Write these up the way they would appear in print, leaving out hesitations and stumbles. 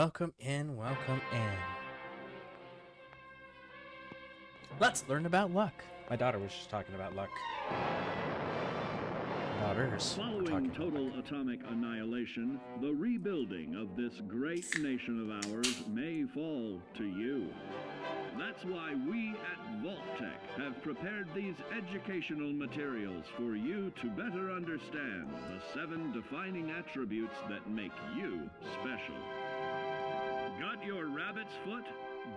welcome in, welcome in. Let's learn about luck. My daughter was just talking about luck. Daughters. Following total atomic annihilation, the rebuilding of this great nation of ours may fall to you. That's why we at Vault-Tec have prepared these educational materials for you to better understand the 7 defining attributes that make you special. Got your rabbit's foot?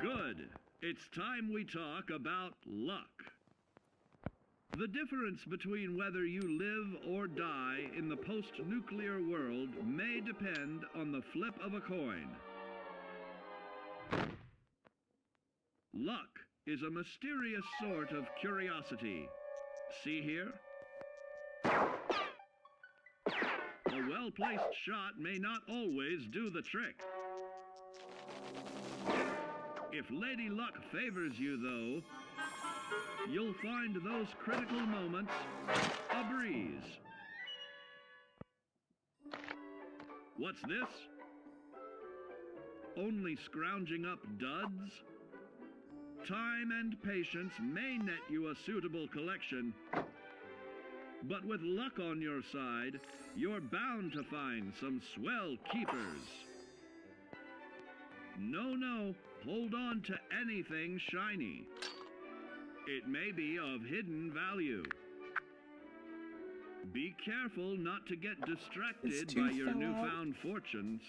Good. It's time we talk about luck. The difference between whether you live or die in the post-nuclear world may depend on the flip of a coin. Luck is a mysterious sort of curiosity. See here? A well-placed shot may not always do the trick. If Lady Luck favors you, though, you'll find those critical moments a breeze. What's this? Only scrounging up duds? Time and patience may net you a suitable collection, but with luck on your side, you're bound to find some swell keepers. No, hold on to anything shiny. It may be of hidden value. Be careful not to get distracted by your newfound fortunes.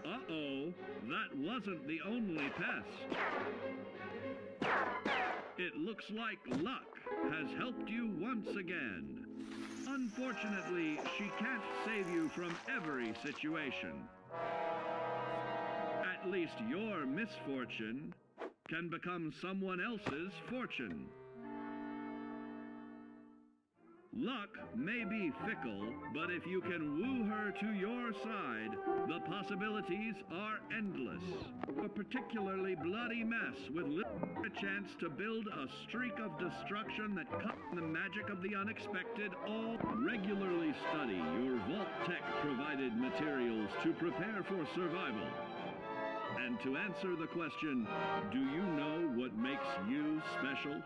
Uh-oh, that wasn't the only pest. It looks like luck has helped you once again. Unfortunately, she can't save you from every situation. At least your misfortune can become someone else's fortune. Luck may be fickle, but if you can woo her to your side, the possibilities are endless. A particularly bloody mess with little chance to build a streak of destruction that cuts the magic of the unexpected. All regularly study your Vault-Tec provided materials to prepare for survival. And to answer the question, do you know what makes you special?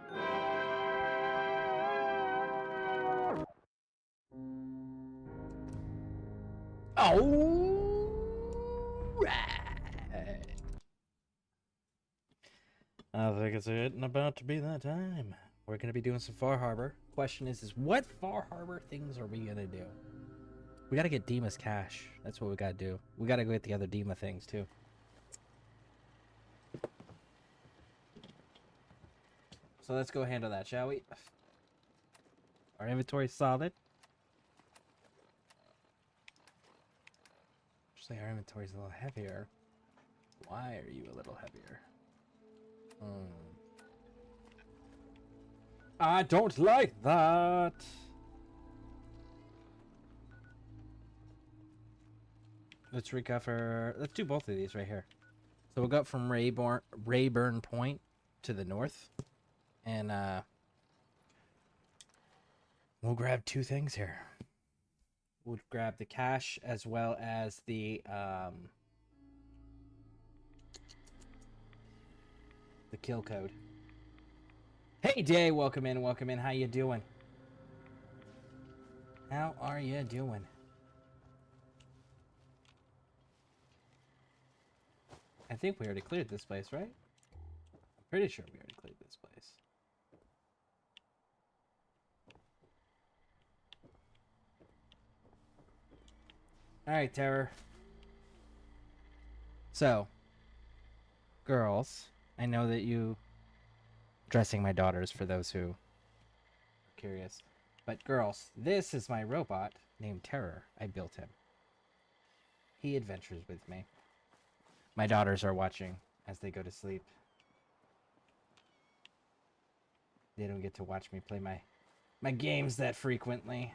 All right. I think it's getting about to be that time. We're going to be doing some Far Harbor. Question is what Far Harbor things are we going to do? We got to get Dima's cash. That's what we got to do. We got to go get the other Dima things, too. So let's go handle that, shall we? Our inventory's solid. Actually, our inventory's a little heavier. Why are you a little heavier? I don't like that. Let's recover. Let's do both of these right here. So we'll go up from Rayburn Point to the north. And we'll grab 2 things here. We'll grab the cash as well as the kill code. Hey Day, welcome in, welcome in. How you doing? How are you doing? I think we already cleared this place, right? I'm pretty sure we already cleared this place. Alright, Terror. So, girls, I know that you... Dressing my daughters for those who are curious. But girls, this is my robot named Terror. I built him. He adventures with me. My daughters are watching as they go to sleep. They don't get to watch me play my games that frequently.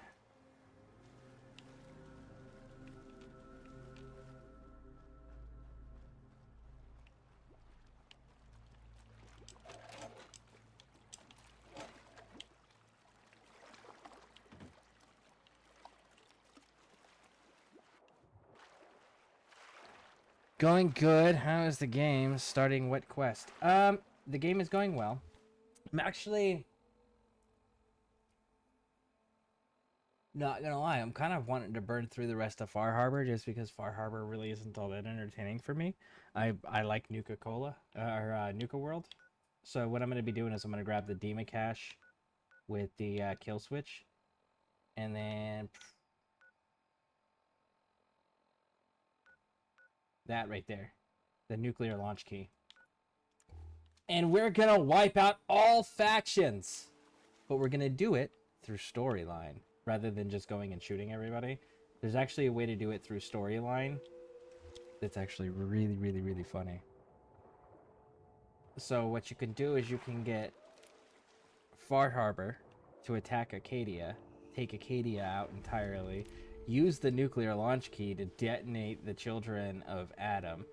Going good. How is the game? Starting what quest? The game is going well. I'm actually not gonna lie. I'm kind of wanting to burn through the rest of Far Harbor just because Far Harbor really isn't all that entertaining for me. I like Nuka Cola or Nuka World. So what I'm gonna be doing is I'm gonna grab the Dema cache with the kill switch, and then that right there, the nuclear launch key. And we're gonna wipe out all factions, but we're gonna do it through storyline rather than just going and shooting everybody. There's actually a way to do it through storyline that's actually really, really, really funny. So what you can do is you can get Far Harbor to attack Acadia, take Acadia out entirely, use the nuclear launch key to detonate the children of Adam,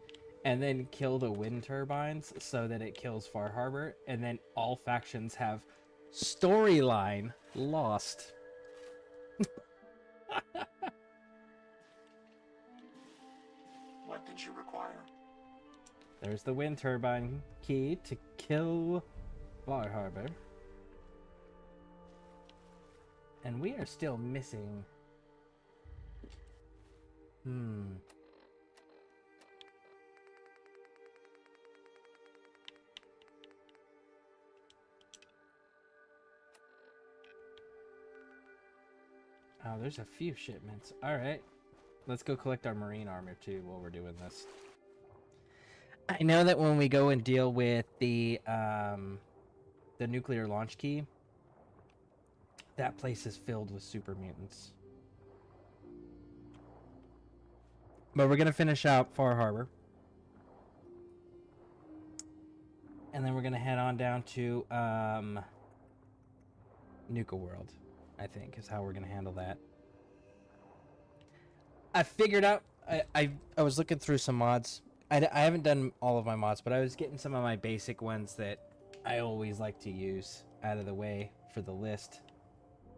and then kill the wind turbines so that it kills Far Harbor, and then all factions have storyline lost. What did you require? There's the wind turbine key to kill Far Harbor. And we are still missing... Oh, there's a few shipments. Alright. Let's go collect our marine armor too while we're doing this. I know that when we go and deal with the nuclear launch key, that place is filled with super mutants. But we're gonna finish out Far Harbor. And then we're gonna head on down to Nuka World, I think, is how we're gonna handle that. I figured out, I was looking through some mods. I haven't done all of my mods, but I was getting some of my basic ones that I always like to use out of the way for the list.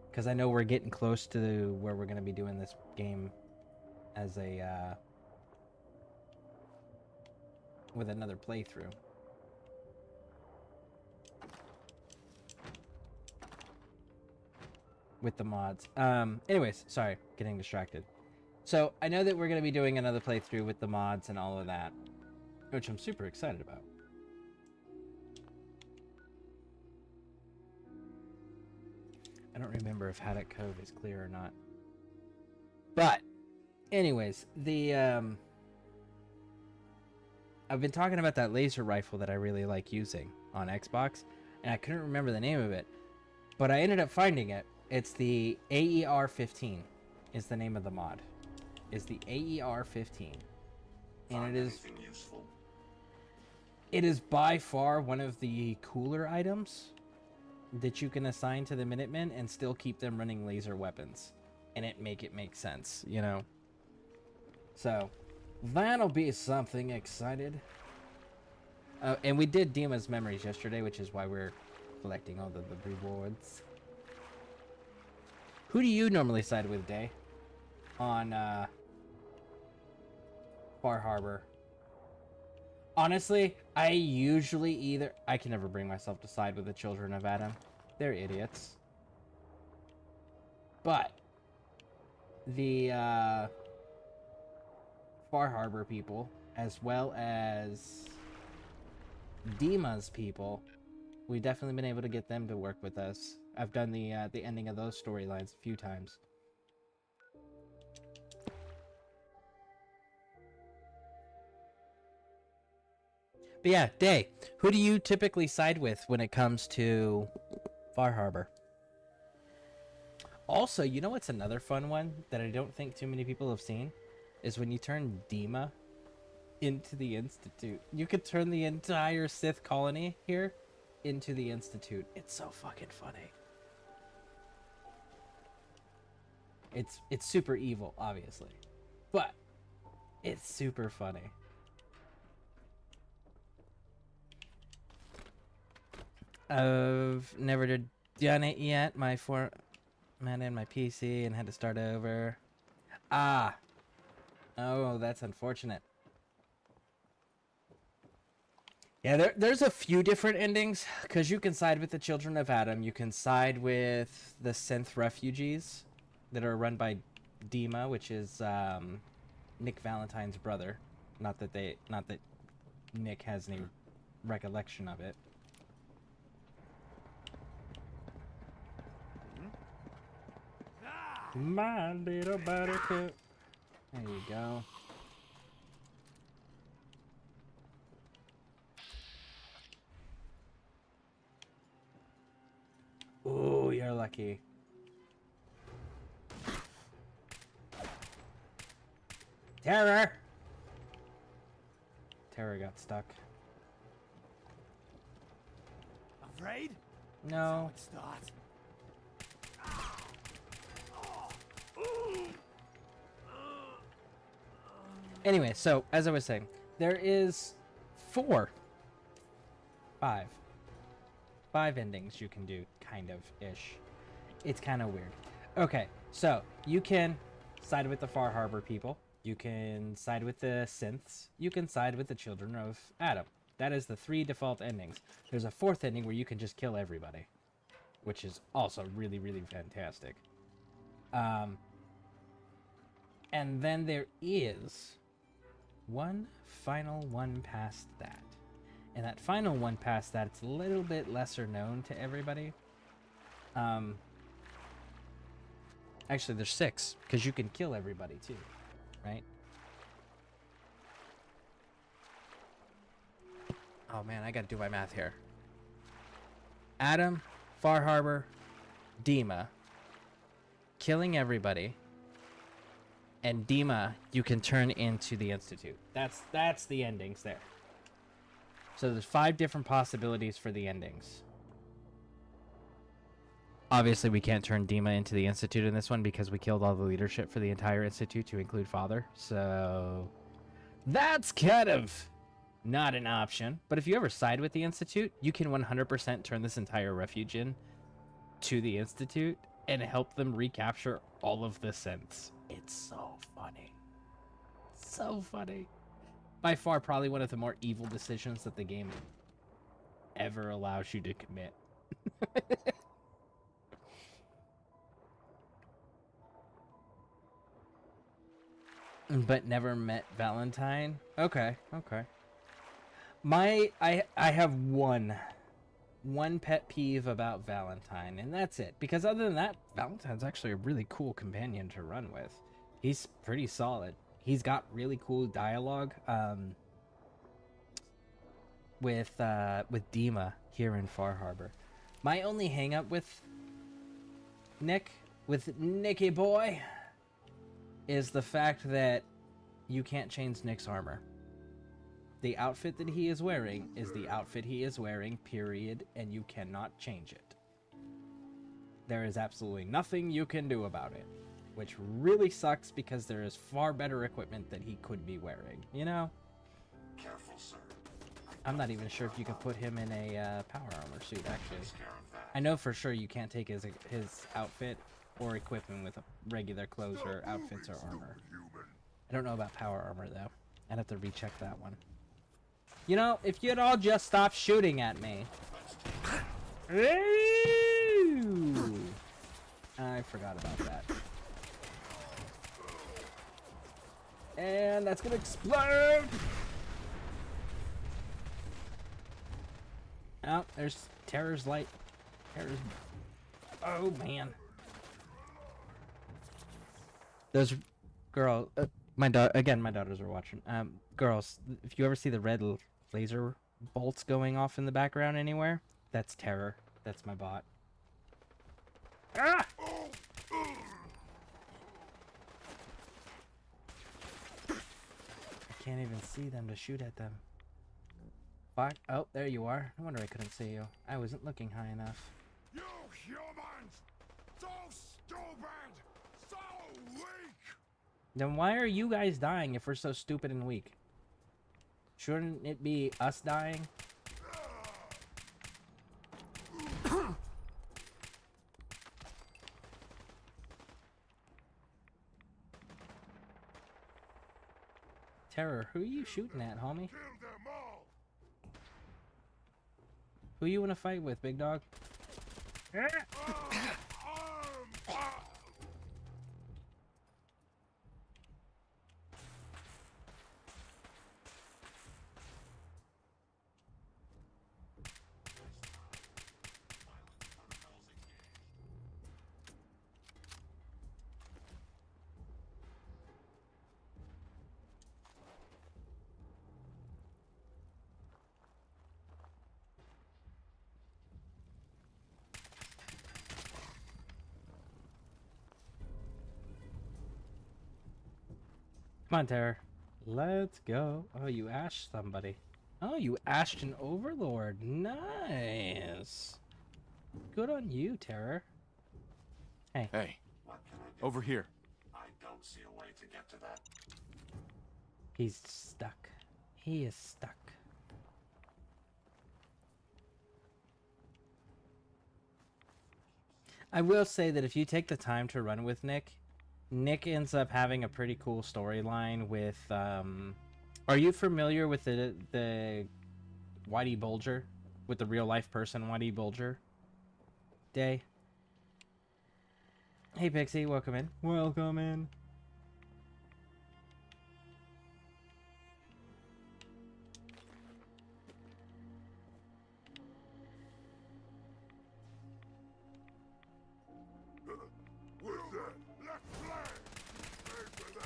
Because I know we're getting close to where we're going to be doing this game as a, with another playthrough. With the mods. Anyways, sorry, getting distracted. So, I know that we're going to be doing another playthrough with the mods and all of that, which I'm super excited about. I don't remember if Haddock Cove is clear or not. But, anyways, the, I've been talking about that laser rifle that I really like using on Xbox, and I couldn't remember the name of it, but I ended up finding it. It's the AER-15 is the name of the mod. Is the AER-15. And it is by far one of the cooler items that you can assign to the Minutemen and still keep them running laser weapons. And it make sense, you know? So, that'll be something excited. And we did Dima's memories yesterday, which is why we're collecting all the rewards. Who do you normally side with, Day? On, Far Harbor. Honestly, I usually either... I can never bring myself to side with the children of Adam. They're idiots. But the Far Harbor people, as well as Dima's people, we've definitely been able to get them to work with us. I've done the ending of those storylines a few times. But yeah, Day, who do you typically side with when it comes to Far Harbor? Also, you know what's another fun one that I don't think too many people have seen? Is when you turn Dema into the Institute. You could turn the entire Sith colony here into the Institute. It's so fucking funny. It's super evil, obviously. But it's super funny. I've never done it yet. My format in my PC and had to start over. Ah. Oh, that's unfortunate. Yeah, there's a few different endings because you can side with the Children of Adam. You can side with the synth refugees that are run by Dima, which is Nick Valentine's brother. Not that Nick has any recollection of it. My little buttercup. There you go. Ooh, you're lucky. Terror! Terror got stuck. Afraid? No. Let's start. Anyway, so as I was saying, there is five endings you can do, kind of ish. It's kind of weird. Okay, so you can side with the Far Harbor people. You can side with the synths. You can side with the Children of Adam. That is the 3 default endings. There's a 4th ending where you can just kill everybody, which is also really, really fantastic. And then there is one final one past that. And that final one past that, it's a little bit lesser known to everybody. Actually, there's 6, because you can kill everybody too, right? Oh man, I gotta do my math here. Adam, Far Harbor, Dima, killing everybody, and Dima you can turn into the Institute. That's the endings there. So there's 5 different possibilities for the endings. Obviously, we can't turn Dima into the Institute in this one because we killed all the leadership for the entire Institute to include Father. So that's kind of not an option. But if you ever side with the Institute, you can 100% turn this entire refuge in to the Institute and help them recapture all of the synths. It's so funny. So funny. By far, probably one of the more evil decisions that the game ever allows you to commit. But never met Valentine? Okay, okay. I have one pet peeve about Valentine, and that's it. Because other than that, Valentine's actually a really cool companion to run with. He's pretty solid. He's got really cool dialogue with Dima here in Far Harbor. My only hang up with Nicky boy is the fact that you can't change Nick's armor. The outfit that he is wearing is the outfit he is wearing, period, and you cannot change it. There is absolutely nothing you can do about it, which really sucks because there is far better equipment that he could be wearing, you know? Careful, sir. I'm not even sure if you can put him in a power armor suit, actually. Takes care of that. I know for sure you can't take his outfit or equip him with regular clothes or outfits or armor. I don't know about power armor, though. I'd have to recheck that one. You know, if you'd all just stop shooting at me. Ooh. I forgot about that. And that's gonna explode! Oh, there's Terror's light. Terror's... Oh, man. Those... Girl... my daughters are watching. Girls, if you ever see the red laser bolts going off in the background anywhere, that's Terror. That's my bot. Ah! I can't even see them to shoot at them. Fuck. Oh, there you are. No wonder I couldn't see you. I wasn't looking high enough. You humans! So stupid! So weak! Then why are you guys dying if we're so stupid and weak? Shouldn't it be us dying? Terror, who are you shooting at, homie? Kill them all! Who you want to fight with, big dog? Come on, Terror. Let's go. Oh, you ashed somebody. Oh, you ashed an overlord. Nice. Good on you, Terror. Hey. Hey, What can I do? over here. I don't see a way to get to that. He's stuck. He is stuck. I will say that if you take the time to run with Nick, Nick ends up having a pretty cool storyline with, are you familiar with the Whitey Bulger? With the real life person, Whitey Bulger? Day? Hey, Pixie, welcome in. Welcome in. What's that? Let's play! Aim for the...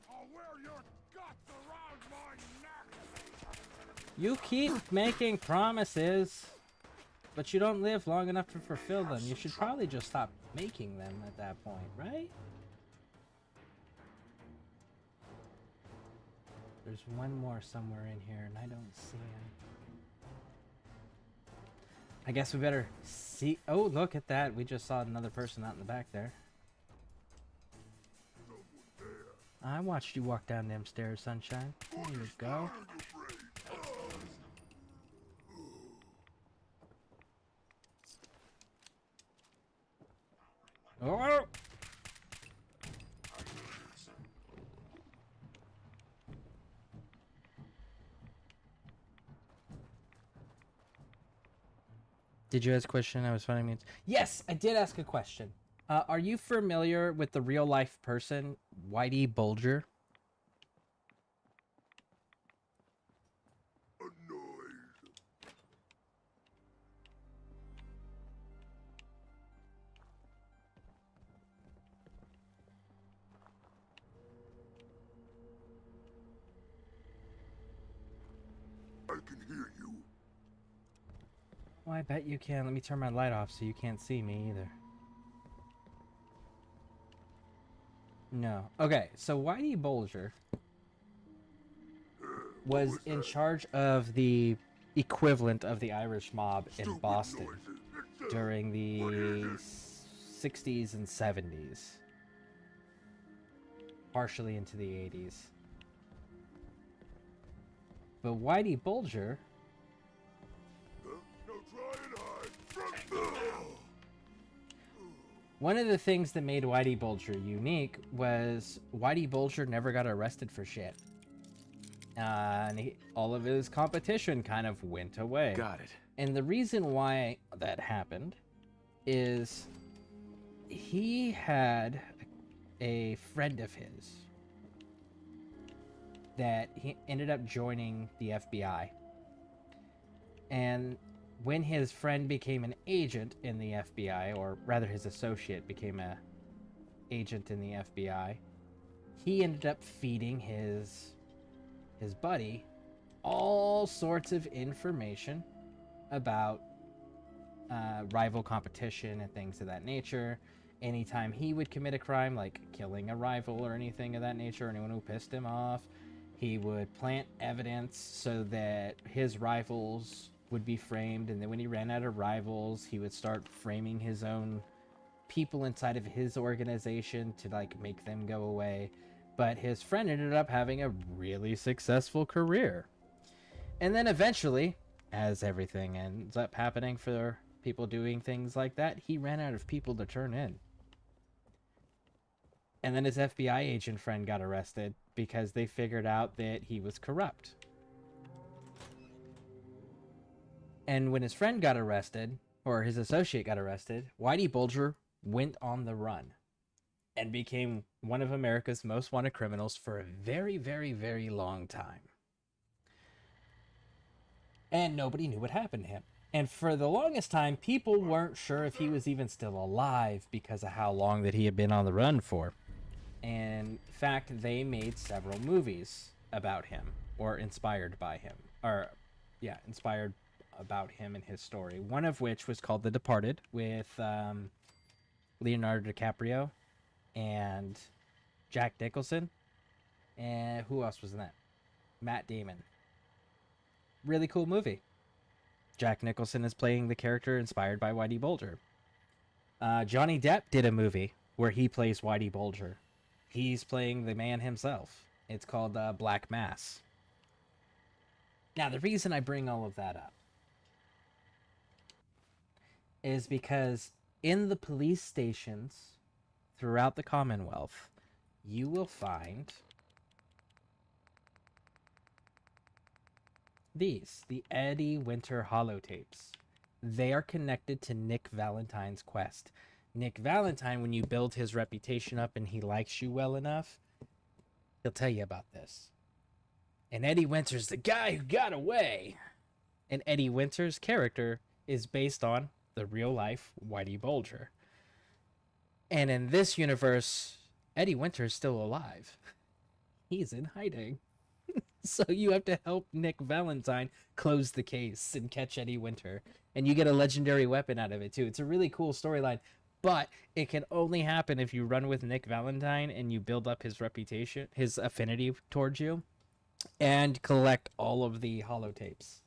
I'll wear your guts around my neck! You keep making promises, but you don't live long enough to fulfill them. You should probably just stop making them at that point, right? There's one more somewhere in here, and I don't see him. I guess we better see... Oh, look at that. We just saw another person out in the back there. I watched you walk down them stairs, Sunshine. There you go. Oh! Did you ask a question? I was finding me. Yes, I did ask a question. Are you familiar with the real life person, Whitey Bulger? I can hear you. Well, I bet you can. Let me turn my light off so you can't see me either. No. Okay, so Whitey Bulger was in charge of the equivalent of the Irish mob in Boston during the 60s and 70s. Partially into the 80s. But Whitey Bulger... Now try and hide from... One of the things that made Whitey Bulger unique was Whitey Bulger never got arrested for shit. And all of his competition kind of went away. Got it. And the reason why that happened is he had a friend of his that he ended up joining the FBI. And when his friend became an agent in the FBI, or rather his associate became a agent in the FBI, he ended up feeding his buddy all sorts of information about rival competition and things of that nature. Anytime he would commit a crime, like killing a rival or anything of that nature, anyone who pissed him off, he would plant evidence so that his rivals would be framed, and then when he ran out of rivals, he would start framing his own people inside of his organization to like make them go away. But his friend ended up having a really successful career. And then eventually, as everything ends up happening for people doing things like that, he ran out of people to turn in. And then his FBI agent friend got arrested because they figured out that he was corrupt. And when his friend got arrested, or his associate got arrested, Whitey Bulger went on the run and became one of America's most wanted criminals for a very, very, very long time. And nobody knew what happened to him. And for the longest time, people weren't sure if he was even still alive because of how long that he had been on the run for. And in fact, they made several movies about him, or inspired by him. Inspired about him and his story. One of which was called The Departed, with Leonardo DiCaprio and Jack Nicholson. And who else was in that? Matt Damon. Really cool movie. Jack Nicholson is playing the character inspired by Whitey Bulger. Johnny Depp did a movie where he plays Whitey Bulger. He's playing the man himself. It's called Black Mass. Now, the reason I bring all of that up is because in the police stations throughout the Commonwealth, you will find these, the Eddie Winter holotapes. They are connected to Nick Valentine's quest. Nick Valentine, when you build his reputation up and he likes you well enough, he'll tell you about this. And Eddie Winter's the guy who got away. And Eddie Winter's character is based on the real life Whitey Bulger. And in this universe, Eddie Winter is still alive. He's in hiding. So you have to help Nick Valentine close the case and catch Eddie Winter. And you get a legendary weapon out of it too. It's a really cool storyline. But it can only happen if you run with Nick Valentine and you build up his reputation, his affinity towards you, and collect all of the holotapes.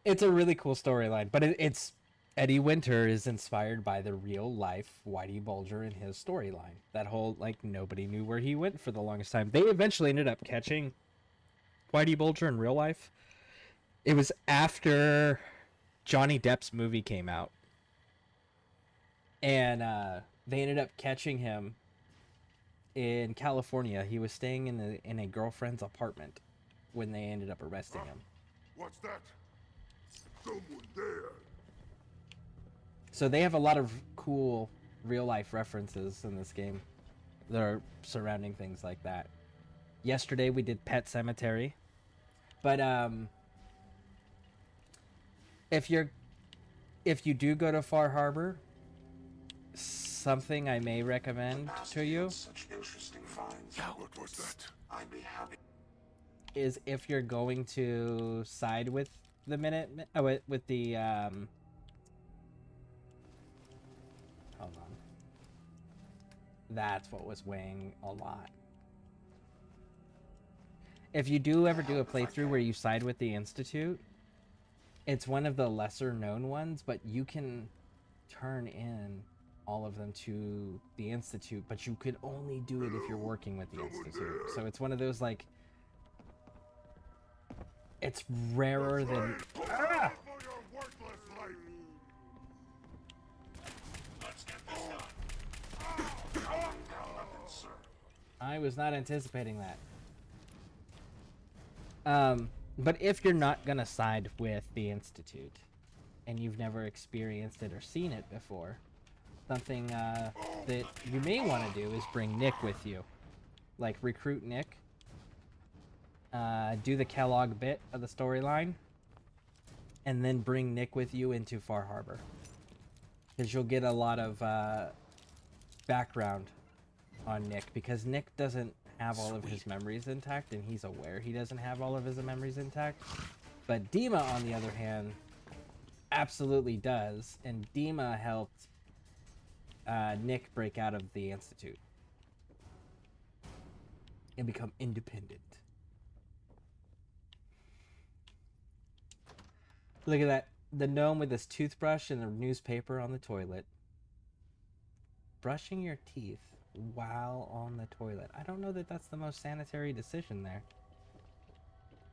It's a really cool storyline, but it's Eddie Winter is inspired by the real life Whitey Bulger in his storyline. That whole, like, nobody knew where he went for the longest time. They eventually ended up catching Whitey Bulger in real life. It was after Johnny Depp's movie came out. And they ended up catching him in California. He was staying in a girlfriend's apartment when they ended up arresting him. What's that? Someone there. So they have a lot of cool real-life references in this game that are surrounding things like that. Yesterday we did Pet Cemetery. But if you do go to Far Harbor, something I may recommend to you Such interesting finds. What was that? I'd be happy. is if you're going to side with the with the hold on. That's what was weighing a lot. If you do ever do a playthrough where you side with the Institute, it's one of the lesser known ones, but you can turn in all of them to the Institute, but you could only do it if you're working with the Institute. So it's one of those, like, it's rarer than... For your worthless life. Let's get this done. Sir. I was not anticipating that. But if you're not gonna side with the Institute, and you've never experienced it or seen it before, something that you may want to do is bring Nick with you. Like, recruit Nick, do the Kellogg bit of the storyline, and then bring Nick with you into Far Harbor. Because you'll get a lot of background on Nick, because Nick doesn't have all of his memories intact, and he's aware he doesn't have all of his memories intact. But Dima, on the other hand, absolutely does, and Dima helped Nick break out of the Institute and become independent. Look at that. The gnome with his toothbrush and the newspaper on the toilet. Brushing your teeth while on the toilet. I don't know that that's the most sanitary decision there.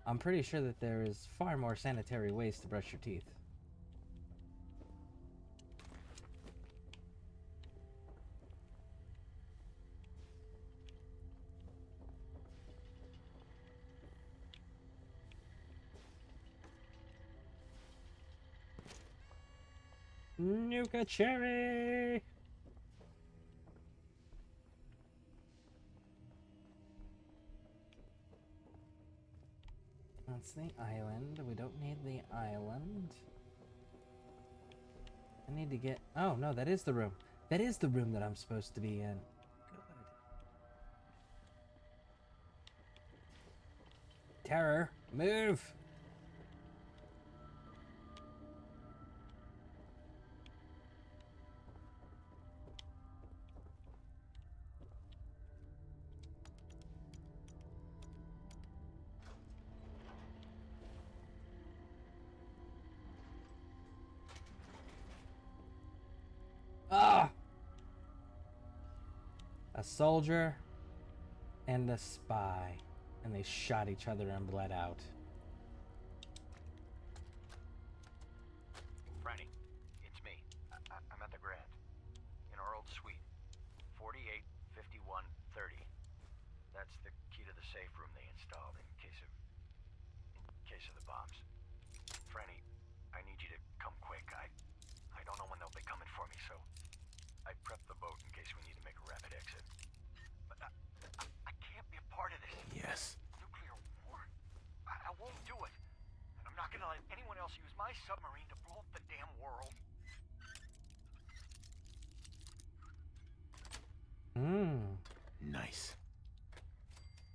I'm pretty sure that there is far more sanitary ways to brush your teeth. Nuka cherry. That's the island. We don't need the island. I need to get... Oh, no, that is the room. That is the room that I'm supposed to be in. Good. Terror, move! Ah! A soldier and a spy. And they shot each other and bled out. Franny, it's me. I'm at the Grand. In our old suite. 485130. That's the key to the safe room they installed in case of the bombs. Franny, I need you to come quick. I don't know when they'll be coming for me, so I prepped the boat in case we need to make a rapid exit. But I can't be a part of this. Yes. Nuclear war? I won't do it. And I'm not gonna let anyone else use my submarine to blow up the damn world. Nice.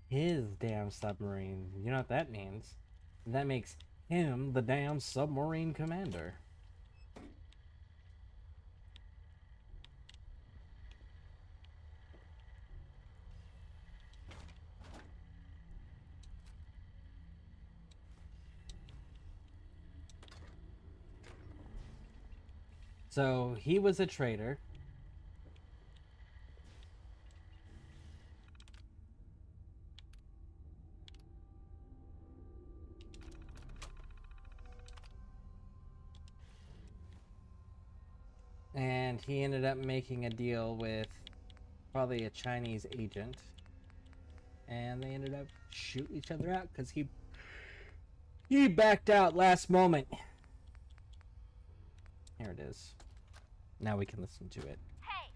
His damn submarine. You know what that means? That makes him the damn submarine commander. So he was a traitor. And he ended up making a deal with probably a Chinese agent. And they ended up shooting each other out because he backed out last moment. Here it is. Now we can listen to it. Hey!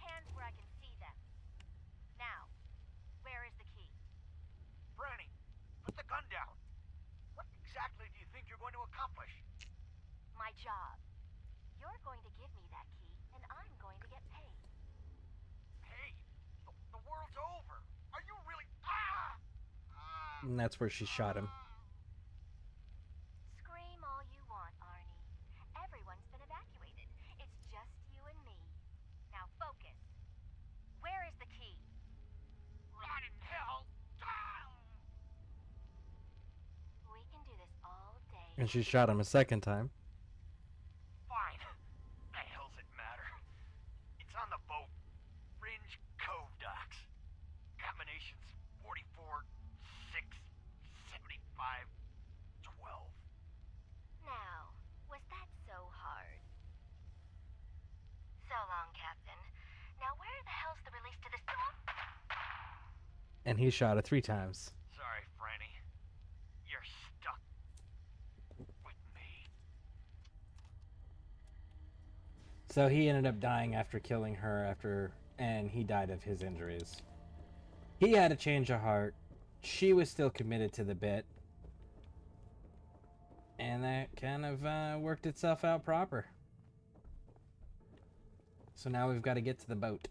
Hands where I can see them. Now, where is the key? Franny, put the gun down. What exactly do you think you're going to accomplish? My job. You're going to give me that key, and I'm going to get paid. Hey, the world's over. Are you really... Ah! And that's where she shot him. Scream all you want, Arnie. Everyone's been evacuated. It's just you and me. Now focus. Where is the key? Rot in hell! Ah! We can do this all day. And she shot him a second time. Fine. The hell's it matter? It's on the boat. Fringe Cove docks. Combinations 44, 6, 75, 12. Now, was that so hard? So long, Captain. Now where the hell's the release to the storm? And he shot her 3 times. Sorry, Franny. You're stuck with me. So he ended up dying after killing her and he died of his injuries. He had a change of heart. She was still committed to the bit. And that kind of worked itself out proper. So now we've got to get to the boat.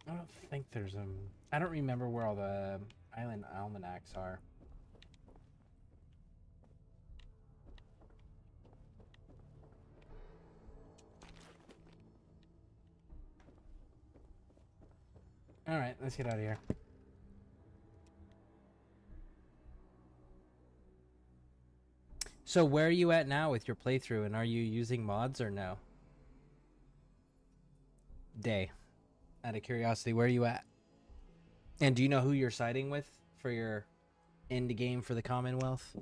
I don't think there's I don't remember where all the island almanacs are. Alright, let's get out of here. So where are you at now with your playthrough, and are you using mods or no? Day. Out of curiosity, where are you at? And do you know who you're siding with for your end game for the Commonwealth?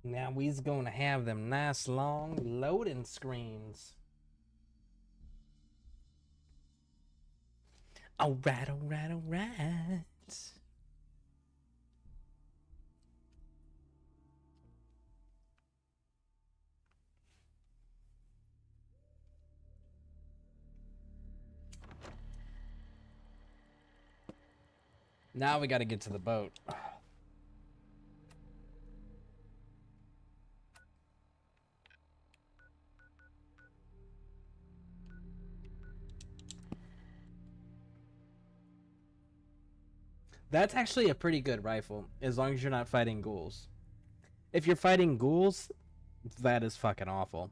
Now we's gonna have them nice long loading screens. Alright, alright, alright. Now we gotta get to the boat. That's actually a pretty good rifle, as long as you're not fighting ghouls. If you're fighting ghouls, that is fucking awful.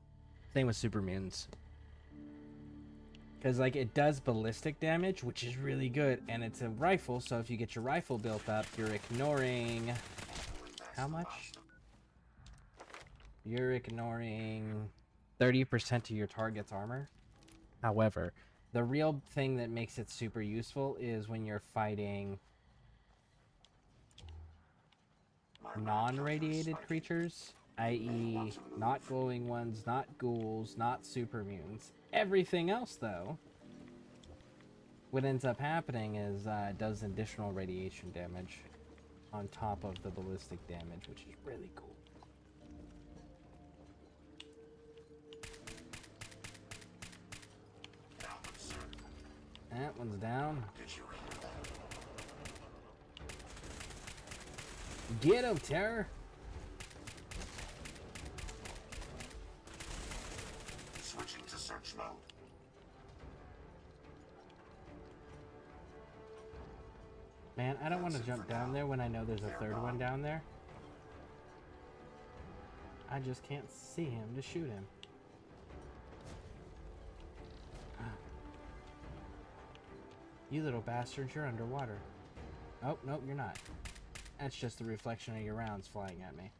Same with super mutants. Because, like, it does ballistic damage, which is really good, and it's a rifle, so if you get your rifle built up, you're ignoring... How much? You're ignoring 30% of your target's armor. However, the real thing that makes it super useful is when you're fighting non-radiated creatures, i.e. not glowing ones, not ghouls, not super mutants. Everything else, though, what ends up happening is it does additional radiation damage on top of the ballistic damage, which is really cool. That one's down. Get him, Terror! Switching to search mode. Man, I don't want to jump down there when I know there's a third one down there. I just can't see him to shoot him. You little bastards, you're underwater. Oh, nope, you're not. That's just the reflection of your rounds flying at me.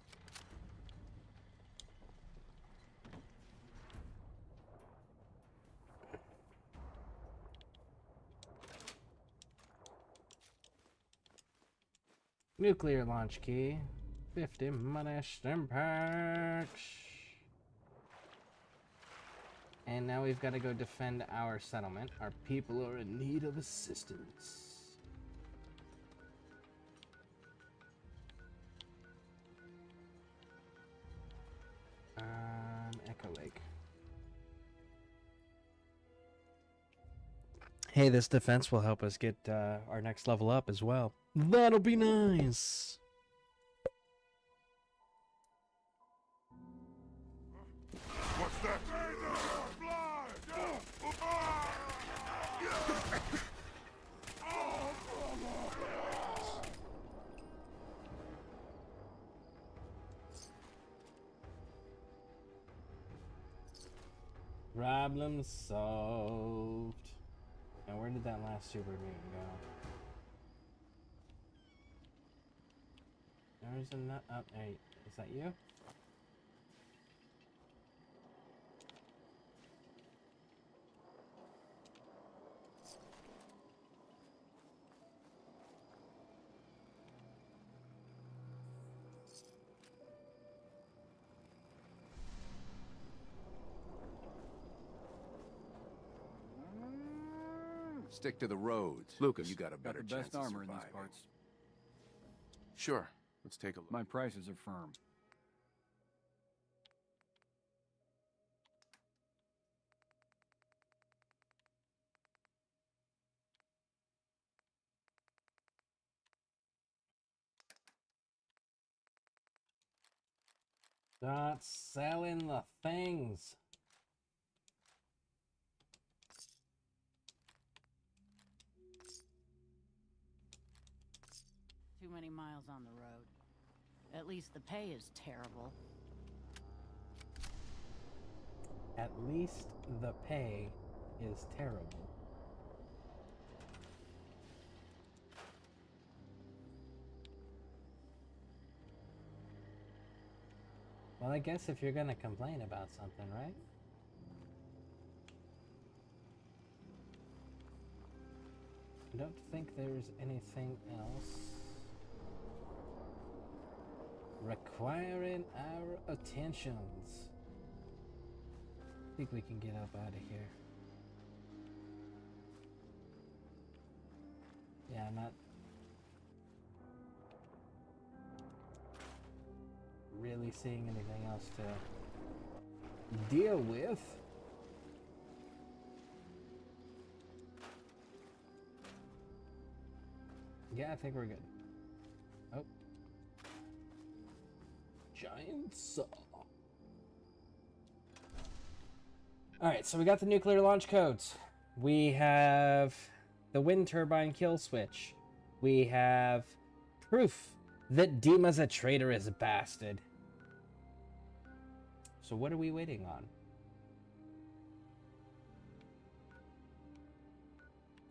Nuclear launch key. 50 money stim packs. And now we've got to go defend our settlement. Our people are in need of assistance. Echo Lake. Hey, this defense will help us get our next level up as well. That'll be nice. What's that? Problem solved. Now, where did that last super mutant go? There's a nut up. Hey, is that you? Stick to the roads. Lucas, you got a better the chance best of armor in surviving. these parts. Sure. Let's take a look. My prices are firm. Start selling the things. Too many miles on the road. At least the pay is terrible. At least the pay is terrible. Well, I guess if you're gonna complain about something, right? I don't think there's anything else. requiring our attentions. I think we can get up out of here. Yeah, I'm not really seeing anything else to deal with. Yeah, I think we're good. Oh. Giant saw. Alright, so we got the nuclear launch codes. We have the wind turbine kill switch. We have proof that Dima's a traitorous bastard. So what are we waiting on?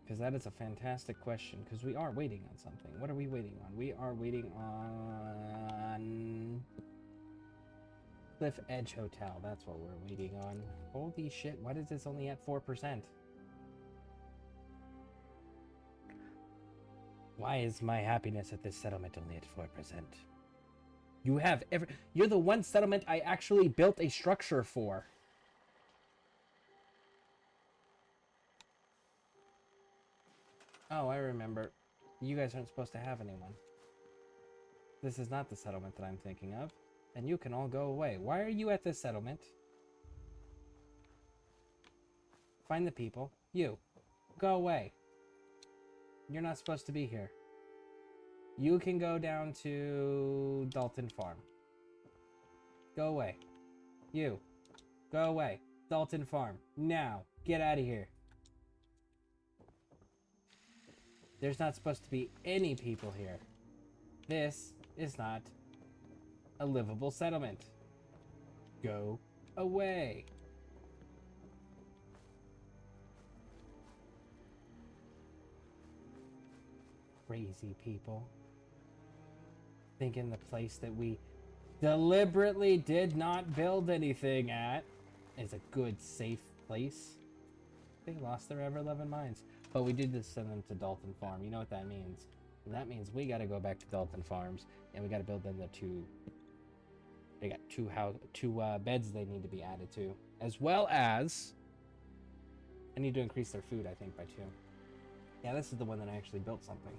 Because that is a fantastic question, because we are waiting on something. What are we waiting on? We are waiting on Cliff Edge Hotel. That's what we're waiting on. Holy shit, why is this only at 4%? Why is my happiness at this settlement only at 4%? You have you're the one settlement I actually built a structure for. Oh, I remember. You guys aren't supposed to have anyone. This is not the settlement that I'm thinking of. And you can all go away. Why are you at this settlement? Find the people. You. Go away. You're not supposed to be here. You can go down to Dalton Farm. Go away. You. Go away. Dalton Farm. Now. Get out of here. There's not supposed to be any people here. This is not a livable settlement. Go away. Crazy people. Thinking the place that we deliberately did not build anything at is a good, safe place. They lost their ever-loving minds. But we did just send them to Dalton Farm. You know what that means? That means we gotta go back to Dalton Farms, and we gotta build them the two... They got two beds they need to be added to. As well as... I need to increase their food, I think, by 2. Yeah, this is the one that I actually built something.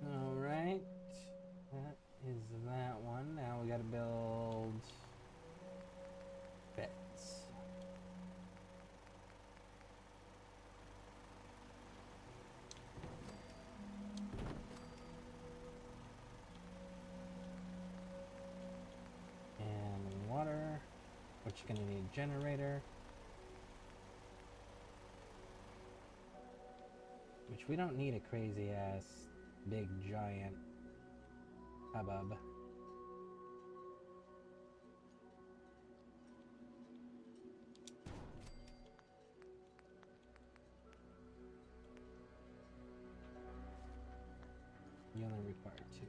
Alright. That is that one. Now we gotta build... beds. And water, which you're gonna need a generator. Which we don't need a crazy ass big giant hubbub. You only require 2.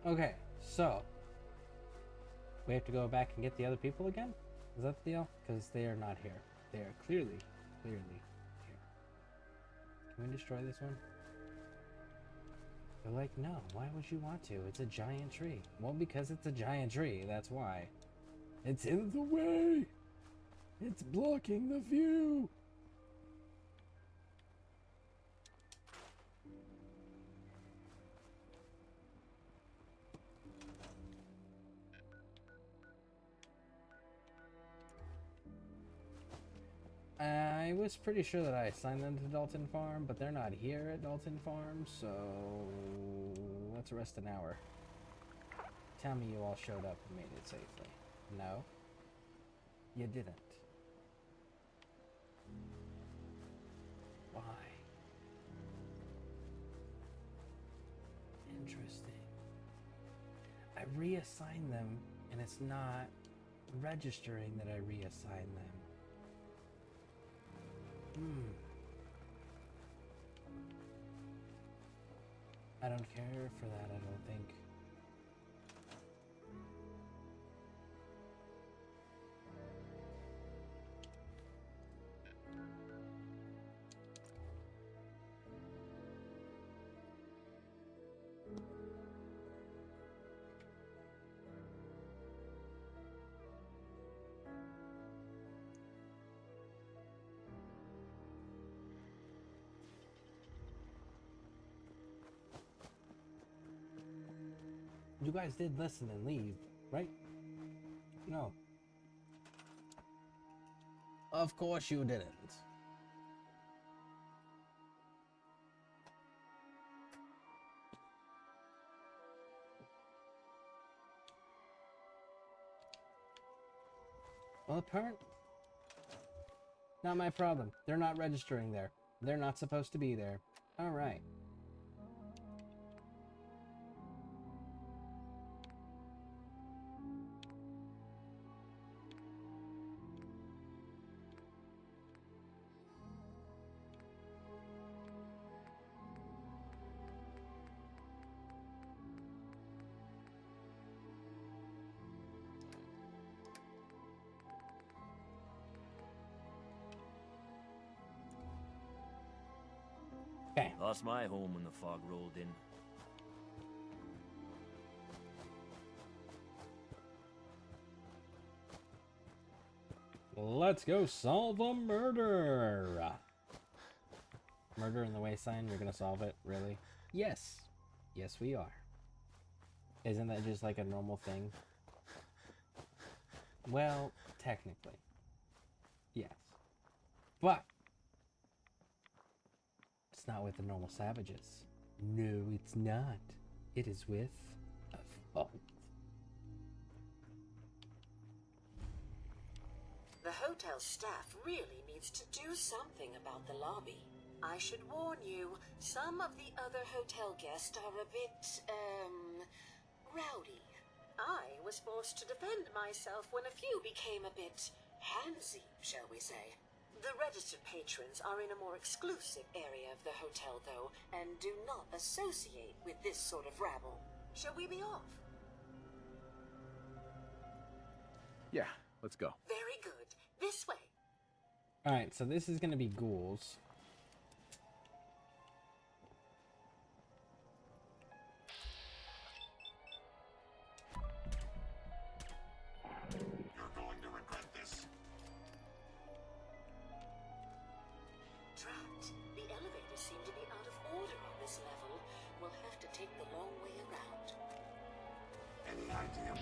Okay, so we have to go back and get the other people again? Is that the deal? Because they are not here. They are clearly here. Can we destroy this one? They're like, no, why would you want to? It's a giant tree. Well, because it's a giant tree, that's why. It's in the way. It's blocking the view. I was pretty sure that I assigned them to Dalton Farm, but they're not here at Dalton Farm, so let's rest an hour. Tell me you all showed up and made it safely. No? You didn't. Why? Interesting. I reassigned them, and it's not registering that I reassigned them. I don't care for that, I don't think. You guys did listen and leave, right? No. Of course you didn't. Well, apparently, not my problem. They're not registering there. They're not supposed to be there. All right. Okay. Lost my home when the fog rolled in. Let's go solve a murder. Murder in the Wasteland, you're gonna solve it? Really? Yes. Yes, we are. Isn't that just like a normal thing? Well, technically. Yes. But it's not with the normal savages. No, it's not. It is with a fault. The hotel staff really needs to do something about the lobby. I should warn you, some of the other hotel guests are a bit, rowdy. I was forced to defend myself when a few became a bit handsy, shall we say. The registered patrons are in a more exclusive area of the hotel, though, and do not associate with this sort of rabble. Shall we be off? Yeah, let's go. Very good. This way. Alright, so this is gonna be ghouls. You're going to regret this. Drat. The elevators seem to be out of order on this level. We'll have to take the long way around. Any idea?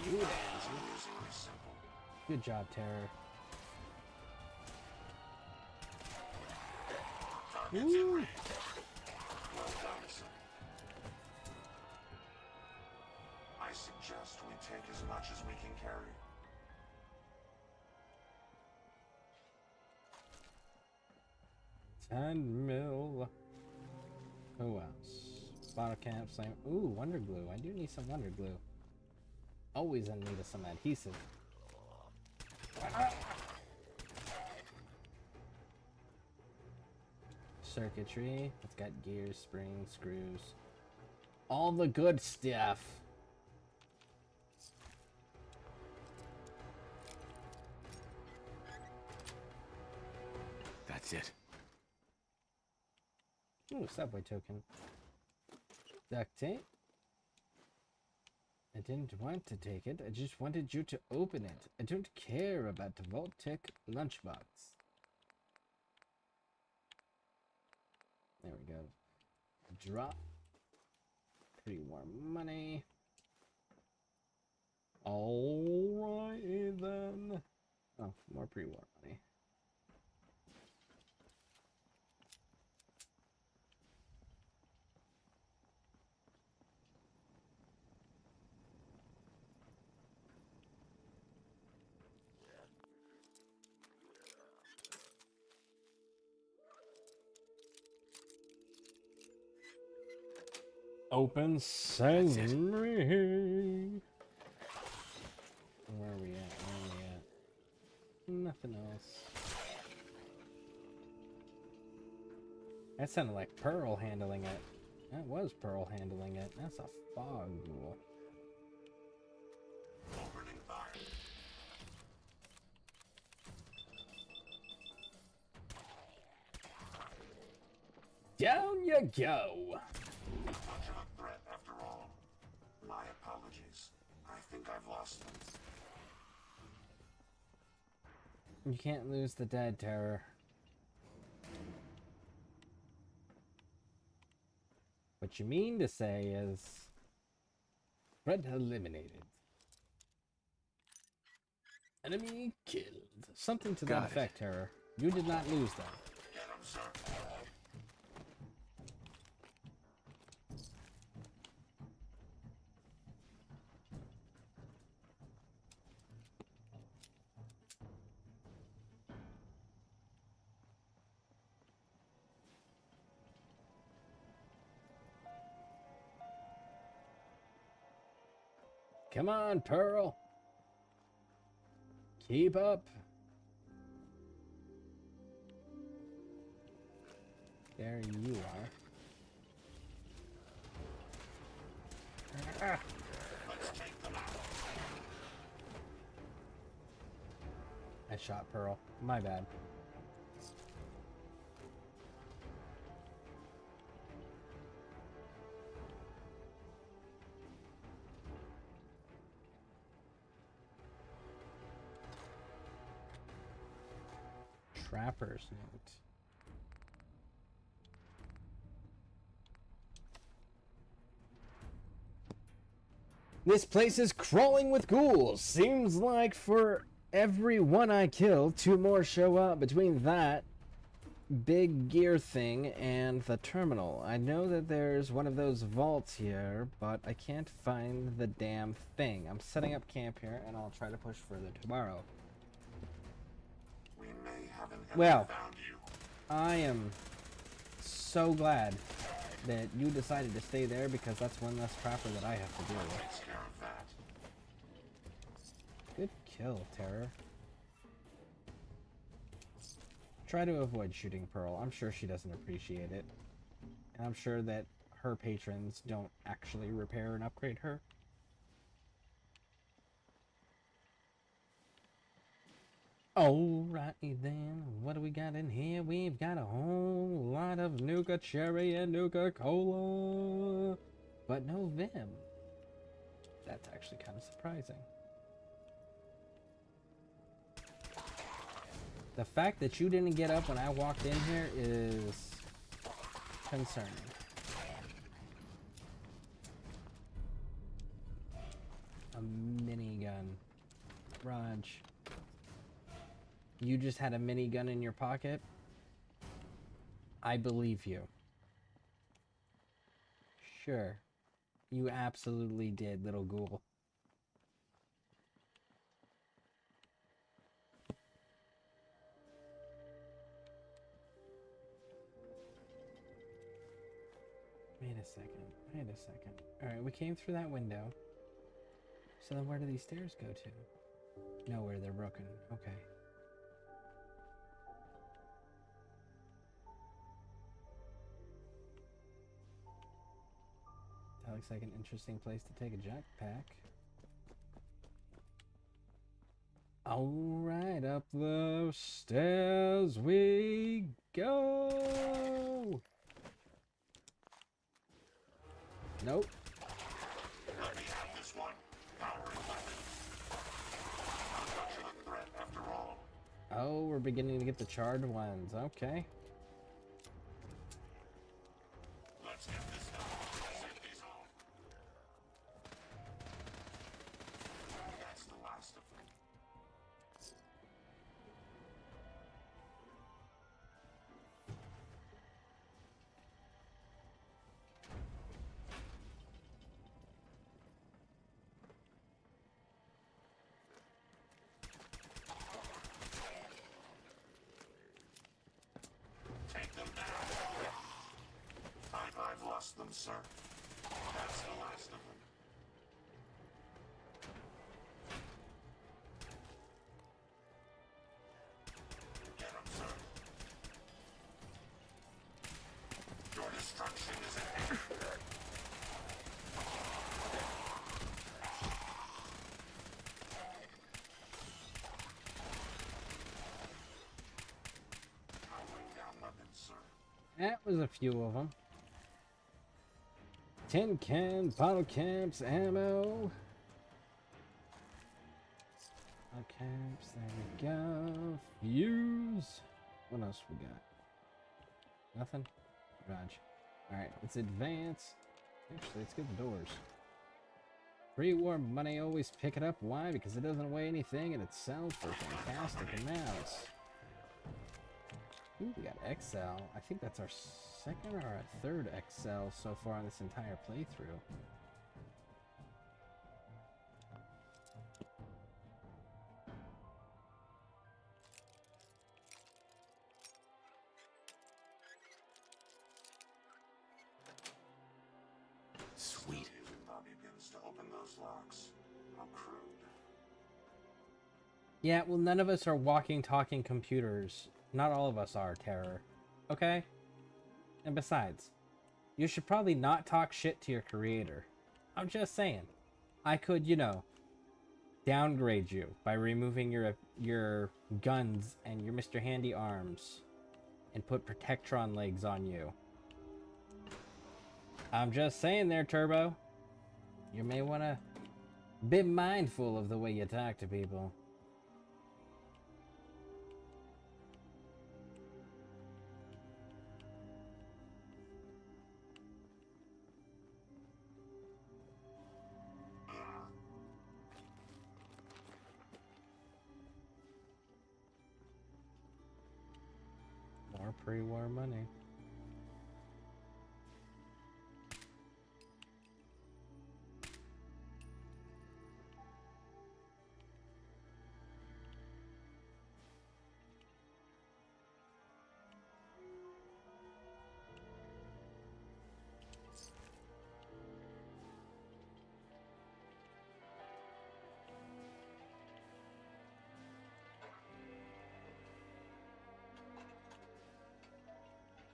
You It's really simple. Good job, Terror. Targets in range. Well done, sir. I suggest we take as much as we can carry. $10 mil. Who else? Bottle cap, flame. Ooh, Wonder Glue. I do need some Wonder Glue. Always in need of some adhesive. Circuitry. It's got gears, springs, screws. All the good stuff. That's it. Ooh, subway token. Duct tape. I didn't want to take it. I just wanted you to open it. I don't care about the Vault-Tec lunchbox. There we go. Drop. Pre-war money. Alright then. Oh, more pre-war money. Open sesame. Where are we at? Where are we at? Nothing else. That sounded like Pearl handling it. That was Pearl handling it. That's a fog rule. Opening fire. Down you go. Much of a threat after all. My apologies. I think I've lost them. You can't lose the dead, Terror. What you mean to say is... threat eliminated. Enemy killed. Something to that effect, Terror. You did not lose them. Get 'em, sir. Come on, Pearl. Keep up. There you are. Ah. Let's take them out. I shot Pearl. My bad. Trapper's note. This place is crawling with ghouls. Seems like for every one I kill, 2 more show up between that big gear thing and the terminal. I know that there's one of those vaults here, but I can't find the damn thing. I'm setting up camp here, and I'll try to push further tomorrow. We may have an Well, enemy found you. I am so glad that you decided to stay there, because that's one less trapper that I have to deal with. Takes care of that. Good kill, Terror. Try to avoid shooting Pearl. I'm sure she doesn't appreciate it. And I'm sure that her patrons don't actually repair and upgrade her. Alrighty then, what do we got in here? We've got a whole lot of Nuka Cherry and Nuka Cola, but no Vim. That's actually kind of surprising. The fact that you didn't get up when I walked in here is concerning. A minigun. Raj. You just had a minigun in your pocket? I believe you. Sure. You absolutely did, little ghoul. Wait a second. Wait a second. Alright, we came through that window. So then where do these stairs go to? Nowhere, they're broken. Okay. That looks like an interesting place to take a jetpack. Alright, up the stairs we go! Nope. Let me have this one. Powering weapon. Not much of a threat after all. Oh, we're beginning to get the charred ones. Okay. Let's get this done. Safety zone. That's the last of them. Take them down. I've lost them, sir. That's the last of them. Get them, sir. Your destruction is at hand. Powering down weapons, sir. That was a few of them. Tin can, bottle caps, ammo. Bottle caps, there we go. Fuse. What else we got? Nothing? Garage. Alright, let's advance. Actually, let's get the doors. Pre-war money, always pick it up. Why? Because it doesn't weigh anything and it sells for fantastic amounts. Ooh, we got XL. I think that's our second or our third XL so far in this entire playthrough. Sweet. Now begins to open those locks. How crude. Yeah, well, none of us are walking, talking computers. Not all of us are, Terror. Okay? And besides, you should probably not talk shit to your creator. I'm just saying. I could, you know, downgrade you by removing your guns and your Mr. Handy arms and put Protectron legs on you. I'm just saying there, Turbo. You may want to be mindful of the way you talk to people. More pre-war money.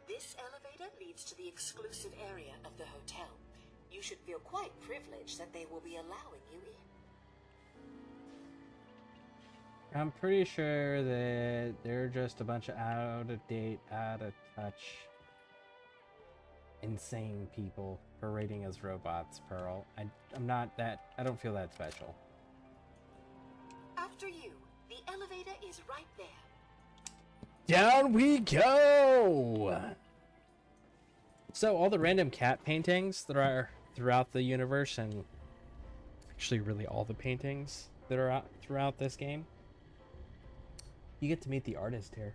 This elevator leads to the exclusive area of the hotel. You should feel quite privileged that they will be allowing you in. I'm pretty sure that they're just a bunch of out of date, out of touch, insane people parading as robots, Pearl. I'm not that, I don't feel that special. After you, the elevator is right there. Down we go! So all the random cat paintings that are throughout the universe, and actually really all the paintings that are out throughout this game, you get to meet the artist here.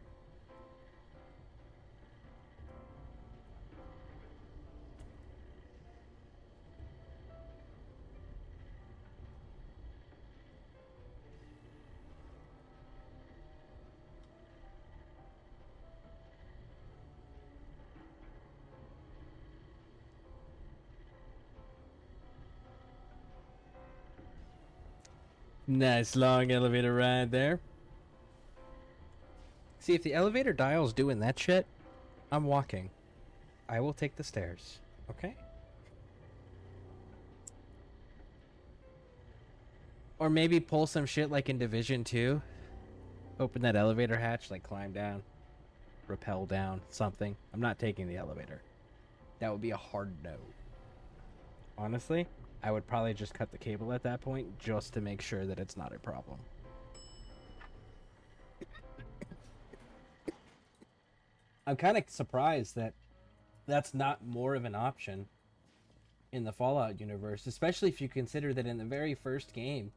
Nice long elevator ride there. See, if the elevator dial's doing that shit, I'm walking. I will take the stairs, okay? Or maybe pull some shit like in Division 2. Open that elevator hatch, like climb down, rappel down, something. I'm not taking the elevator. That would be a hard no. Honestly, I would probably just cut the cable at that point just to make sure that it's not a problem. I'm kind of surprised that that's not more of an option in the Fallout universe, especially if you consider that in the very first game,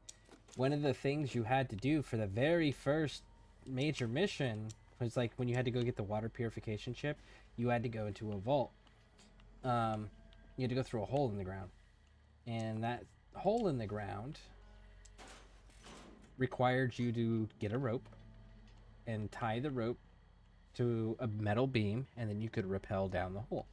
one of the things you had to do for the very first major mission was like when you had to go get the water purification chip, you had to go into a vault. You had to go through a hole in the ground. And that hole in the ground required you to get a rope and tie the rope to a metal beam, and then you could rappel down the hole.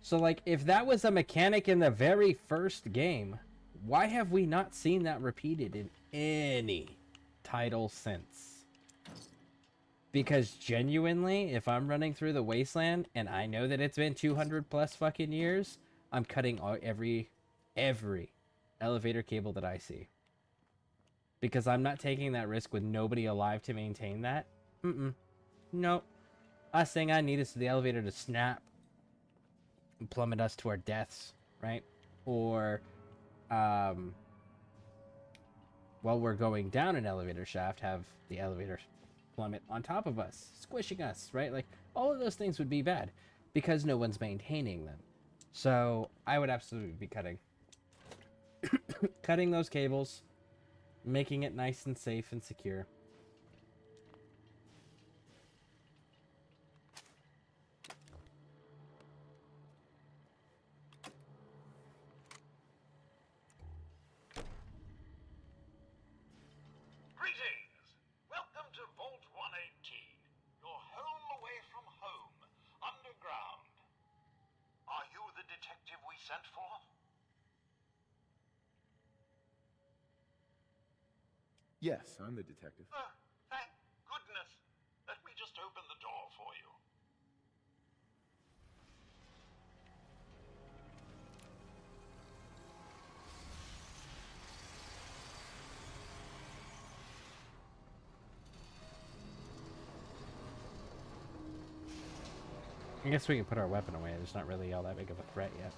So, like, if that was a mechanic in the very first game, why have we not seen that repeated in any title since? Because genuinely, if I'm running through the wasteland and I know that it's been 200 plus fucking years, I'm cutting every elevator cable that I see. Because I'm not taking that risk with nobody alive to maintain that. Nope. Last thing I need is the elevator to snap and plummet us to our deaths, right? Or, while we're going down an elevator shaft, have the elevator plummet on top of us, squishing us, right? Like, all of those things would be bad because no one's maintaining them. So, I would absolutely be cutting. Cutting those cables, making it nice and safe and secure. Greetings! Welcome to Vault 118, your home away from home, underground. Are you the detective we sent for? Yes, I'm the detective. Thank goodness. Let me just open the door for you. I guess we can put our weapon away. There's not really all that big of a threat yet.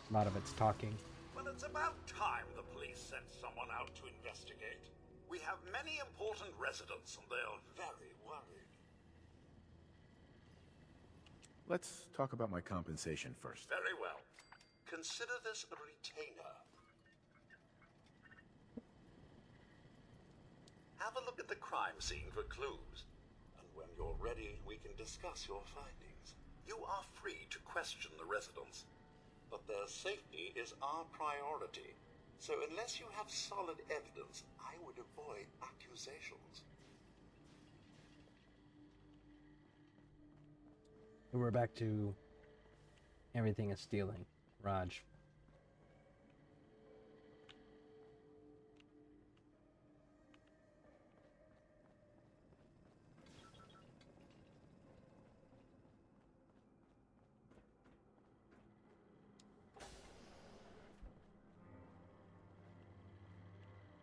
A lot of it's talking. Well, it's about time the police sent someone out to investigate. We have many important residents and they're very worried. Let's talk about my compensation first. Very well. Consider this a retainer. Have a look at the crime scene for clues. And when you're ready, we can discuss your findings. You are free to question the residents, but their safety is our priority. So unless you have solid evidence, I would avoid accusations. We're back to everything is stealing. Raj.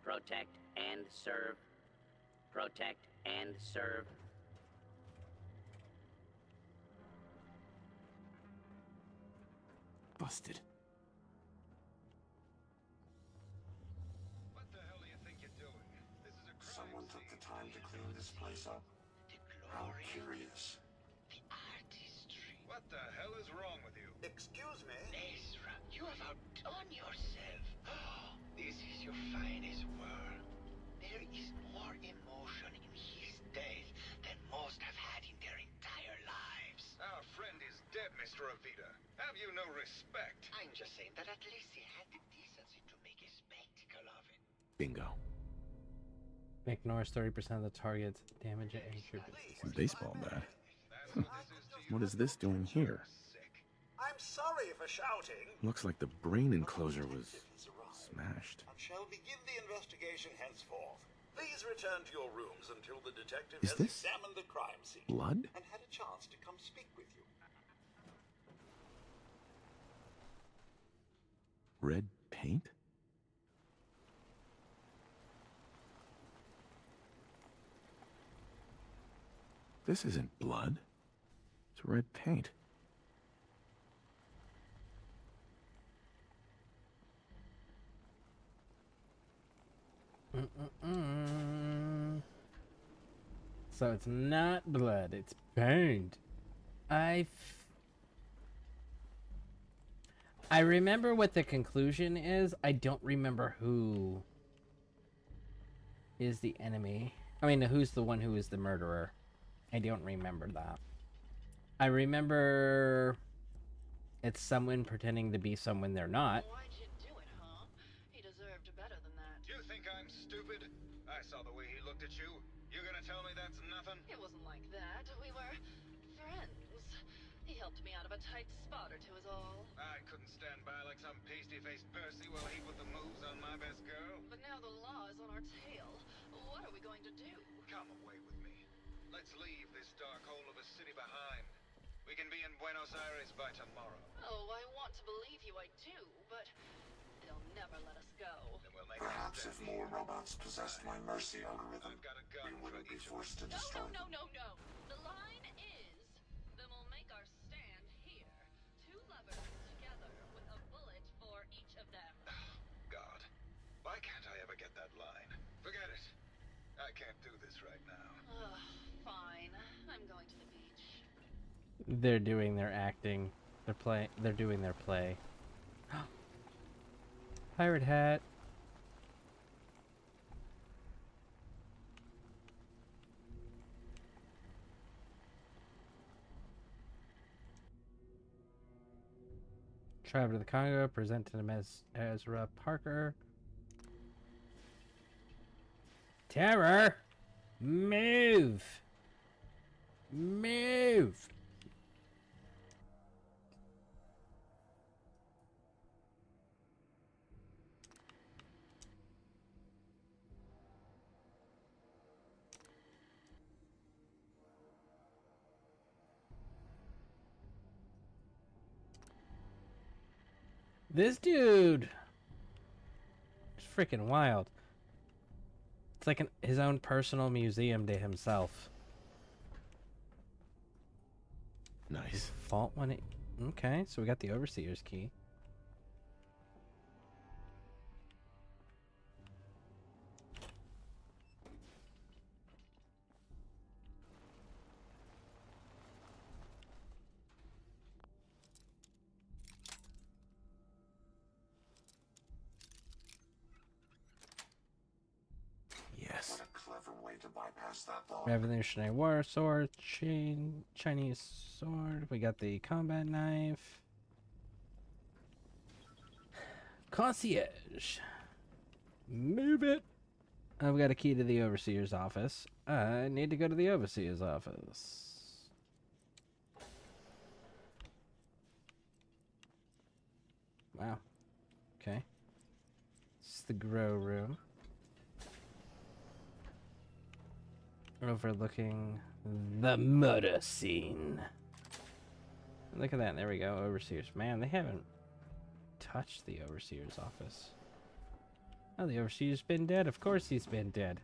Protect and serve. Protect and serve. Busted. What the hell do you think you're doing? This is a crime Someone took scene. the time to clean this place up. How curious. The artistry. What the hell is wrong with you? Excuse me? Ezra, you have outdone yourself. This is your finest work. There is more emotion in his death than most have had in their entire lives. Our friend is dead, Mr. Avita. Have you no respect? I'm just saying that at least he had the decency to make a spectacle of it. Bingo. Ignores 30% of the target's damage at any troops. Baseball bat. That's what this is to you. What is this doing here? Sick. I'm sorry for shouting. Looks like the brain enclosure was smashed. And shall begin the investigation henceforth. Please return to your rooms until the detective Is has this examined the crime scene blood? and had a chance to come speak with you. Red paint? This isn't blood. It's red paint. Mm-mm-mm. So it's not blood, it's burned. I remember what the conclusion is. I don't remember who is the enemy. I mean, who's the one who is the murderer. I don't remember that. I remember it's someone pretending to be someone they're not. Why'd you do it, huh? He deserved better than that. You think I'm stupid? I saw the way he looked at you. You gonna tell me that's nothing? It wasn't like that. We were friends. He helped me out of a tight spot or two is all. I couldn't stand by like some pasty-faced Percy while he put the moves on my best girl. But now the law is on our tail. What are we going to do? Come away with me. Let's leave this dark hole of a city behind. We can be in Buenos Aires by tomorrow. Oh, I want to believe you, I do, but they'll never let us go. Then we'll make Perhaps if more robots possessed my mercy algorithm, I've got a gun we for wouldn't be each forced to No, destroy no, them. no, no, no. The line is, then we'll make our stand here. Two lovers together with a bullet for each of them. God, why can't I ever get that line? Forget it. I can't do this right now. Fine. I'm going to the beach. They're doing their acting. They're doing their play. Pirate hat. Tribe of the Congo, presented him as Ezra Parker. Terror! Move! Move! This dude is freaking wild. It's like his own personal museum to himself. Nice. Vault 1. Okay, so we got the Overseer's key. Yes. What a clever way to bypass that law. Revolutionary War sword, Chinese sword. We got the combat knife. Concierge. Move it. I've got a key to the Overseer's office. I need to go to the Overseer's office. Wow. Okay. This is the grow room. Overlooking the murder scene. Look at that. There we go. Overseers. Man, they haven't touched the Overseer's office. Oh, the Overseer's been dead. Of course he's been dead.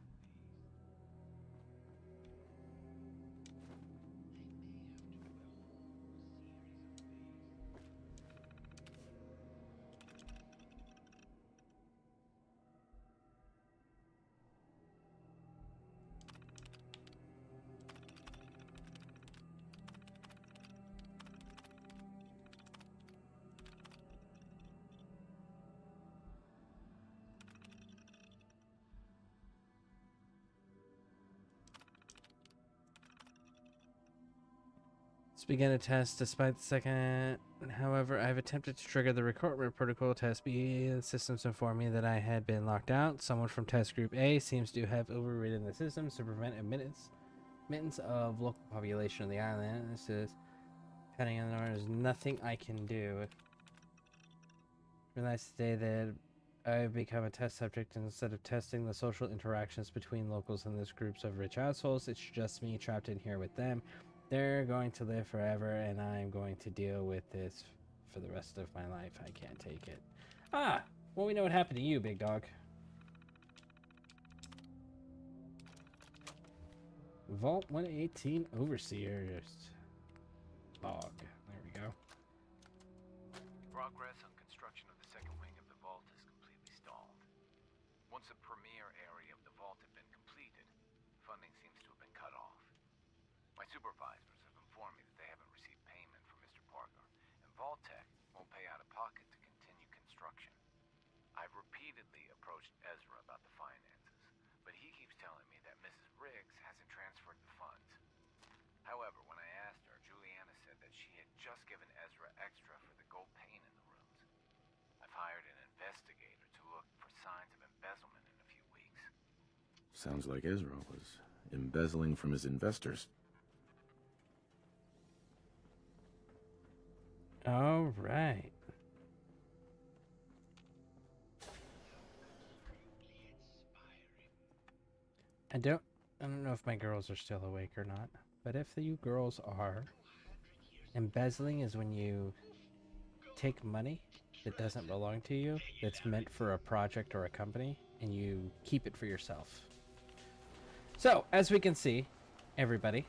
Let's begin a test despite the second. However, I've attempted to trigger the recruitment protocol test B. The systems inform me that I had been locked out. Someone from test group A seems to have overridden the systems to prevent admittance of local population of the island. This is depending on the order. There's nothing I can do. Realized today that I've become a test subject, and instead of testing the social interactions between locals and these groups of rich assholes, it's just me trapped in here with them. They're going to live forever, and I'm going to deal with this for the rest of my life. I can't take it. Ah! Well, we know what happened to you, big dog. Vault 118 Overseers. Log. There we go. Progress on construction of the second wing of the vault is completely stalled. Once a premier area supervisors have informed me that they haven't received payment from Mr. Parker, and Vault-Tec won't pay out of pocket to continue construction. I've repeatedly approached Ezra about the finances, but he keeps telling me that Mrs. Riggs hasn't transferred the funds. However, when I asked her, Juliana said that she had just given Ezra extra for the gold paint in the rooms. I've hired an investigator to look for signs of embezzlement in a few weeks. Sounds like Ezra was embezzling from his investors. All right. I don't know if my girls are still awake or not, but if you girls are, embezzling is when you take money that doesn't belong to you, that's meant for a project or a company, and you keep it for yourself. So, as we can see, everybody,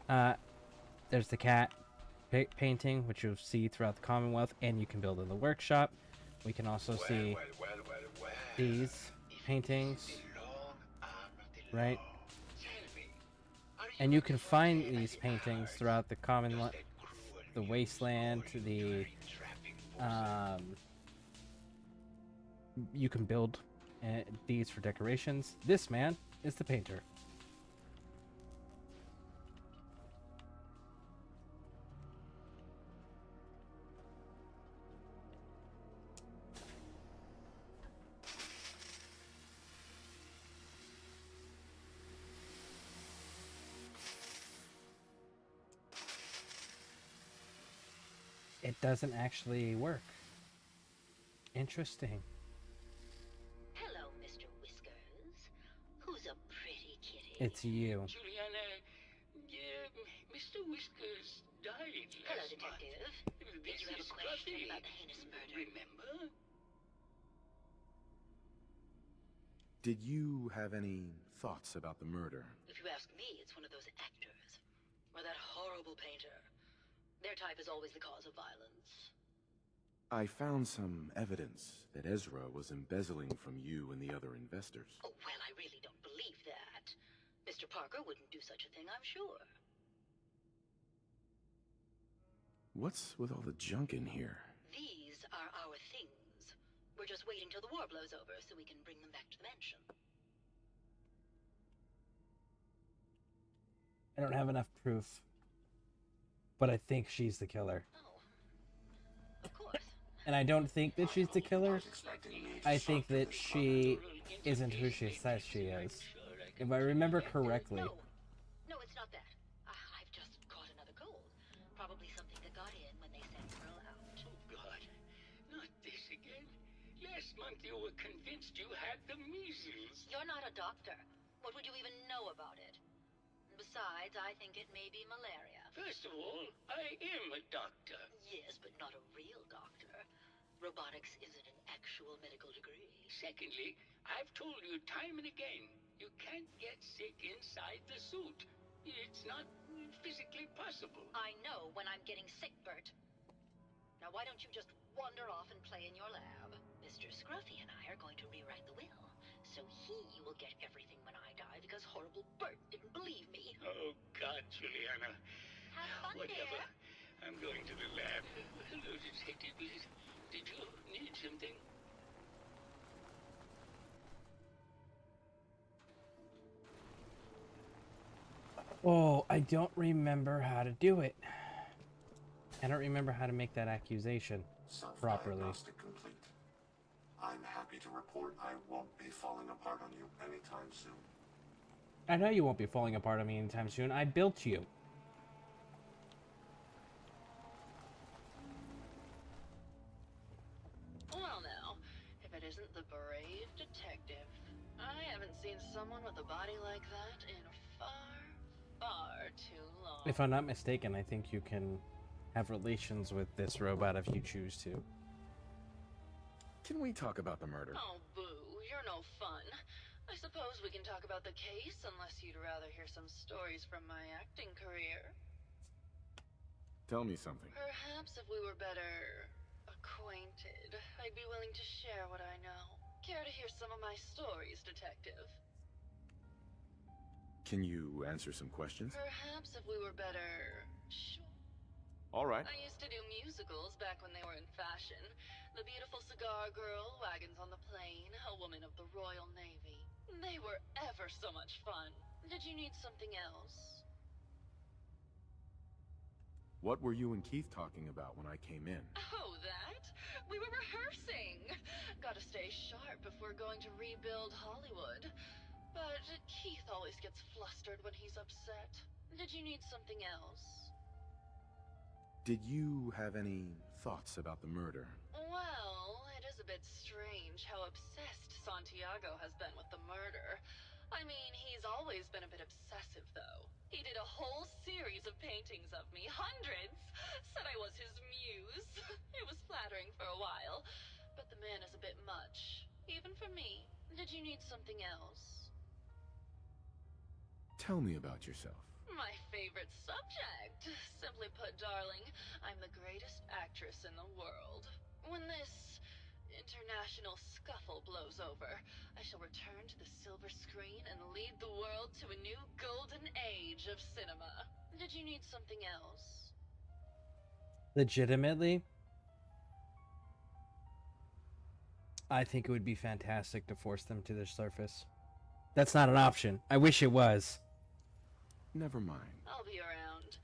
there's the cat painting, which you'll see throughout the Commonwealth, and you can build in the workshop. We can also see these paintings, right? And you can find these paintings throughout the Commonwealth, the wasteland, the you can build these for decorations. This man is the painter. It doesn't actually work. Interesting. Hello, Mr. Whiskers. Who's a pretty kitty? It's you. Juliana, Mr. Whiskers died Hello, last Detective. month. Did you have a question about the heinous murder? Remember? Did you have any thoughts about the murder? If you ask me, it's one of those actors. Or that horrible painter. Their type is always the cause of violence. I found some evidence that Ezra was embezzling from you and the other investors. Oh, well, I really don't believe that. Mr. Parker wouldn't do such a thing, I'm sure. What's with all the junk in here? These are our things. We're just waiting till the war blows over so we can bring them back to the mansion. I don't have enough proof, but I think she's the killer. Oh, of course. And I don't think that she's the killer. I think that she isn't who she says she is. If I remember correctly. No, it's not that. I've just caught another cold. Probably something that got in when they sent Pearl out. Oh, God. Not this again. Last month you were convinced you had the measles. You're not a doctor. What would you even know about it? Besides, I think it may be malaria. First of all, I am a doctor. Yes, but not a real doctor. Robotics isn't an actual medical degree. Secondly, I've told you time and again, you can't get sick inside the suit. It's not physically possible. I know when I'm getting sick, Bert. Now why don't you just wander off and play in your lab? Mr. Scruffy and I are going to rewrite the will, so he will get everything when I die because horrible Bert didn't believe me. Oh, God, Juliana. Have fun, Whatever. dear. I'm going to the lab. Hello, Detective. Did you need something? Oh, I don't remember how to do it. I don't remember how to make that accusation properly. Self-diagnostic complete. I'm happy to report I won't be falling apart on you anytime soon. I know you won't be falling apart on me anytime soon. I built you. Well now, if it isn't the brave detective. I haven't seen someone with a body like that in far too long. If I'm not mistaken, I think you can have relations with this robot if you choose to. Can we talk about the murder? Oh, boo, you're no fun. I suppose we can talk about the case, unless you'd rather hear some stories from my acting career. Tell me something. Perhaps if we were better acquainted, I'd be willing to share what I know. Care to hear some of my stories, Detective? Can you answer some questions? Perhaps if we were better... Sure. All right. I used to do musicals back when they were in fashion. The Beautiful Cigar Girl, Wagons on the Plain, A Woman of the Royal Navy. They were ever so much fun. Did you need something else? What were you and Keith talking about when I came in? Oh, that? We were rehearsing. Gotta stay sharp if we're going to rebuild Hollywood. But Keith always gets flustered when he's upset. Did you need something else? Did you have any thoughts about the murder? Well, it is a bit strange how obsessed Santiago has been with the murder. I mean, he's always been a bit obsessive, though. He did a whole series of paintings of me, hundreds. Said I was his muse. It was flattering for a while, but the man is a bit much, even for me. Did you need something else? Tell me about yourself. My favorite subject. Simply put, darling, I'm the greatest actress in the world. When this international scuffle blows over, I shall return to the silver screen and lead the world to a new golden age of cinema. Did you need something else? Legitimately, I think it would be fantastic to force them to the surface. That's not an option. I wish it was. Never mind. I'll be around.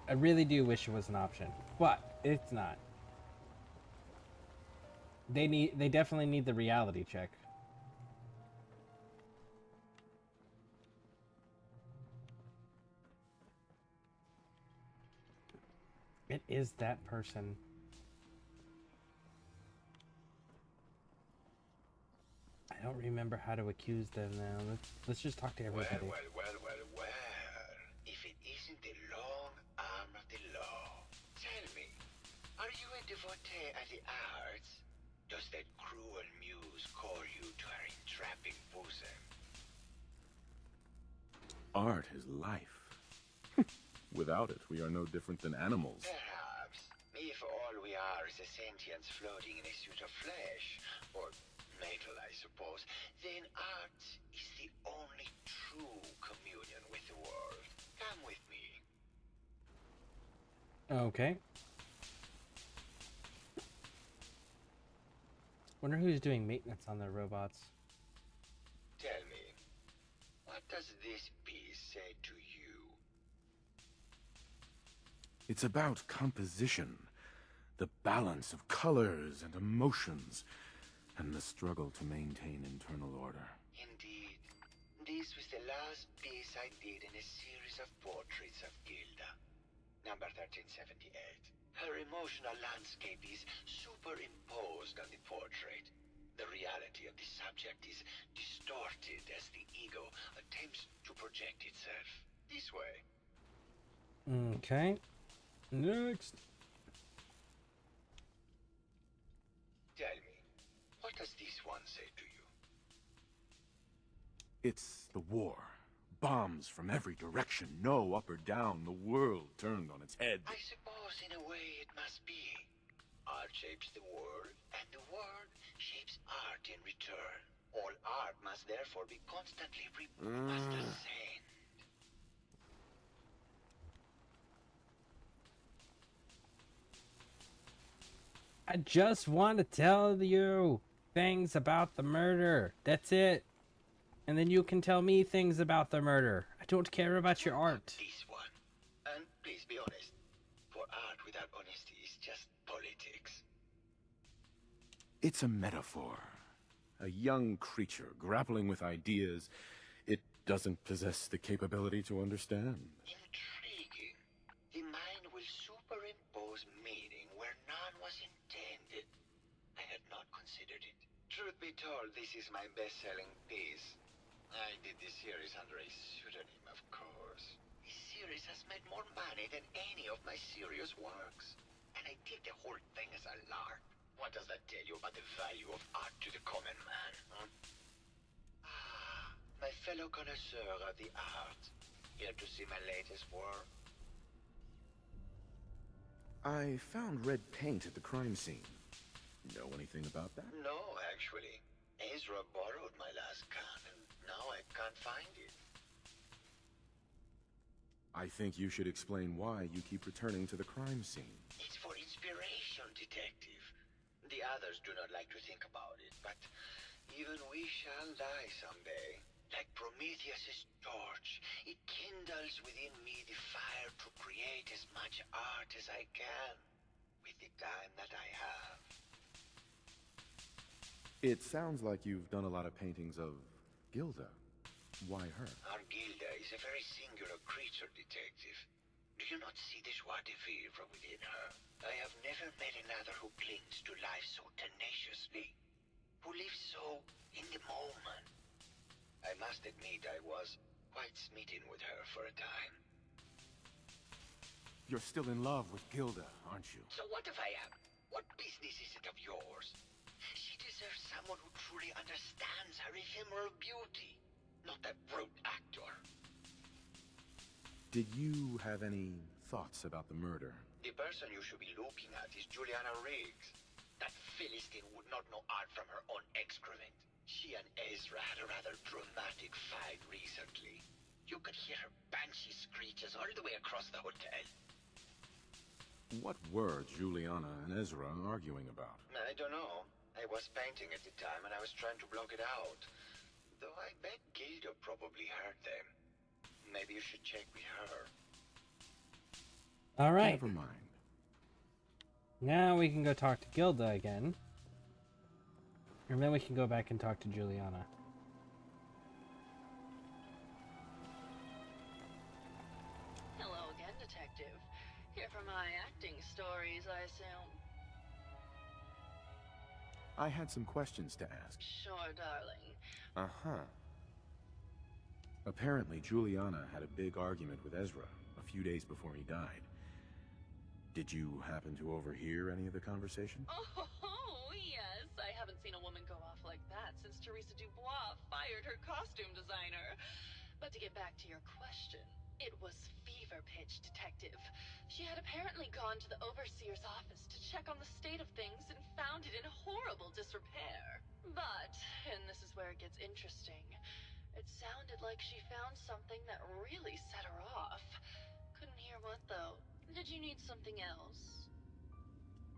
I really do wish it was an option, but it's not. They definitely need the reality check. It is that person. I don't remember how to accuse them now. Let's just talk to everybody. Well. If it isn't the long arm of the law. Tell me, are you a devotee of the arts? Does that cruel muse call you to her entrapping bosom? Art is life. Without it, we are no different than animals. Perhaps. If all we are is a sentience floating in a suit of flesh, or metal, I suppose, then art is the only true communion with the world. Come with me. Okay. Wonder who's doing maintenance on their robots. Tell me, what does this piece say to you? It's about composition, the balance of colors and emotions, and the struggle to maintain internal order. Indeed. This was the last piece I did in a series of portraits of Gilda. Number 1378. Her emotional landscape is superimposed on the portrait. The reality of the subject is distorted as the ego attempts to project itself. This way. Okay. Next. Tell me, what does this one say to you? It's the war. Bombs from every direction, no up or down, the world turned on its head. I suppose in a way it must be. Art shapes the world, and the world shapes art in return. All art must therefore be constantly must ascend. I just want to tell you things about the murder. That's it. And then you can tell me things about the murder. I don't care about your art. This one. And please be honest. For art without honesty is just politics. It's a metaphor. A young creature grappling with ideas it doesn't possess the capability to understand. Intriguing. The mind will superimpose meaning where none was intended. I had not considered it. Truth be told, this is my best-selling piece. I did this series under a pseudonym, of course. This series has made more money than any of my serious works. And I did the whole thing as a lark. What does that tell you about the value of art to the common man, huh? Ah, my fellow connoisseur of the art. Here to see my latest work? I found red paint at the crime scene. Know anything about that? No, actually. Ezra borrowed my last can, and Now I can't find it. I think you should explain why you keep returning to the crime scene. It's for inspiration, Detective. The others do not like to think about it, but even we shall die someday. Like Prometheus's torch, it kindles within me the fire to create as much art as I can with the time that I have. It sounds like you've done a lot of paintings of Gilda. Why her? Our Gilda is a very singular creature, Detective. Do you not see the joie de vivre within her? I have never met another who clings to life so tenaciously, who lives so in the moment. I must admit I was quite smitten with her for a time. You're still in love with Gilda, aren't you? So what if I am? What business is it of yours? She deserves someone who truly understands her ephemeral beauty, not that brute actor. Did you have any thoughts about the murder? The person you should be looking at is Juliana Riggs. That Philistine would not know art from her own excrement. She and Ezra had a rather dramatic fight recently. You could hear her banshee screeches all the way across the hotel. What were Juliana and Ezra arguing about? I don't know. I was painting at the time and I was trying to block it out. Though I bet Gilda probably heard them. Maybe you should check with her. All right. Never mind. Now we can go talk to Gilda again. And then we can go back and talk to Juliana. Hello again, Detective. Here for my acting stories, I assume. I had some questions to ask. Sure, darling. Uh-huh. Apparently, Juliana had a big argument with Ezra a few days before he died. Did you happen to overhear any of the conversation? Oh, yes. I haven't seen a woman go off like that since Teresa Dubois fired her costume designer. But to get back to your question, it was fever pitch, Detective. She had apparently gone to the overseer's office to check on the state of things and found it in horrible disrepair. But, and this is where it gets interesting, it sounded like she found something that really set her off. Couldn't hear what, though. Did you need something else?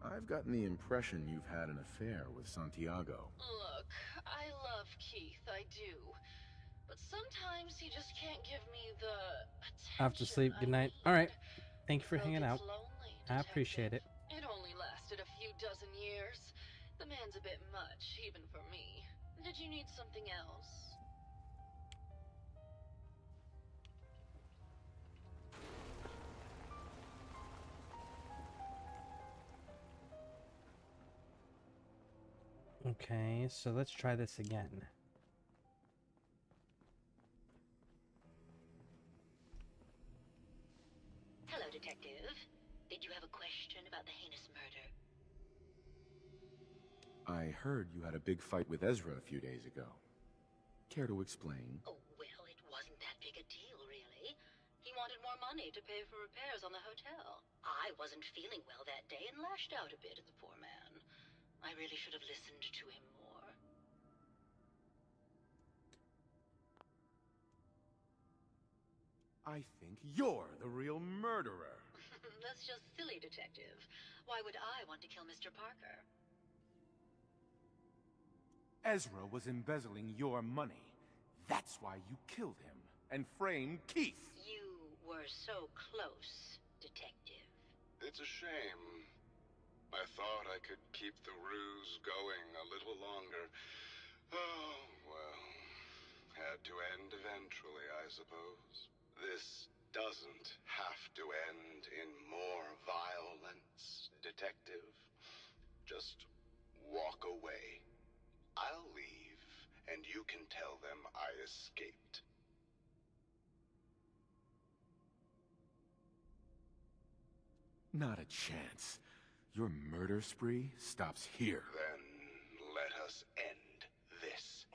I've gotten the impression you've had an affair with Santiago. Look, I love Keith, I do. But sometimes he just can't give me the attention I have to sleep. Good night. All right. Thank you for hanging out. Lonely, I appreciate it. It only lasted a few dozen years. The man's a bit much, even for me. Did you need something else? Okay, so let's try this again. Hello, Detective. Did you have a question about the heinous murder? I heard you had a big fight with Ezra a few days ago. Care to explain? Oh, well, it wasn't that big a deal, really. He wanted more money to pay for repairs on the hotel. I wasn't feeling well that day and lashed out a bit at the poor man. I really should have listened to him more. I think you're the real murderer. That's just silly, Detective. Why would I want to kill Mr. Parker? Ezra was embezzling your money. That's why you killed him and framed Keith. You were so close, Detective. It's a shame. I thought I could keep the ruse going a little longer. Oh, well. Had to end eventually, I suppose. This doesn't have to end in more violence, Detective. Just walk away. I'll leave, and you can tell them I escaped. Not a chance. Your murder spree stops here. Then let us end this.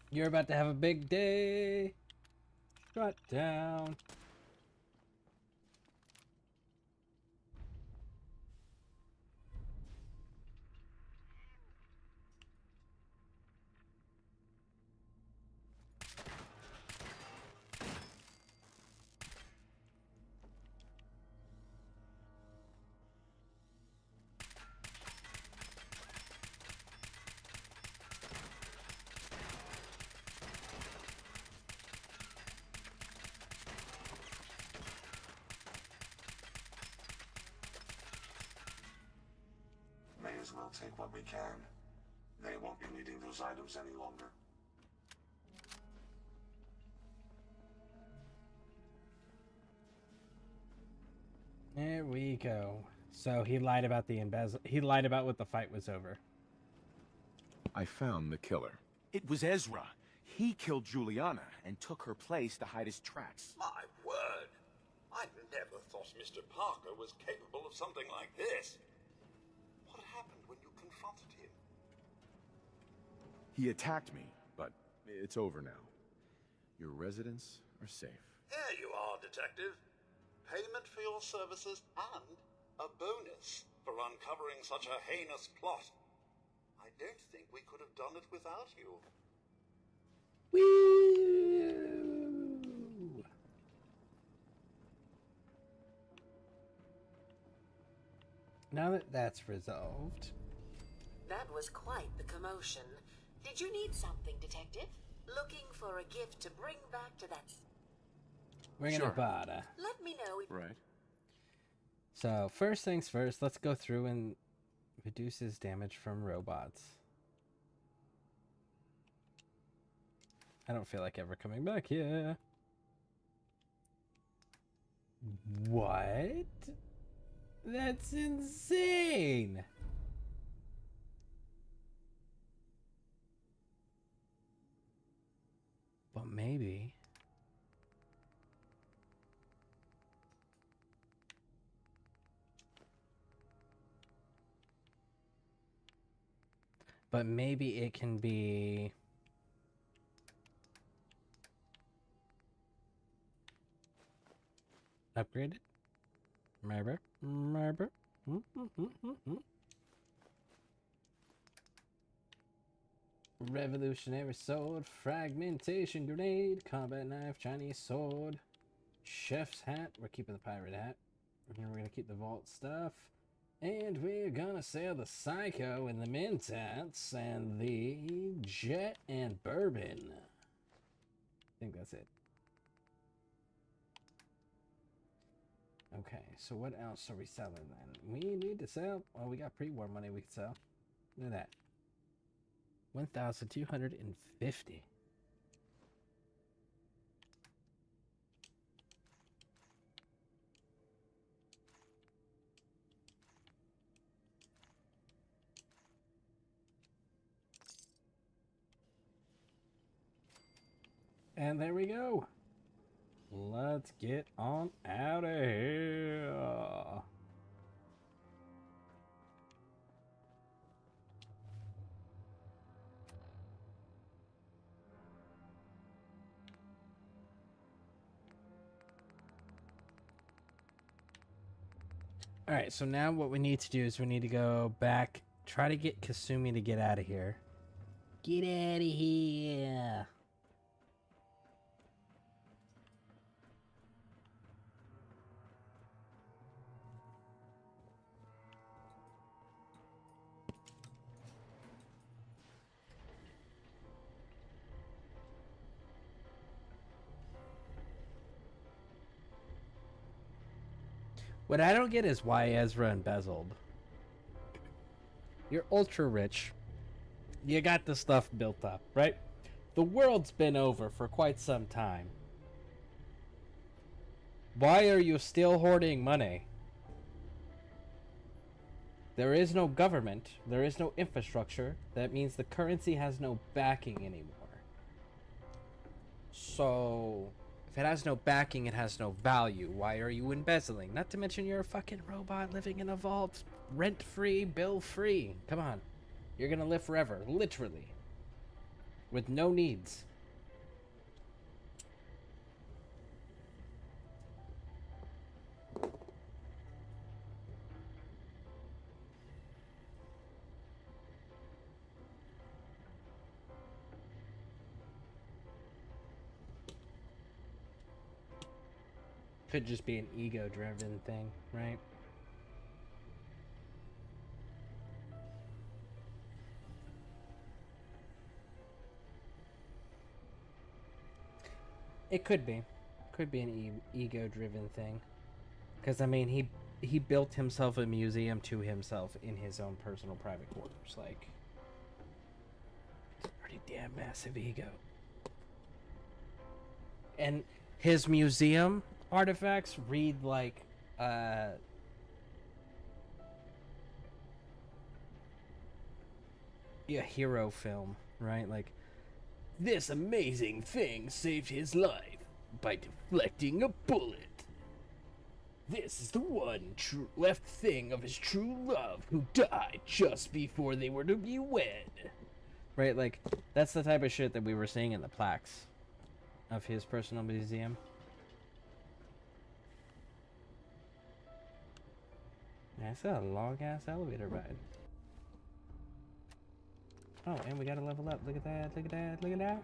You're about to have a big day. Shut down. we'll take what we can. They won't be needing those items any longer. There we go. So he lied about the embezzle. He lied about what the fight was over. I found the killer. It was Ezra. He killed Juliana and took her place to hide his tracks. My word! I never thought Mr. Parker was capable of something like this. What happened when you confronted him? He attacked me, but it's over now. Your residents are safe. There you are, Detective. Payment for your services and a bonus for uncovering such a heinous plot. I don't think we could have done it without you. Woo! Now that that's resolved. That was quite the commotion. Did you need something, Detective? Looking for a gift to bring back to that... We're gonna bada. Let me know if... Right. So, first things first, let's go through and reduce his damage from robots. I don't feel like ever coming back here. What? That's insane! But maybe... But maybe it can be... upgraded? Maybe. Revolutionary sword, fragmentation grenade, combat knife, Chinese sword, chef's hat. We're keeping the pirate hat. And we're gonna keep the vault stuff. And we're gonna sell the Psycho and the Mentats and the Jet and Bourbon. I think that's it. Okay, so what else are we selling then? We need to sell... Well, we got pre-war money we can sell. Look at that. 1,250. And there we go. Let's get on out of here. Alright, so now what we need to do is we need to go back, try to get Kasumi to get out of here. Get out of here! What I don't get is why Ezra embezzled. You're ultra rich. You got the stuff built up, right? The world's been over for quite some time. Why are you still hoarding money? There is no government. There is no infrastructure. That means the currency has no backing anymore. So... if it has no backing, it has no value. Why are you embezzling? Not to mention you're a fucking robot living in a vault. Rent-free, bill-free. Come on. You're gonna live forever. Literally. With no needs. Could just be an ego-driven thing, right? It could be. Could be an ego-driven thing. Because, I mean, he he built himself a museum to himself in his own personal private quarters. Like, it's a pretty damn massive ego. And his museum artifacts read like a hero film, right? Like, this amazing thing saved his life by deflecting a bullet. This is the one left thing of his true love who died just before they were to be wed. Right? Like, that's the type of shit that we were seeing in the plaques of his personal museum. That's a long-ass elevator ride. Oh, and we gotta level up. Look at that, look at that, look at that.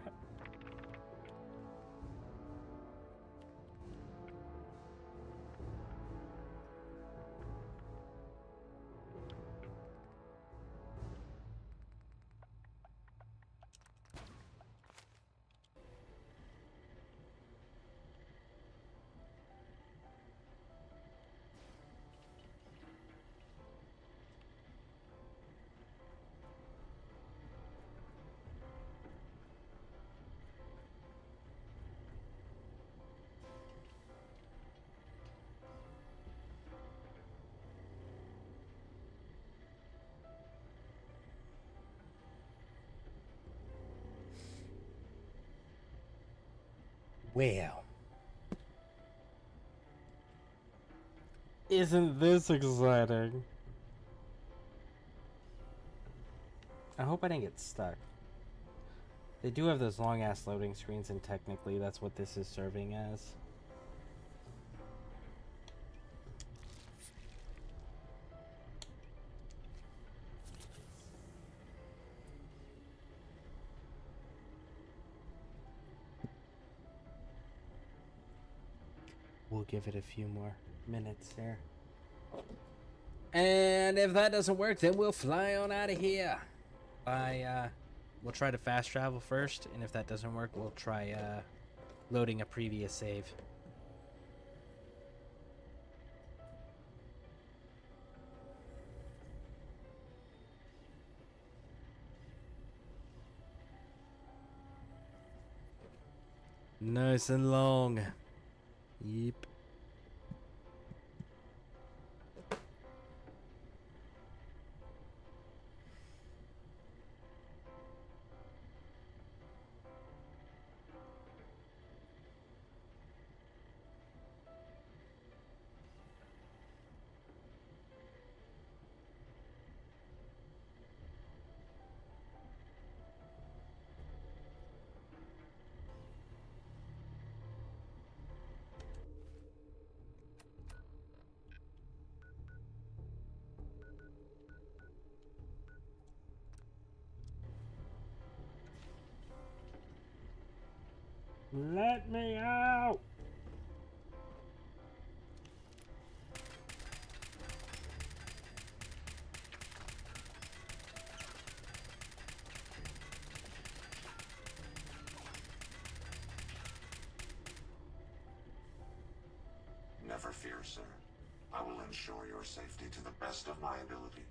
Well, isn't this exciting? I hope I didn't get stuck. They do have those long-ass loading screens, and technically that's what this is serving as. We'll give it a few more minutes there. And if that doesn't work, then we'll fly on out of here. We'll try to fast travel first, and if that doesn't work, we'll try loading a previous save. Nice and long. Yep. Let me out! Never fear, sir. I will ensure your safety to the best of my ability.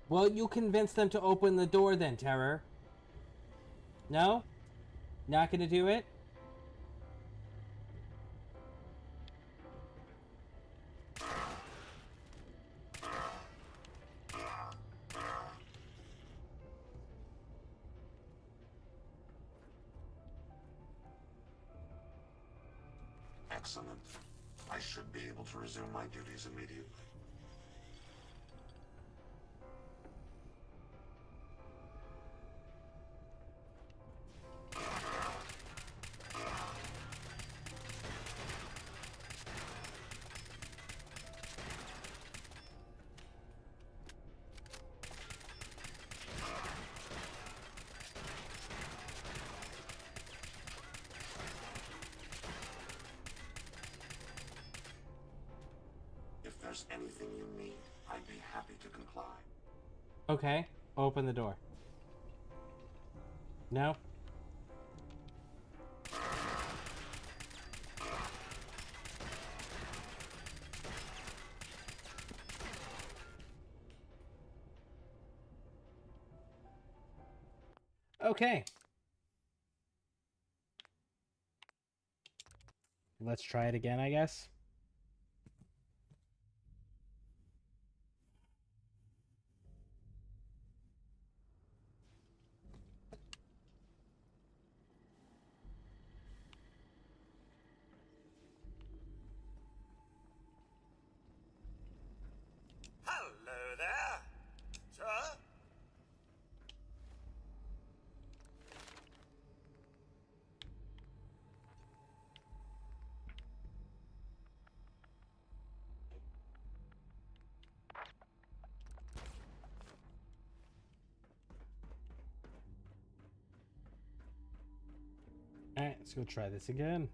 Well, you convince them to open the door then, Terror. No? Not gonna do it? Excellent. I should be able to resume my duties immediately. If there's anything you need, I'd be happy to comply. Okay, open the door. No? Okay. Let's try it again, I guess. Hello there, sir. Alright, let's go try this again.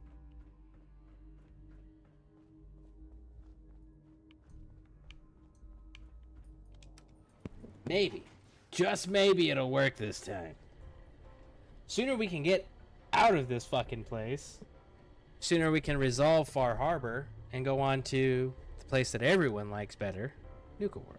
Maybe. Just maybe it'll work this time. Sooner we can get out of this fucking place, sooner we can resolve Far Harbor and go on to the place that everyone likes better, Nuka World.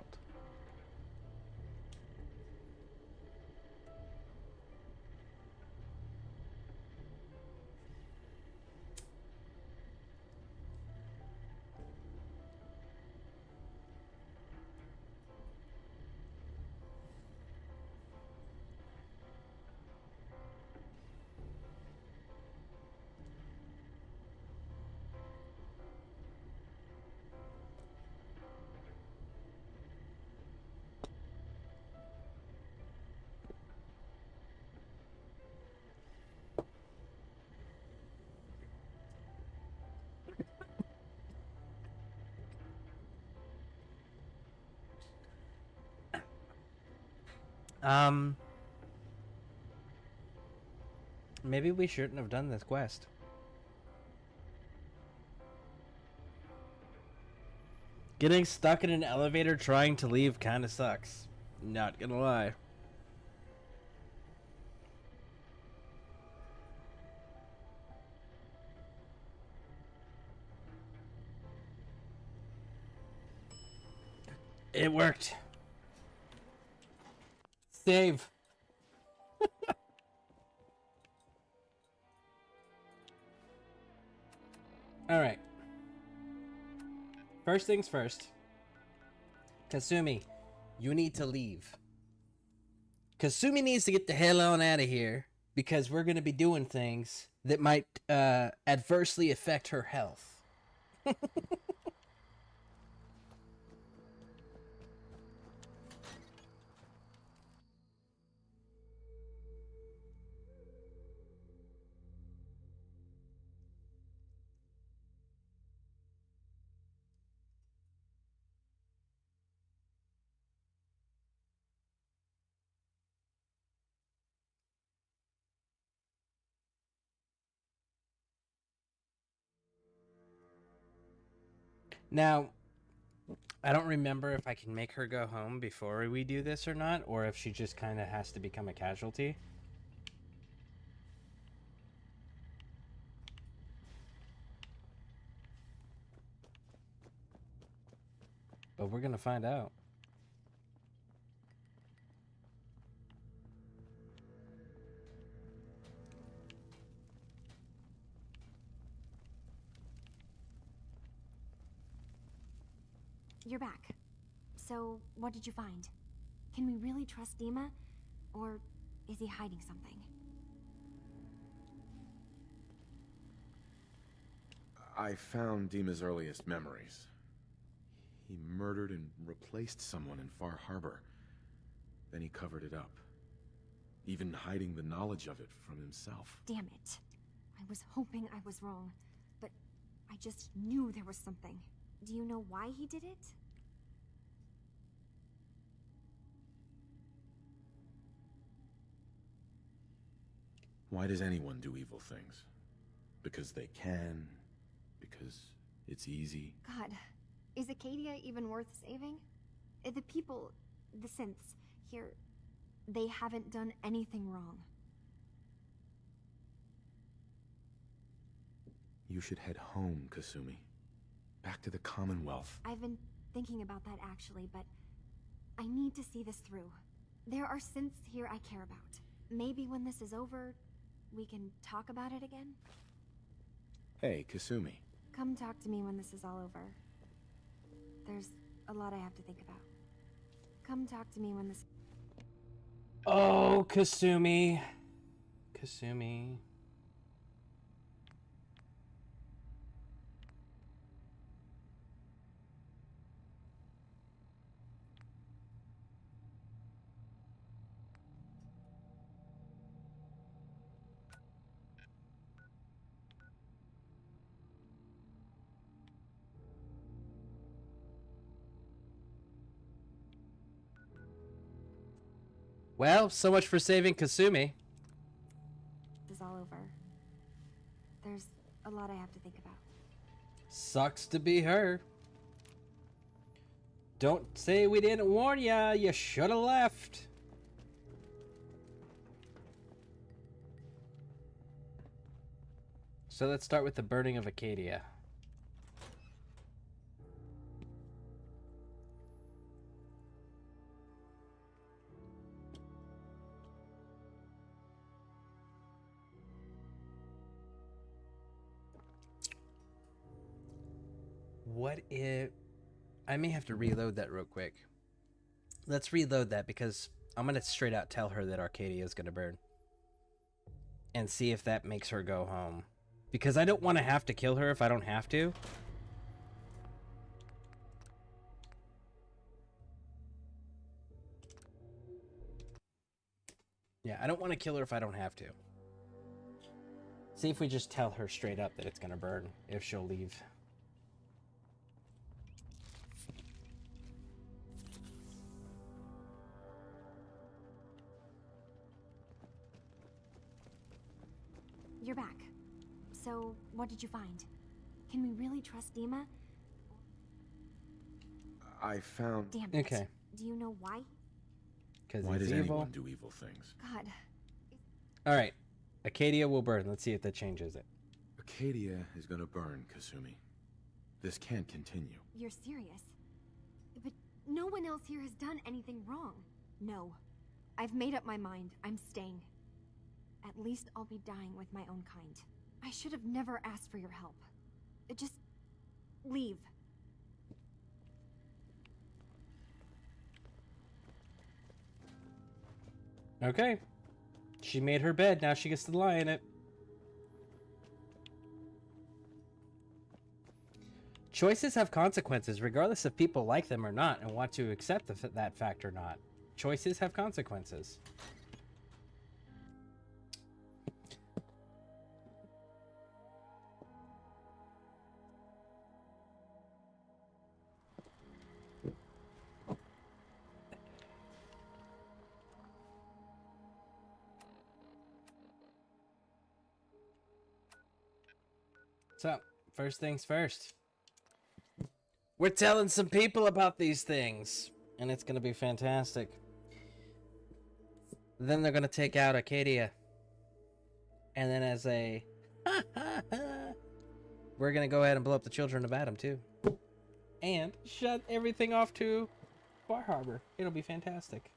Maybe we shouldn't have done this quest. Getting stuck in an elevator trying to leave kinda sucks. Not gonna lie. It worked. Save. Alright. First things first. Kasumi, you need to leave. Kasumi needs to get the hell on out of here because we're going to be doing things that might adversely affect her health. Now, I don't remember if I can make her go home before we do this or not, or if she just kind of has to become a casualty. But we're gonna find out. You're back. So, what did you find? Can we really trust Dima? Or is he hiding something? I found Dima's earliest memories. He murdered and replaced someone in Far Harbor. Then he covered it up, even hiding the knowledge of it from himself. Damn it. I was hoping I was wrong, but I just knew there was something. Do you know why he did it? Why does anyone do evil things? Because they can? Because it's easy? God, is Acadia even worth saving? The people, the synths, here, they haven't done anything wrong. You should head home, Kasumi. Back to the Commonwealth. I've been thinking about that actually, but I need to see this through. There are synths here I care about. Maybe when this is over, we can talk about it again? Hey, Kasumi. Come talk to me when this is all over. There's a lot I have to think about. Come talk to me when this... Oh, Kasumi. Kasumi. Well, so much for saving Kasumi. is all over. There's a lot I have to think about. Sucks to be her. Don't say we didn't warn ya. You should have left. So let's start with the burning of Acadia. What if... I may have to reload that real quick. Let's reload that because I'm going to straight out tell her that Arcadia is going to burn. And see if that makes her go home. Because I don't want to have to kill her if I don't have to. Yeah, I don't want to kill her if I don't have to. See if we just tell her straight up that it's going to burn, if she'll leave. You're back. So, what did you find? Can we really trust Dima? I found... Damn it. Okay. Do you know why? Because Why he's does evil. anyone do evil things? God. Alright. Acadia will burn. Let's see if that changes it. Acadia is gonna burn, Kasumi. This can't continue. You're serious? But no one else here has done anything wrong. No. I've made up my mind. I'm staying. At least I'll be dying with my own kind. I should have never asked for your help. Just... leave. Okay. She made her bed. Now she gets to lie in it. Choices have consequences, regardless if people like them or not and want to accept that fact or not. Choices have consequences. So, first things first. We're telling some people about these things, and it's going to be fantastic. Then they're going to take out Acadia. And then as a... we're going to go ahead and blow up the children of Adam, too. And shut everything off to Far Harbor. It'll be fantastic.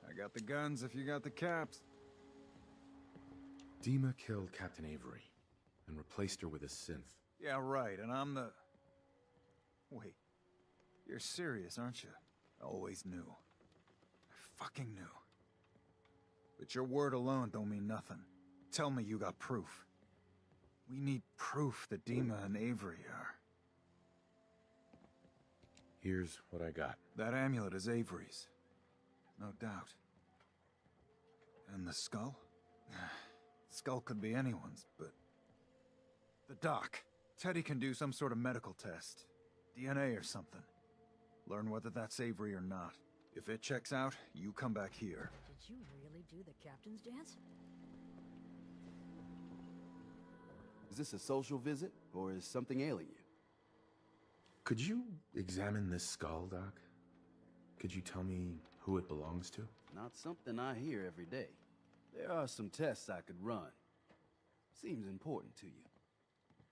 I got the guns if you got the caps. Dima killed Captain Avery and replaced her with a synth. Yeah, right, and I'm the... Wait, you're serious, aren't you? I always knew. I fucking knew. But your word alone don't mean nothing. Tell me you got proof. We need proof that Dima and Avery are... Here's what I got. That amulet is Avery's. No doubt. And the skull? Skull could be anyone's, but... The doc. Teddy can do some sort of medical test. DNA or something. Learn whether that's Avery or not. If it checks out, you come back here. Did you really do the captain's dance? Is this a social visit, or is something ailing you? Could you examine this skull, Doc? Could you tell me who it belongs to? Not something I hear every day. There are some tests I could run. Seems important to you.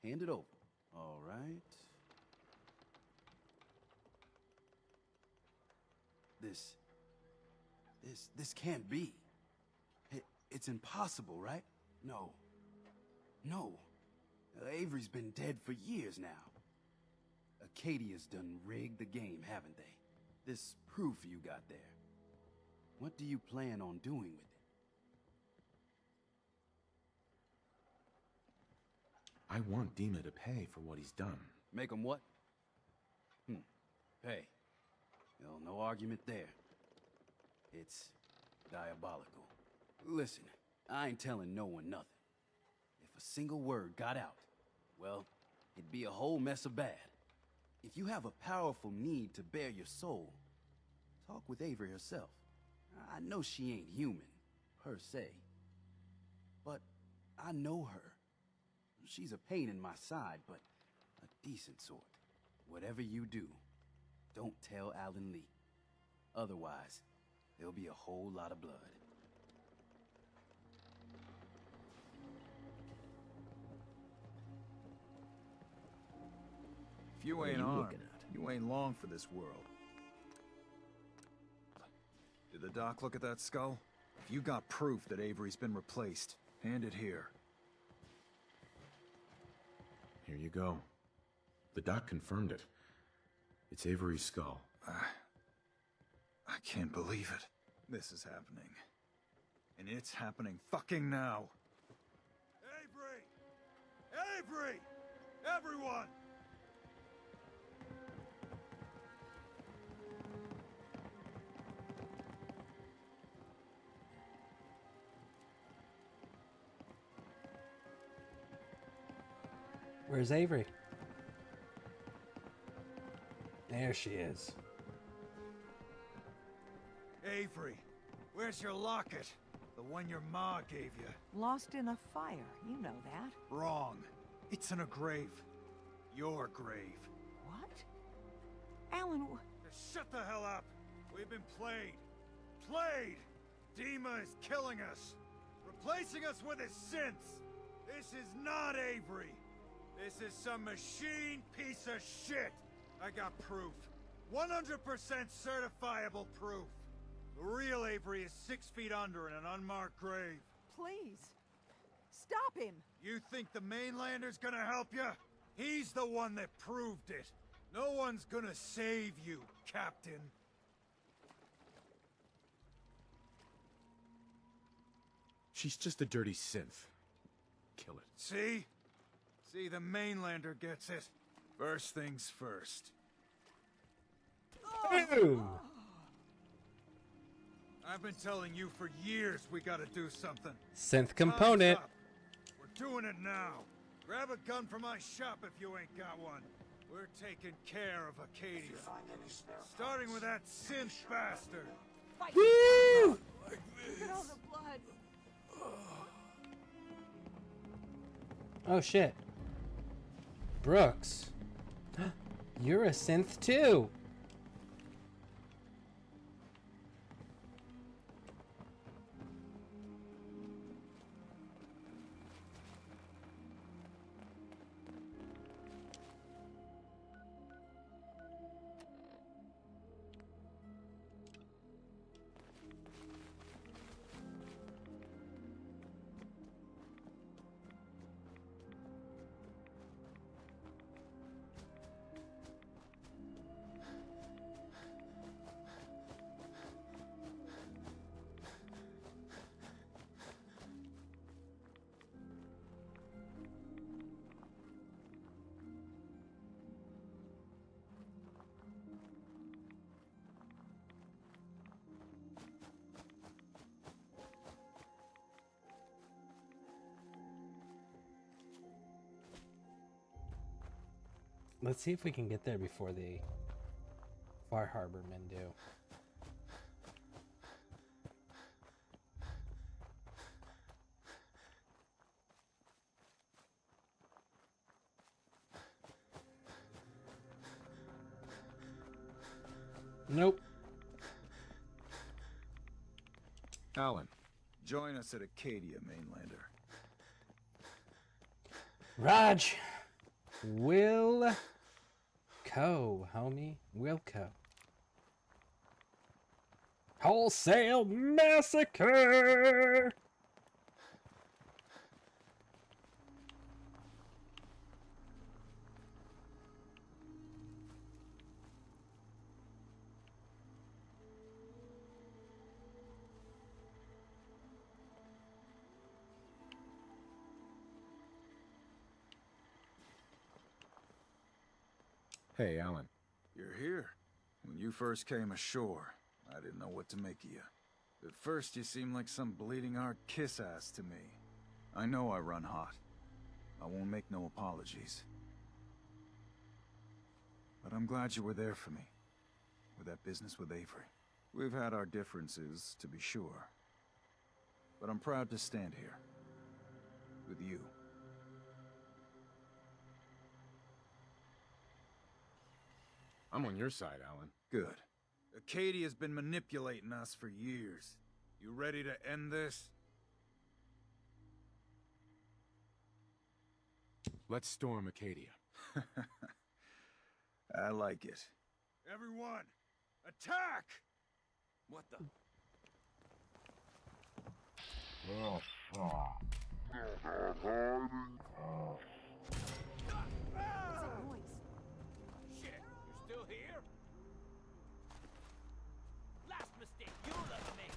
Hand it over. All right. This can't be. It's impossible, right? No. No. Avery's been dead for years now. Acadia's done rigged the game, haven't they? This proof you got there. What do you plan on doing with it? I want Dima to pay for what he's done. Make him what? Pay. Well, no argument there. It's diabolical. Listen, I ain't telling no one nothing. If a single word got out, well, it'd be a whole mess of bad. If you have a powerful need to bare your soul, talk with Avery herself. I know she ain't human, per se. But I know her. She's a pain in my side, but a decent sort. Whatever you do, don't tell Alan Lee. Otherwise, there'll be a whole lot of blood. If you ain't armed, you ain't long for this world. Did the doc look at that skull? If you got proof that Avery's been replaced, hand it here. Here you go. The doc confirmed it. It's Avery's skull. I can't believe it. This is happening. And it's happening fucking now. Avery! Avery! Everyone! Where's Avery? There she is. Avery, where's your locket? The one your ma gave you. Lost in a fire, you know that. Wrong. It's in a grave. Your grave. What? Alan, Just shut the hell up! We've been played. Played! Dima is killing us. Replacing us with his synths. This is not Avery. This is some machine piece of shit. I got proof. 100% certifiable proof. The real Avery is 6 feet under in an unmarked grave. please. Stop him! You think the mainlander's gonna help you? He's the one that proved it. No one's gonna save you, Captain. She's just a dirty synth. Kill it. See? See, the mainlander gets it. First things first. Ew. I've been telling you for years we gotta do something. Synth component. Time's up. We're doing it now. Grab a gun from my shop if you ain't got one. We're taking care of Acadia. Starting with that synth bastard. Woo! Look at all the blood. Oh shit. Brooks. You're a synth too. Let's see if we can get there before the Far Harbor men do. Nope. Alan. Join us at Acadia, mainlander. Raj. Will Co, homie. Wilco. Wholesale massacre! Hey, Alan. You're here. When you first came ashore, I didn't know what to make of you. At first, you seemed like some bleeding heart kiss-ass to me. I know I run hot. I won't make no apologies. But I'm glad you were there for me. With that business with Avery. We've had our differences, to be sure. But I'm proud to stand here. With you. I'm on your side, Alan. Good. Acadia's been manipulating us for years. You ready to end this? Let's storm Acadia. I like it. Everyone, attack! What the? Shit, you're still here? Last mistake you'll ever make.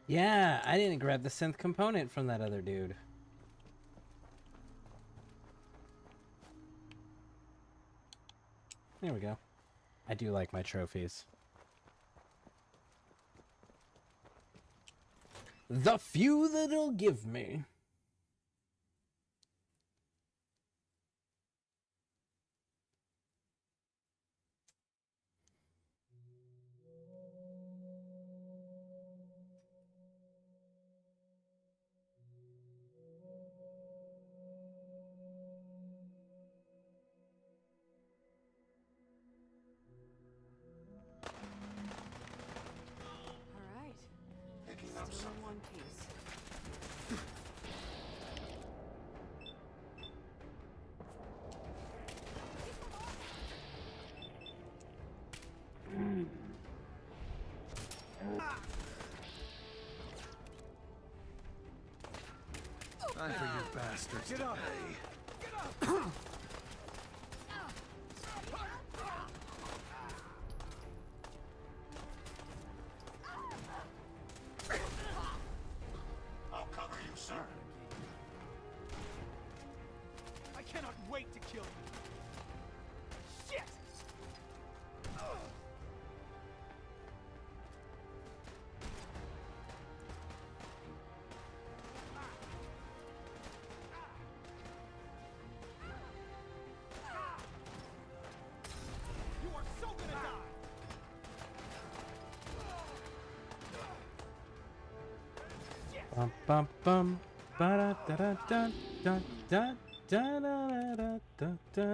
Yeah, I didn't grab the synth component from that other dude. There we go. I do like my trophies. The few that it'll give me. All right. Picking up Still in something. one piece. Time for you bastards to pay. I'll cover you, sir. I cannot wait to kill you. Shit! You are so gonna die! Bum bum bum. Ba da da da da da da da da da da da.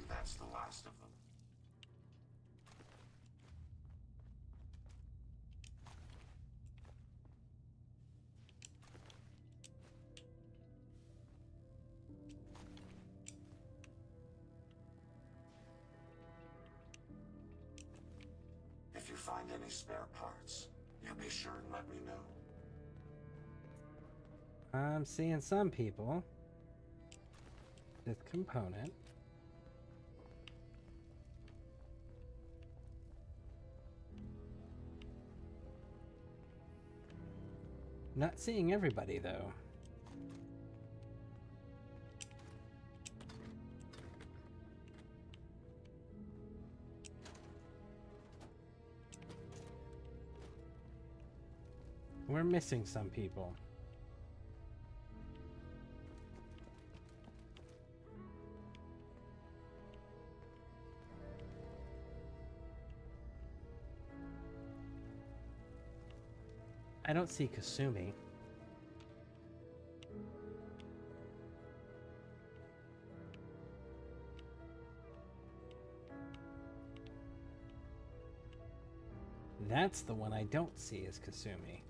That's the last of them. If you find any spare parts, you be sure and let me know. I'm seeing some people. This component. Not seeing everybody though. We're missing some people. I don't see Kasumi. That's the one I don't see is Kasumi.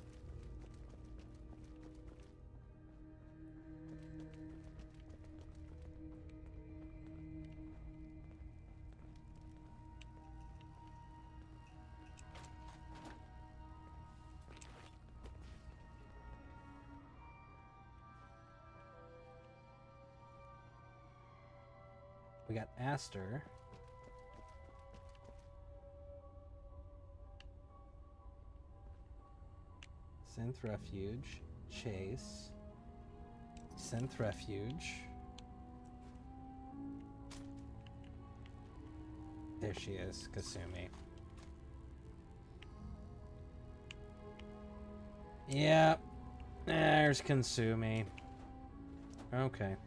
We got Aster. Synth Refuge. Chase. Synth Refuge. There she is, Kasumi. Yep. There's Kasumi. Okay.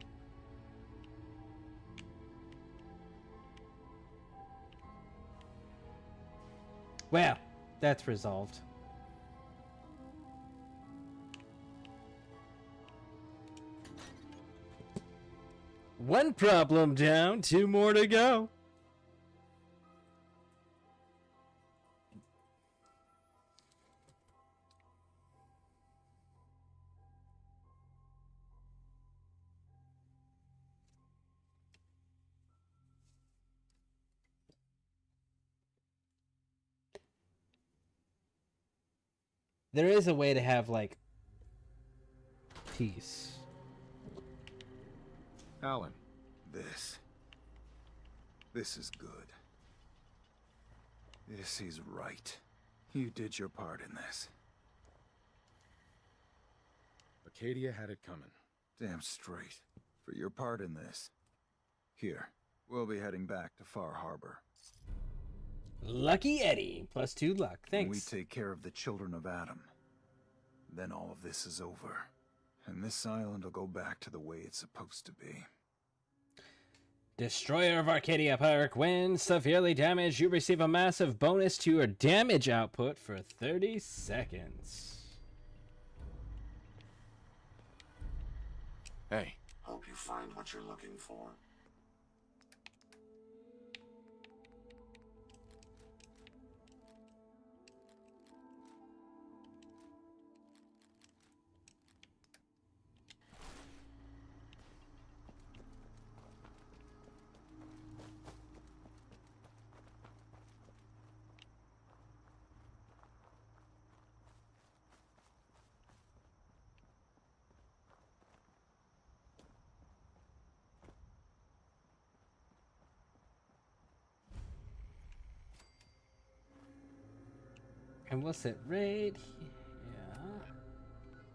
Well, that's resolved. One problem down, 2 more to go. There is a way to have, like, peace. Alan. This is good. This is right. You did your part in this. Acadia had it coming. Damn straight. For your part in this. Here, we'll be heading back to Far Harbor. Lucky Eddie, +2 luck. Thanks. When we take care of the children of Adam, then all of this is over. And this island will go back to the way it's supposed to be. Destroyer of Arcadia Park. When severely damaged, you receive a massive bonus to your damage output for 30 seconds. Hey. Hope you find what you're looking for. And we'll sit right here. Yeah.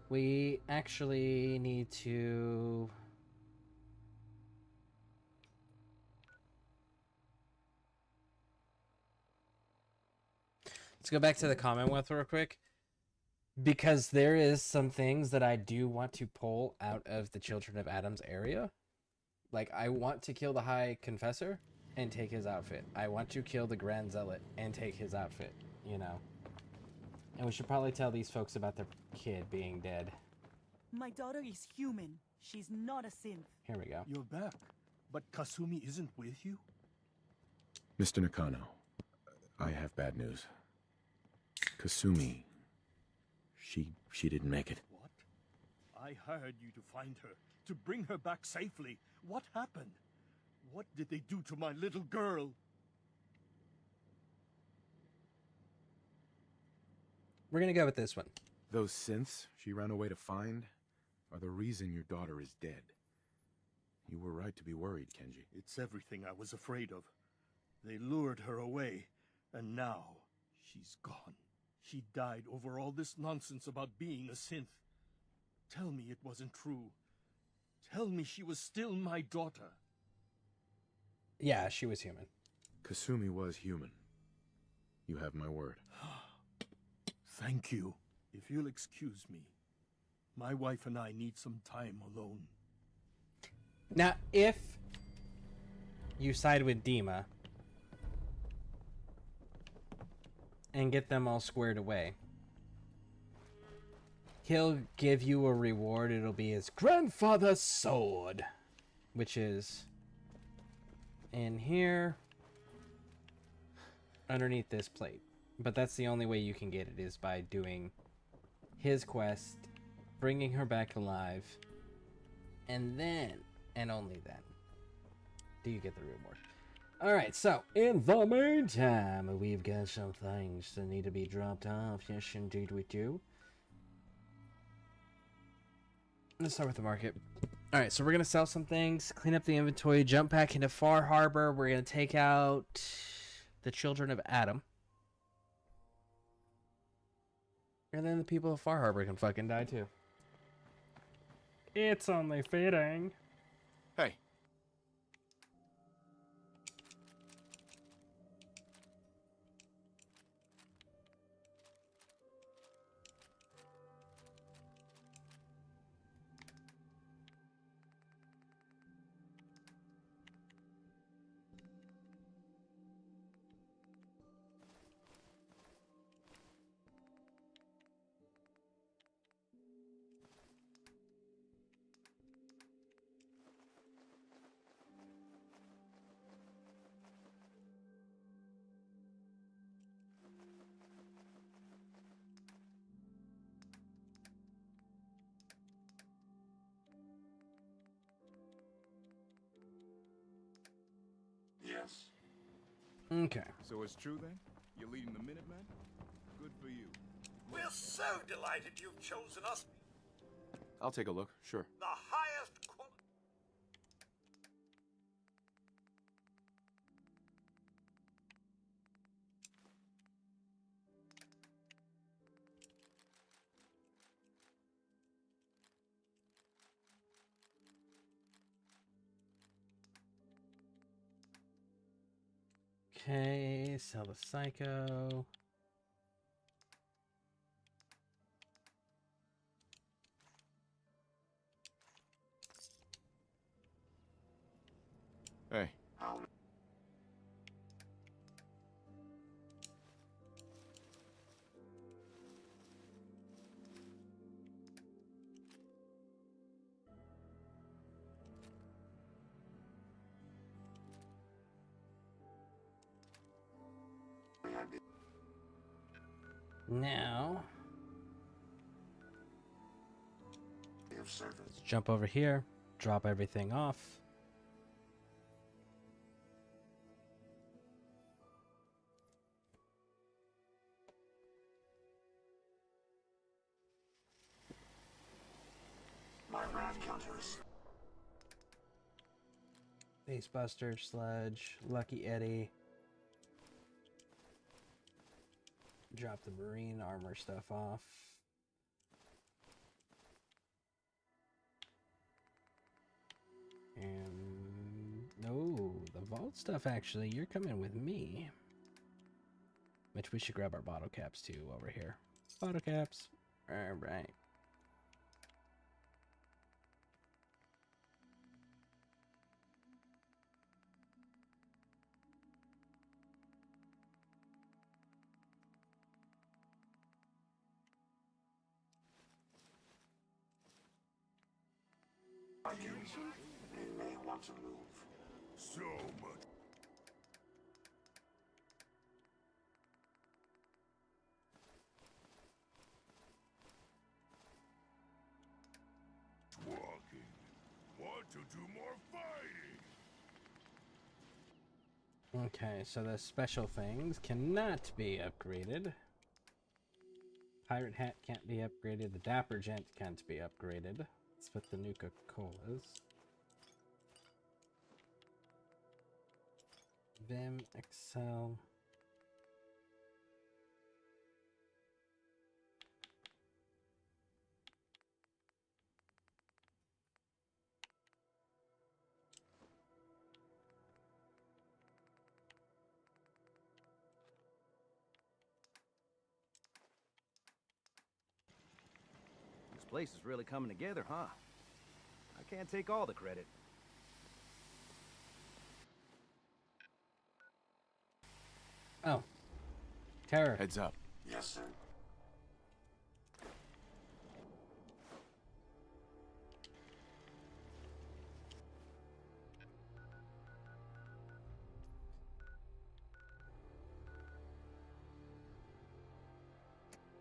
We actually need to... Let's go back to the Commonwealth real quick. Because there is some things that I do want to pull out of the Children of Adam's area. Like, I want to kill the High Confessor and take his outfit. I want to kill the Grand Zealot and take his outfit, you know. And we should probably tell these folks about their kid being dead. My daughter is human. She's not a synth. Here we go. You're back, but Kasumi isn't with you? Mr. Nakano, I have bad news. Kasumi, she didn't make it. What? I hired you to find her, to bring her back safely. What happened? What did they do to my little girl? We're gonna go with this one. Those synths she ran away to find are the reason your daughter is dead. You were right to be worried, Kenji. It's everything I was afraid of. They lured her away, and now she's gone. She died over all this nonsense about being a synth. Tell me it wasn't true. Tell me she was still my daughter. Yeah, she was human. Kasumi was human. You have my word. Thank you. If you'll excuse me, my wife and I need some time alone. Now, if you side with Dima and get them all squared away, he'll give you a reward. It'll be his grandfather's sword, which is in here underneath this plate. But that's the only way you can get it, is by doing his quest, bringing her back alive, and then, and only then, do you get the reward. Alright, so, in the meantime, we've got some things that need to be dropped off. Yes, indeed we do. Let's start with the market. Alright, so we're going to sell some things, clean up the inventory, jump back into Far Harbor. We're going to take out the children of Adam. And then the people of Far Harbor can fucking die too. It's only fitting. Hey. Yes. Okay. So it's true then? You're leading the Minutemen? Good for you. We're so delighted you've chosen us. I'll take a look, sure. The highest quality. Okay, sell the Psycho. Hey. Now, let's jump over here, drop everything off. My rad counters. Facebuster, Sledge, Lucky Eddie. Drop the marine armor stuff off. And no, the vault stuff actually, you're coming with me. Which we should grab our bottle caps too while we're here. Bottle caps. Alright. You may want to move. So much. Walking. Want to do more fighting. Okay, so the special things cannot be upgraded. Pirate hat can't be upgraded. The Dapper Gent can't be upgraded. Let's put the Nuka-Colas. Vim, Excel. This place is really coming together, huh? I can't take all the credit. Oh. Terror. Heads up. Yes, sir.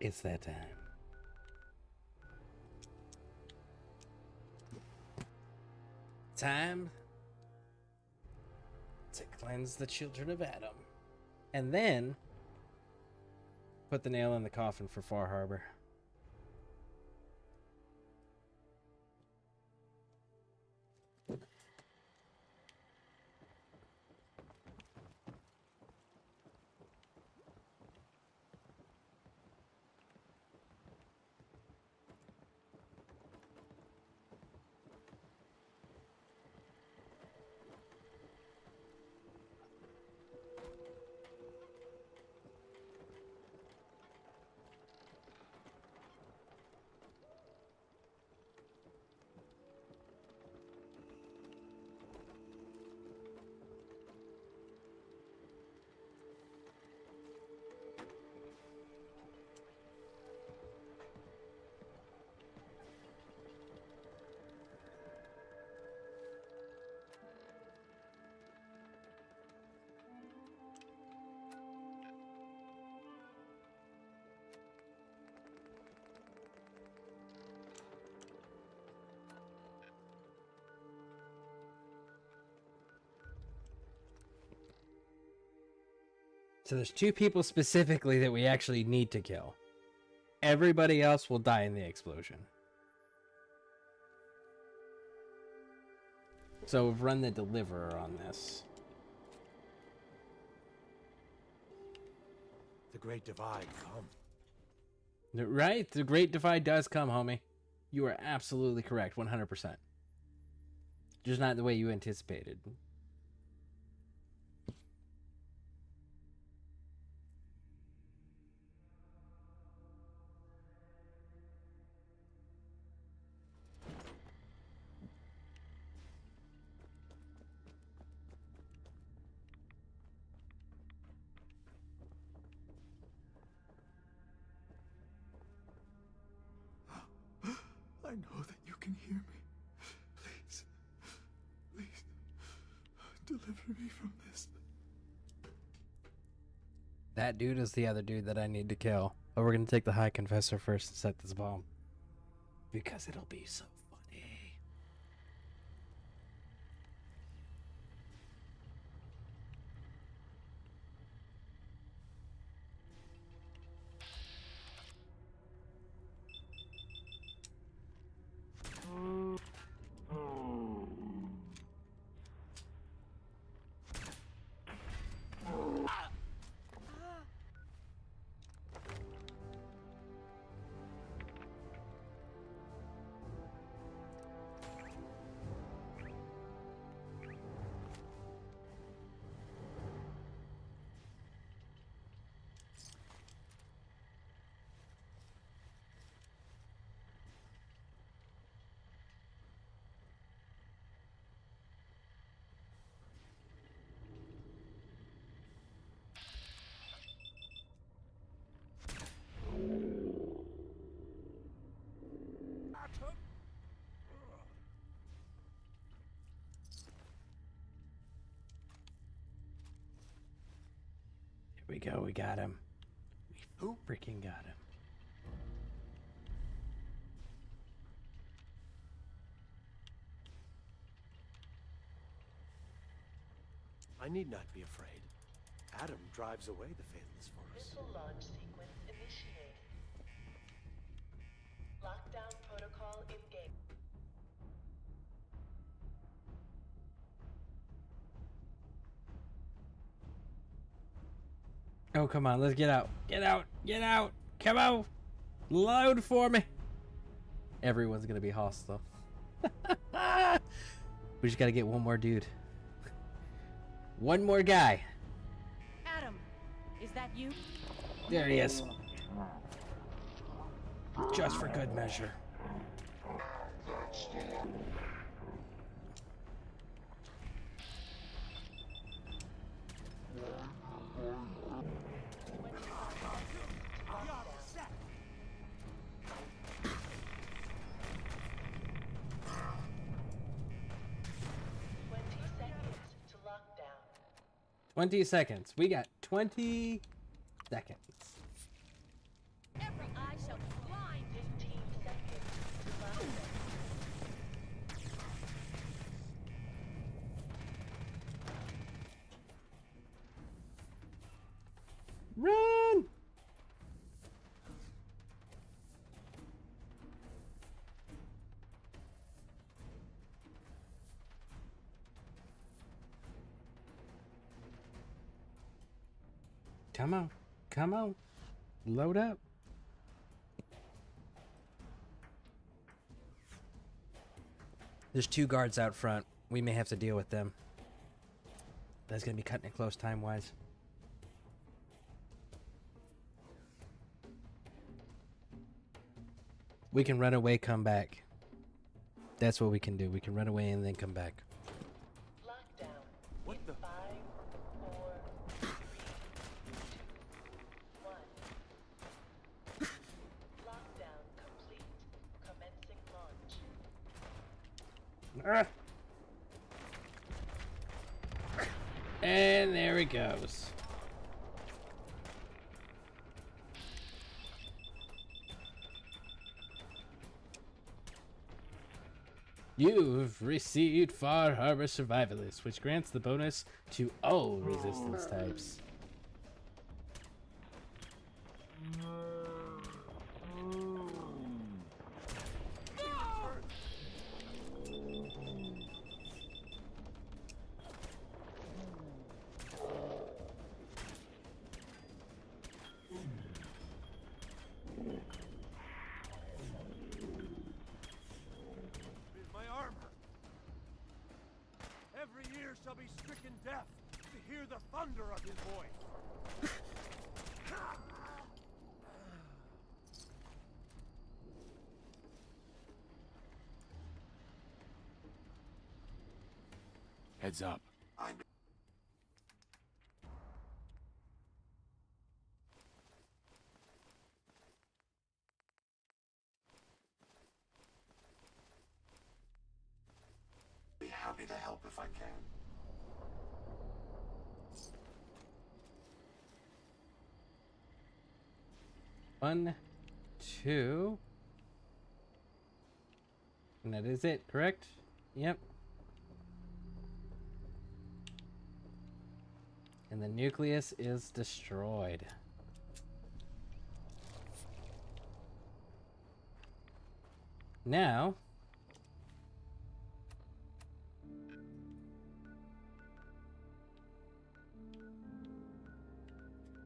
It's that time. Time to cleanse the children of Adam. And then put the nail in the coffin for Far Harbor. So there's 2 people specifically that we actually need to kill. Everybody else will die in the explosion. So we've run the deliverer on this. The Great Divide come. Right? The Great Divide does come, homie. You are absolutely correct, 100%. Just not the way you anticipated. I know that you can hear me. Please, please, deliver me from this. That dude is the other dude that I need to kill. But we're going to take the High Confessor first and set this bomb. Because it'll be so funny. Here we go, we got him. We freaking got him. I need not be afraid. Adam drives away the faithless for us. Missile launch sequence initiated. Lockdown protocol engaged. Oh, come on, let's get out. Get out, get out. Come on. Load for me. Everyone's going to be hostile. We just got to get one more dude. One more guy. Adam, is that you? There he is. Just for good measure. To lockdown. 20 seconds. We got 20 seconds. Every eye shall be blind. 15 seconds to lockdown. Run! Come on. Come on. Load up. There's 2 guards out front. We may have to deal with them. That's going to be cutting it close time-wise. We can run away, come back. That's what we can do. We can run away and then come back. Lockdown. What the? 5, 4, 3, 2, 1. Lockdown complete. Commencing launch. And there it goes. You've received Far Harbor Survivalist, which grants the bonus to all resistance types. hear the thunder of his voice. Heads up. Be happy to help if I can. One, two. And that is it, correct? Yep. And the nucleus is destroyed. Now,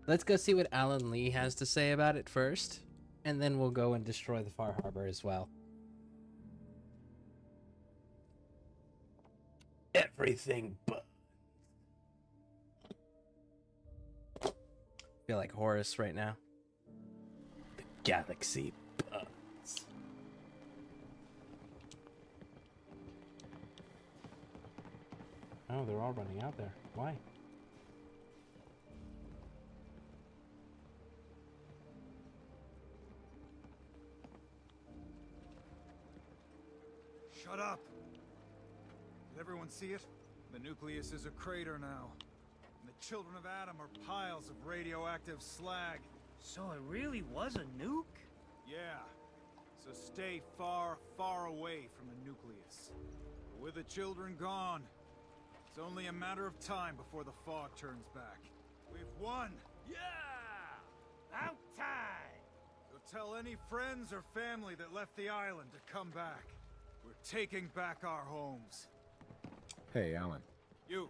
let's go see what Alan Lee has to say about it first, and then we'll go and destroy the Far Harbor as well. Everything but. Feel like Horus right now. The galaxy burns. Oh, they're all running out there. Why? Shut up! Did everyone see it? The nucleus is a crater now. And the children of Adam are piles of radioactive slag. So it really was a nuke? Yeah. So stay far, far away from the nucleus. With the children gone, it's only a matter of time before the fog turns back. We've won! Yeah! About time! So tell any friends or family that left the island to come back. We're taking back our homes. Hey, Alan. You!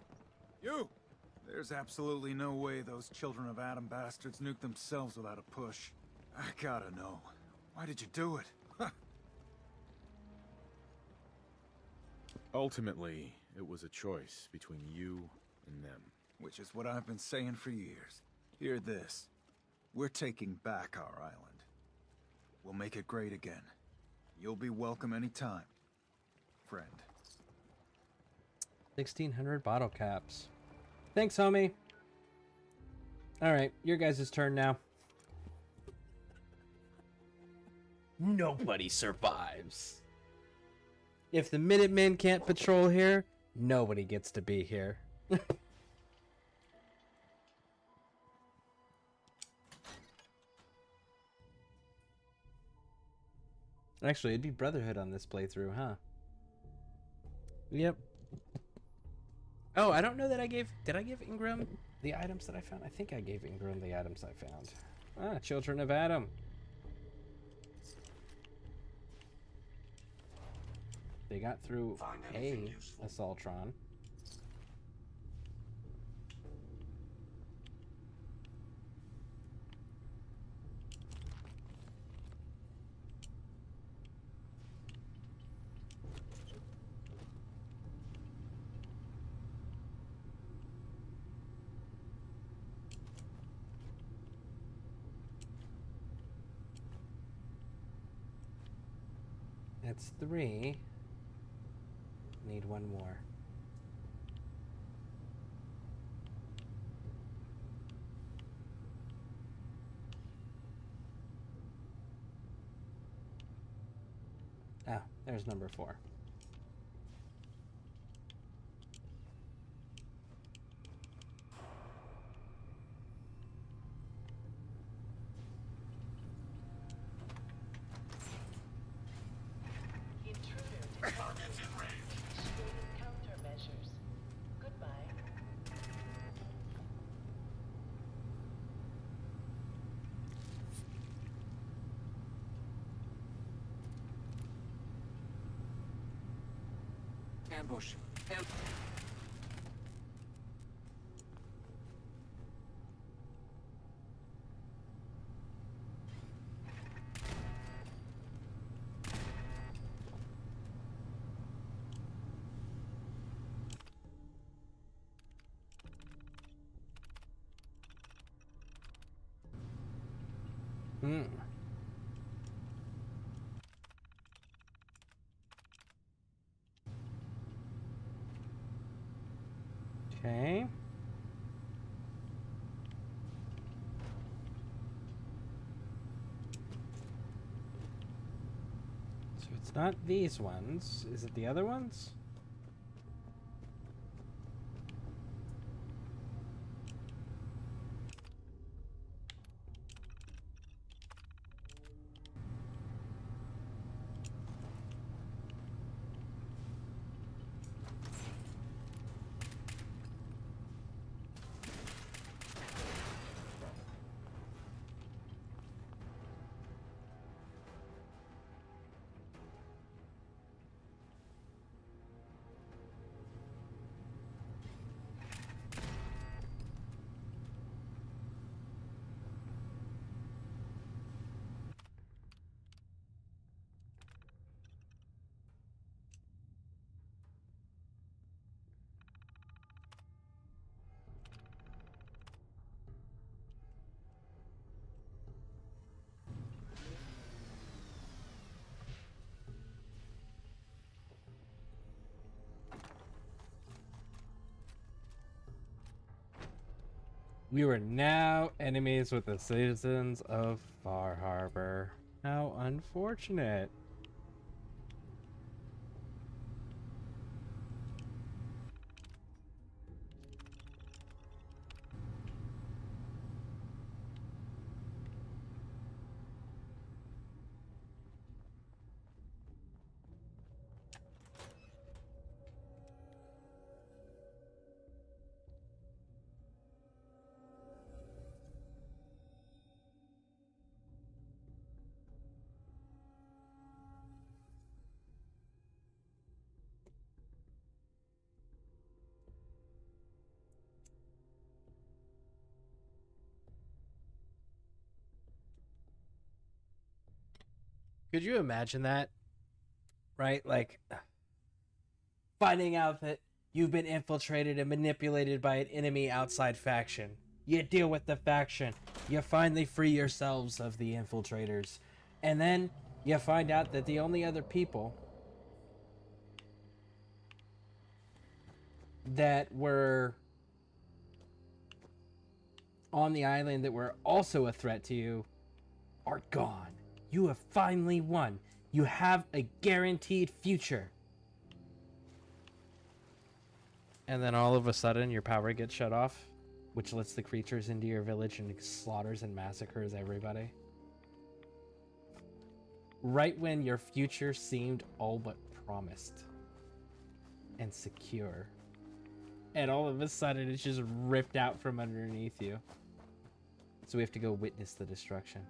There's absolutely no way those children of Adam bastards nuked themselves without a push. I gotta know. Why did you do it? Ultimately, it was a choice between you and them. Which is what I've been saying for years. Hear this. We're taking back our island. We'll make it great again. You'll be welcome anytime, friend. 1,600 bottle caps. Thanks, homie. Alright, your guys' turn now. Nobody survives. If the Minutemen can't patrol here, nobody gets to be here. Actually, it'd be Brotherhood on this playthrough, huh? Yep. Oh, I don't know that I gave... Did I give Ingram the items that I found? I think I gave Ingram the items I found. Ah, Children of Adam. They got through a Assaultron. That's 3. Need 1 more. Ah, there's number 4. Countermeasures. Goodbye. Ambush. Hmm. Okay. So it's not these ones. Is it the other ones? We were now enemies with the citizens of Far Harbor. How unfortunate. Could you imagine that? Right? Like, finding out that you've been infiltrated and manipulated by an enemy outside faction. You deal with the faction. You finally free yourselves of the infiltrators. And then you find out that the only other people that were on the island that were also a threat to you are gone. You have finally won. You have a guaranteed future. And then all of a sudden your power gets shut off, which lets the creatures into your village and slaughters and massacres everybody. Right when your future seemed all but promised and secure. And all of a sudden it's just ripped out from underneath you. So we have to go witness the destruction.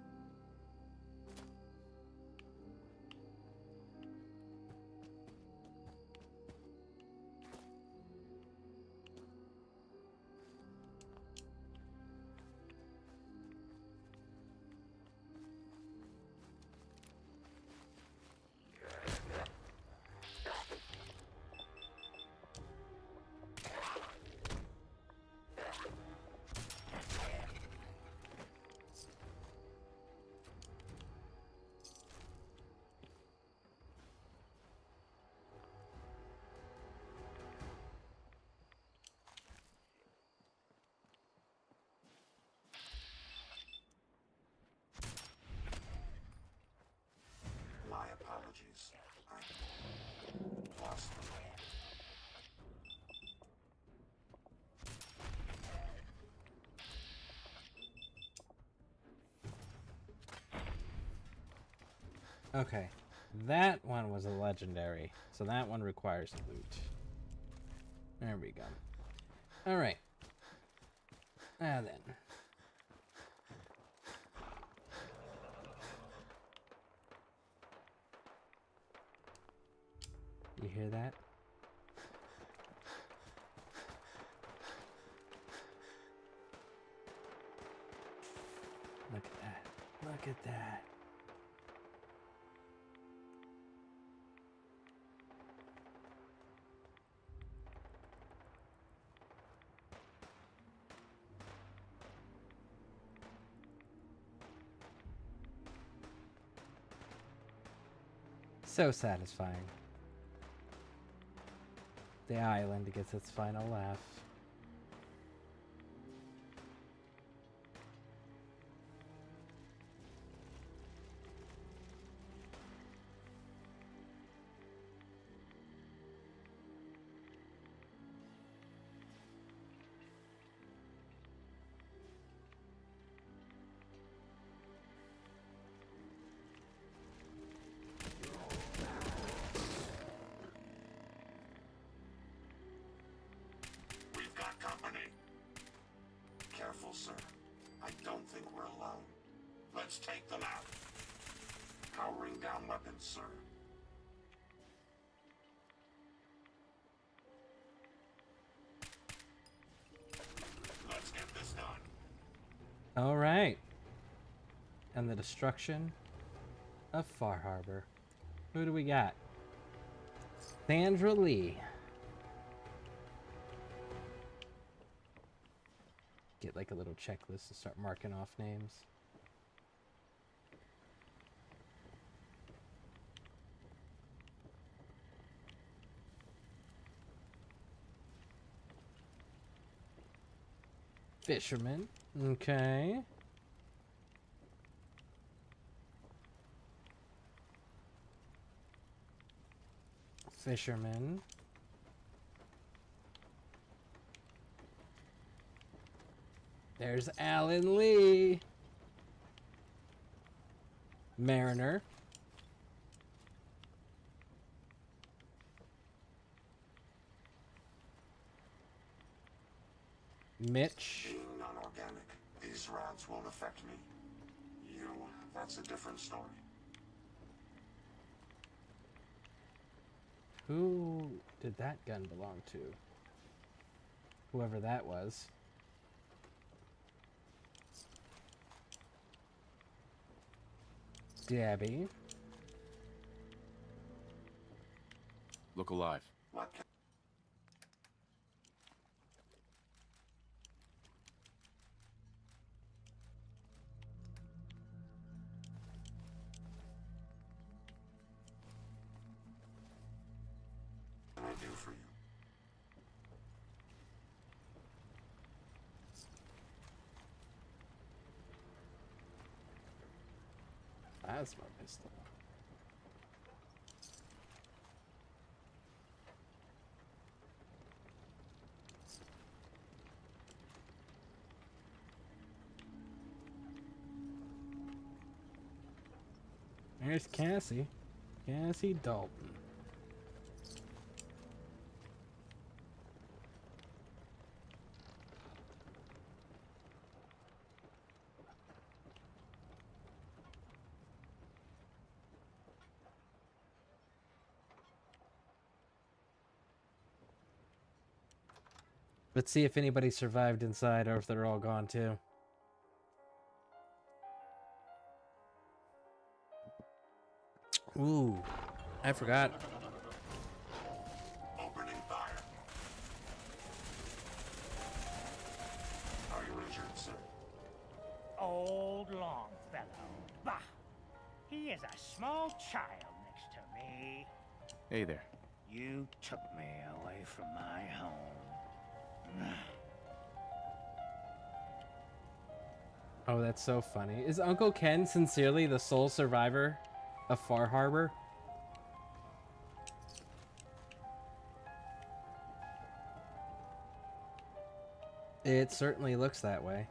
My apologies. I'm lost the way. Okay, that one was a legendary, so that one requires loot. There we go. All right. Now then. You hear that? Look at that. Look at that. So satisfying. The island gets its final laugh. We've got company. Careful, sir. I don't think we're alone. Let's take them out. Powering down weapons, sir. Let's get this done. All right. And the destruction of Far Harbor. Who do we got? Sandra Lee. Get like a little checklist to start marking off names. Fisherman. Okay. Fisherman. There's Alan Lee. Mariner. Mitch. Being non-organic, these rounds won't affect me. You, that's a different story. Who did that gun belong to? Whoever that was. Debbie. Look alive. What can I do for you? Plasma pistol. There's Cassie. Cassie Dalton. Let's see if anybody survived inside or if they're all gone too. Ooh, I forgot. Opening fire. Are you injured, sir? Old Longfellow. Bah! He is a small child next to me. Hey there. You took me away from my home. Oh, that's so funny. Is Uncle Ken sincerely the sole survivor of Far Harbor? It certainly looks that way.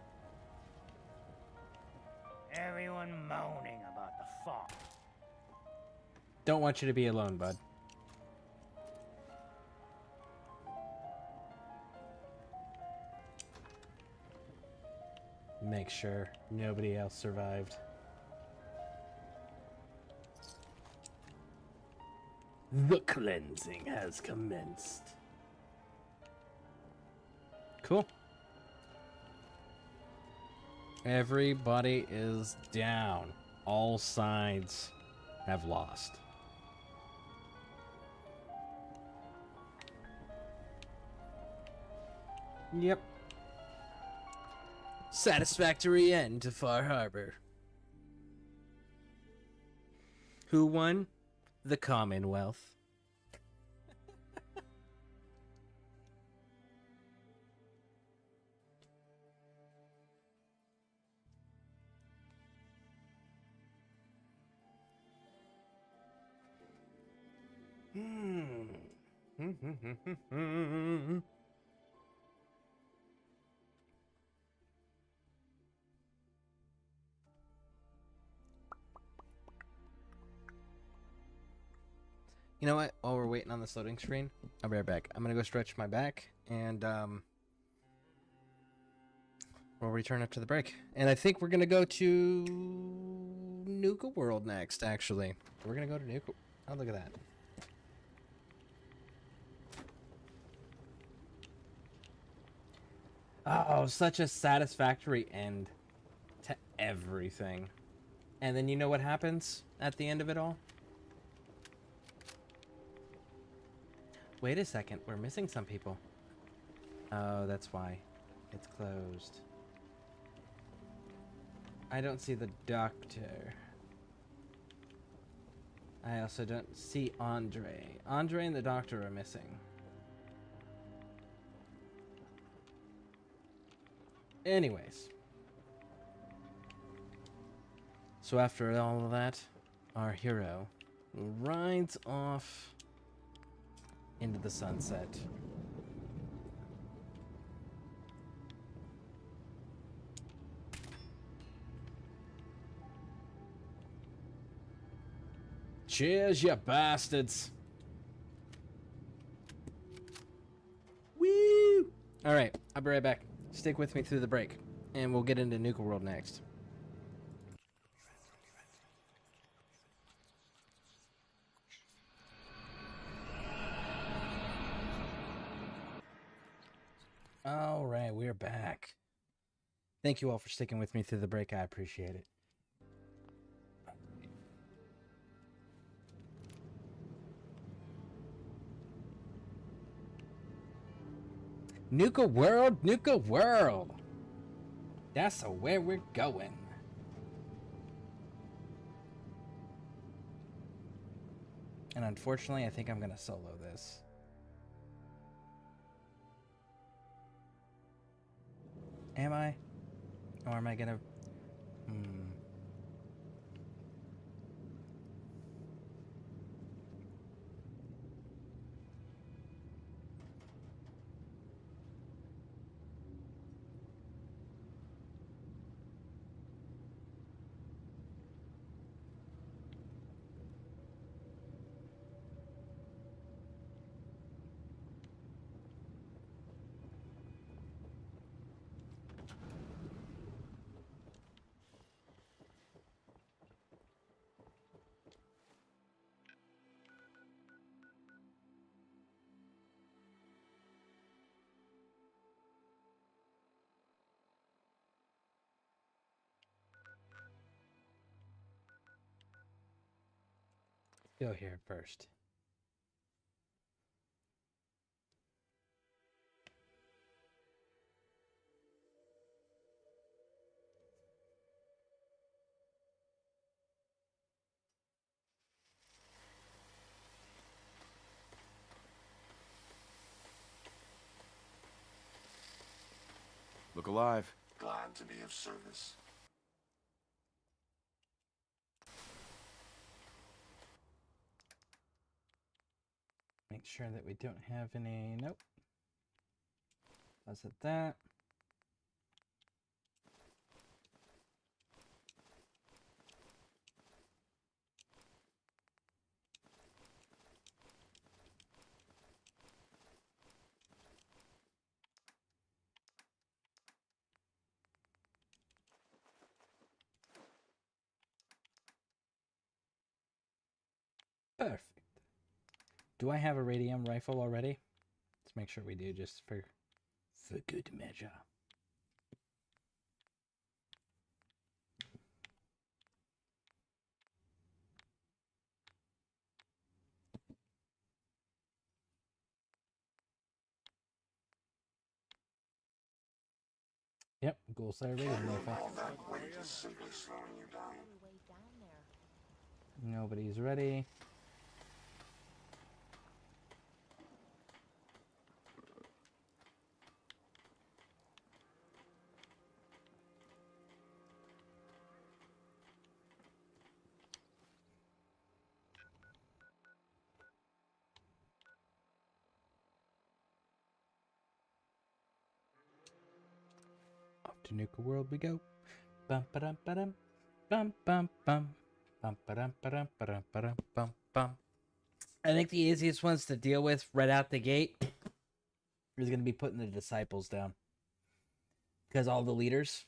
Everyone moaning about the fog. Don't want you to be alone, bud. Make sure nobody else survived. The cleansing has commenced. Cool. Everybody is down. All sides have lost. Yep. Satisfactory end to Far Harbor. Who won? The Commonwealth. You know what? While we're waiting on this loading screen, I'll be right back. I'm gonna go stretch my back, and we'll return after the break. And I think we're gonna go to Nuka World next. Actually, we're gonna go to Nuka. Oh, look at that. Oh, such a satisfactory end to everything. And then you know what happens at the end of it all? Wait a second, we're missing some people. Oh, that's why. It's closed. I don't see the doctor. I also don't see Andre. Andre and the doctor are missing. Anyways. So after all of that, our hero rides off into the sunset. Cheers, you bastards! Woo! Alright, I'll be right back. Stick with me through the break, and we'll get into Nuka World next. Alright, we're back. Thank you all for sticking with me through the break. I appreciate it. Nuka World, Nuka World. That's where we're going. And unfortunately, I think I'm gonna solo this. Am I? Or am I gonna... Go here first. Look alive. Glad to be of service. Make sure that we don't have any... Nope. Was it that? Perfect. Do I have a radium rifle already? Let's make sure we do, just for good measure. Yep, Ghoul Slayer radium rifle. All that weight is simply slowing you down. Nobody's ready. To Nuka World we go. Bum ba dum ba dum. Bum bum bum. Bum ba dum ba dum ba dum ba dum bum bum. I think the easiest ones to deal with right out the gate is going to be putting the disciples down. Because all the leaders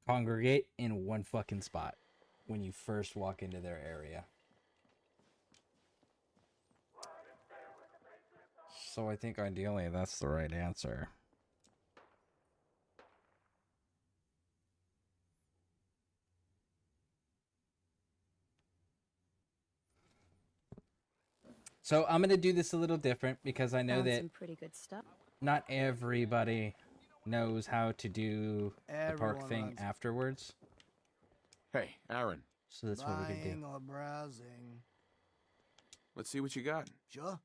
congregate in one fucking spot when you first walk into their area. So I think ideally that's the right answer. So I'm going to do this a little different because I know Found that some pretty good stuff. not everybody knows how to do the park Everyone thing runs. afterwards. Hey, Aaron. So that's what we could do. Buying or browsing. Let's see what you got. Sure.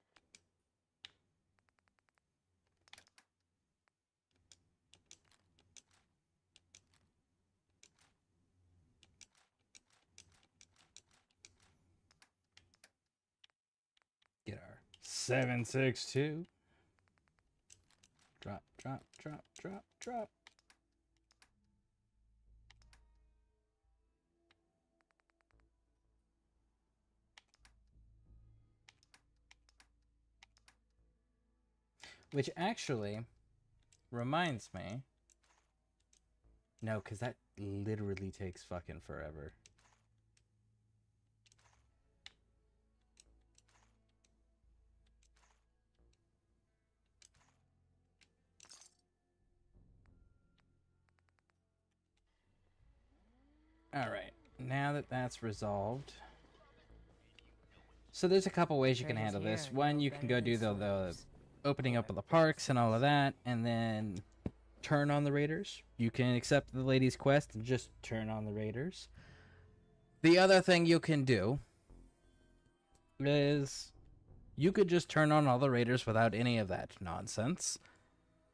Get our 762. Drop, drop, drop, drop, drop. Which actually reminds me. No, because that literally takes fucking forever. Alright, now that that's resolved. So there's a couple ways you can handle this. One, you can go do the opening up of the parks and all of that, and then turn on the raiders. You can accept the lady's quest and just turn on the raiders. The other thing you can do is you could just turn on all the raiders without any of that nonsense,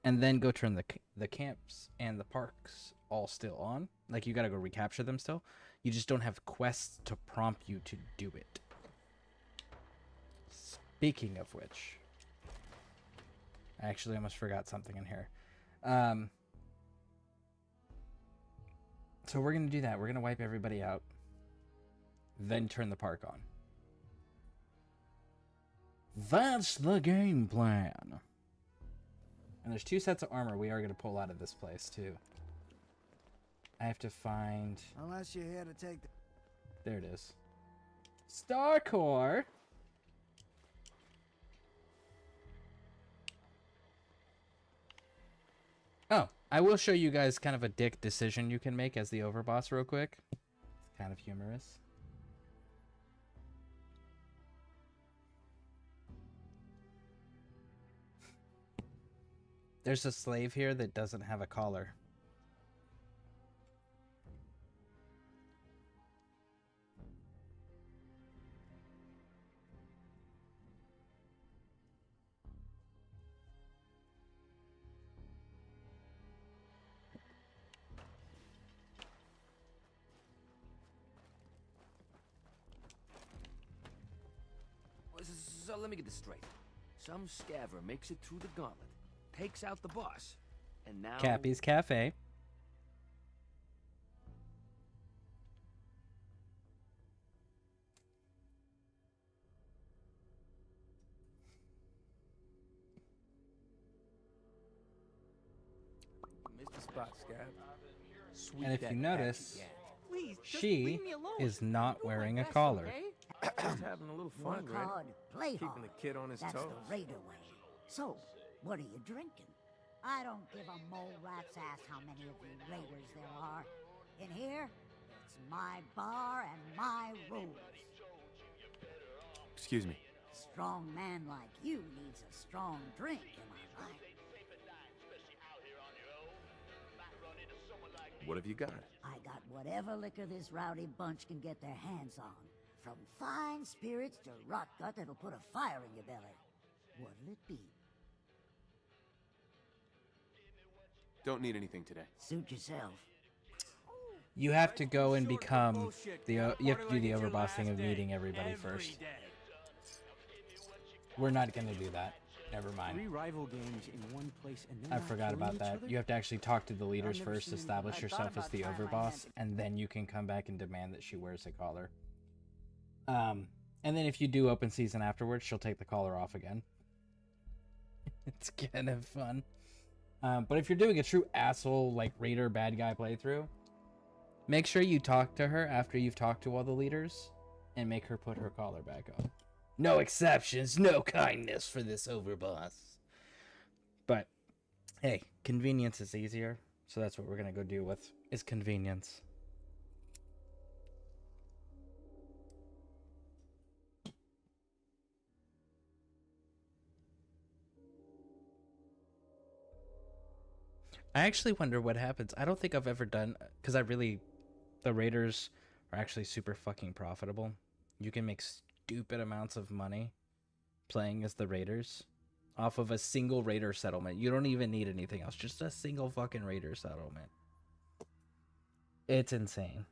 and then go turn the camps and the parks all still on. Like, you gotta go recapture them still. You just don't have quests to prompt you to do it. Speaking of which, I actually almost forgot something in here. So we're gonna do that. We're gonna wipe everybody out, then turn the park on. That's the game plan. And there's 2 sets of armor we are gonna pull out of this place too. I have to find. Unless you're here to take the... There it is. Star Core. Oh, I will show you guys kind of a dick decision you can make as the overboss real quick. It's kind of humorous. There's a slave here that doesn't have a collar. So let me get this straight. Some scaver makes it through the gauntlet, takes out the boss, and now... Cappy's Cafe. Mr. Spot, Scab. Sweep And if that you notice, Please, just she leave me alone. is not wearing a collar. Just having a little fun, Work right? hard, play Keeping hard. the kid on his That's toes. the Raider way. So, what are you drinking? I don't give a mole rat's ass how many of you Raiders there are. In here, it's my bar and my rules. Excuse me. Strong man like you needs a strong drink, am I right? What have you got? I got whatever liquor this rowdy bunch can get their hands on. From fine spirits to rot gut that'll put a fire in your belly. What'll it be? Don't need anything today. Suit yourself. You have to go and become the. You have to do the overboss thing of meeting everybody first. We're not gonna do that. Never mind. 3 rival games in one place and then I not forgot killing about each that. other? You have to actually talk to the leaders never first, seen- establish I yourself thought as about the trying my overboss, hand and then you can come back and demand that she wears a collar. And then if you do open season afterwards, she'll take the collar off again. It's kind of fun. But if you're doing a true asshole, like raider bad guy playthrough, make sure you talk to her after you've talked to all the leaders and make her put her collar back on. No exceptions, no kindness for this overboss. But hey, convenience is easier, so that's what we're gonna go deal with, is convenience. I actually wonder what happens. I don't think I've ever done, because the raiders are actually super fucking profitable. You can make stupid amounts of money playing as the raiders off of a single raider settlement. You don't even need anything else, just a single fucking raider settlement. It's insane.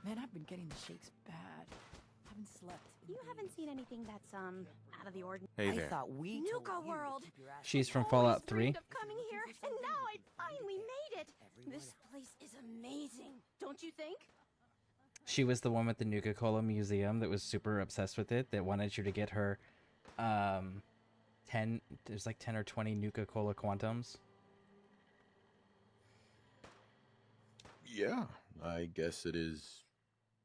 Man, I've been getting the shakes bad. Haven't slept. You haven't seen anything that's out of the ordinary. Hey there. I thought we Nuka World. She's from Fallout 3. Of coming here, and now I finally made it. This place is amazing, don't you think? She was the one with the Nuka-Cola museum that was super obsessed with it, that wanted you to get her 10 or 20 Nuka-Cola Quantums. Yeah, I guess it is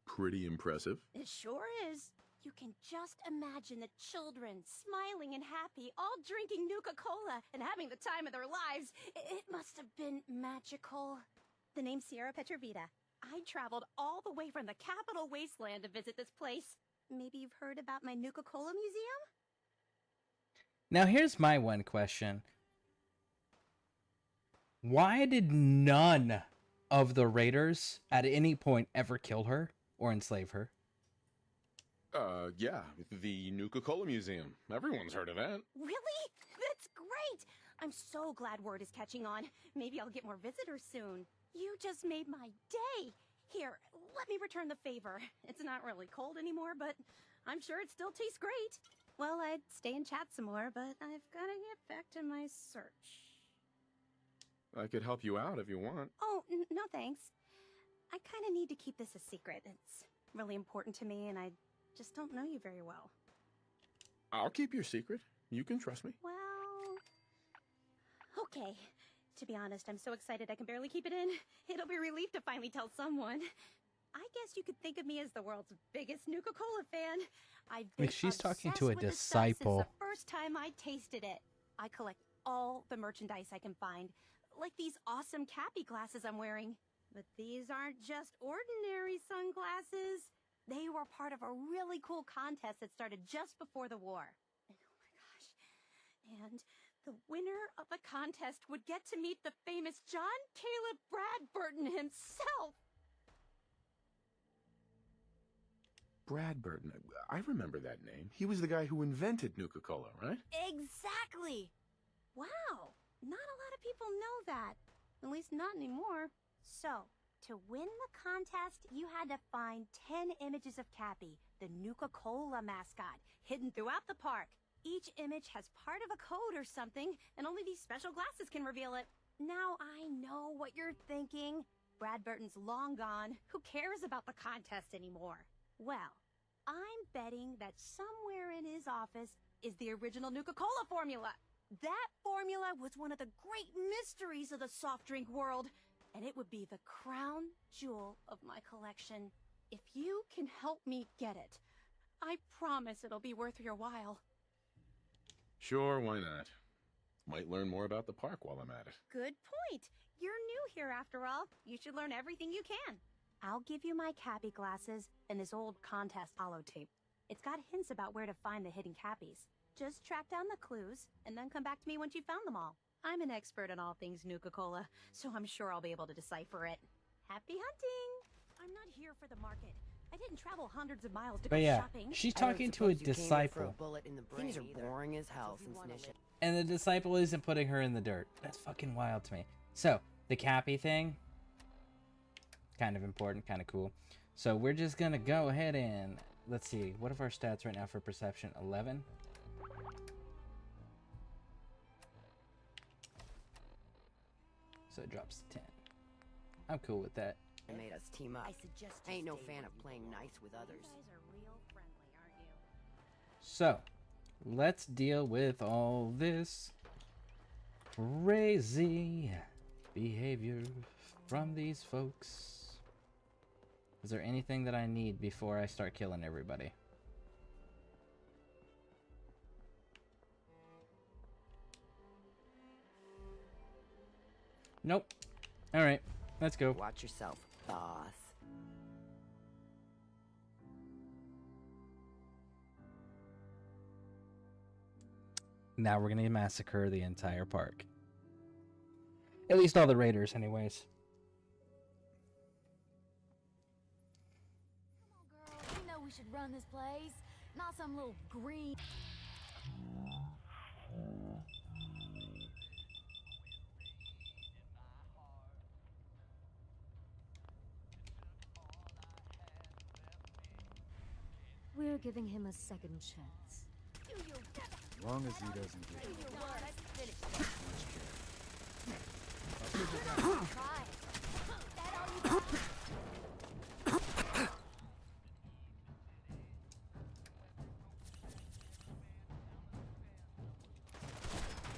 pretty impressive. It sure is. You can just imagine the children smiling and happy, all drinking Nuka-Cola and having the time of their lives. It must have been magical. The name's Sierra Petrovita. I traveled all the way from the capital wasteland to visit this place. Maybe you've heard about my Nuka-Cola museum? Now here's my one question. Why did none of the raiders at any point ever kill her or enslave her? Yeah, the Nuka-Cola Museum. Everyone's heard of that. Really? That's great! I'm so glad word is catching on. Maybe I'll get more visitors soon. You just made my day. Here, let me return the favor. It's not really cold anymore, but I'm sure it still tastes great. Well, I'd stay and chat some more, but I've got to get back to my search. I could help you out if you want. Oh, no thanks. I kind of need to keep this a secret. It's really important to me, and I just don't know you very well. I'll keep your secret. You can trust me. Well, okay. To be honest, I'm so excited I can barely keep it in. It'll be a relief to finally tell someone. I guess you could think of me as the world's biggest Nuka-Cola fan. I've been She's talking obsessed to a with this stuff disciple. since the first time I tasted it. I collect all the merchandise I can find, like these awesome Cappy glasses I'm wearing. But these aren't just ordinary sunglasses. They were part of a really cool contest that started just before the war. And oh my gosh. And the winner of the contest would get to meet the famous John Caleb Bradburton himself. Bradburton. I remember that name. He was the guy who invented Nuka-Cola, right? Exactly. Wow. Not a lot of people know that. At least not anymore. So, to win the contest, you had to find 10 images of Cappy, the Nuka-Cola mascot, hidden throughout the park. Each image has part of a code or something, and only these special glasses can reveal it. Now I know what you're thinking. Bradburton's long gone. Who cares about the contest anymore? Well, I'm betting that somewhere in his office is the original Nuka-Cola formula. That formula was one of the great mysteries of the soft drink world, and it would be the crown jewel of my collection. If you can help me get it, I promise it'll be worth your while. Sure, why not? Might learn more about the park while I'm at it. Good point. You're new here after all. You should learn everything you can. I'll give you my Cappy glasses and this old contest holotape. It's got hints about where to find the hidden Cappies. Just track down the clues, and then come back to me once you've found them all. I'm an expert in all things Nuka-Cola, so I'm sure I'll be able to decipher it. Happy hunting! I'm not here for the market. I didn't travel hundreds of miles to But go yeah, shopping. she's talking to a disciple. Things are boring as hell since Nisha. And the disciple isn't putting her in the dirt. That's fucking wild to me. So, the Cappy thing, kind of important, kind of cool. So we're just gonna go ahead and, let's see, what are our stats right now for perception? 11? So it drops to 10. I'm cool with that. They made us team up. I ain't no fan of playing nice with others. You guys are real friendly, aren't you? So, let's deal with all this crazy behavior from these folks. Is there anything that I need before I start killing everybody? Nope. Alright, let's go. Watch yourself, boss. Now we're gonna massacre the entire park. At least all the raiders, anyways. You know we should run this place, not some little green. We're giving him a second chance. As long as he doesn't get much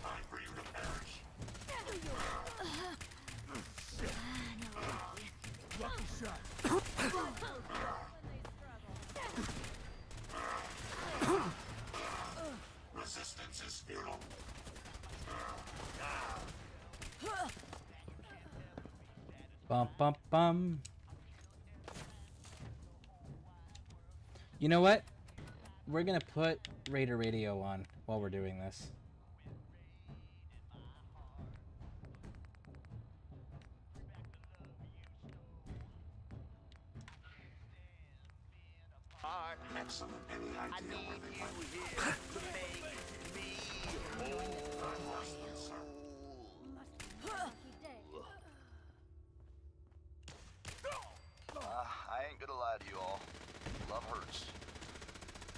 Time for you to perish. Lucky shot. Resistance is futile. Bum bum bum. You know what? We're gonna put Raider Radio on while we're doing this. Excellent. Any idea where they might be? I ain't gonna lie to you all. Love hurts.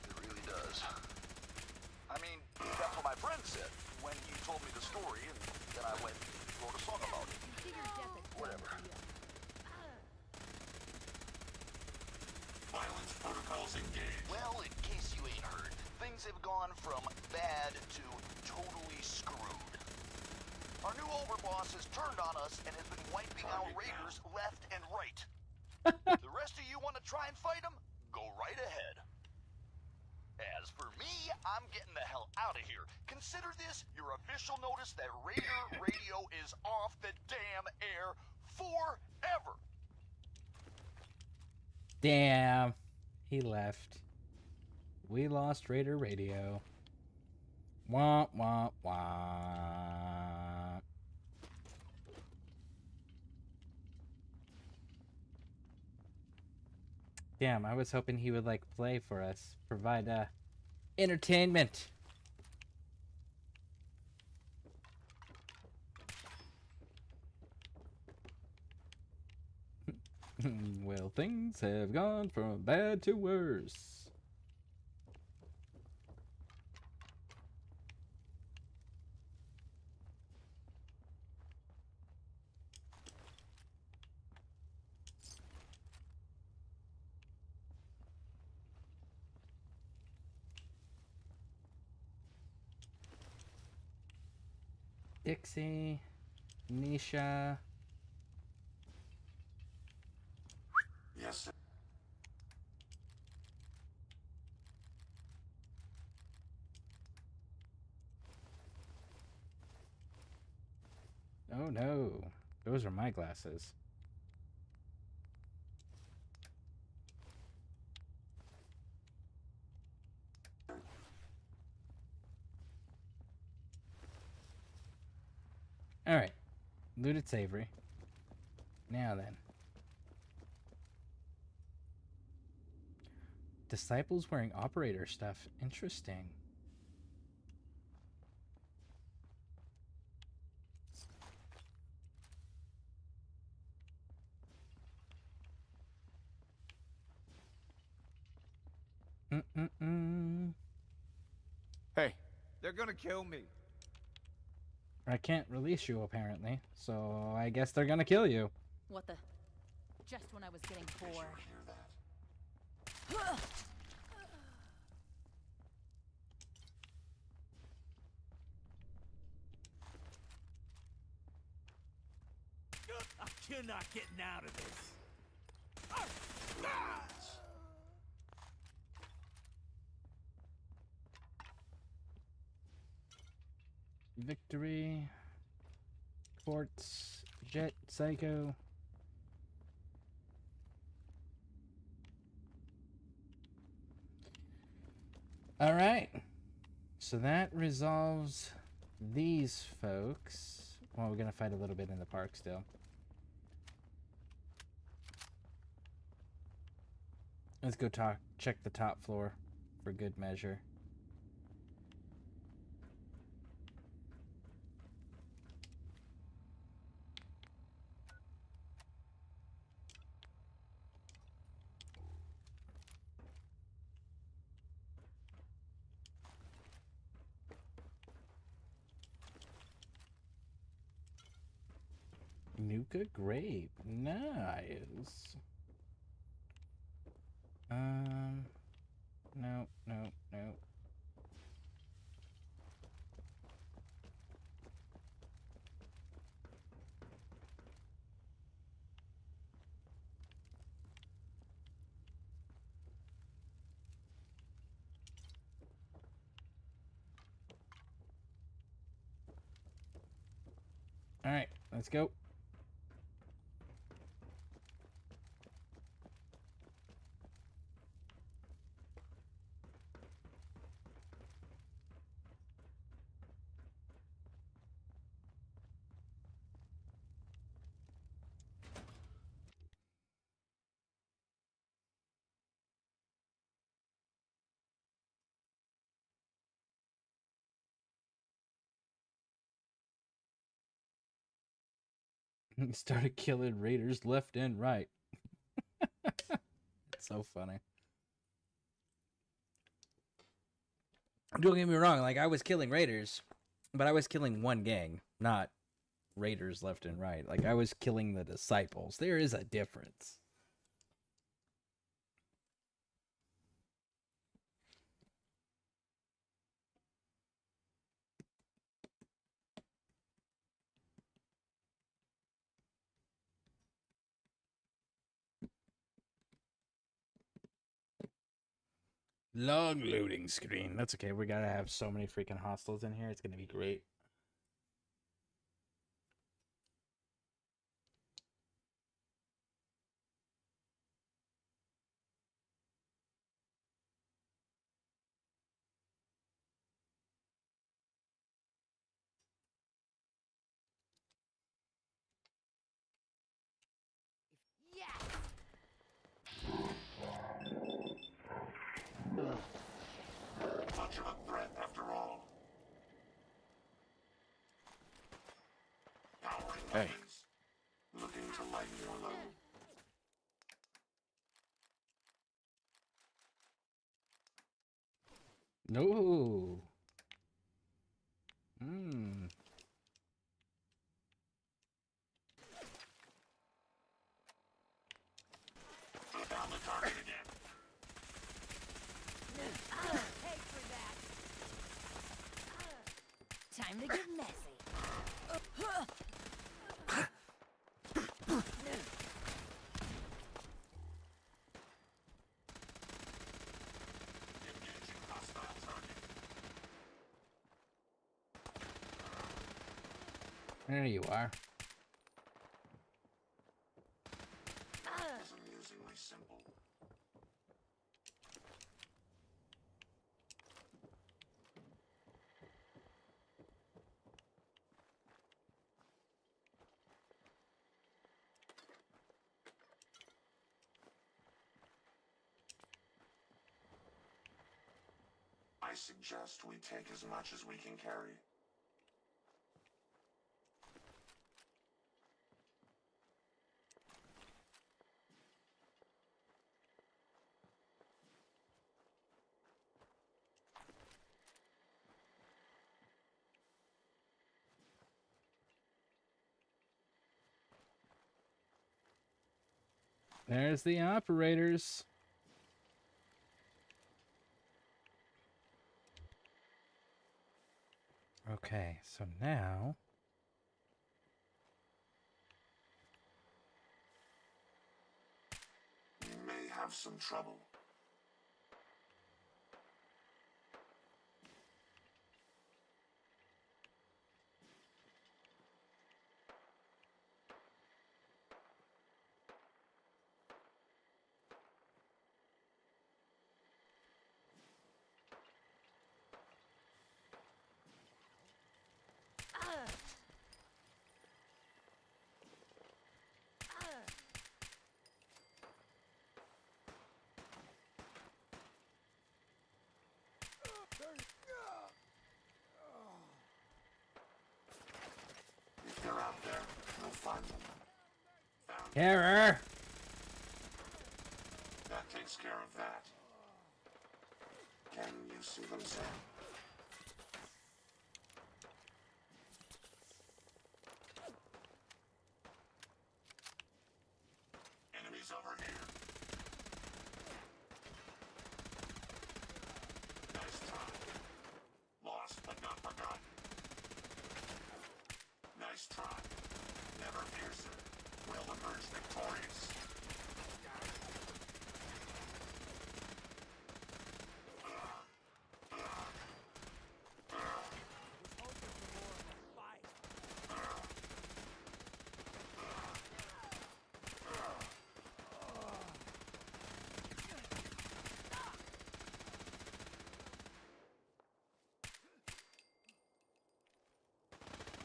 It really does. I mean, that's what my friend said when you told me the story, and then I went and wrote a song about it. Whatever. Violence protocols engaged. Well, in case you ain't heard, things have gone from bad to totally screwed. Our new overboss has turned on us and has been wiping out raiders left and right. The rest of you want to try and fight him? Go right ahead. As for me, I'm getting the hell out of here. Consider this your official notice that Raider Radio is off the damn air forever. Damn. He left. We lost Raider Radio. Wah, wah, wah. Damn, I was hoping he would, like, play for us. Provide, entertainment. Well, things have gone from bad to worse. Dixie, Nisha. Yes, sir. Oh no, those are my glasses. Alright, looted savory. Now then. Disciples wearing operator stuff. Interesting. Hey, they're gonna kill me. I can't release you, apparently. So I guess they're gonna kill you. What the? Just when I was getting bored. You're not getting out of this. Victory. Quartz. Jet. Psycho. Alright. So that resolves these folks. Well, we're gonna fight a little bit in the park still. Let's go check the top floor for good measure. Nuka grape. Nice. No, no, no. Alright, let's go. Started killing raiders left and right. It's so funny. Don't get me wrong, like I was killing raiders, but I was killing one gang, not raiders left and right. Like I was killing the disciples. There is a difference. Long loading screen. That's okay. We gotta have so many freaking hostiles in here. It's gonna be great. Much of a threat, after all. Powering weapons. Looking to lighten your load. No. Hmm. Found the target again. Pay for that. Time to get messy. Engaging hostile target. There you are. Is amusingly simple. I suggest we take as much as we can carry. There's the operators. Okay, so now... We may have some trouble. If they're out there, we'll find them. Terror! That takes care of that. Can you see them, Sam? Enemies over here. Nice try. Lost but not forgotten. Nice try. Never fear, sir. We'll emerge victorious.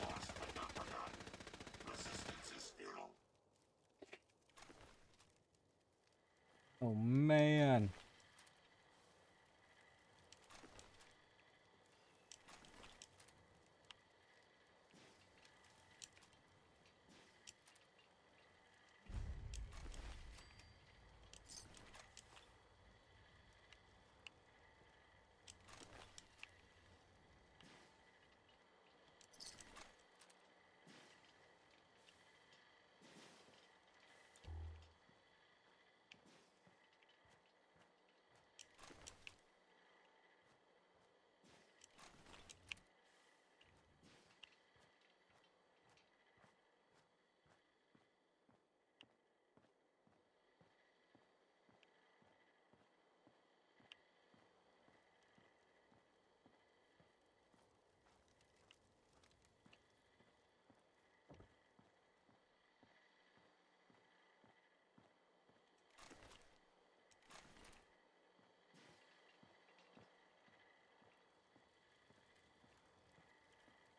Lost but not forgotten. Resistance is futile. Oh man.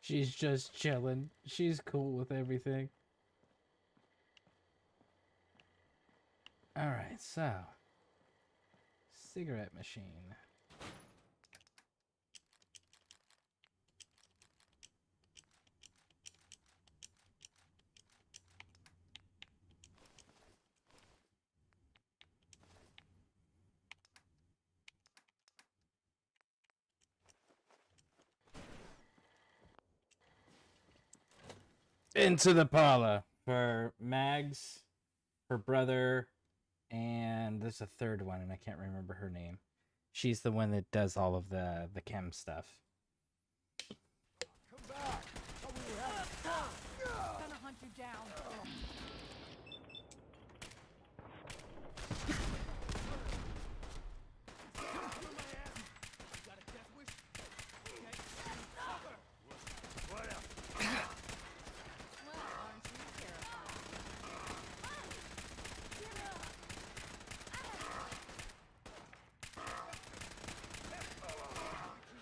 She's just chilling. She's cool with everything. Alright, so. Cigarette machine. Into the parlor for Mags, her brother, and there's a third one, and I can't remember her name. She's the one that does all of the chem stuff. Come back! Oh, we were having fun! Gonna hunt you down. Got a death wish? Okay. What else? Well, aren't you terrified?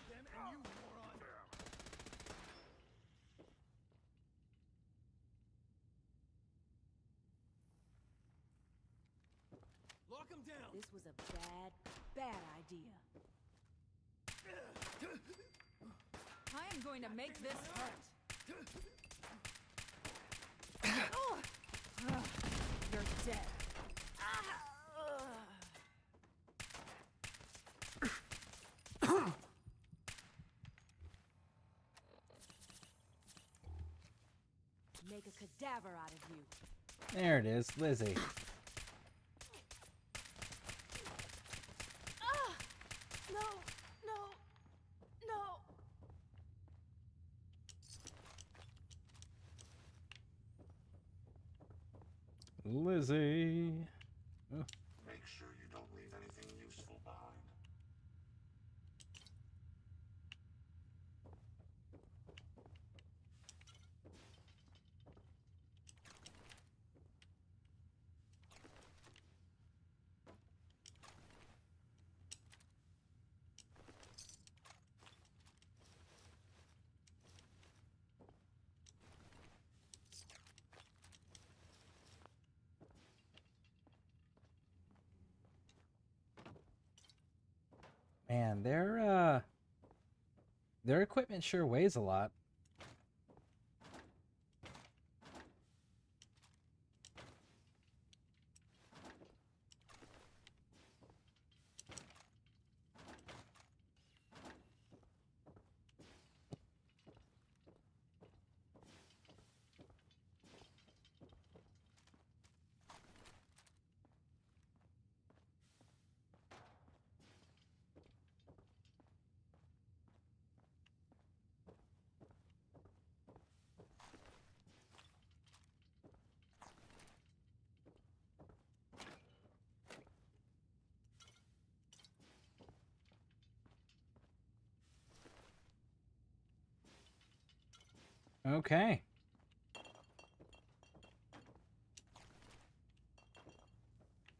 Them and you, moron! Lock him down! This was a bad idea. I am going to make this hurt. You're dead. Make a cadaver out of you. There it is, Lizzie. Lizzie. Oh. Make sure you don't leave anything useful behind. Man, their equipment sure weighs a lot. Okay.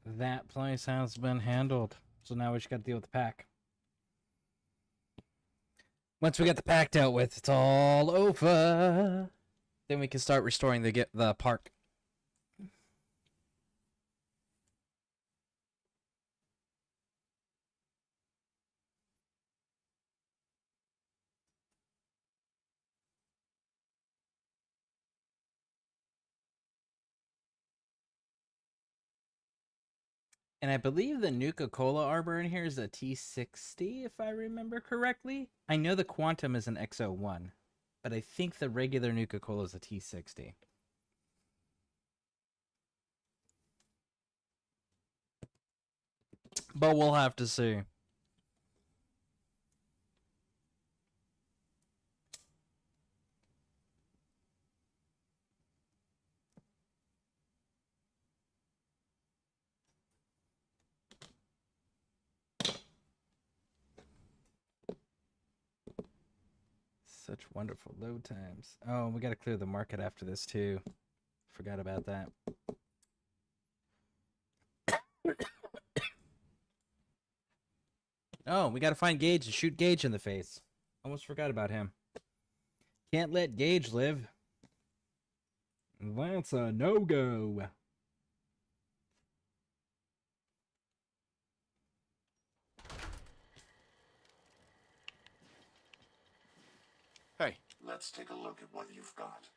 That place has been handled. So now we just gotta deal with the pack. Once we get the pack dealt with, it's all over. Then we can start restoring the park. And I believe the Nuka-Cola Arbor in here is a T60, if I remember correctly. I know the Quantum is an XO1, but I think the regular Nuka-Cola is a T60. But we'll have to see. Such wonderful load times. Oh, we gotta clear the market after this too. Forgot about that. Oh, we gotta find Gage and shoot Gage in the face. Almost forgot about him. Can't let Gage live. That's a no-go. Hey. Let's take a look at what you've got.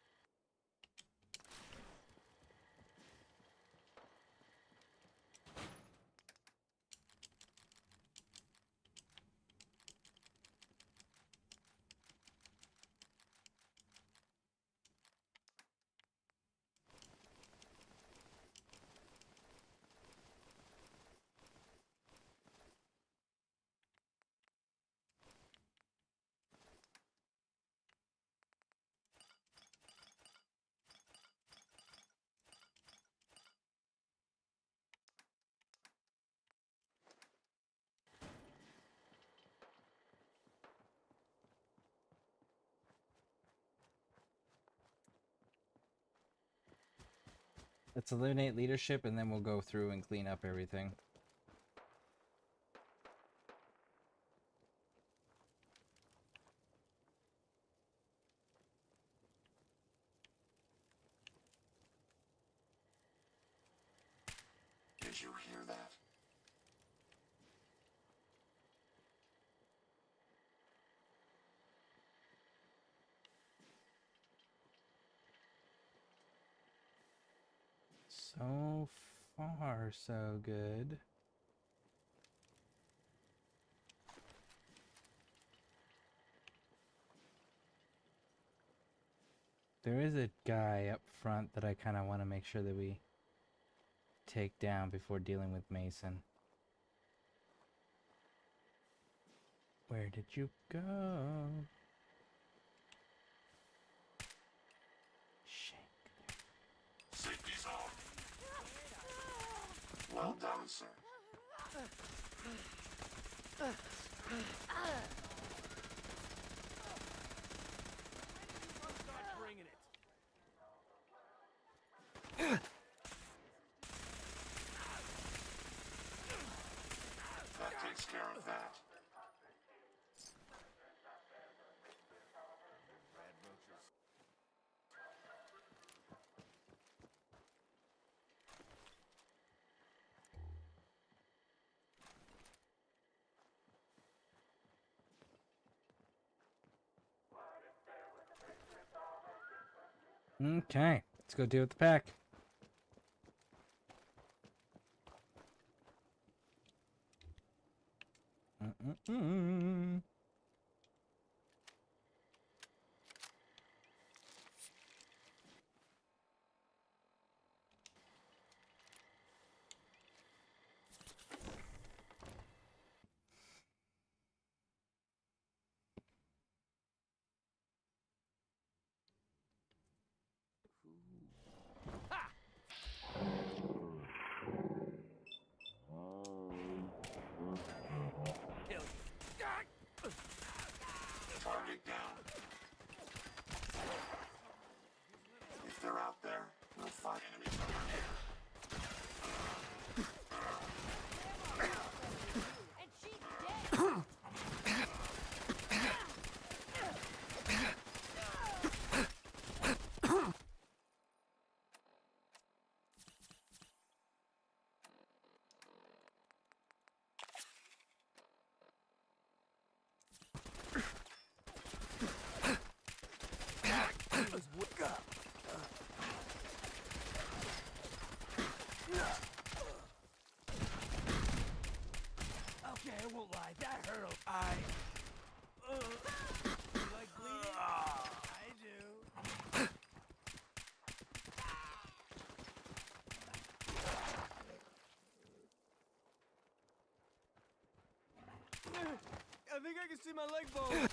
Let's eliminate leadership and then we'll go through and clean up everything. Did you hear that? So far, so good. There is a guy up front that I kind of want to make sure that we take down before dealing with Mason. Where did you go? Safety's off. Well done, sir. Start bringing it. That takes care of that. Okay, let's go deal with the pack. Mm-mm-mm. Target down. If they're out there, we'll find enemies over here. And she's dead. Okay, I won't lie. That hurt. You like bleeding? I do. I think I can see my leg bone.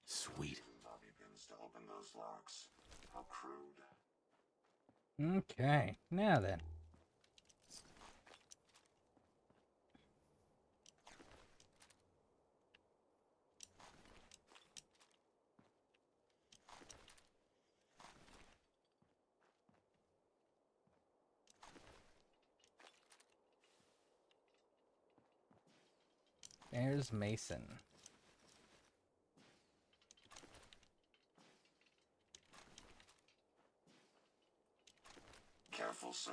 Sweet. Bobby pins to open those locks. How crude. Okay, now then. There's Mason. Careful, sir.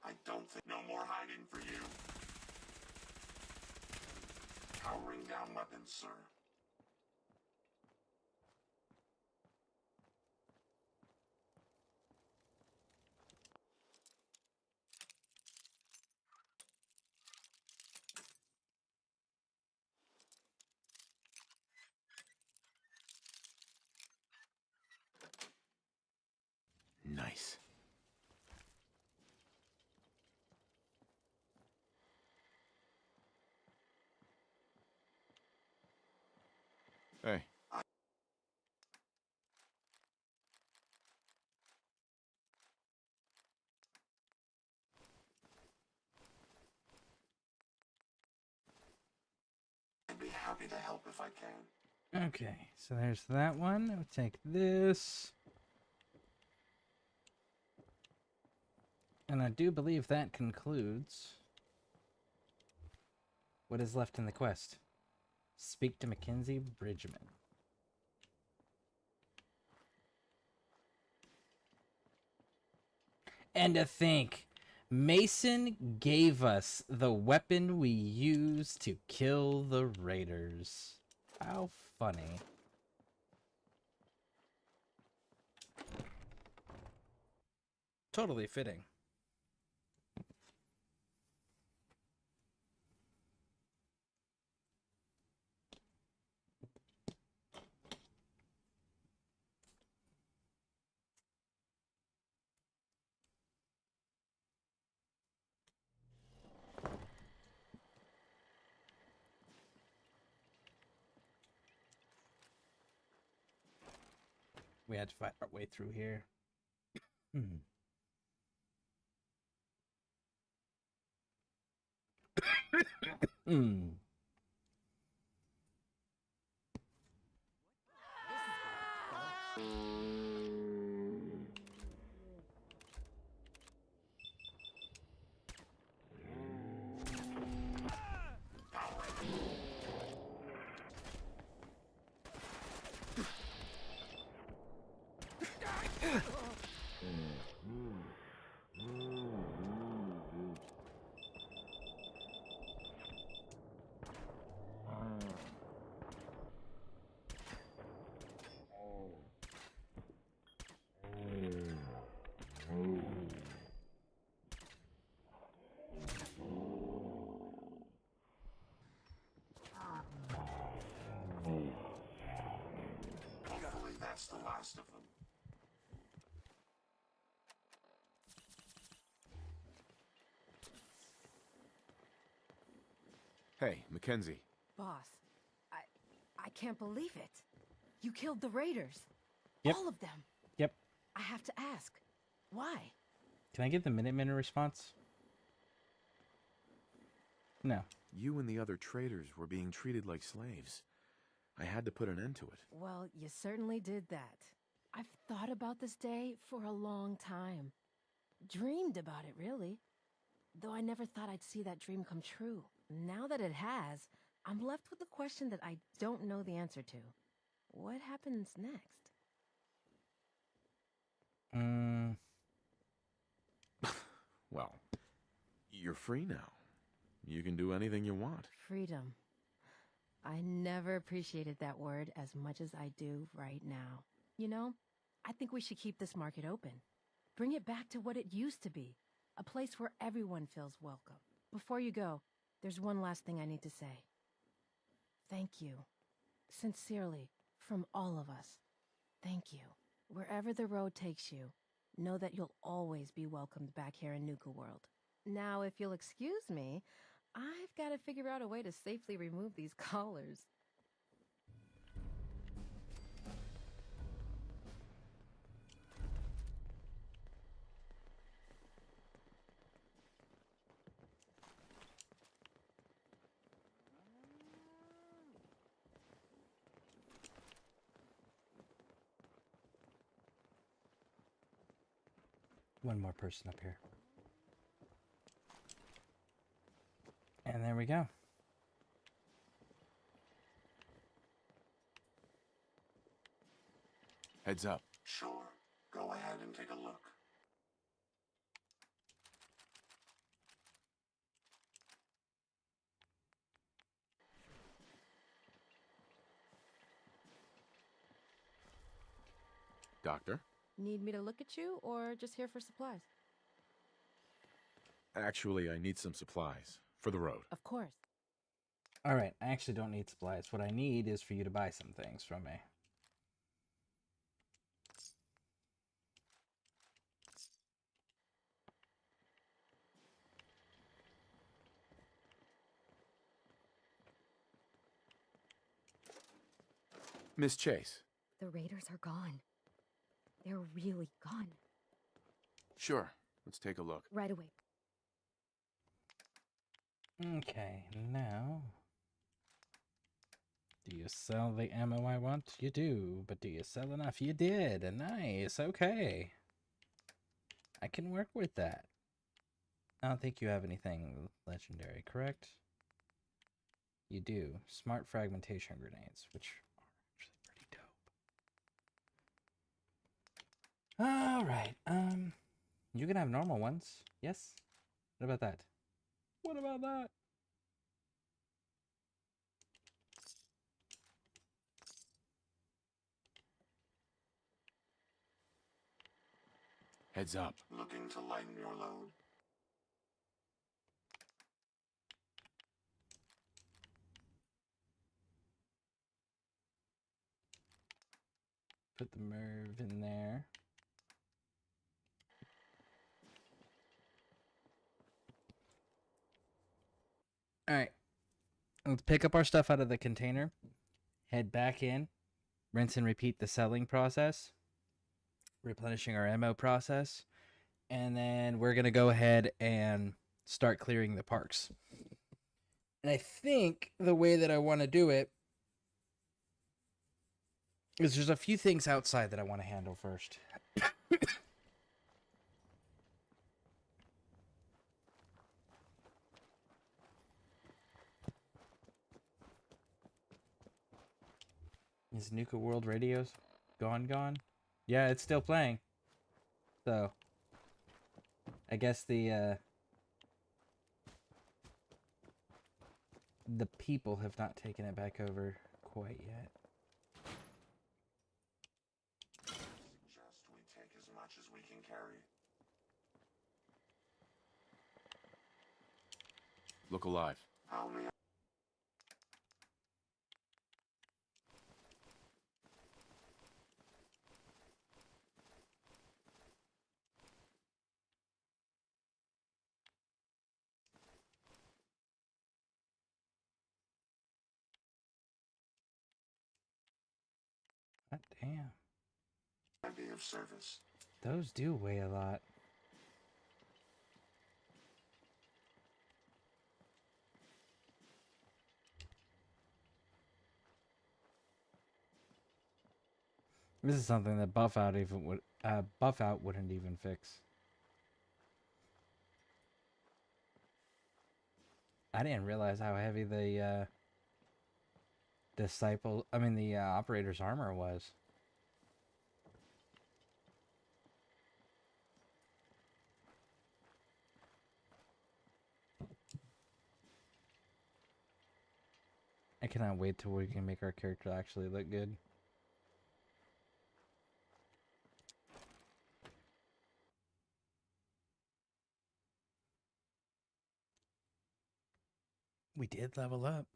I don't think no more hiding for you. Powering down weapons, sir. Nice. Hey. I'd be happy to help if I can. Okay, so there's that one. I'll take this. And I do believe that concludes what is left in the quest. Speak to Mackenzie Bridgman. And to think, Mason gave us the weapon we use to kill the raiders. How funny. Totally fitting. We had to fight our way through here. Hopefully that's the last of them. Hey, Mackenzie. Boss, I can't believe it. You killed the raiders. Yep. All of them. Yep. I have to ask, why? Can I get the Minutemen response? No. You and the other traders were being treated like slaves. I had to put an end to it. Well, you certainly did that. I've thought about this day for a long time. Dreamed about it, really. Though I never thought I'd see that dream come true. Now that it has, I'm left with a question that I don't know the answer to. What happens next? Well, you're free now. You can do anything you want. Freedom. I never appreciated that word as much as I do right now. You know, I think we should keep this market open. Bring it back to what it used to be. A place where everyone feels welcome. Before you go, there's one last thing I need to say. Thank you. Sincerely, from all of us. Thank you. Wherever the road takes you, know that you'll always be welcomed back here in Nuka World. Now, if you'll excuse me, I've got to figure out a way to safely remove these collars. One more person up here. And there we go. Heads up. Sure. Go ahead and take a look. Doctor? Need me to look at you, or just here for supplies? Actually, I need some supplies. For the road. Of course. Alright, I actually don't need supplies. What I need is for you to buy some things from me. Miss Chase. The raiders are gone. They're really gone. Sure. Let's take a look. Right away. Okay, now... Do you sell the ammo I want? You do. But do you sell enough? You did. Nice. Okay. I can work with that. I don't think you have anything legendary, correct? You do. Smart fragmentation grenades, which are actually pretty dope. Alright, you can have normal ones. Yes? What about that? What about that? Heads up. Looking to lighten your load? Put the Merv in there. All right. Let's pick up our stuff out of the container, head back in, rinse and repeat the selling process, replenishing our ammo process, and then we're going to go ahead and start clearing the parks. And I think the way that I want to do it is there's a few things outside that I want to handle first. Is Nuka World Radio's gone? Yeah, it's still playing. So, I guess the people have not taken it back over quite yet. Suggest we take as much as we can carry. Look alive. How many? God damn. Can be of service. Those do weigh a lot. This is something that buff out wouldn't even fix. I didn't realize how heavy the operator's armor was. I cannot wait till we can make our character actually look good. We did level up.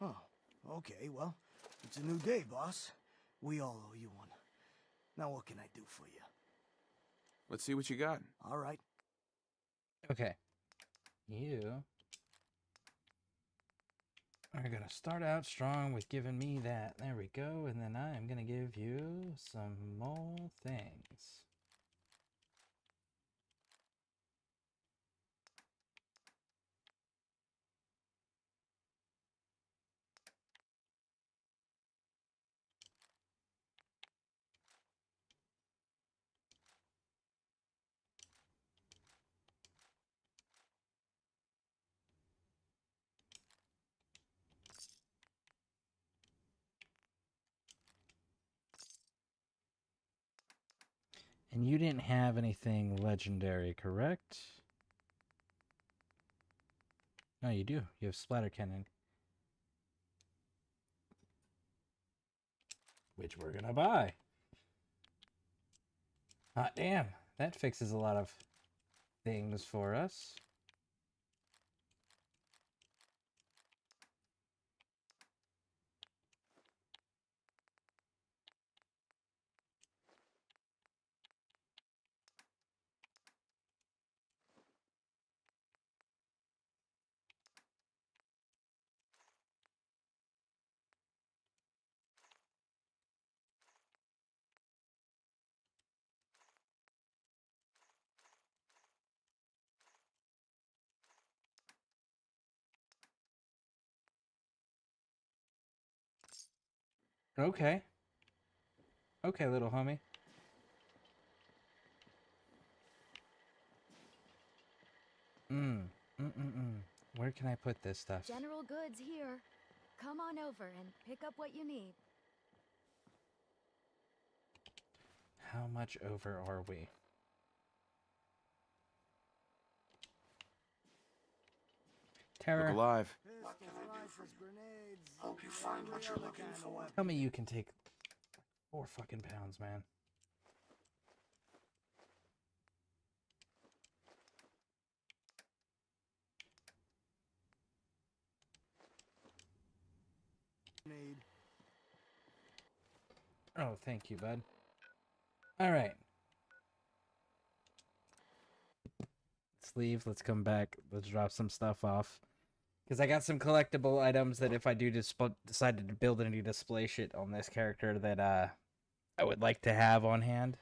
Oh, okay, well, it's a new day, boss. We all owe you one. Now what can I do for you? Let's see what you got. All right. Okay. You are gonna start out strong with giving me that. There we go. And then I am gonna give you some more things. And you didn't have anything legendary, correct? No, you do. You have splatter cannon. Which we're gonna buy. Hot damn. That fixes a lot of things for us. Okay. Okay, little homie. Where can I put this stuff? General goods here. Come on over and pick up what you need. How much over are we? Terror. Look alive. Hope you find what you're looking for. Tell me you can take 4 fucking pounds, man. Oh, thank you, bud. All right. Let's leave. Let's come back. Let's drop some stuff off. Because I got some collectible items that if I do decide to build any display shit on this character that I would like to have on hand.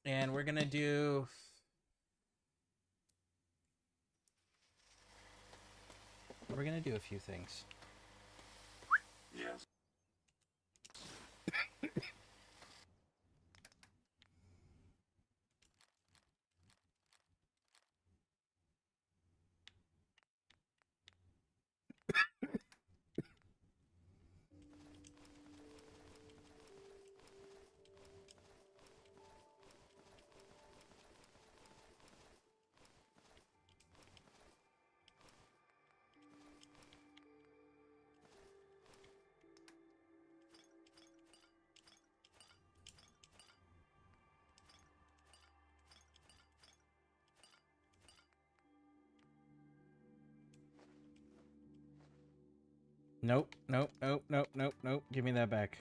And we're gonna do... We're gonna do a few things. Yes. Nope, nope, nope, nope, nope, nope. Give me that back.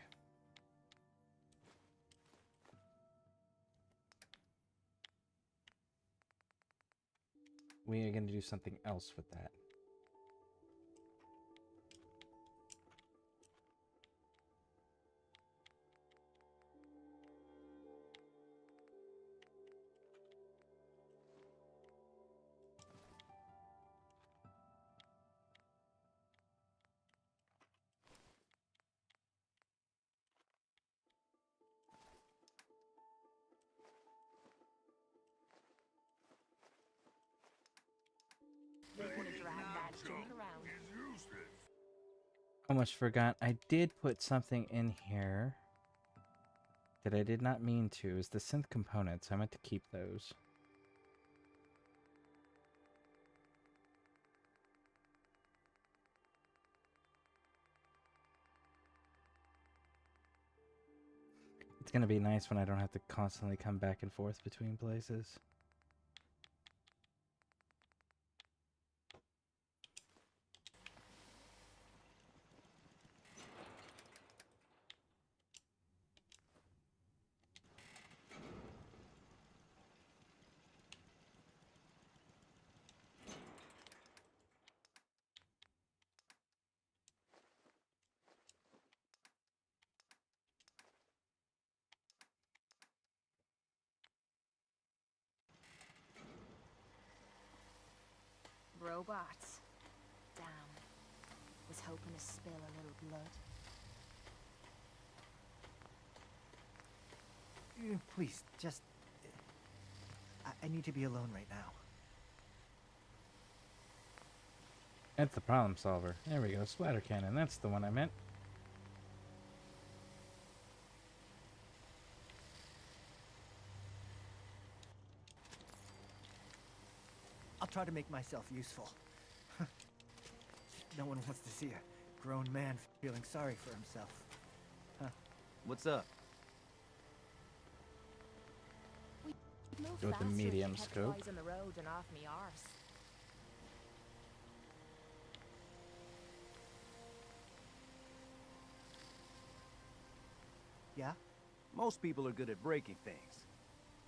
We are gonna do something else with that. Almost forgot. I did put something in here that I did not mean to. Is the synth components. I meant to keep those. It's gonna be nice when I don't have to constantly come back and forth between places. Robots. Damn. Was hoping to spill a little blood. Please, just... I need to be alone right now. That's the problem solver. There we go. Splatter cannon. That's the one I meant. I'll try to make myself useful. No one wants to see a grown man feeling sorry for himself. Huh. What's up? Go with the medium scope. On the road and off me arse. Yeah? Most people are good at breaking things.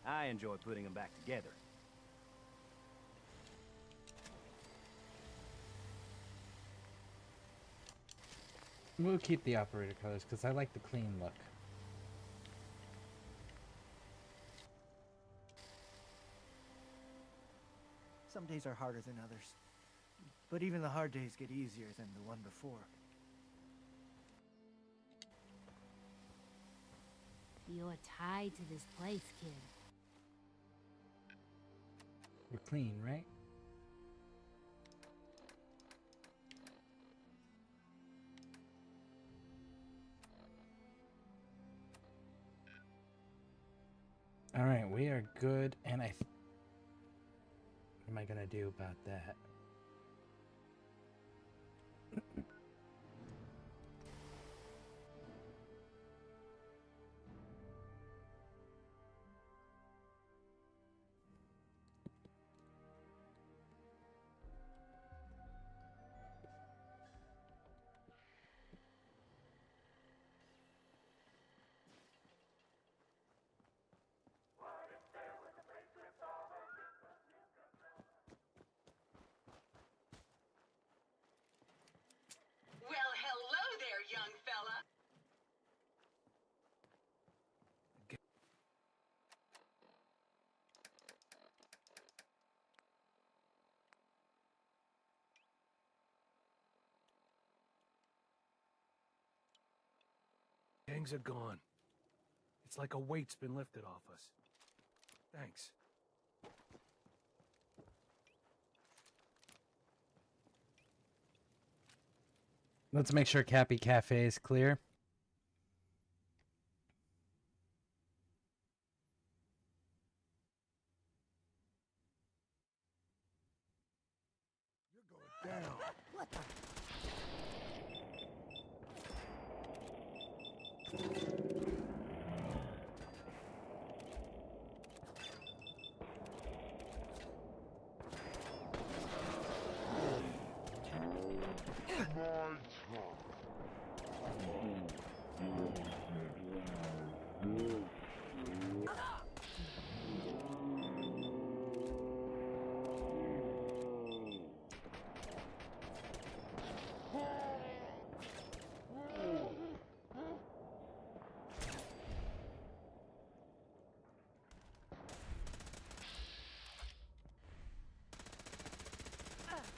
I enjoy putting them back together. We'll keep the operator colors because I like the clean look. days are harder than others. But even the hard days get easier than the one before. You're tied to this place, kid. We're clean, right? All right, we are good, and what am I gonna do about that? Well, hello there, young fella. Gangs are gone. It's like a weight's been lifted off us. Thanks. Let's make sure Cappy Cafe is clear. Down. What the?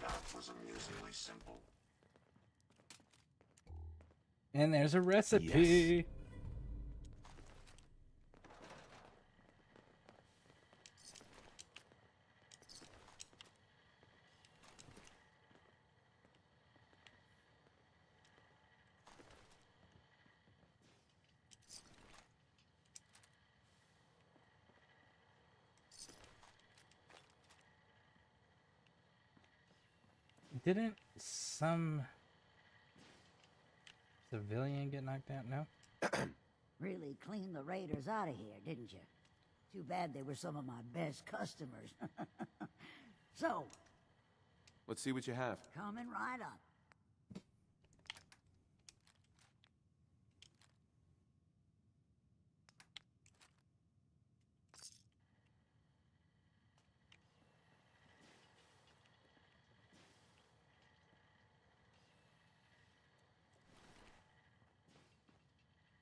That was amusingly simple. And there's a recipe. Yes. Didn't some civilian get knocked out? No? Really cleaned the raiders out of here, didn't you? Too bad they were some of my best customers. So, Let's see what you have. coming right up.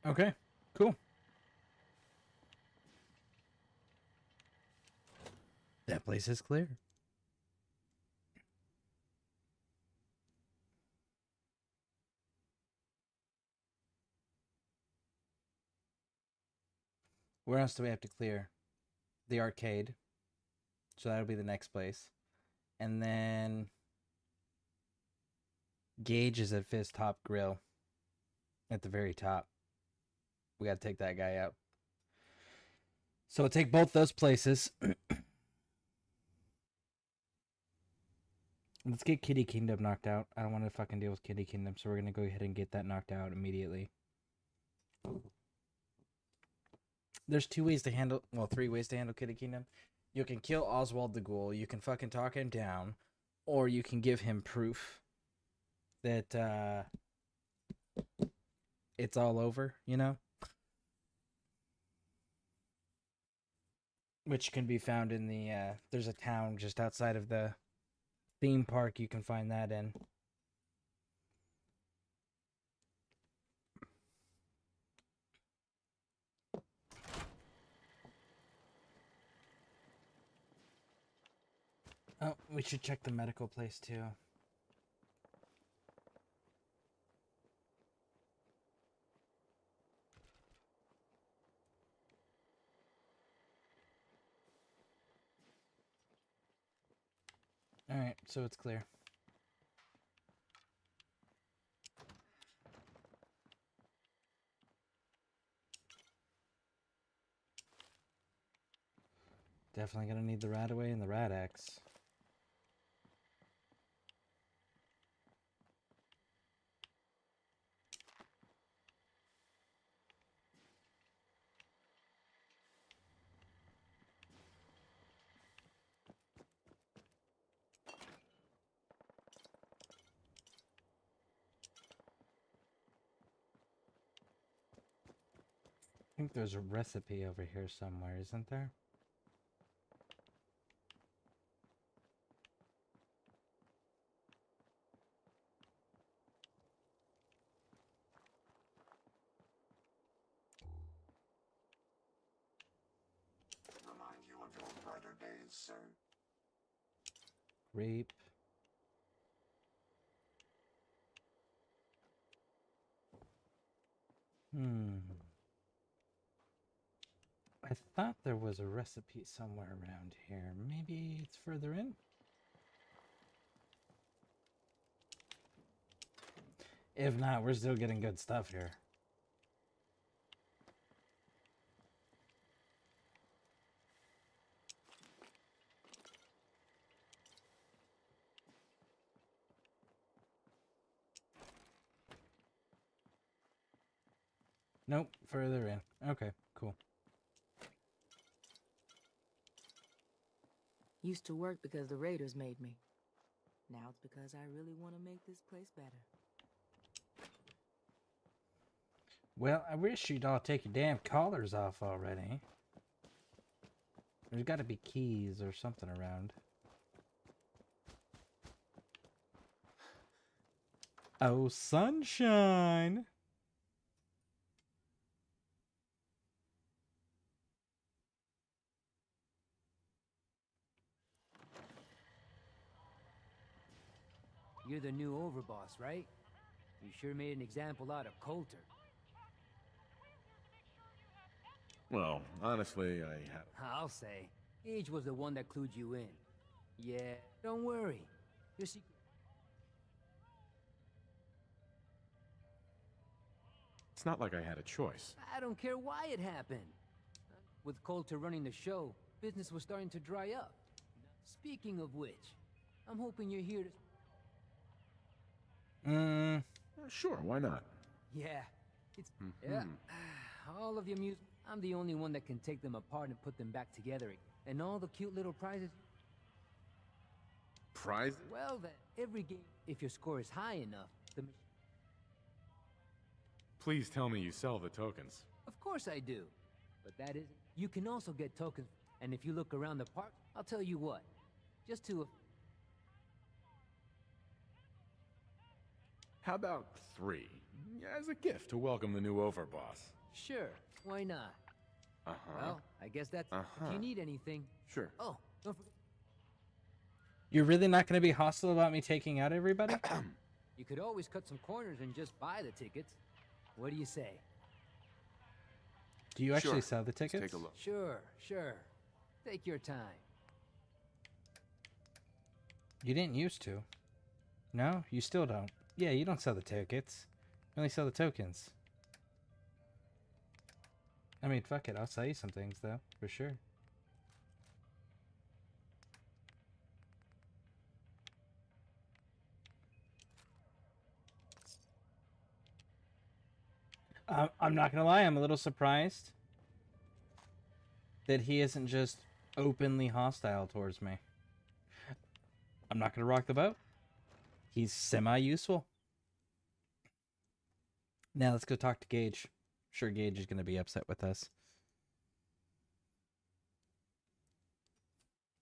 Okay, cool. That place is clear. Where else do we have to clear? The arcade. So that'll be the next place. And then Gage is at Fizz Top Grill. At the very top. We gotta take that guy out. So we'll take both those places. Let's get Kitty Kingdom knocked out. I don't want to fucking deal with Kitty Kingdom, so we're gonna go ahead and get that knocked out immediately. There's 2 ways to handle, well, 3 ways to handle Kitty Kingdom. You can kill Oswald the Ghoul, you can fucking talk him down, or you can give him proof that it's all over, you know? Which can be found in the, there's a town just outside of the theme park, you can find that in. Oh, we should check the medical place too. Alright, so it's clear. Definitely gonna need the Radaway and the Rad-X. I think there's a recipe over here somewhere, isn't there? Remind you of your brighter days, sir. Grape. I thought there was a recipe somewhere around here. Maybe it's further in? If not, we're still getting good stuff here. Nope, further in. Okay, cool. Used to work because the Raiders made me. Now it's because I really want to make this place better. Well, I wish you'd all take your damn collars off already. There's got to be keys or something around. Oh, sunshine! You're the new overboss, right? You sure made an example out of Coulter. Well, honestly, I have... I'll say. Age was the one that clued you in. Yeah, don't worry. Your secret... It's not like I had a choice. I don't care why it happened. With Coulter running the show, business was starting to dry up. Speaking of which, I'm hoping you're here to... Sure, why not? Yeah, it's... Yeah, all of your music... I'm the only one that can take them apart and put them back together. And all the cute little prizes... Prize? Well then, every game, if your score is high enough, the... Please tell me you sell the tokens. Of course I do. But that isn't... You can also get tokens, and if you look around the park, I'll tell you what. Just to... How about 3? As a gift to welcome the new overboss. Sure, why not? Well, I guess that's... If you need anything... Sure. Oh, don't forget... You're really not going to be hostile about me taking out everybody? You could always cut some corners and just buy the tickets. What do you say? Do you actually sell the tickets? Let's take a look. Sure. Take your time. You didn't used to. No, you still don't. Yeah, you don't sell the tickets. You only sell the tokens. I mean, fuck it. I'll sell you some things, though, for sure. I'm not gonna lie. I'm a little surprised that he isn't just openly hostile towards me. I'm not gonna rock the boat. He's semi-useful. Now let's go talk to Gage. I'm sure Gage is gonna be upset with us.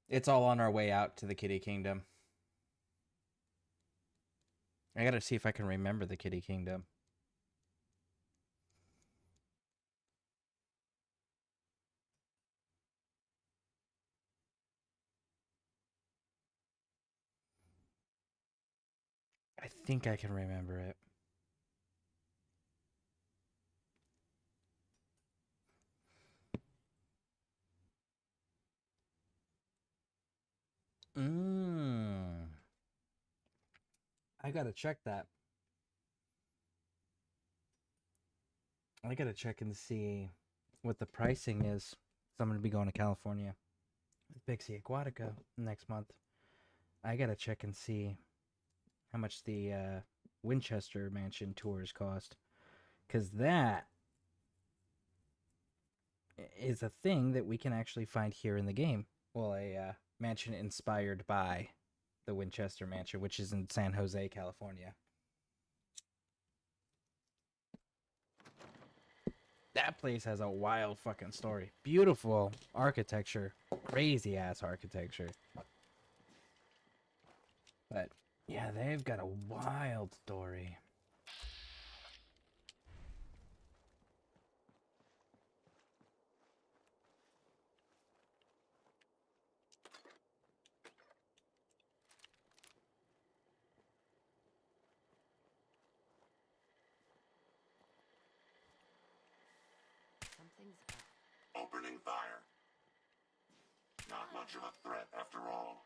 It's all on our way out to the Kitty Kingdom. I gotta see if I can remember the Kitty Kingdom. think I can remember it. I gotta check that. I gotta check and see what the pricing is. So I'm gonna be going to California with Pixie Aquatica next month. I gotta check and see how much the Winchester Mansion tours cost, because that is a thing that we can actually find here in the game. Well, a mansion inspired by the Winchester Mansion, which is in San Jose, California. That place has a wild fucking story. Beautiful architecture. Crazy ass architecture. But yeah, they've got a wild story. Something's Opening fire. Not much of a threat after all.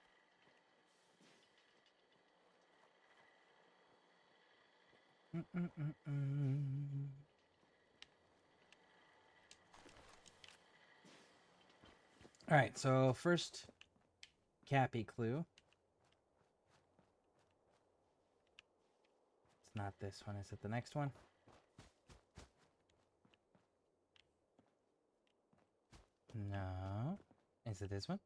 Alright, so first Cappy clue. It's not this one, is it the next one? No. Is it this one?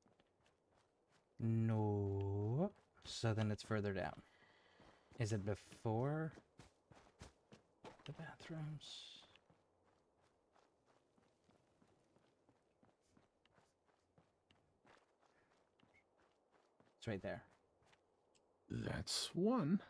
No. So then it's further down. Is it before the bathrooms? It's right there. That's one.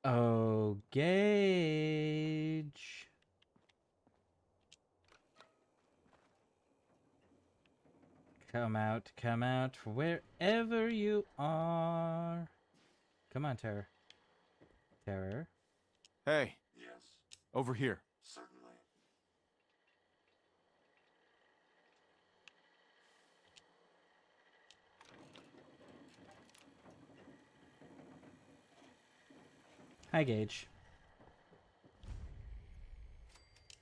Oh, Gage. Come out, wherever you are. Come on, Terror. Terror. Hey. Yes. Over here. Certainly. Hi, Gage.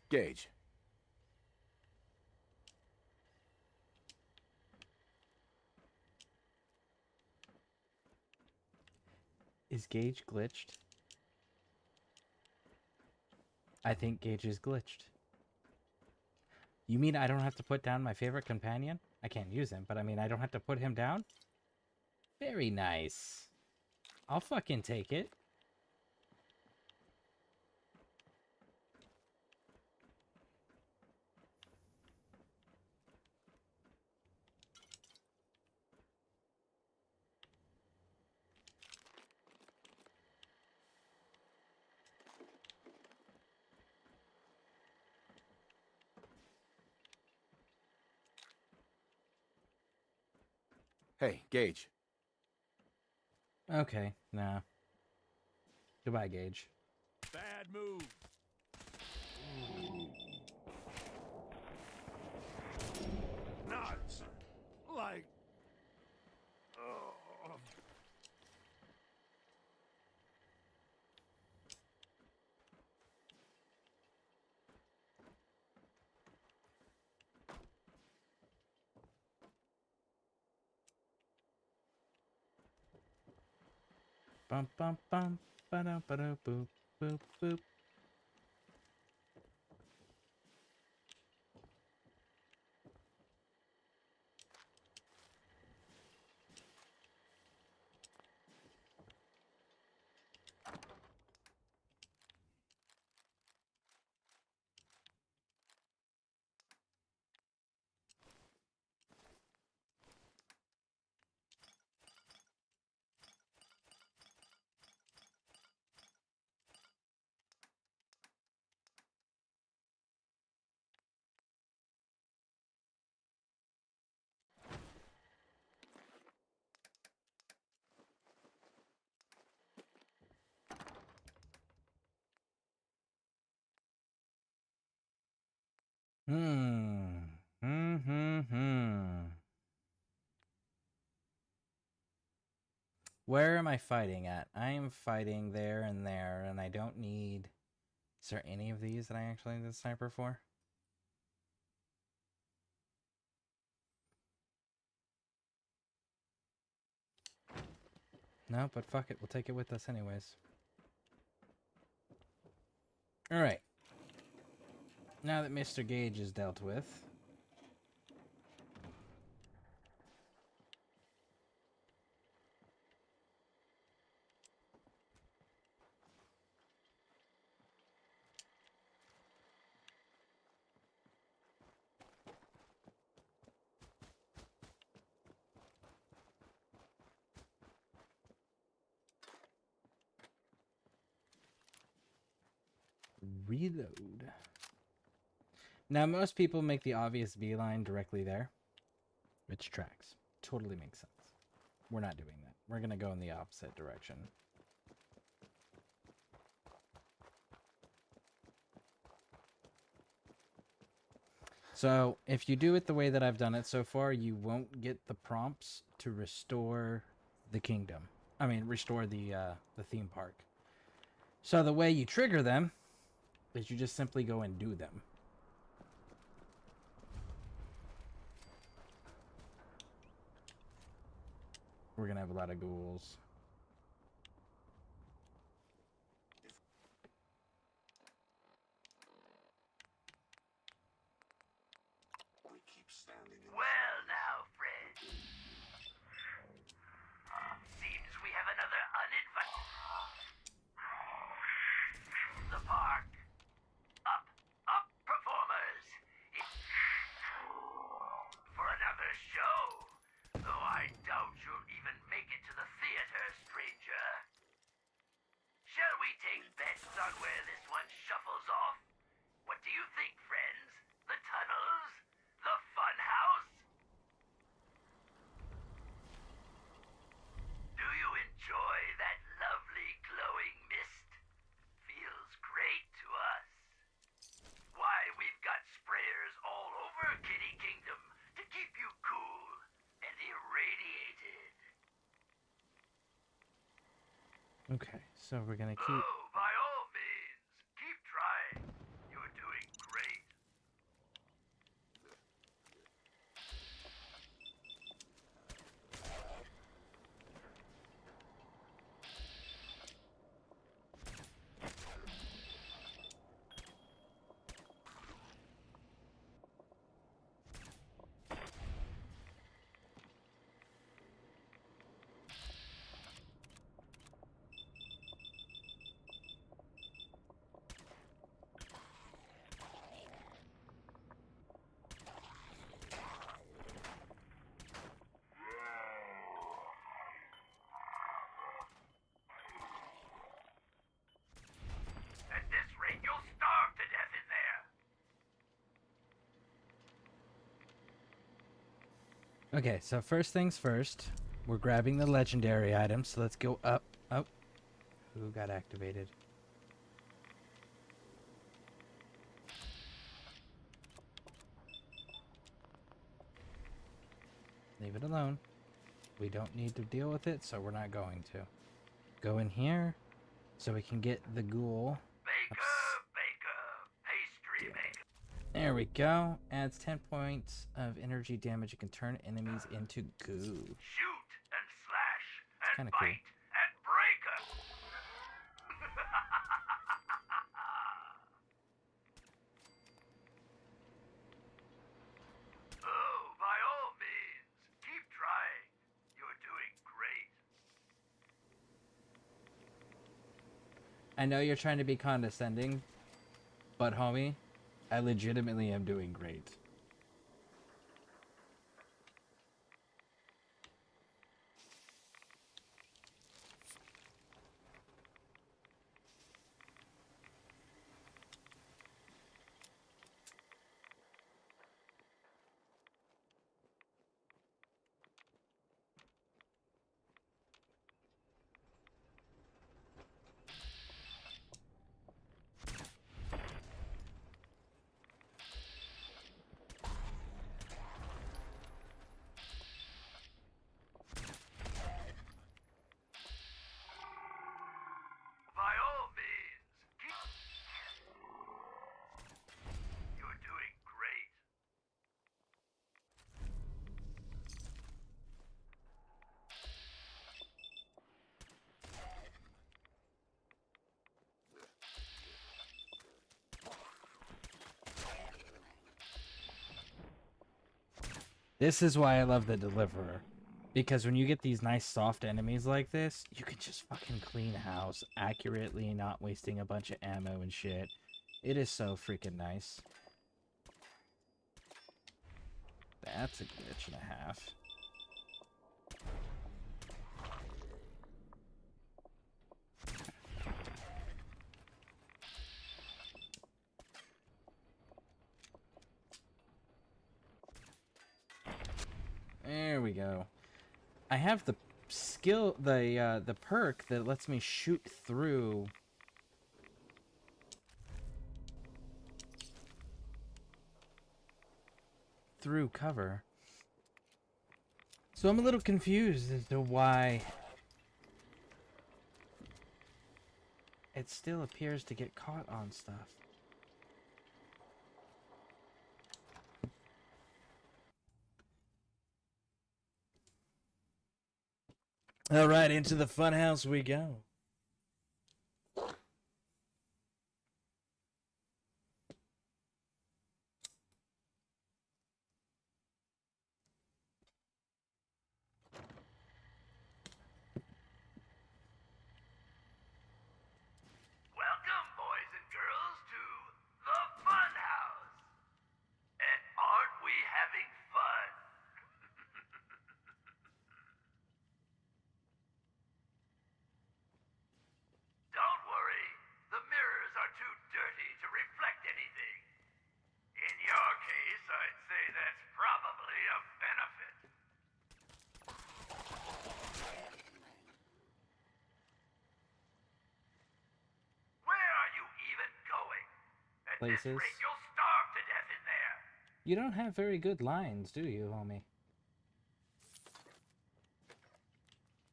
Gage. Is Gage glitched? I think Gage is glitched. You mean I don't have to put down my favorite companion? I can't use him, but I mean I don't have to put him down? Very nice. I'll fucking take it. Hey, Gage. Okay, nah. Goodbye, Gage. Bad move. Not like. Bum bum bum ba da boop boop boop. Hmm. Hmm. Where am I fighting at? I am fighting there, and I don't need... Is there any of these that I actually need the sniper for? No, but fuck it. We'll take it with us anyways. Alright. Now that Mr. Gage is dealt with... Reload. Now, most people make the obvious beeline directly there, which tracks. Totally makes sense. We're not doing that. We're going to go in the opposite direction. So, if you do it the way that I've done it so far, you won't get the prompts to restore the kingdom. I mean, restore the theme park. So the way you trigger them is you just simply go and do them. We're going to have a lot of ghouls. Well now, Fred. Seems we have another uninvited... The park. Up, performers. For another show. Though I doubt you'll even make it to the theater, stranger. Shall we take bets on where this one shuffles off? What do you think, friends? The tunnels? The fun house? Do you enjoy that lovely glowing mist? Feels great to us. Why, we've got sprayers all over Kitty Kingdom to keep you cool and irradiated. Okay, so we're going to keep... Oh, by all means, keep trying. You're doing great. At this rate, you'll starve to death in there. Okay, so first things first. We're grabbing the legendary items, so let's go up. Oh. Who got activated? Leave it alone. We don't need to deal with it, so we're not going to. Go in here, so we can get the ghoul. There we go. Adds 10 points of energy damage. You can turn enemies into goo. Shoot and slash It's and kind of cool. bite and break 'em. Oh, by all means, keep trying. You're doing great. I know you're trying to be condescending, but homie, I legitimately am doing great. This is why I love the Deliverer. Because when you get these nice soft enemies like this, you can just fucking clean house accurately, not wasting a bunch of ammo and shit. It is so freaking nice. That's a glitch and a half. There we go. I have the skill, the perk that lets me shoot through cover. So I'm a little confused as to why it still appears to get caught on stuff. All right, into the funhouse we go. Welcome, boys and girls, to the Funhouse. And aren't we having fun? Don't worry, the mirrors are too dirty to reflect anything. In your case, I'd say that's probably a benefit. Where are you even going? At this Places. rate, you'll starve to death in there. You don't have very good lines, do you, homie?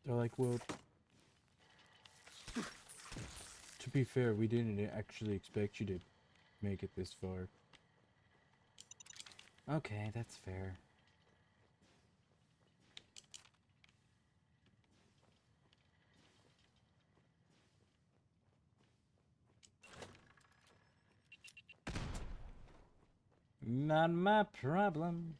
They're like, well, to be fair, we didn't actually expect you to make it this far. Okay, that's fair. Not my problem.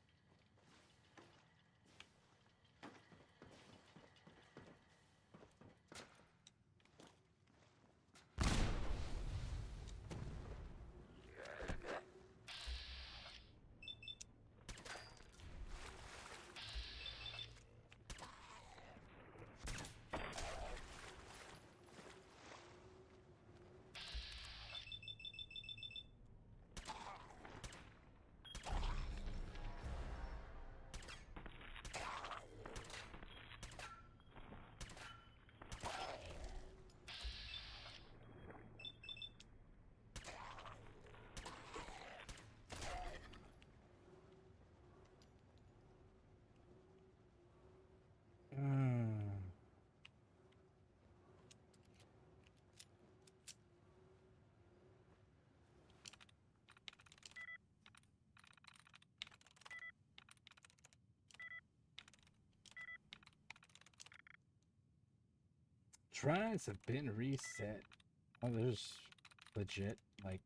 Tries have been reset. Oh, there's legit, like...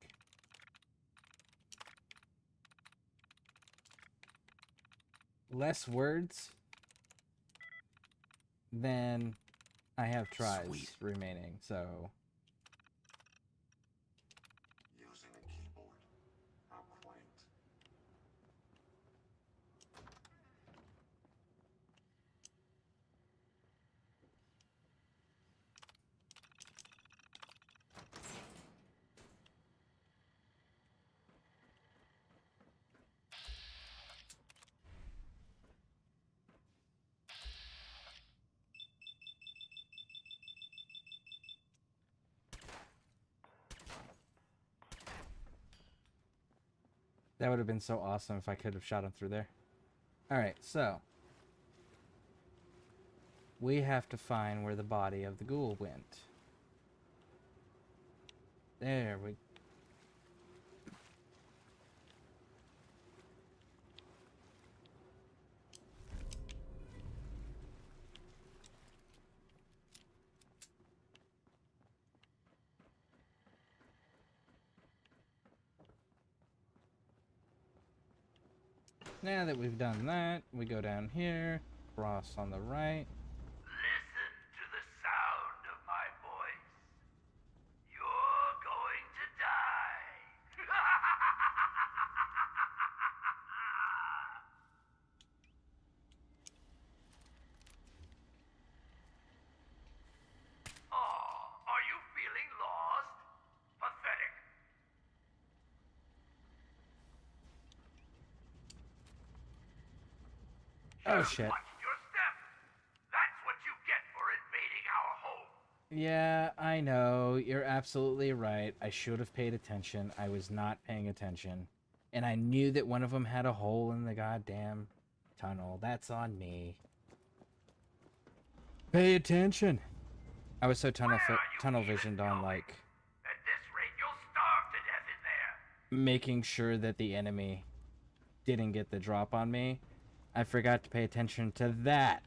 less words than I have tries remaining, so... Using a keyboard. How quaint. That would have been so awesome if I could have shot him through there. Alright, so... we have to find where the body of the ghoul went. There we... Now that we've done that, we go down here, cross on the right. Listen to the sound of my voice. You're going to die. Oh, are you feeling lost? Pathetic. Oh shit. Watch your step. That's what you get for invading our home. Yeah, I know. You're absolutely right. I should have paid attention. I was not paying attention. And I knew that one of them had a hole in the goddamn tunnel. That's on me. Pay attention. I was so tunnel visioned on, like, At this rate, you'll starve to death in there. making sure that the enemy didn't get the drop on me. I forgot to pay attention to that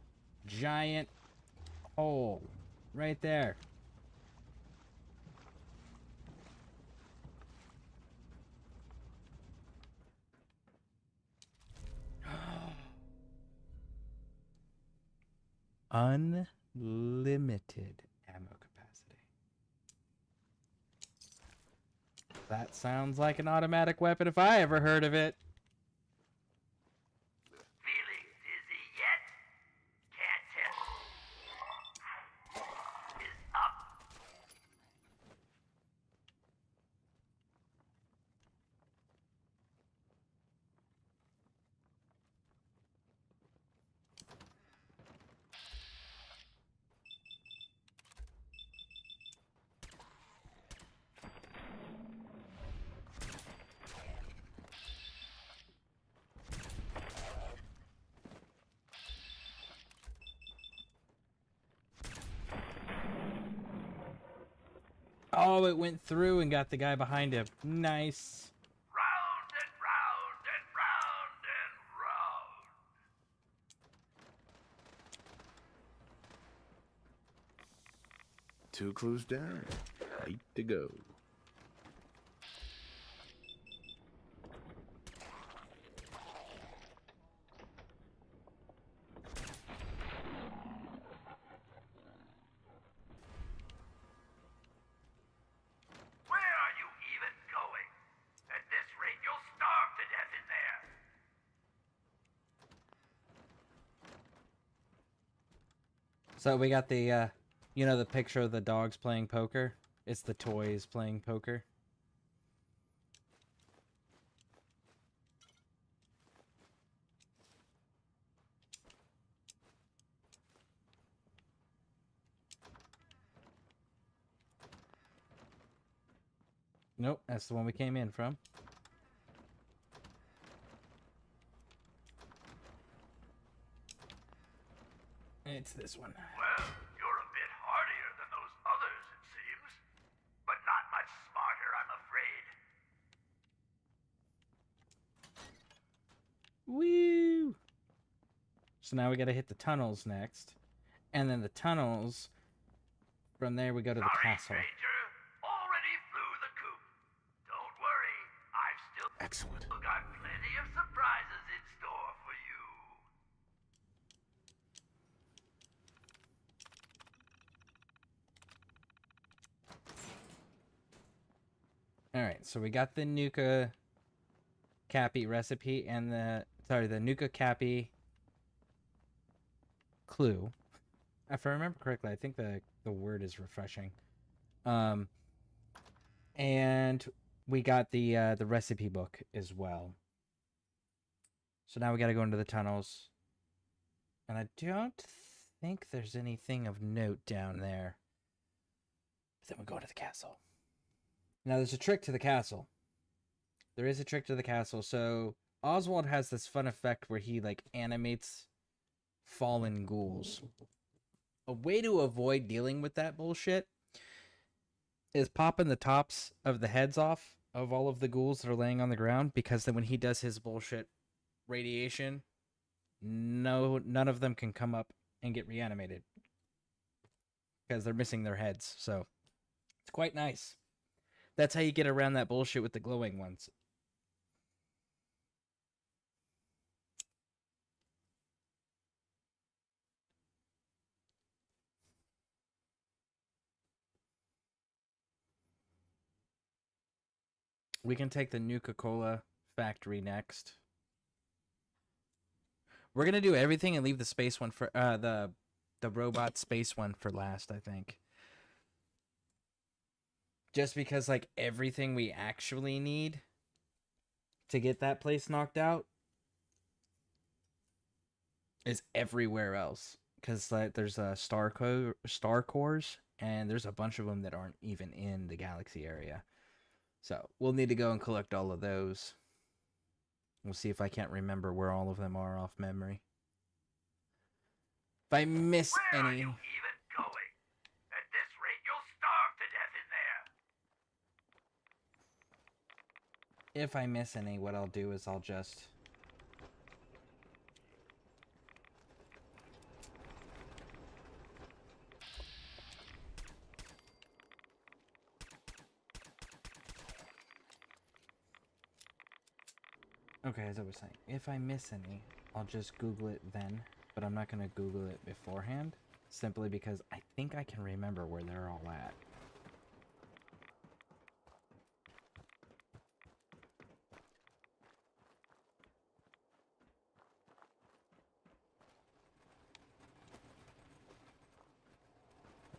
giant hole right there. Unlimited ammo capacity. That sounds like an automatic weapon if I ever heard of it. Feeling dizzy yet? Can't tell. Is up. Oh, it went through and got the guy behind him. Nice. Round and round and round and round. Two clues down. 8 to go. Where are you even going? At this rate, you'll starve to death in there. So we got the, you know, the picture of the dogs playing poker? It's the toys playing poker. Nope, that's the one we came in from. It's this one. Well, you're a bit hardier than those others, it seems. But not much smarter, I'm afraid. Woo! So now we gotta hit the tunnels next. And then the tunnels, from there we go to the castle. Stranger, already flew the coop. Don't worry, I've still Excellent. got plenty of surprises in store for you. Alright, so we got the Nuka Cappy recipe and the Nuka Cappy clue. If I remember correctly, I think the word is refreshing. And we got the recipe book as well. So now we got to go into the tunnels. And I don't think there's anything of note down there. But then we go to the castle. Now there's a trick to the castle. There is a trick to the castle. So Oswald has this fun effect where he like animates fallen ghouls. A way to avoid dealing with that bullshit is popping the tops of the heads off of all of the ghouls that are laying on the ground, because then when he does his bullshit radiation, none of them can come up and get reanimated because they're missing their heads. So it's quite nice. That's how you get around that bullshit with the glowing ones. We can take the Nuka-Cola factory next. We're gonna do everything and leave the space one for the robot space one for last, I think. Just because like everything we actually need to get that place knocked out is everywhere else. Because like there's star cores, and there's a bunch of them that aren't even in the galaxy area. So we'll need to go and collect all of those. We'll see if I can't remember where all of them are off memory. If I miss Where any... are you even going? At this rate, you'll starve to death in there. If I miss any, what I'll do is I'll just... Okay, as I was saying, if I miss any, I'll just Google it then, but I'm not going to Google it beforehand, simply because I think I can remember where they're all at.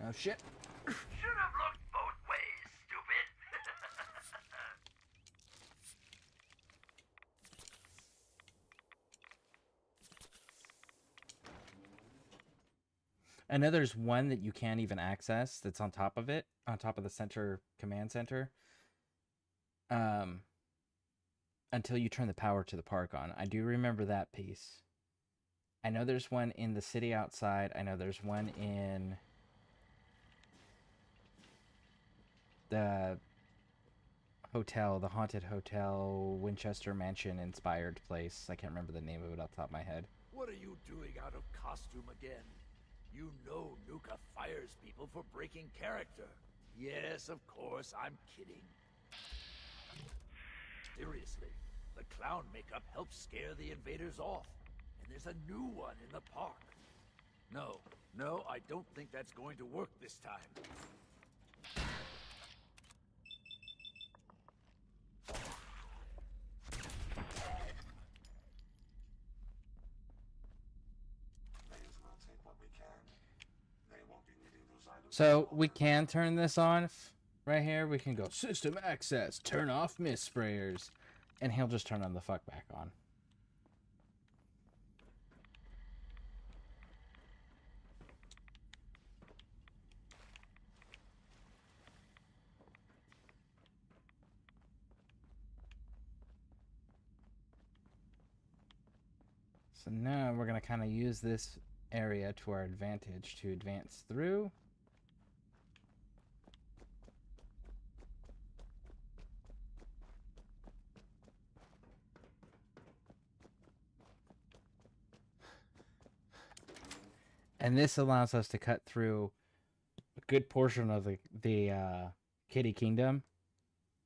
Oh shit. Should have looked both ways, stupid. I know there's one that you can't even access that's on top of it, on top of the center command center. Until you turn the power to the park on. I do remember that piece. I know there's one in the city outside. I know there's one in the hotel, the haunted hotel, Winchester Mansion inspired place. I can't remember the name of it off the top of my head. What are you doing out of costume again? You know Nuka fires people for breaking character. Yes, of course, I'm kidding. Seriously, the clown makeup helps scare the invaders off. And there's a new one in the park. No, I don't think that's going to work this time. So we can turn this on right here. We can go system access, turn off mist sprayers, and he'll just turn on the fuck back on. So now we're going to kind of use this area to our advantage to advance through. And this allows us to cut through a good portion of the Kitty Kingdom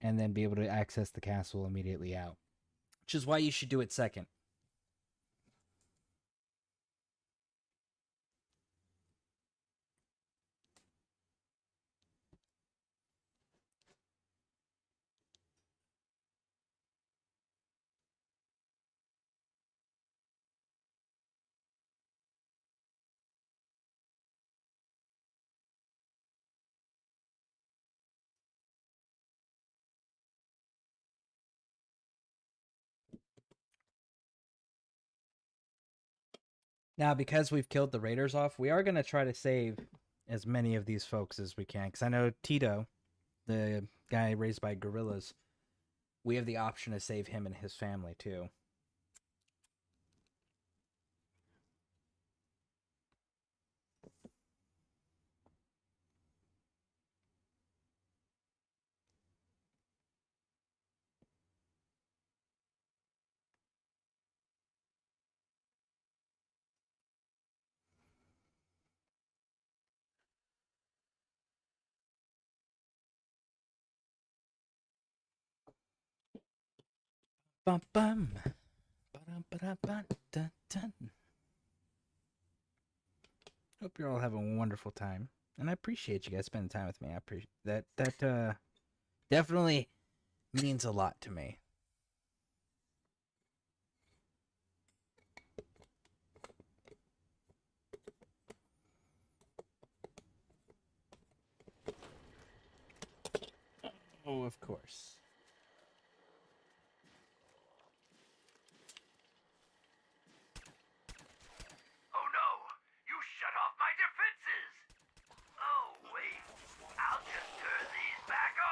and then be able to access the castle immediately out. Which is why you should do it second. Now, because we've killed the raiders off, we are going to try to save as many of these folks as we can. Because I know Tito, the guy raised by gorillas, we have the option to save him and his family, too. Bum bum. Ba-dum-ba-dum-ba-dun-dun. Hope you're all having a wonderful time, and I appreciate you guys spending time with me. I appreciate that. That definitely means a lot to me. Oh, of course. Oh no! You shut off my defenses! Oh, wait. I'll just turn these back on.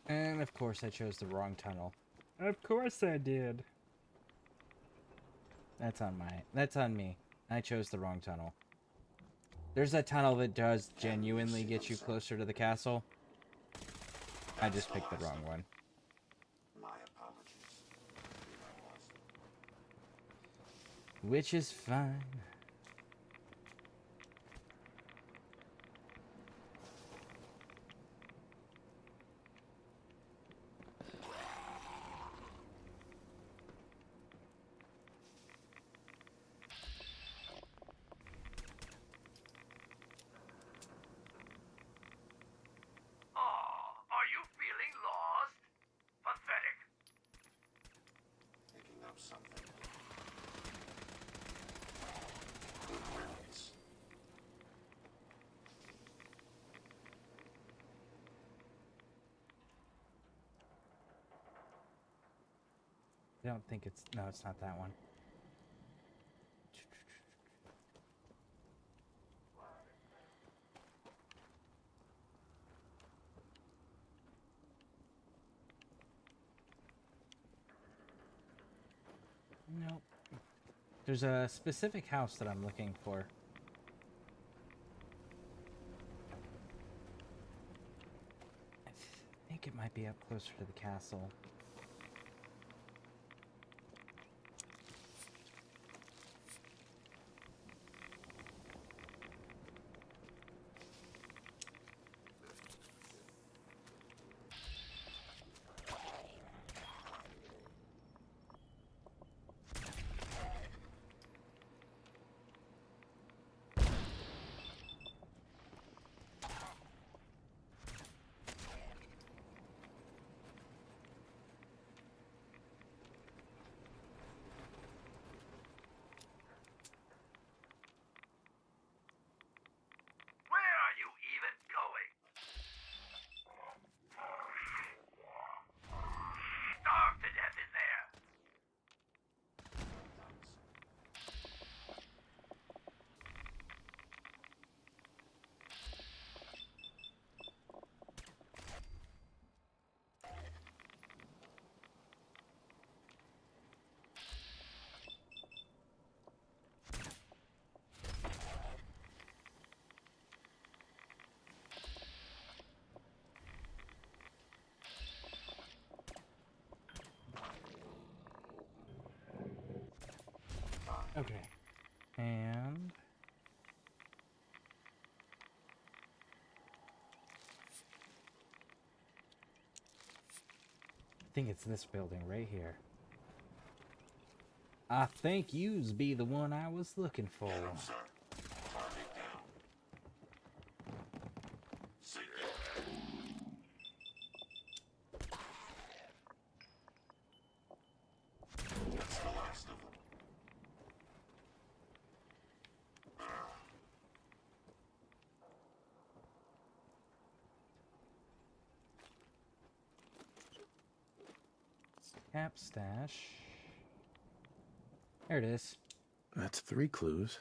And of course I chose the wrong tunnel. Of course I did. That's on me. I chose the wrong tunnel. There's a tunnel that does genuinely get you closer to the castle. I just picked the wrong one. My apologies. Which is fine. Are you feeling lost? Pathetic. Picking up something. Good riddance. I don't think it's... No, it's not that one. Nope. There's a specific house that I'm looking for. I think it might be up closer to the castle. Where are you even going? Starve to death in there. Okay. And... I think it's this building right here. I think yous be the one I was looking for. That's the last of them. Cap stash. There it is. That's 3 clues.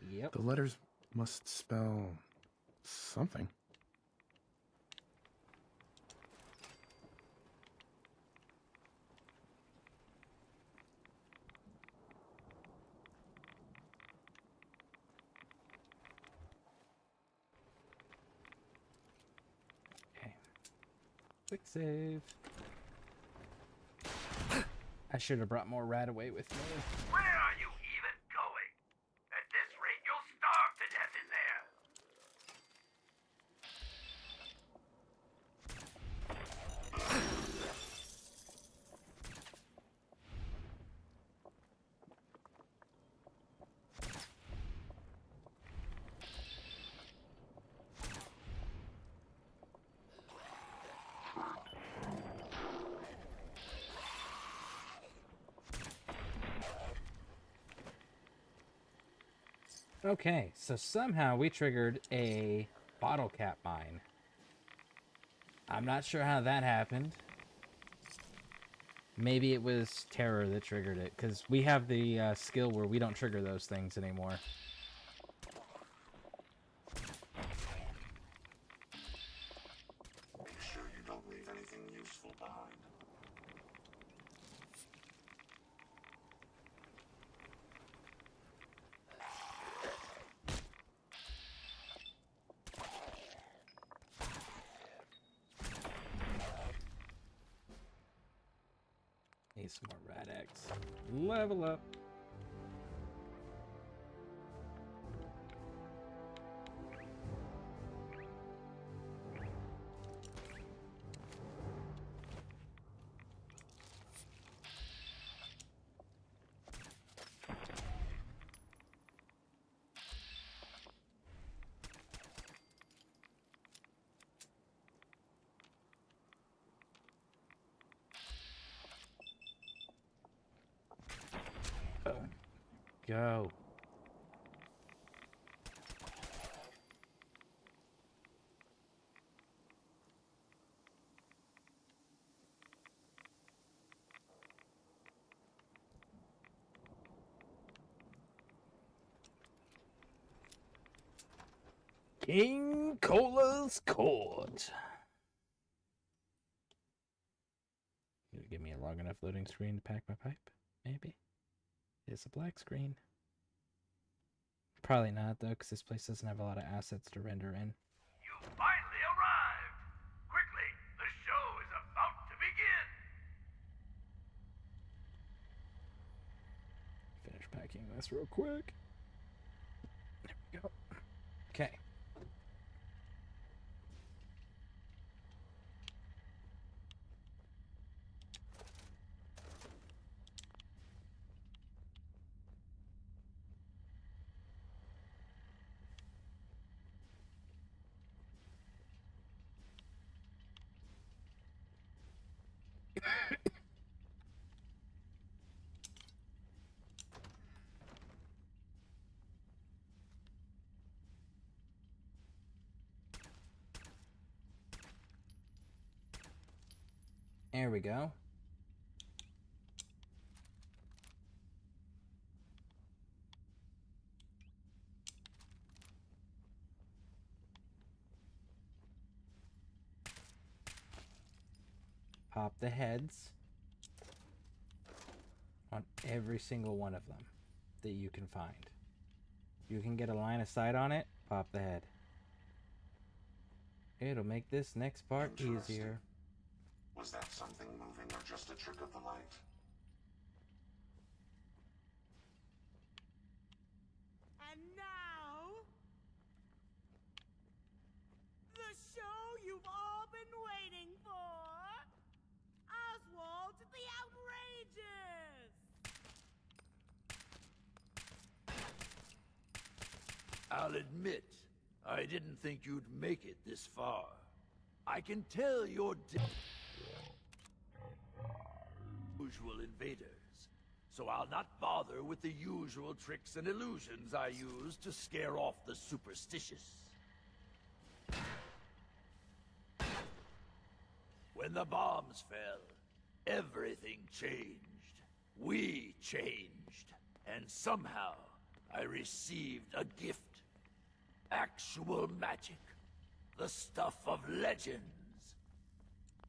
Yep. The letters must spell something. Okay. Quick save. I should have brought more rat away with me. Where are you even going? At this rate, you'll starve to death in there. Okay, so somehow we triggered a bottle cap mine. I'm not sure how that happened. Maybe it was Terror that triggered it, because we have the skill where we don't trigger those things anymore. Make sure you don't leave anything useful behind. Need some more Rad X. Level up. Go. King Cola's Court. Gonna give me a long enough loading screen to pack my pipe? Maybe. It's a black screen. Probably not, though, because this place doesn't have a lot of assets to render in. You finally arrived! Quickly, the show is about to begin! Finish packing this real quick. There we go. Okay. There we go. Pop the heads on every single one of them that you can find. You can get a line of sight on it, pop the head. It'll make this next part easier. Was that something moving or just a trick of the light? And now, the show you've all been waiting for. Oswald the Outrageous! I'll admit, I didn't think you'd make it this far. I can tell you're usual invaders, so I'll not bother with the usual tricks and illusions I use to scare off the superstitious. When the bombs fell, everything changed. We changed. And somehow, I received a gift. Actual magic. The stuff of legends.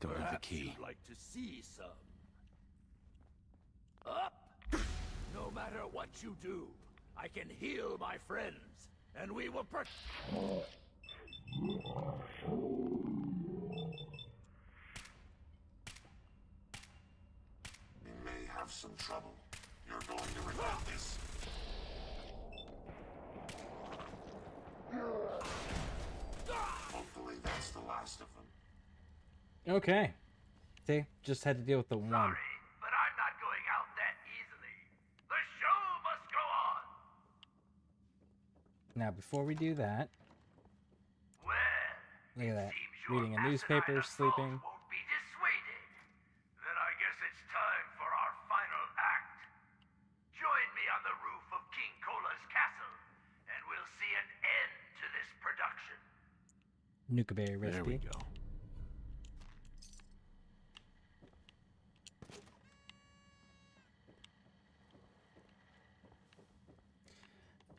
Don't have the Perhaps key. you'd like to see some. Up! No matter what you do, I can heal my friends, and we will We may have some trouble. You're going to regret this. Hopefully that's the last of them. Okay. See, just had to deal with the one. But I'm not going out that easily. The show must go on. Now, before we do that, look at that. Reading a newspaper, sleeping. Won't be dissuaded. Then I guess it's time for our final act. Join me on the roof of King Cola's castle, and Nuka-berry recipe. There we go.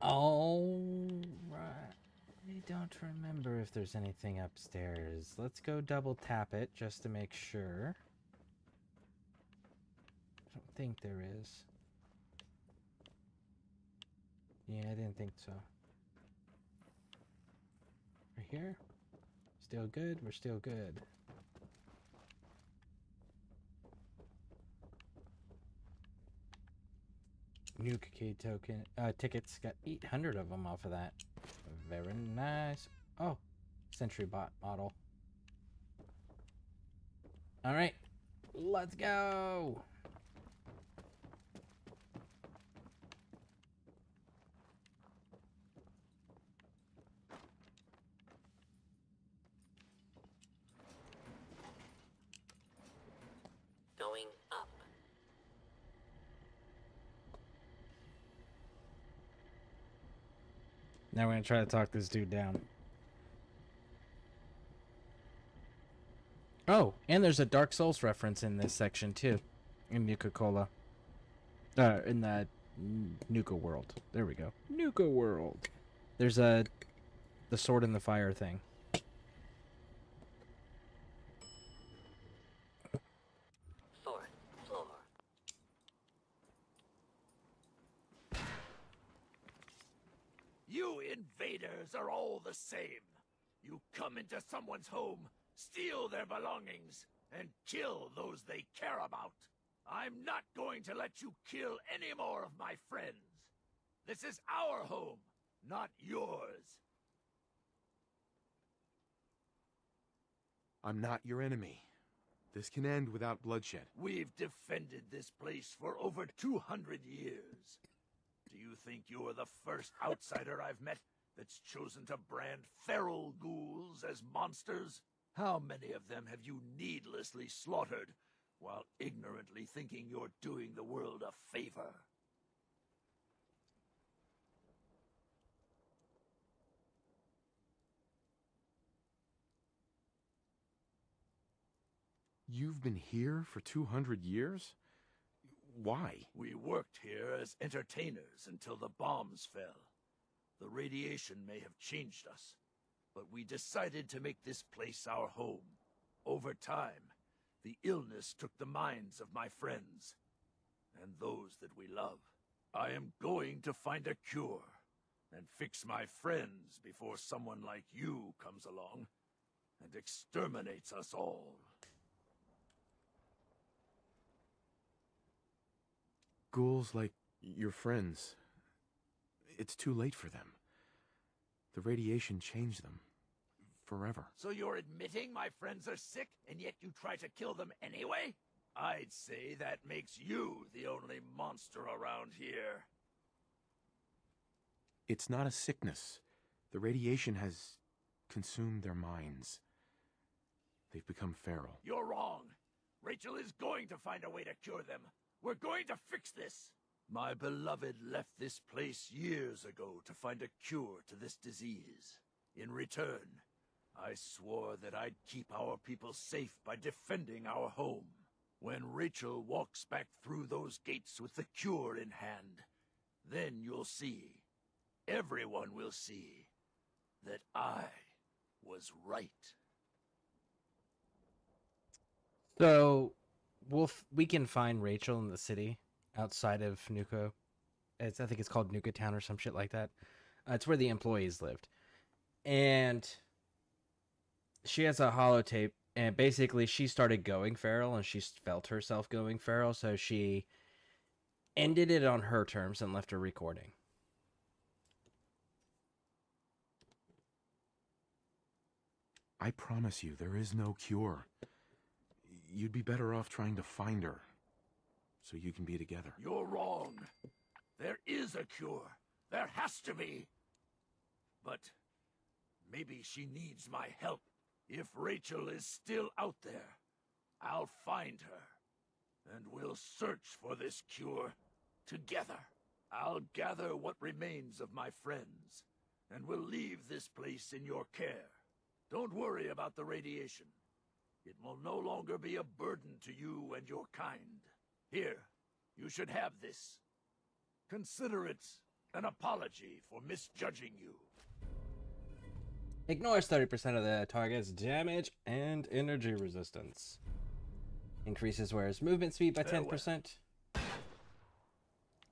All right. I don't remember if there's anything upstairs. Let's go double tap it just to make sure. I don't think there is. Yeah, I didn't think so. We're here. Still good. We're still good. Nuka token tickets. Got 800 of them off of that. Very nice. Oh, Sentry bot model. All right, let's go. Going up. Now we're gonna try to talk this dude down. Oh, and there's a Dark Souls reference in this section too, in Nuka-Cola. In the Nuka world. There we go. Nuka world. There's the sword in the fire thing. Fourth floor. You invaders are all the same. You come into someone's home, steal their belongings, and kill those they care about. I'm not going to let you kill any more of my friends. This is our home, not yours. I'm not your enemy. This can end without bloodshed. We've defended this place for over 200 years. Do you think you're the first outsider I've met that's chosen to brand feral ghouls as monsters? How many of them have you needlessly slaughtered, while ignorantly thinking you're doing the world a favor? You've been here for 200 years? Why? We worked here as entertainers until the bombs fell. The radiation may have changed us, but we decided to make this place our home. Over time, the illness took the minds of my friends, and those that we love. I am going to find a cure, and fix my friends before someone like you comes along, and exterminates us all. Ghouls like your friends. It's too late for them. The radiation changed them. Forever. So you're admitting my friends are sick, and yet you try to kill them anyway? I'd say that makes you the only monster around here. It's not a sickness. The radiation has consumed their minds. They've become feral. You're wrong. Rachel is going to find a way to cure them. We're going to fix this. My beloved left this place years ago to find a cure to this disease. In return, I swore that I'd keep our people safe by defending our home. When Rachel walks back through those gates with the cure in hand, then you'll see, everyone will see, that I was right. So, we can find Rachel in the city outside of Nuka. I think it's called Nuka Town or some shit like that. It's where the employees lived. And she has a holotape, and basically she started going feral, and she felt herself going feral, so she ended it on her terms and left a recording. I promise you, there is no cure. You'd be better off trying to find her, so you can be together. You're wrong. There is a cure. There has to be. But maybe she needs my help. If Rachel is still out there, I'll find her, and we'll search for this cure together. I'll gather what remains of my friends, and we'll leave this place in your care. Don't worry about the radiation. It will no longer be a burden to you and your kind. Here, you should have this. Consider it an apology for misjudging you. Ignores 30% of the target's damage and energy resistance. Increases wearer's movement speed by 10%.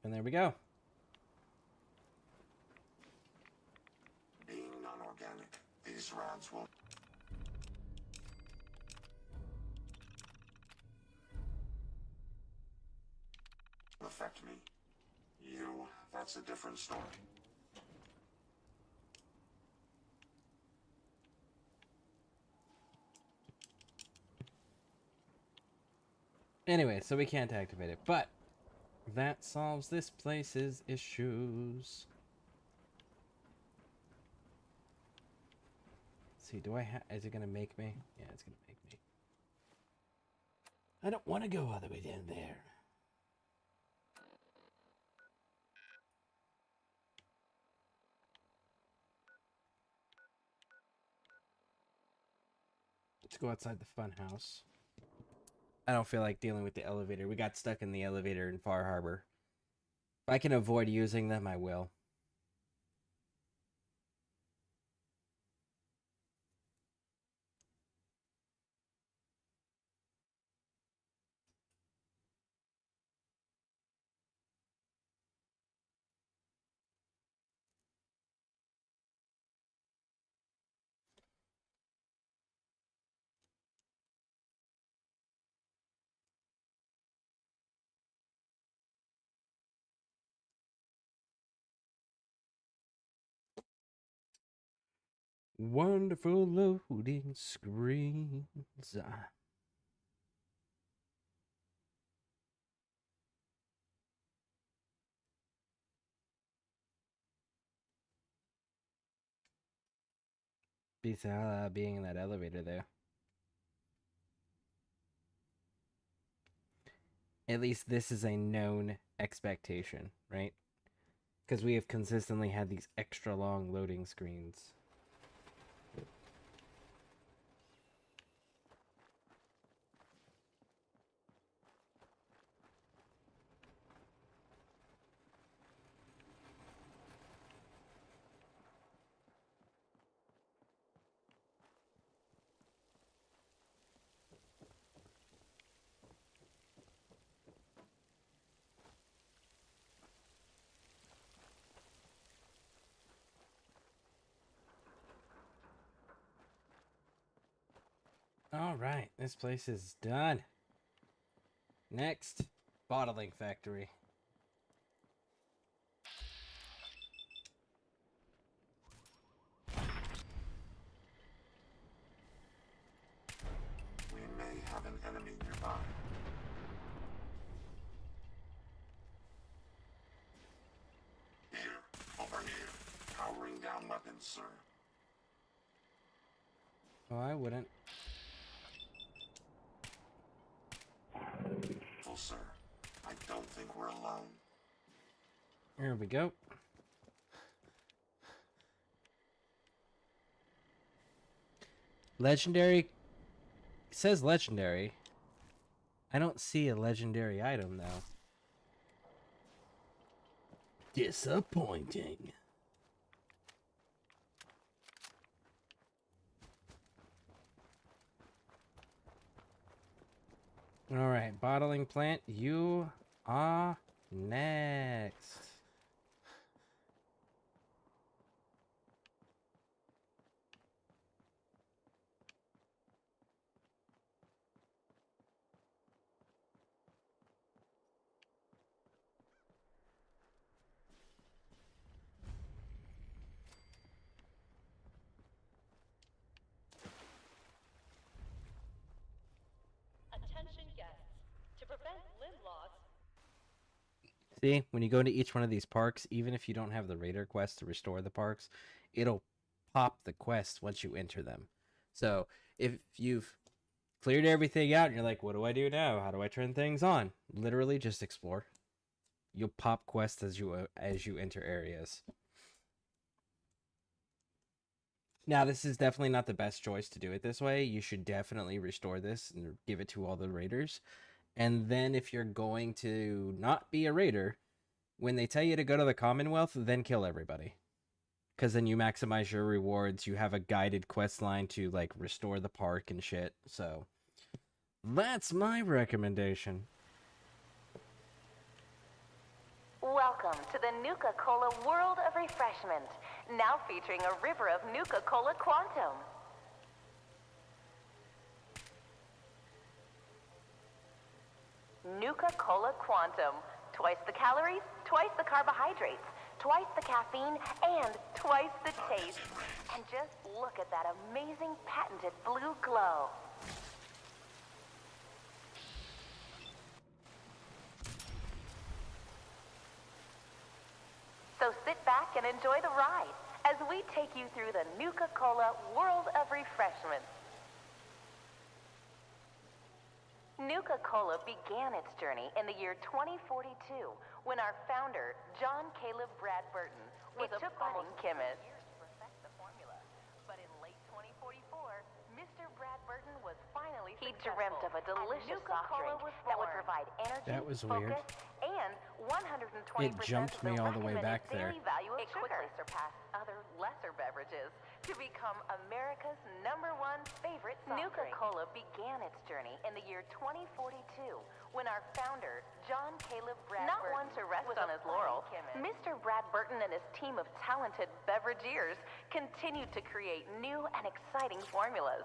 And there we go. Being non-organic, these rounds will... affect me. You, that's a different story. Anyway, so we can't activate it, but that solves this place's issues. Let's see, do I have... Is it going to make me? Yeah, it's going to make me. I don't want to go all the way down there. Let's go outside the fun house. I don't feel like dealing with the elevator. We got stuck in the elevator in Far Harbor. If I can avoid using them, I will. Wonderful loading screens. Beats being in that elevator there. At least this is a known expectation, right? Because we have consistently had these extra long loading screens. All right, this place is done. Next, bottling factory. We may have an enemy nearby. Here, over here. Powering down weapons, sir. Oh, I wouldn't. Well, sir, I don't think we're alone. Here we go. Legendary. It says legendary. I don't see a legendary item though. Disappointing. All right, bottling plant, you are next. Attention guests. To prevent limb loss. See, when you go into each one of these parks, even if you don't have the Raider quest to restore the parks, it'll pop the quest once you enter them. So if you've cleared everything out and you're like, what do I do now? How do I turn things on? Literally just explore. You'll pop quests as you enter areas. Now, this is definitely not the best choice to do it this way. You should definitely restore this and give it to all the raiders. And then if you're going to not be a raider, when they tell you to go to the Commonwealth, then kill everybody. Because then you maximize your rewards. You have a guided quest line to, like, restore the park and shit. So, that's my recommendation. Welcome to the Nuka-Cola World of Refreshment, now featuring a river of Nuka-Cola Quantum. Nuka-Cola Quantum. Twice the calories, twice the carbohydrates, twice the caffeine, and twice the taste. And just look at that amazing patented blue glow. So sit back and enjoy the ride as we take you through the Nuka-Cola World of Refreshment. Nuka-Cola began its journey in the year 2042 when our founder, John Caleb Bradburton, was a budding chemist. But in late 2044, Mr. Bradburton was finally successful. He dreamt of a delicious soft drink that would provide energy, That was weird. focus, and 120% It jumped me all the way back there. daily value of sugar. It quickly surpassed other lesser beverages to become America's #1 favorite soft drink. Nuka-Cola began its journey in the year 2042 when our founder, John Caleb Bradburton, not one to rest on his laurels, Mr. Bradburton and his team of talented beverageers continued to create new and exciting formulas.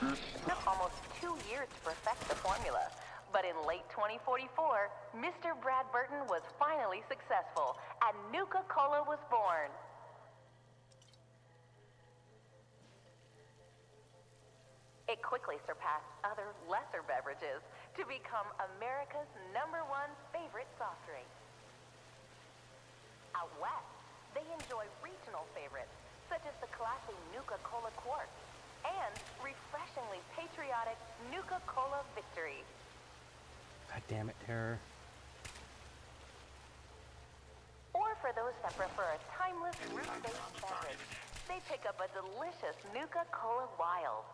It took almost 2 years to perfect the formula, but in late 2044, Mr. Bradburton was finally successful, and Nuka-Cola was born. It quickly surpassed other lesser beverages to become America's #1 favorite soft drink. Out west, they enjoy regional favorites, such as the classy Nuka-Cola Quartz and refreshingly patriotic Nuka-Cola Victory. God damn it, Terror. Or for those that prefer a timeless fruit-based beverage, they pick up a delicious Nuka-Cola Wild.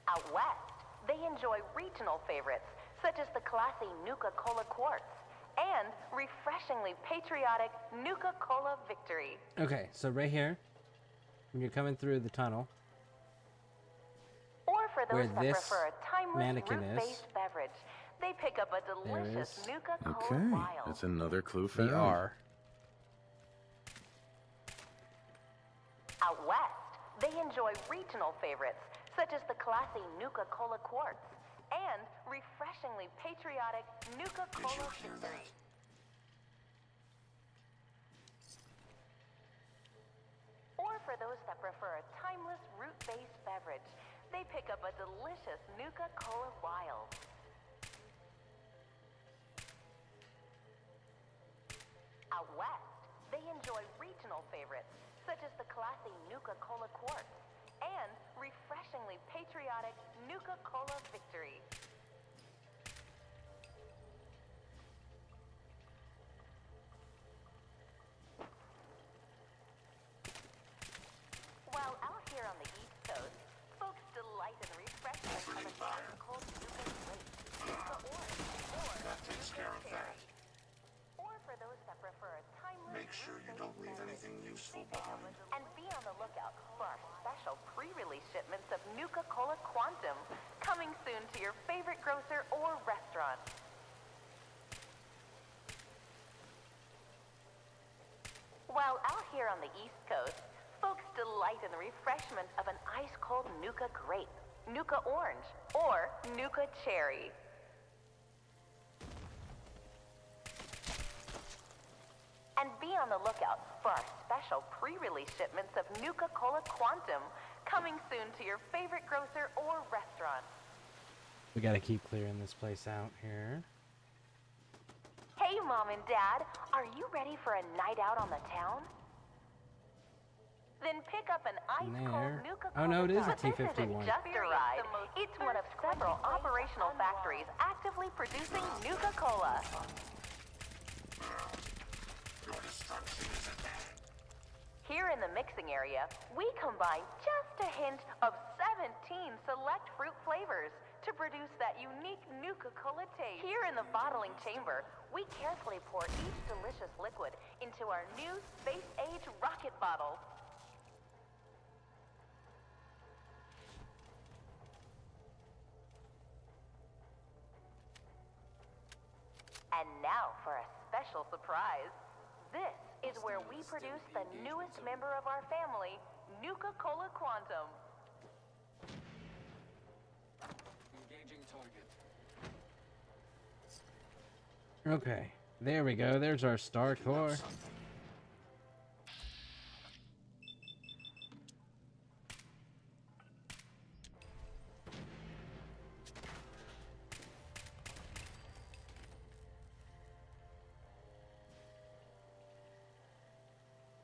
Out west, they enjoy regional favorites, such as the classy Nuka-Cola Quartz and refreshingly patriotic Nuka-Cola Victory. Okay, so right here, when you're coming through the tunnel, Or for where those that this prefer a timeless mannequin is, fruit-based beverage, they pick up a delicious is- Nuka-Cola Okay, Wild. that's another clue found. they are. Out west, they enjoy regional favorites, such as the classy Nuka-Cola Quartz and refreshingly patriotic Nuka-Cola Victory. Or for those that prefer a timeless root-based beverage, they pick up a delicious Nuka-Cola Wild. Out west, they enjoy regional favorites, such as the classy Nuka-Cola Quartz and refreshingly patriotic Nuka-Cola Victory. While out here on the East Coast, folks delight in the refreshment of an ice-cold Nuka Grape, Nuka Orange, or That takes Nuka care of Cherry. that. Or for those that prefer a timeless Make sure you don't leave anything useful behind. behind. And be on the lookout for our special pre-release shipments of Nuka-Cola Quantum, coming soon to your favorite grocer or restaurant. While out here on the East Coast, folks delight in the refreshment of an ice-cold Nuka Grape, Nuka Orange, or Nuka Cherry. And be on the lookout for our special pre-release shipments of Nuka-Cola Quantum, coming soon to your favorite grocer or restaurant. We gotta keep clearing this place out here. Hey, Mom and Dad, are you ready for a night out on the town? Then pick up an ice-cold There. Nuka-Cola. Oh no, it is a But this T-51. isn't just a ride. It's one of several operational factories actively producing Nuka-Cola. Here in the mixing area, we combine just a hint of 17 select fruit flavors to produce that unique Nuka-Cola taste. Here in the bottling chamber, we carefully pour each delicious liquid into our new space-age rocket bottle. And now for a special surprise. This is where we produce the newest member of our family, Nuka-Cola Quantum. Engaging target. Okay, there we go. There's our star core.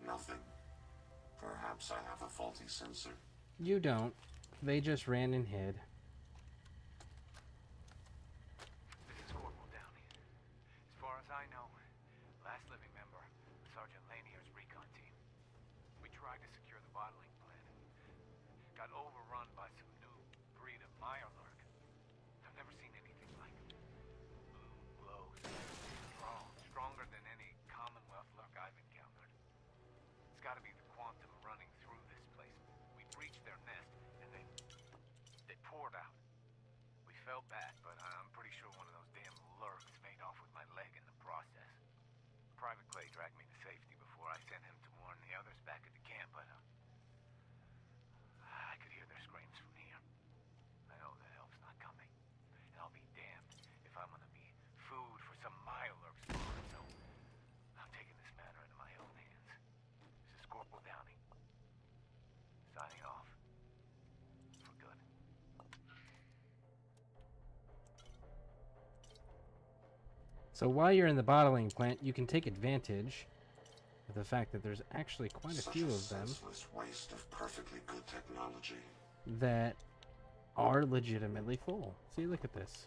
Nothing. Perhaps I have a faulty sensor. You don't. They just ran and hid. This is Corporal Downey. As far as I know, last living member of Sergeant Lanier's recon team. We tried to secure the bottling plant. Got overrun by some new breed of Mirelurk. I've never seen anything like them. Blue glows. Strong. Stronger than any Commonwealth lurk I've encountered. It's gotta be the quantum running through this place. We breached their nest, and they poured out. We felt bad, but I'm pretty sure one of those damn lurks made off with my leg in the process. Private Clay dragged me to safety before I sent him to warn the others back at the camp, but I could hear their screams from here. I know the help's not coming, and I'll be damned if I'm gonna be food for some Mirelurk spawn, so I'm taking this matter into my own hands. This is Corporal Downey. Signing off. For good. So while you're in the bottling plant, you can take advantage of the fact that there's actually quite a few of them Senseless waste of perfectly good technology. that are legitimately full. See, look at this.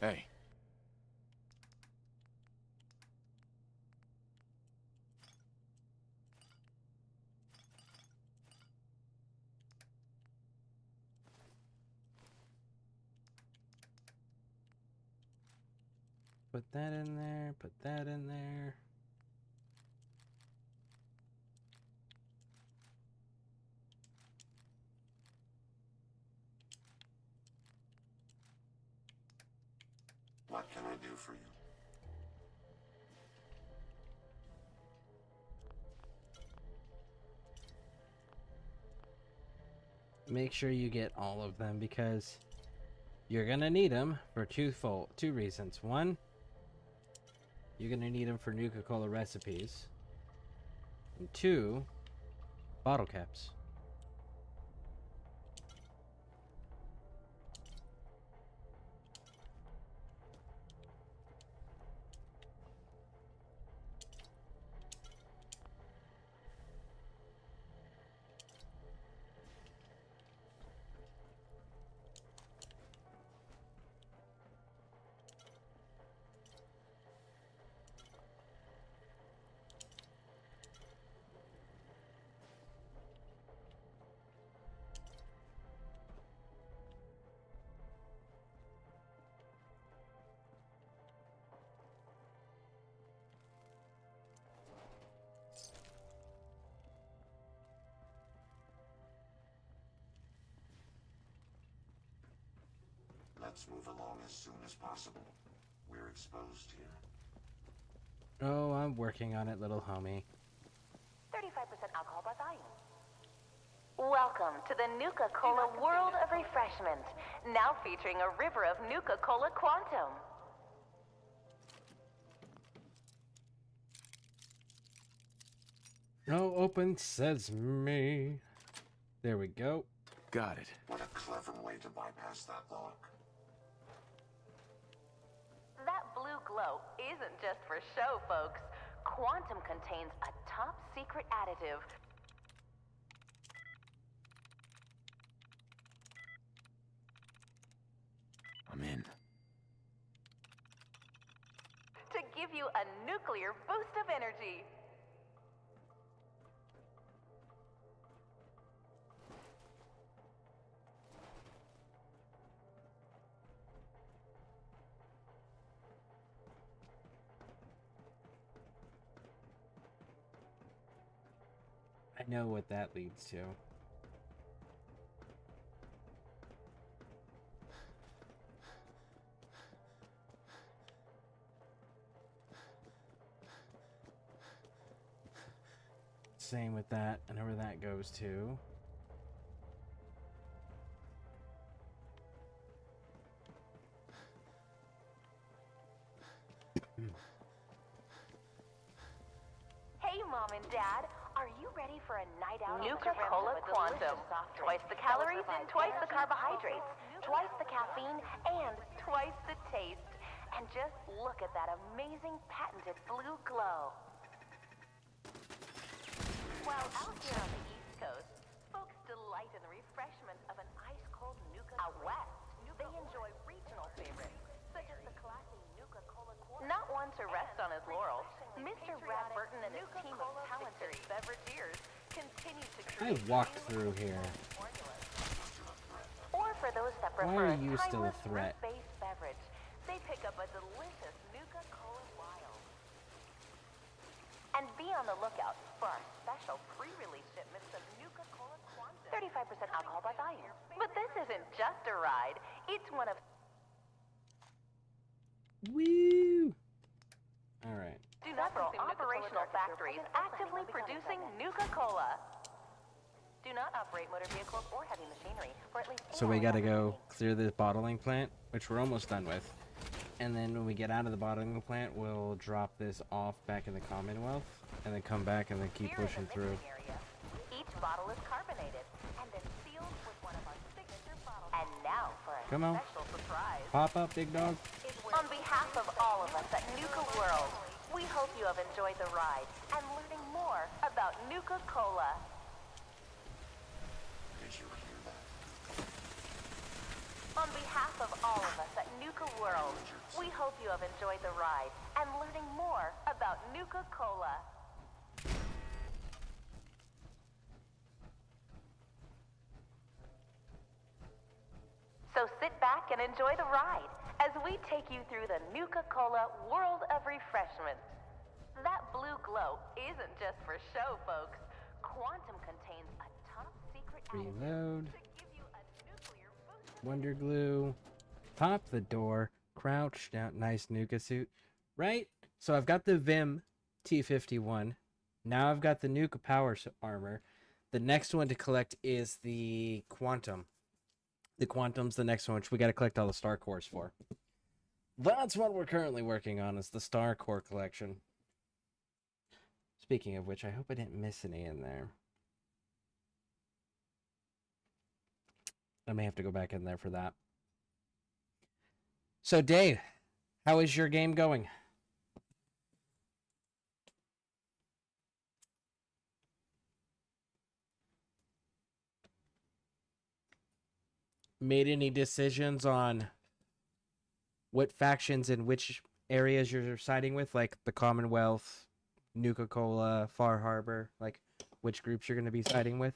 Hey. Put that in there, put that in there. What can I do for you? Make sure you get all of them because you're gonna need them for two reasons. One, you're gonna need them for Nuka-Cola recipes. And two, bottle caps. Let's move along as soon as possible. We're exposed here. Oh, I'm working on it, little homie. 35% alcohol by volume. Welcome to the Nuka-Cola world of refreshment. Now featuring a river of Nuka-Cola Quantum. No open sesame. There we go. Got it. What a clever way to bypass that lock. That blue glow isn't just for show, folks. Quantum contains a top secret additive I'm in. to give you a nuclear boost of energy. I know what that leads to. Same with that. I know where that goes to. Hey, Mom and Dad, are you ready for a night out? Nuka-Cola Quantum. Twice the calories and twice the carbohydrates, twice the caffeine, and twice the taste. And just look at that amazing patented blue glow. While out here on the East Coast, folks delight in the refreshment of an ice-cold Nuka. Out west, they enjoy regional favorites, such as the classy Nuka-Cola Quantum. Not one to rest on his laurels, Mr. Brad Burton and his team of talented beverageers continue to I create walked through here. or for those that Why prefer are you still a timeless threat? fruit-based beverage, they pick up a delicious Nuka-Cola Wild. And be on the lookout for our special pre-release shipments of Nuka-Cola Quantum. 35% alcohol by volume. But this isn't just a ride. It's one of Woo! Alright. several operational factories actively producing Nuka-Cola. Do not operate motor vehicles or heavy machinery for at least 8 So we hours gotta after go clear this bottling plant, which we're almost done with. And then when we get out of the bottling plant, we'll drop this off back in the Commonwealth, and then come back and then keep Here in the pushing through. mixing area, each bottle is carbonated and then sealed with one of our signature bottles. And now for a Come on. special surprise. Pop up, big dog. On behalf of all of us at Nuka World, we hope you have enjoyed the ride and learning more about Nuka-Cola. Did you hear that? On behalf of all of us at Nuka World, we hope you have enjoyed the ride and learning more about Nuka-Cola. So sit back and enjoy the ride as we take you through the Nuka-Cola world of refreshment. That blue glow isn't just for show, folks. Quantum contains a top secret Reload. additive to give you a nuclear boost. Wonder glue. Pop the door. Crouch down. Nice Nuka suit. Right? So I've got the Vim T51. Now I've got the Nuka Power Armor. The next one to collect is the Quantum. The Quantum's the next one, which we got to collect all the Star Cores for. That's what we're currently working on, is the Star Core collection. Speaking of which, I hope I didn't miss any in there. I may have to go back in there for that. So, Dave, how is your game going? Made any decisions on what factions and which areas you're siding with, like the Commonwealth, Nuka-Cola, Far Harbor, like which groups you're going to be siding with?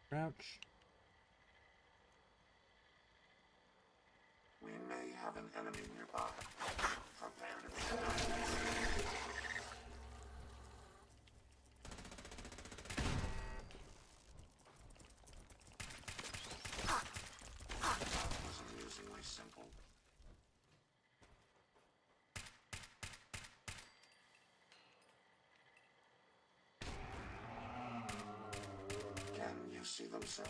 Crouch. We may have an enemy nearby. Prepare to be see them, sir.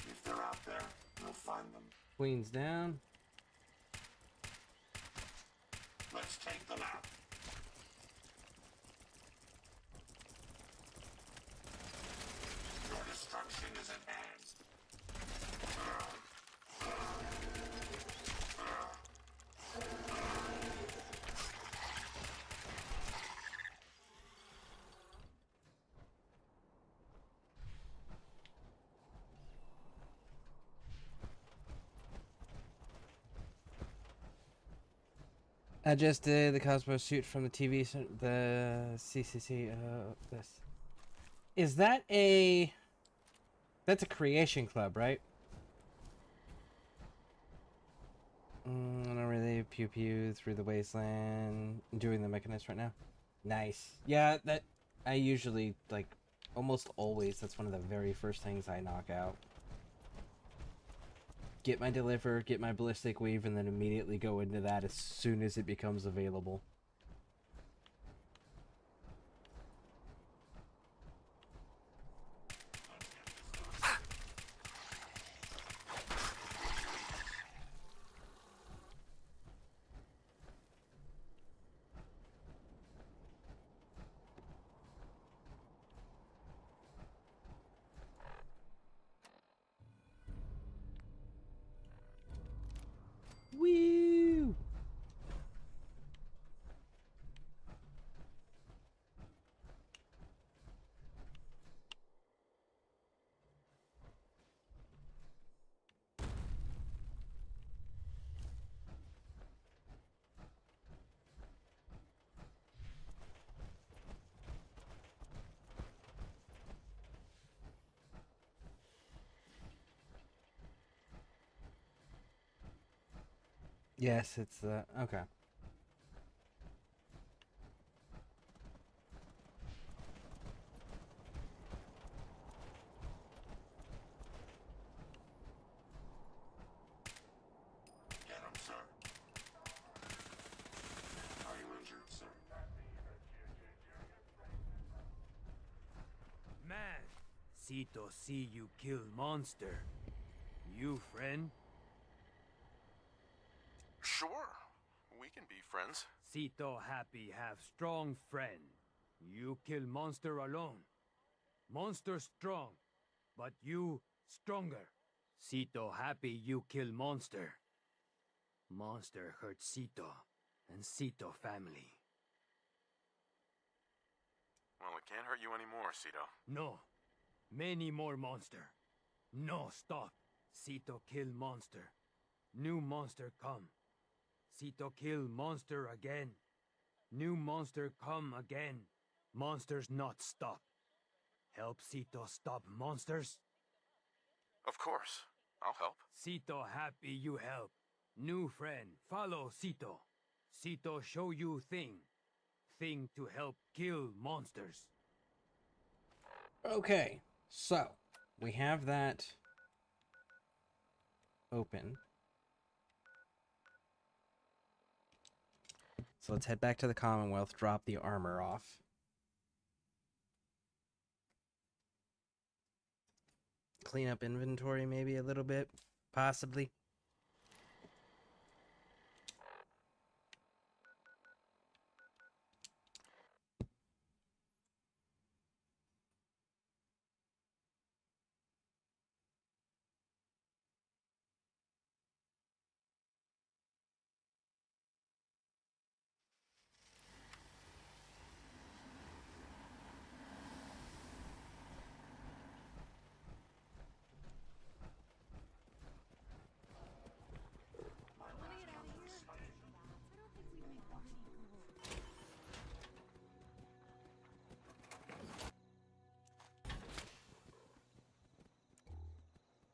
If they're out there, we'll find them. Queen's down. Let's take them out. Your destruction is at hand. I just did the Cosmos shoot from the TV, the CCC. This is that a? That's a creation club, right? I don't really pew pew through the wasteland. Doing the mechanist right now. Nice. Yeah, that I usually like. Almost always, that's one of the very first things I knock out. Get my deliver, get my ballistic weave, and then immediately go into that as soon as it becomes available. Woo! Yes, it's okay. Get him, sir. Are you injured, sir? Man, Sito see you kill monster. You friend? Sure, we can be friends. Sito happy have strong friend. You kill monster alone. Monster strong, but you stronger. Sito happy you kill monster. Monster hurt Sito and Sito family. Well, it can't hurt you anymore, Sito. No. Many more monster. No, stop. Sito kill monster. New monster come. Sito kill monster again. New monster come again. Monsters not stop. Help Sito stop monsters? Of course. I'll help. Sito happy you help. New friend, follow Sito. Sito show you thing. Thing to help kill monsters. Okay, so we have that open. So let's head back to the Commonwealth, drop the armor off. Clean up inventory maybe a little bit, possibly.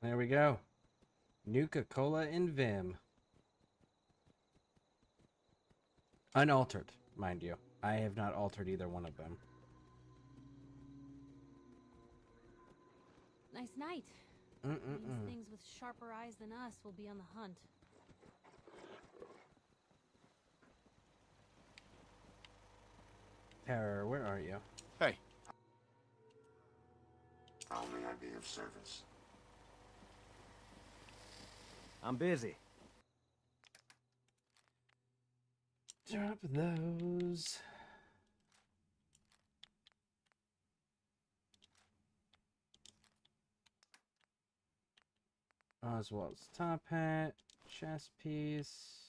There we go. Nuka-Cola and Vim. Unaltered, mind you. I have not altered either one of them. Nice night. Means things with sharper eyes than us will be on the hunt. Terror, where are you? Hey. How may I be of service? I'm busy. Drop those. Oswald's top hat, chest piece.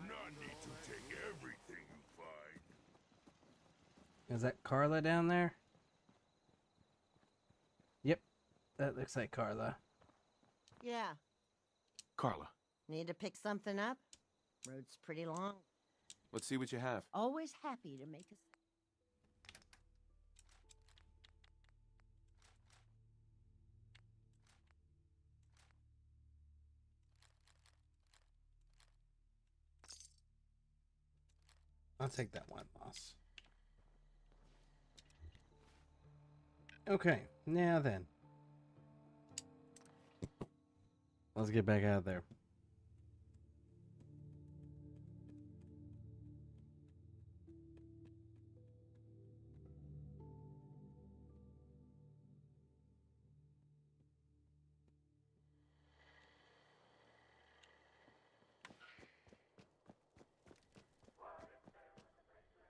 Not need to take everything you find. Is that Carla down there? Yep, that looks like Carla. Yeah. Carla, Need to pick something up? Road's pretty long. let's see what you have. Always happy to make a... I'll take that one, boss. Okay, now then. Let's get back out there.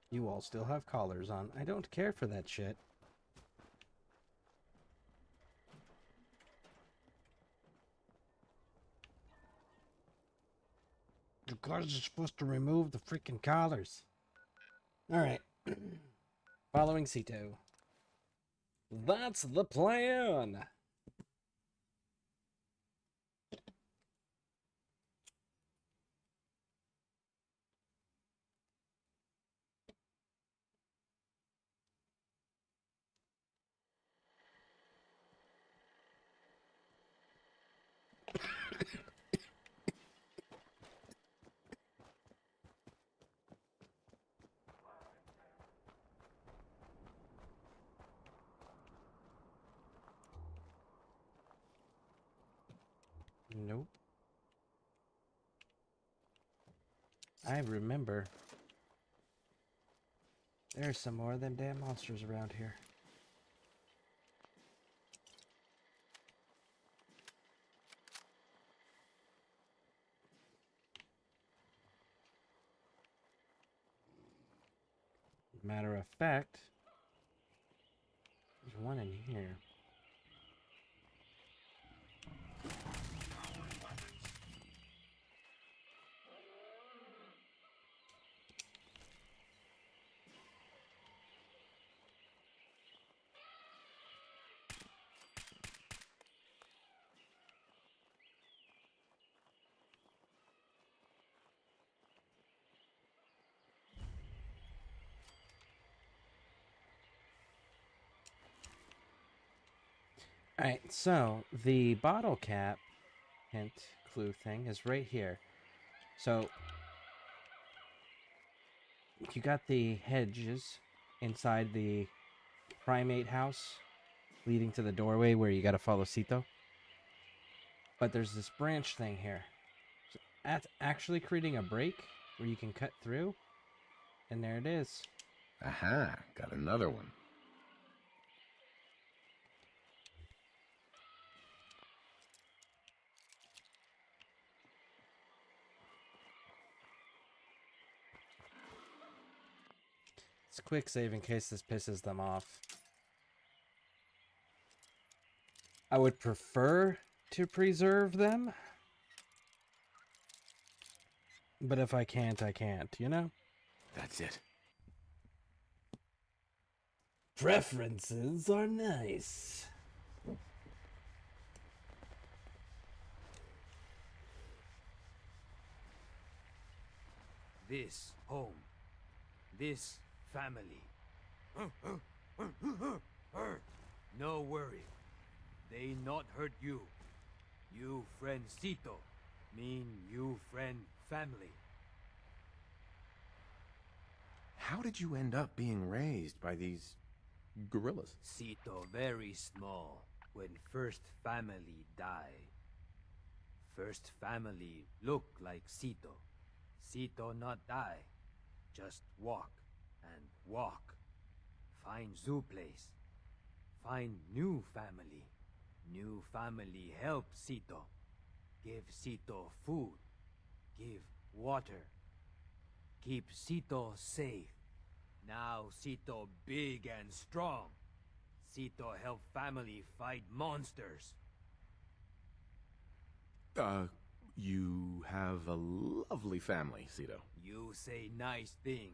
You all still have collars on. I don't care for that shit. You guys are supposed to remove the freaking collars. Alright. Following Cito. That's the plan! Nope. I remember. There's some more of them damn monsters around here. Matter of fact, there's one in here. Alright, so the bottle cap hint clue thing is right here. So you got the hedges inside the primate house leading to the doorway where you gotta follow Cito. But there's this branch thing here. So that's actually creating a break where you can cut through. And there it is. Aha, got another one. It's a quick save in case this pisses them off. I would prefer to preserve them. But if I can't, I can't, you know? That's it. Preferences are nice. This home. This family. No worry. They not hurt you. You friend Cito. Mean you friend family. How did you end up being raised by these gorillas? Sito very small when first family die. First family look like Sito. Sito not die. Just walk and walk. Find zoo place. Find new family. New family help Sito. Give Sito food. Give water. Keep Sito safe. Now Sito big and strong. Sito help family fight monsters. You have a lovely family, Cito. You say nice thing.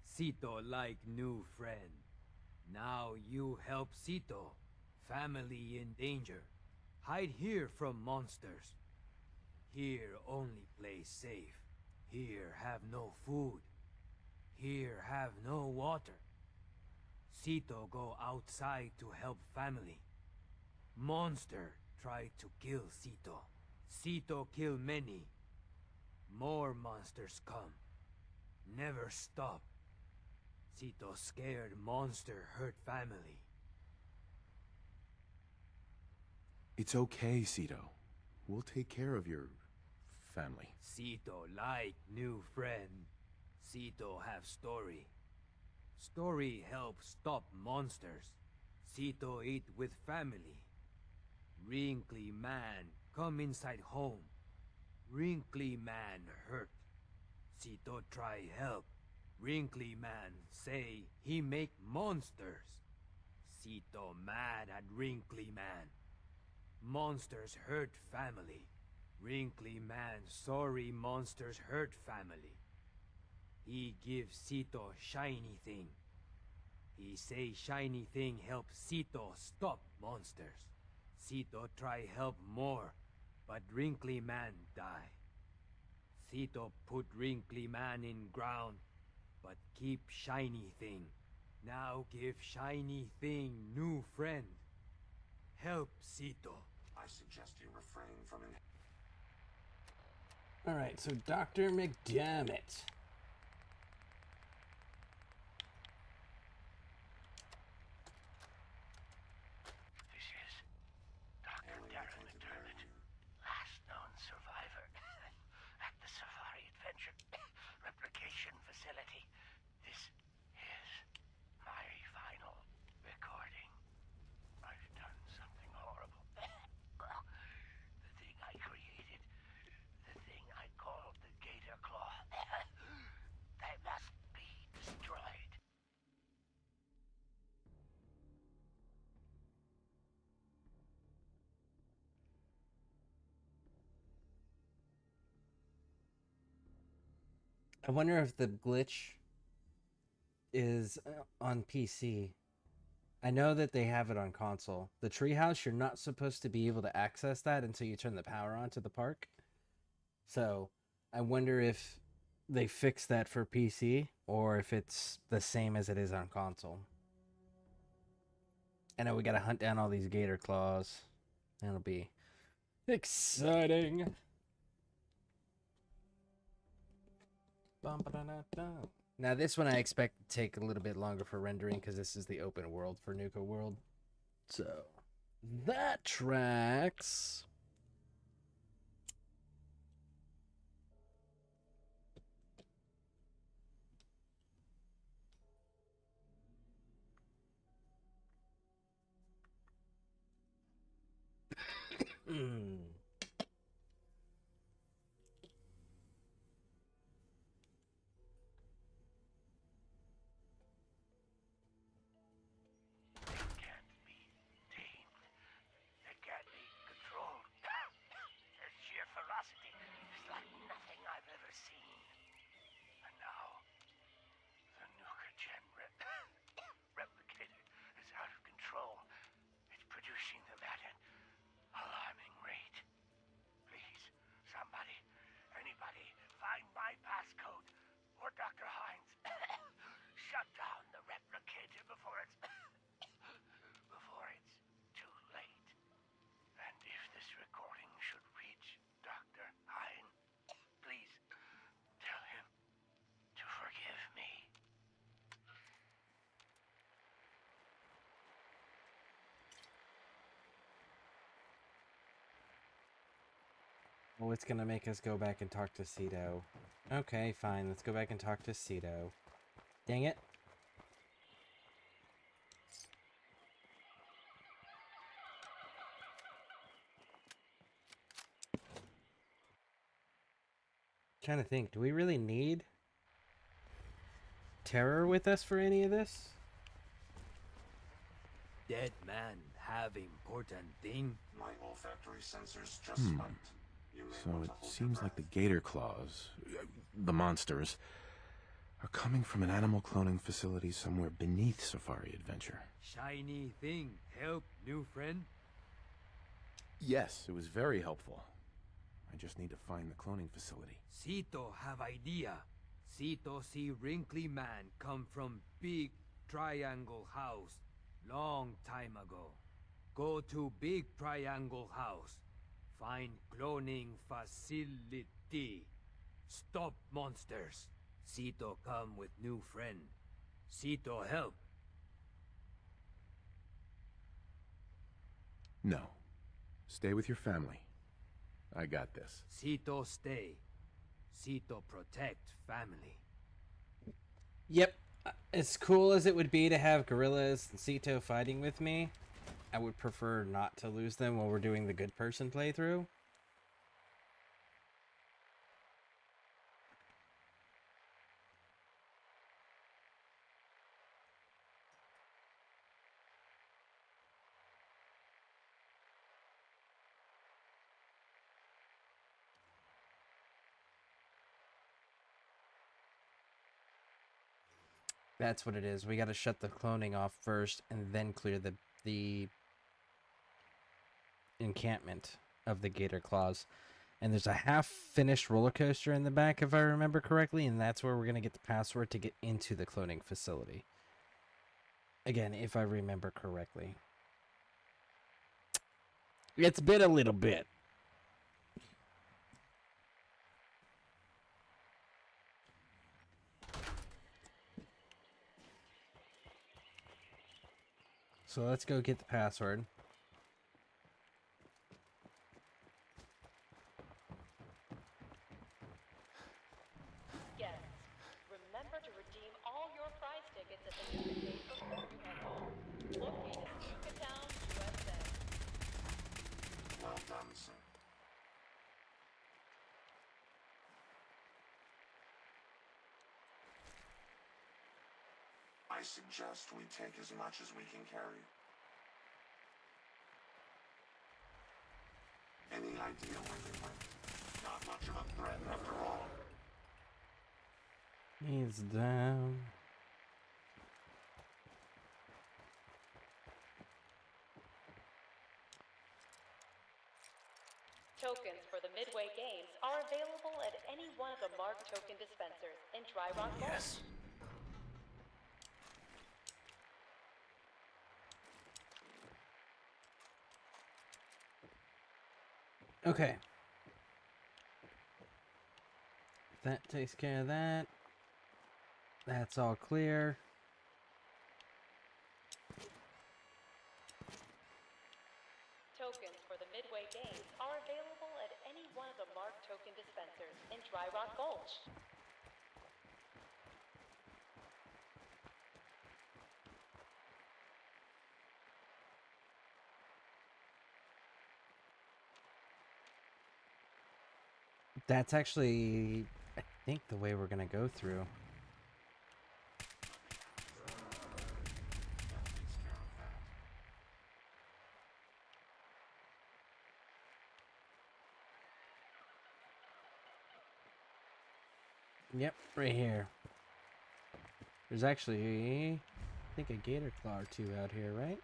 Sito like new friend. Now you help Sito. Family in danger. Hide here from monsters. Here only play safe. Here have no food. Here have no water. Sito go outside to help family. Monster try to kill Sito. Sito kill many. More monsters come. Never stop. Sito scared monster hurt family. It's okay, Cito. We'll take care of your family. Sito like new friend. Sito have story. Story help stop monsters. Sito eat with family. Wrinkly man come inside home. Wrinkly man hurt. Sito try help. Wrinkly man say he make monsters. Sito mad at Wrinkly man. Monsters hurt family. Wrinkly man sorry monsters hurt family. He give Sito shiny thing. He say shiny thing help Sito stop monsters. Sito try help more, but Wrinkly man die. Sito put Wrinkly man in ground, but keep shiny thing. Now give shiny thing new friend. Help Sito. I suggest you refrain from Alright, so Dr. McDermott. This is Dr. Darren McDermott, last known survivor at the Safari Adventure Replication Facility. This is my final recording. I've done something horrible. The thing I created, the thing I called the Gator Claw, they must be destroyed. I wonder if the glitch is on PC. I know that they have it on console. The treehouse, you're not supposed to be able to access that until you turn the power on to the park. So I wonder if they fixed that for PC or if it's the same as it is on console. I know we gotta hunt down all these gator claws. That'll be exciting. Now this one I expect to take a little bit longer for rendering because this is the open world for Nuka World. So that tracks. They can't be controlled. Their sheer ferocity is like nothing I've ever seen. And now, the Nuka Gen replicator is out of control. It's producing them at an alarming rate. Oh, it's gonna make us go back and talk to Cito. Okay, fine. Let's go back and talk to Cito. Dang it. Trying to think, do we really need Terror with us for any of this? Dead man have important thing? My olfactory sensors just spiked. You may So want it to hold seems like the gator claws, the monsters, are coming from an animal cloning facility somewhere beneath Safari Adventure. Shiny thing help new friend? Yes, it was very helpful. I just need to find the cloning facility. Cito have idea. Cito see wrinkly man come from big triangle house long time ago. Go to big triangle house. Find cloning facility. Stop monsters. Cito come with new friend. Cito help. No. Stay with your family. I got this. Cito stay. Cito protect family. Yep. As cool as it would be to have Gorillas and Cito fighting with me, I would prefer not to lose them while we're doing the good person playthrough. That's what it is. We got to shut the cloning off first and then clear the encampment of the gator claws. And there's a half-finished roller coaster in the back, if I remember correctly, and that's where we're going to get the password to get into the cloning facility. Again, if I remember correctly. It's been a little bit. So let's go get the password. Yes. Remember to redeem all your prize tickets at the Nuka Gate before you head home. Located in Nuka Town, USA. Well done, sir. I suggest we take as much as we can carry. Any idea where they went? Not much of a threat after all. He's down. Tokens for the Midway Games are available at any one of the marked token dispensers in Dry Rock Gulch. Yes. Okay. That takes care of that. That's all clear. Tokens for the Midway Games are available at any one of the marked token dispensers in Dry Rock Gulch. That's actually, I think, the way we're going to go through. Yep, right here. There's actually, I think, a gator claw or two out here, right?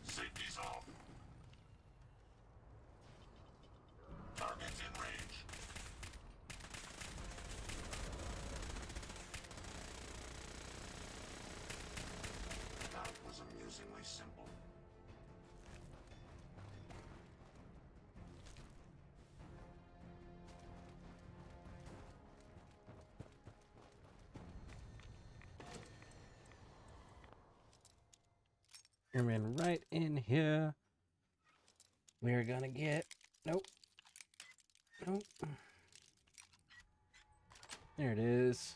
Safety's off. Target's in range. That was amusingly simple. Airman right in here. We're gonna get... Nope. Nope. There it is.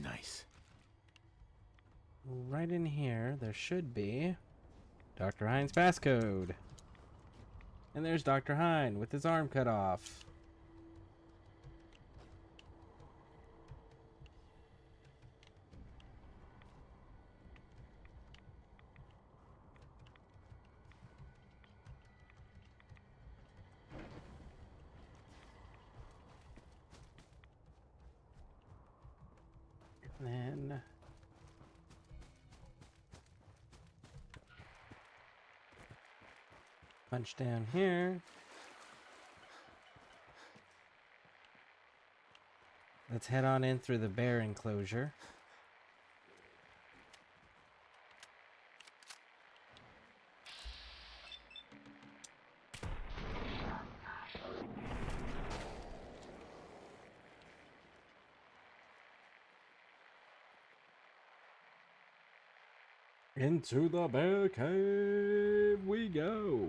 Nice. Right in here, there should be Dr. Hines' passcode. And there's Dr. Hine with his arm cut off. And then punch down here. Let's head on in through the bear enclosure. Into the bear cave we go.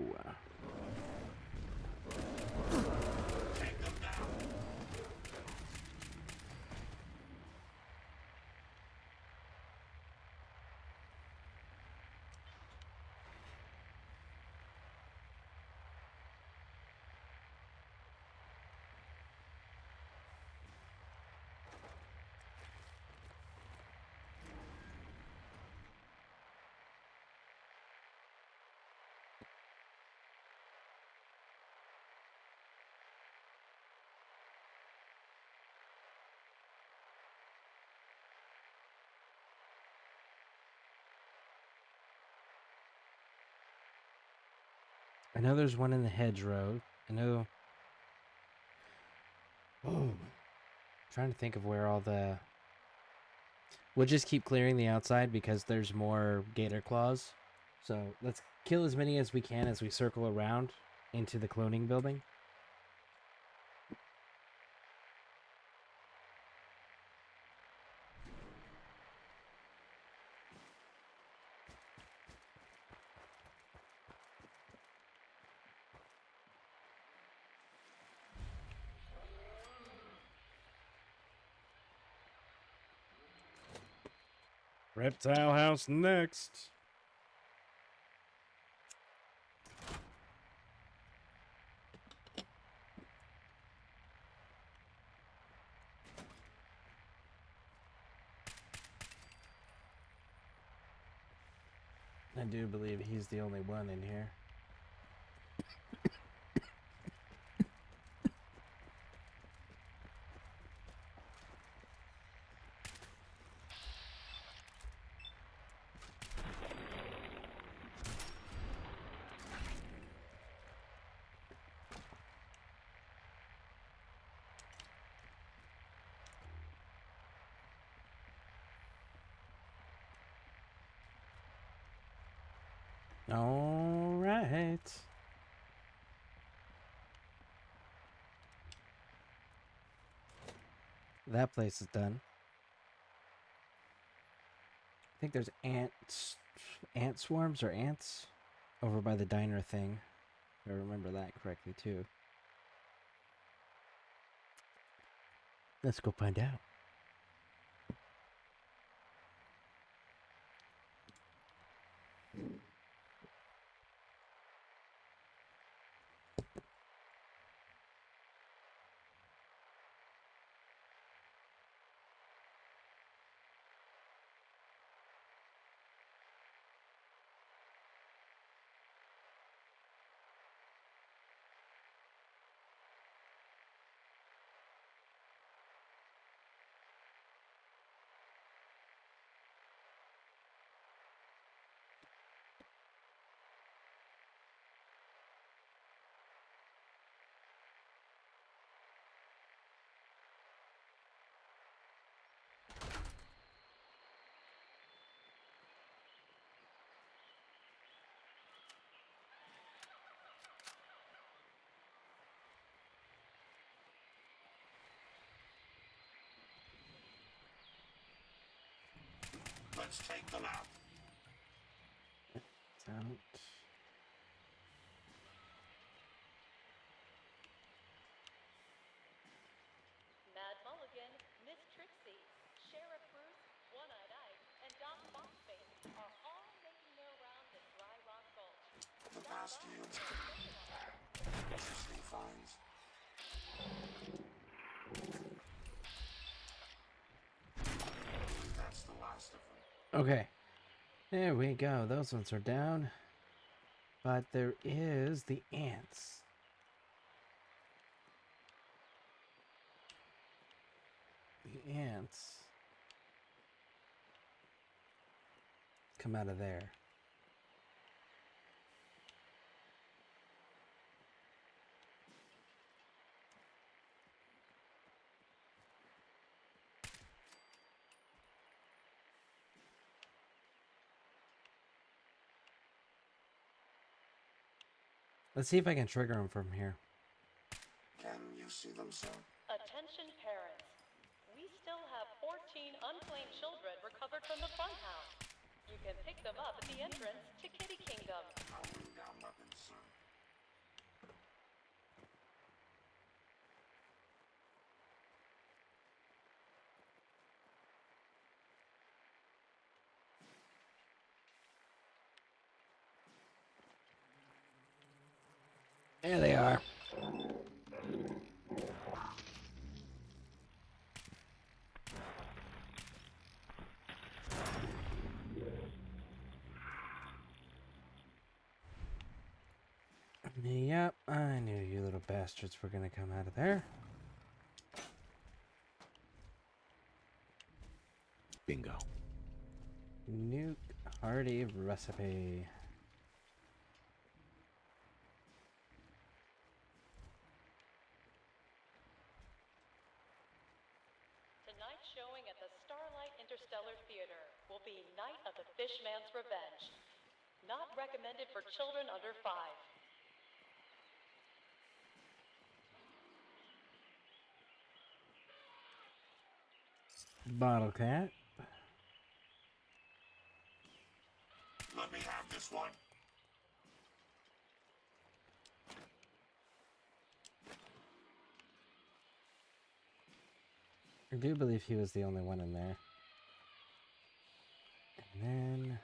I know there's one in the hedgerow. I know... Oh. Trying to think of where all the... We'll just keep clearing the outside because there's more gator claws. So let's kill as many as we can as we circle around into the cloning building. Reptile house next. I do believe he's the only one in here. All right. That place is done. I think there's ant swarms or ants over by the diner thing. If I remember that correctly too. Let's go find out. Let's take them out. Out. Mad Mulligan, Miss Trixie, Sheriff Bruce, One-Eyed Ike, and Doc Foxface are all making their rounds at Dry Rock Gulch. The Bastion. Interesting finds. That's the last of them. Okay. There we go. Those ones are down. But there is the ants. The ants come out of there. Let's see if I can trigger them from here. Can you see them, sir? Attention parents. We still have 14 unclaimed children recovered from the funhouse. You can pick them up at the entrance to Kitty Kingdom. I'll bring down weapons, sir. There they are. Yep, I knew you little bastards were gonna come out of there. Bingo. Nuke hearty recipe. Tonight's showing at the Starlight Interstellar Theater will be Night of the Fishman's Revenge. Not recommended for children under 5. Bottle cap. Let me have this one. I do believe he was the only one in there. And then...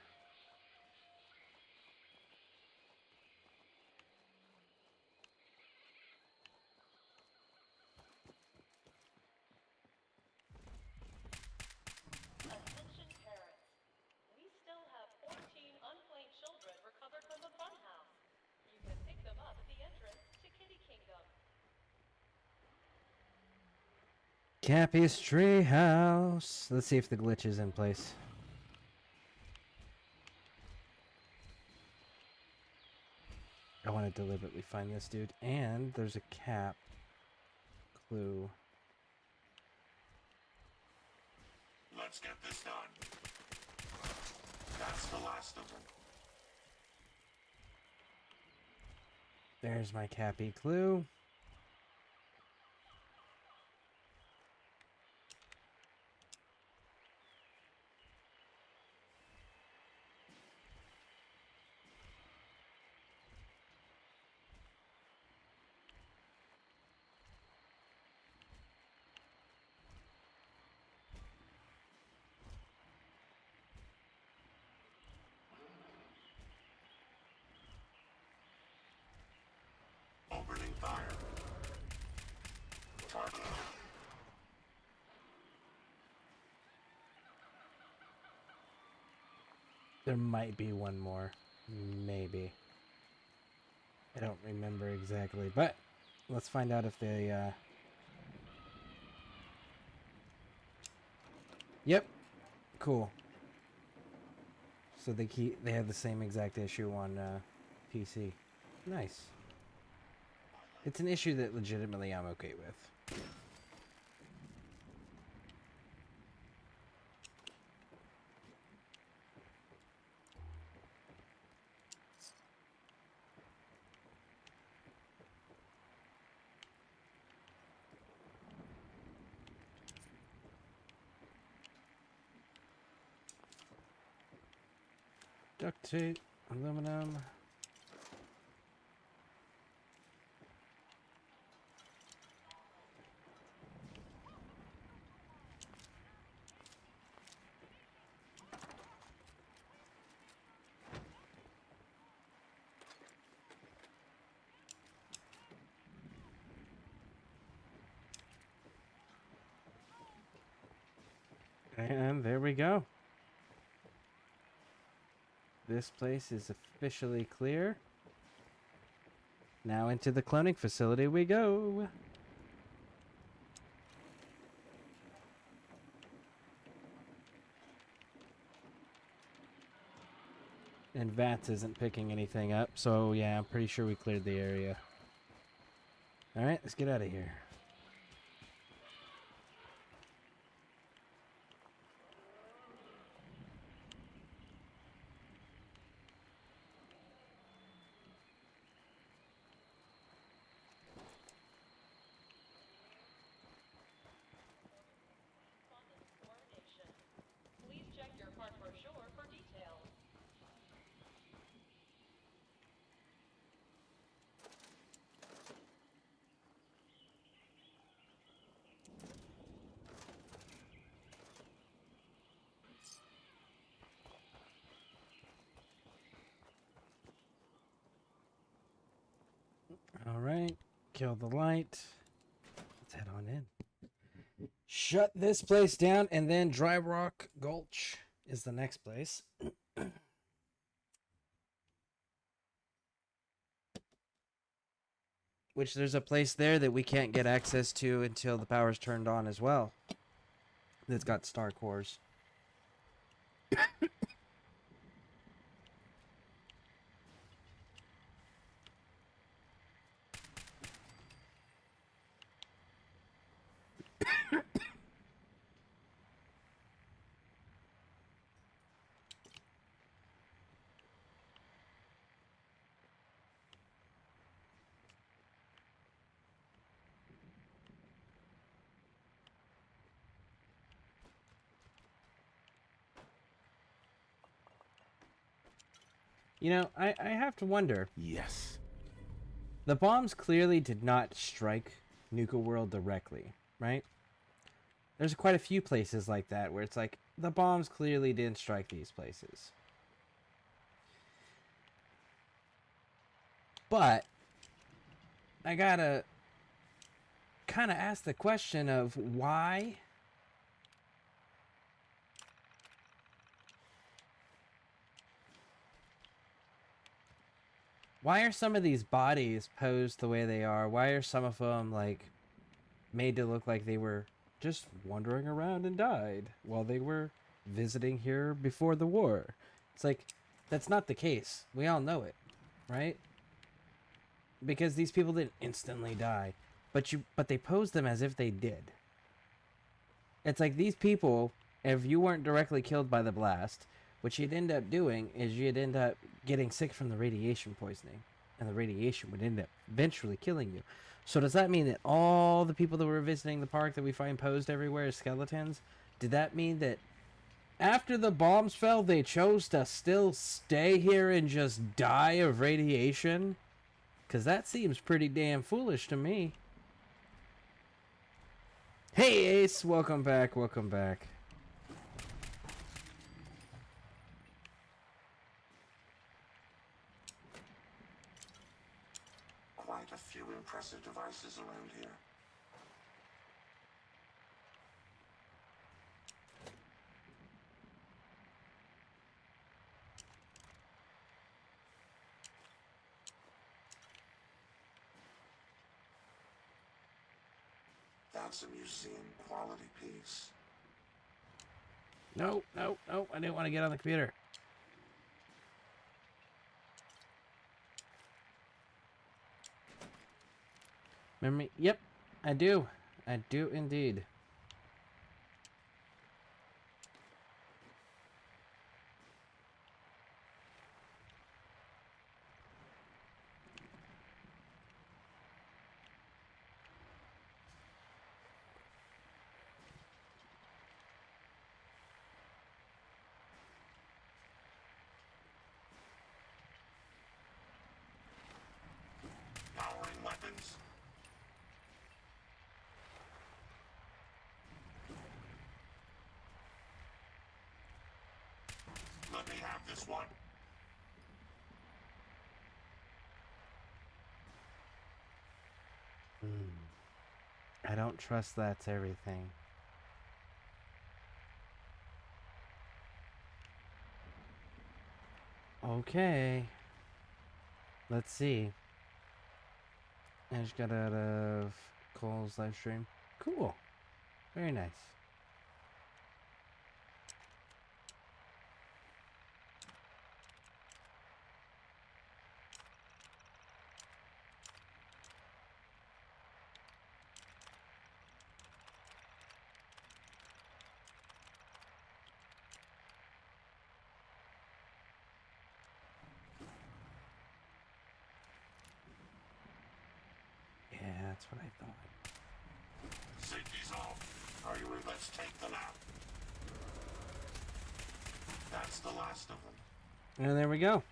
Attention parents. We still have 14 unclaimed children recovered from the funhouse. You can pick them up at the entrance to Kitty Kingdom. Cappy's treehouse. Let's see if the glitch is in place. I want to deliberately find this dude. And there's a cap clue. Let's get this done. That's the last of them. There's my Cappy clue. Opening fire. Target. There might be one more. Maybe. I don't remember exactly, but let's find out if they, Yep. Cool. So they have the same exact issue on, PC. Nice. It's an issue that legitimately I'm okay with. Duct tape. Aluminum. And there we go. This place is officially clear. Now into the cloning facility we go. And VATS isn't picking anything up, so yeah, I'm pretty sure we cleared the area. Alright, let's get out of here. Please check your park brochure for details. Alright, kill the light. Let's head on in. Shut this place down, and then Dry Rock Gulch is the next place. Which there's a place there that we can't get access to until the power's turned on as well. That's got star cores. You know, I have to wonder. Yes. The bombs clearly did not strike Nuka World directly, right? There's quite a few places like that where it's like, the bombs clearly didn't strike these places. But I gotta kind of ask the question of why. Why are some of these bodies posed the way they are? Why are some of them, like, made to look like they were just wandering around and died while they were visiting here before the war? It's like, that's not the case. We all know it, right? Because these people didn't instantly die, but they posed them as if they did. It's like these people, if you weren't directly killed by the blast, what you'd end up doing is you'd end up getting sick from the radiation poisoning, and the radiation would end up eventually killing you. So does that mean that all the people that were visiting the park that we find posed everywhere as skeletons, did that mean that after the bombs fell, they chose to still stay here and just die of radiation? Because that seems pretty damn foolish to me. Hey Ace, welcome back, welcome back. Quite a few impressive devices around here. That's a museum quality piece. No, no, no, I didn't want to get on the computer. Remember me? Yep, I do. I do indeed. This one? I don't trust that's everything. Okay. Let's see. I just got out of Cole's live stream. Cool. Very nice. Yeah, that's what I thought. Safety's off. Hurry, let's take them out. That's the last of them. And there we go.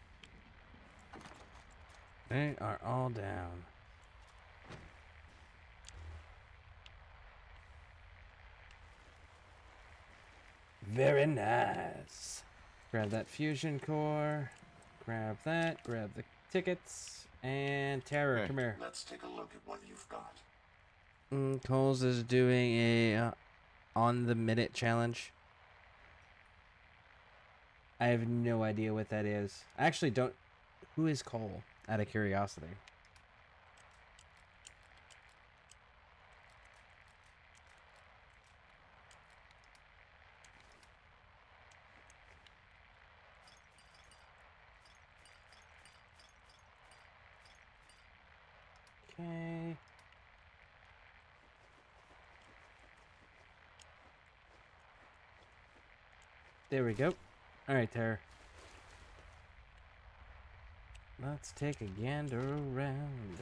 They are all down. Very nice. Grab that fusion core. Grab that. Grab the tickets. And Terror, come here. Let's take a look at what you've got. Coles is doing a on the minute challenge. I have no idea what that is. I actually don't. Who is Cole? Out of curiosity. Okay. There we go. Alright, Terror. Let's take a gander around.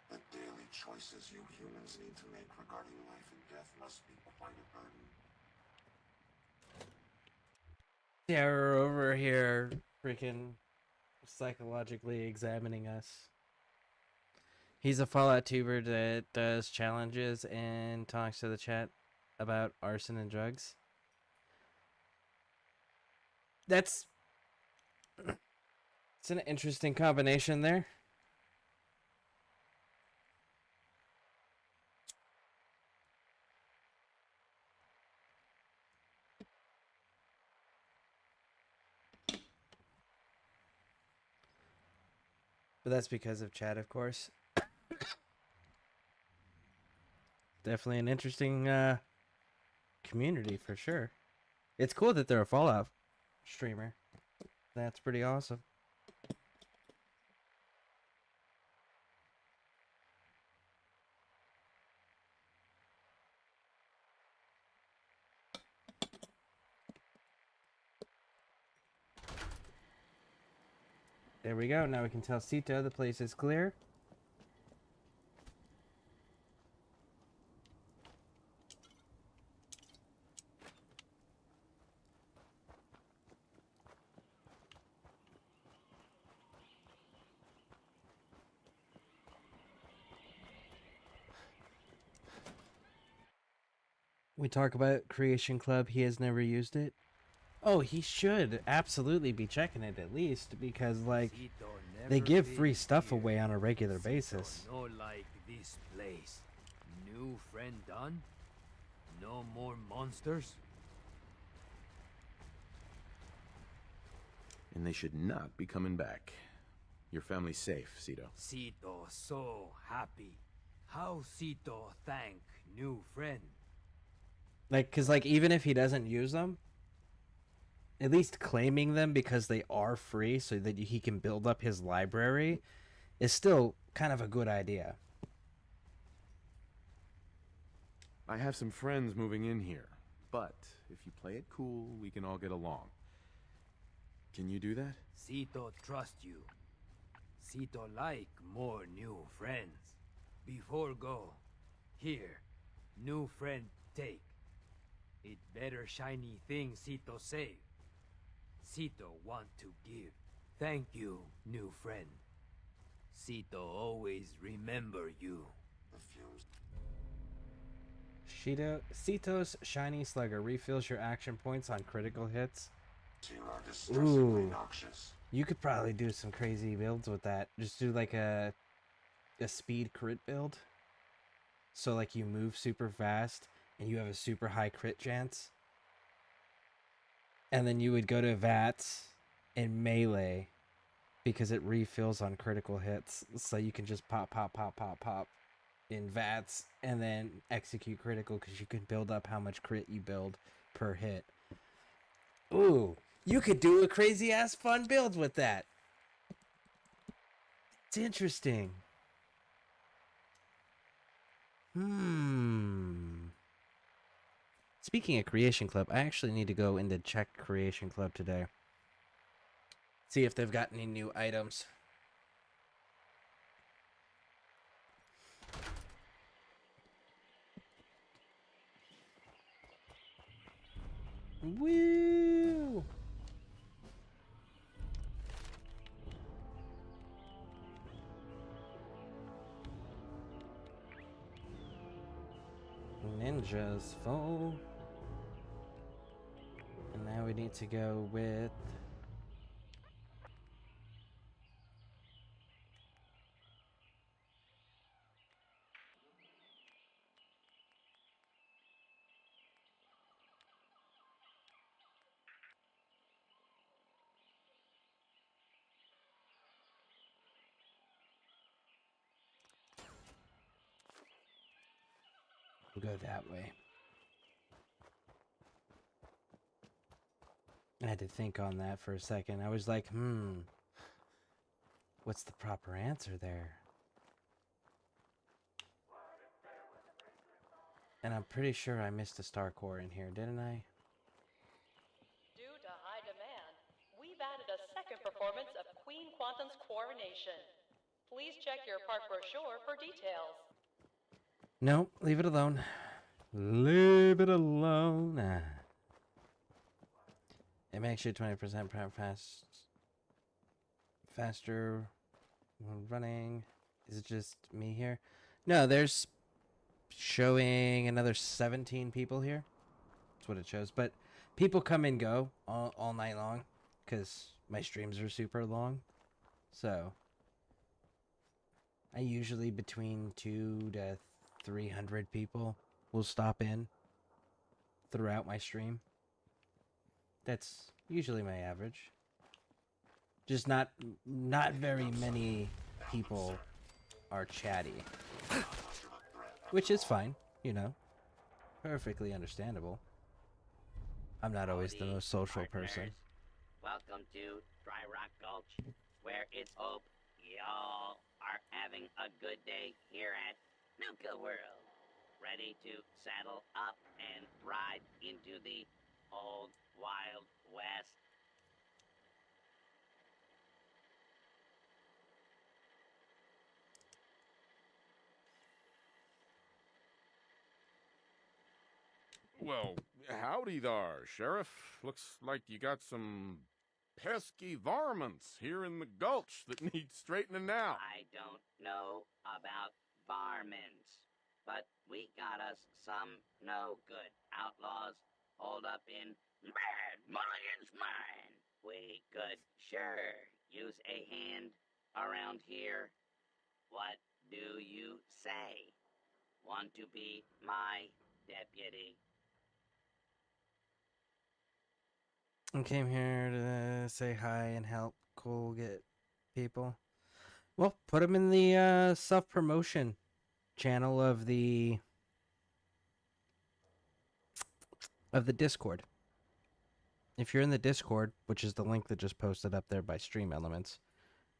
The daily choices you humans need to make regarding life and death must be quite a burden. Terror over here freaking psychologically examining us. He's a Fallout tuber that does challenges and talks to the chat about arson and drugs. It's an interesting combination there. But that's because of chat, of course. Definitely an interesting community for sure. It's cool that they're a Fallout streamer. That's pretty awesome. There we go. Now we can tell Sito the place is clear. We talk about Creation Club. He has never used it. Oh, he should absolutely be checking it at least because, like, they give free stuff away on a regular basis. No, like this place. New friend done? No more monsters? And they should not be coming back. Your family's safe, Cito. Cito so happy. How Cito thank new friend? Like, cause like even if he doesn't use them, at least claiming them because they are free so that he can build up his library is still kind of a good idea. I have some friends moving in here, but if you play it cool, we can all get along. Can you do that? Sito trust you. Sito like more new friends. Before go, here, new friend take. It better shiny thing Sito save. Sito want to give. Thank you, new friend. Sito always remember you. Sito's Shiny Slugger refills your action points on critical hits. You are distressingly Ooh. noxious. You could probably do some crazy builds with that. Just do like a speed crit build. So like you move super fast and you have a super high crit chance. And then you would go to VATS and melee because it refills on critical hits. So you can just pop in VATS and then execute critical because you can build up how much crit you build per hit. Ooh, you could do a crazy ass fun build with that. It's interesting. Speaking of Creation Club, I actually need to go into check Creation Club today. See if they've got any new items. Woo! Ninjas full. And now we need to go with... We'll go that way. I had to think on that for a second. I was like, what's the proper answer there? And I'm pretty sure I missed a star core in here, didn't I? Due to high demand, we've added a second performance of Queen Quantum's Coronation. Please check your park brochure for details. No, leave it alone. Leave it alone. It makes you 20% faster when running. Is it just me here? No, there's showing another 17 people here. That's what it shows. But people come and go all night long because my streams are super long. So I usually between 200 to 300 people will stop in throughout my stream. That's usually my average. Just not very many people are chatty. Which is fine, you know. Perfectly understandable. I'm not always the most social person. Welcome to Dry Rock Gulch, where it's hope y'all are having a good day here at Nuka World. Ready to saddle up and ride into the old Wild West? Well, howdy there, Sheriff. Looks like you got some pesky varmints here in the gulch that need straightening out. I don't know about varmints, but we got us some no good outlaws holed up in Bad Mulligan's mine. We could sure use a hand around here. What do you say? Want to be my deputy? I came here to say hi and help cool get people. Well, put them in the self-promotion channel of the Discord. if you're in the Discord, which is the link that just posted up there by Stream Elements,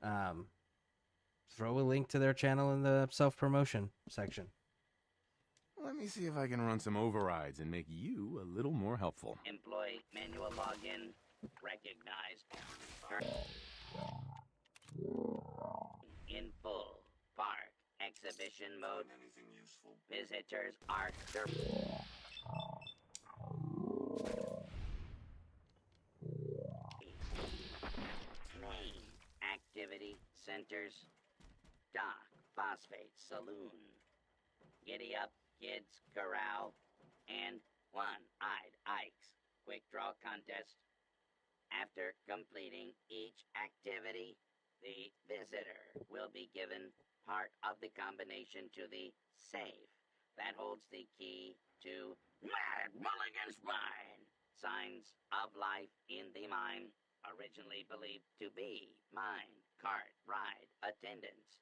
throw a link to their channel in the self-promotion section. Let me see if I can run some overrides and make you a little more helpful. Employee manual login recognized. In full. Park exhibition mode. Visitors are main activity centers. Dock, Phosphate Saloon. Giddy Up Kids Corral. And One-Eyed Ike's Quick Draw Contest. After completing each activity, the visitor will be given part of the combination to the safe that holds the key to Mad Mulligan's Mine. Signs of life in the mine, originally believed to be mine cart ride attendants,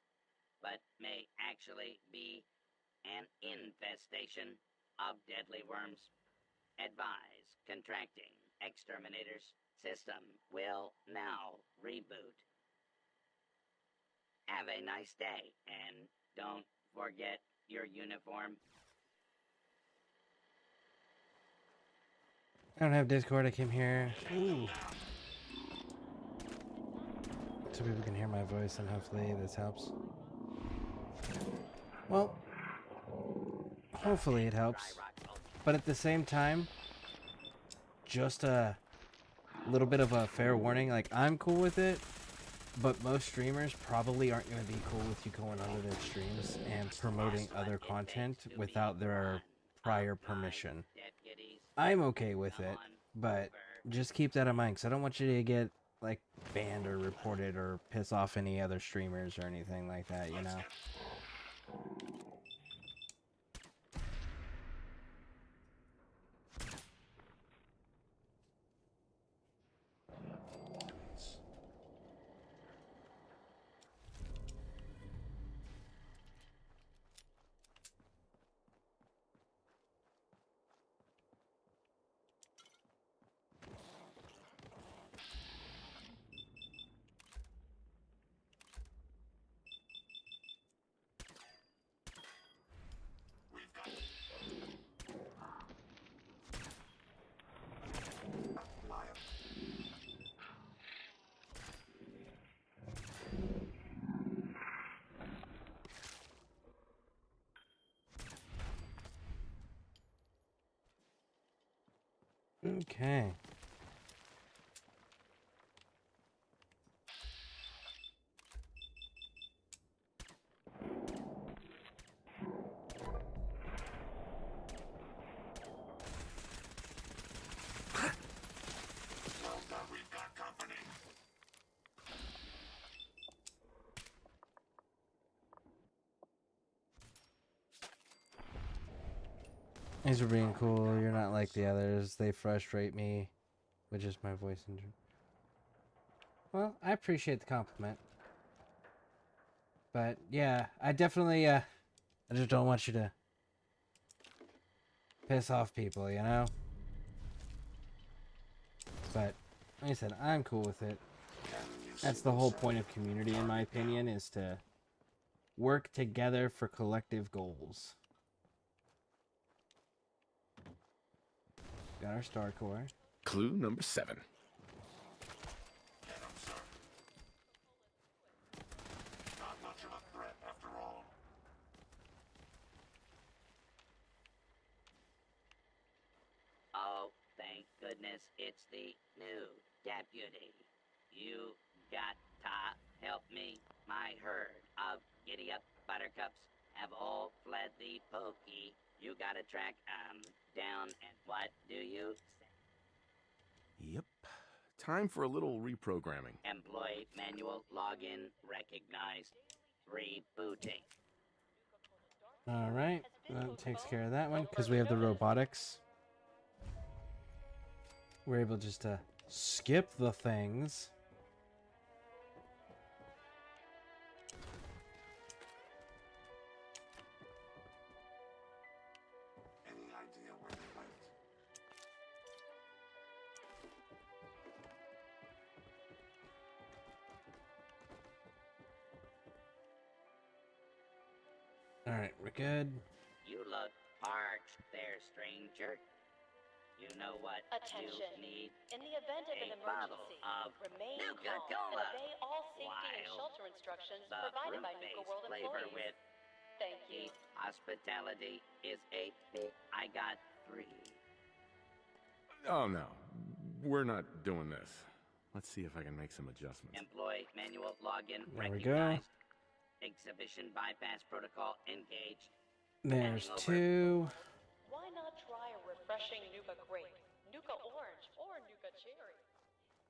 but may actually be an infestation of deadly worms. Advise contracting exterminators. System will now reboot. Have a nice day, and don't forget your uniform. I don't have Discord. I came here. Ooh. So people can hear my voice, and hopefully this helps. Well, hopefully it helps. But at the same time, just a little bit of a fair warning. Like, I'm cool with it, but most streamers probably aren't going to be cool with you going onto their streams and promoting other content without their prior permission. I'm okay with it, but just keep that in mind, because I don't want you to get, like, banned or reported or piss off any other streamers or anything like that, you know? Okay. Thanks for being cool. You're not like the others. They frustrate me, which is my voice syndrome. Well, I appreciate the compliment. But yeah, I definitely I just don't want you to piss off people, you know? But like I said, I'm cool with it. That's the whole point of community, in my opinion, is to work together for collective goals. Got our star core. Clue number 7. Not much of a threat after all. Oh, thank goodness it's the new deputy. You got to help me. My herd of giddy-up buttercups have all fled the pokey. You gotta track down, and what do you say? Yep. Time for a little reprogramming. Employee manual login recognized. Rebooting. Alright, that takes care of that one, because we have the robotics. We're able just to skip the things. Any idea where they went? Alright, we're good. You look parched there, stranger. You know what Attention. you need? In the event of an A bottle emergency, of remain Nuka calm and Cola. obey all safety and While shelter instructions the provided by fruit-based Nuka World flavor employees. with Thank you. hospitality is a big. I got 3. Oh no, we're not doing this. Let's see if I can make some adjustments. Employee manual login There we go. recognized. Exhibition bypass protocol engaged. There's Handing over. 2. Why not try a refreshing Nuka Grape, Nuka Orange, or Nuka Cherry?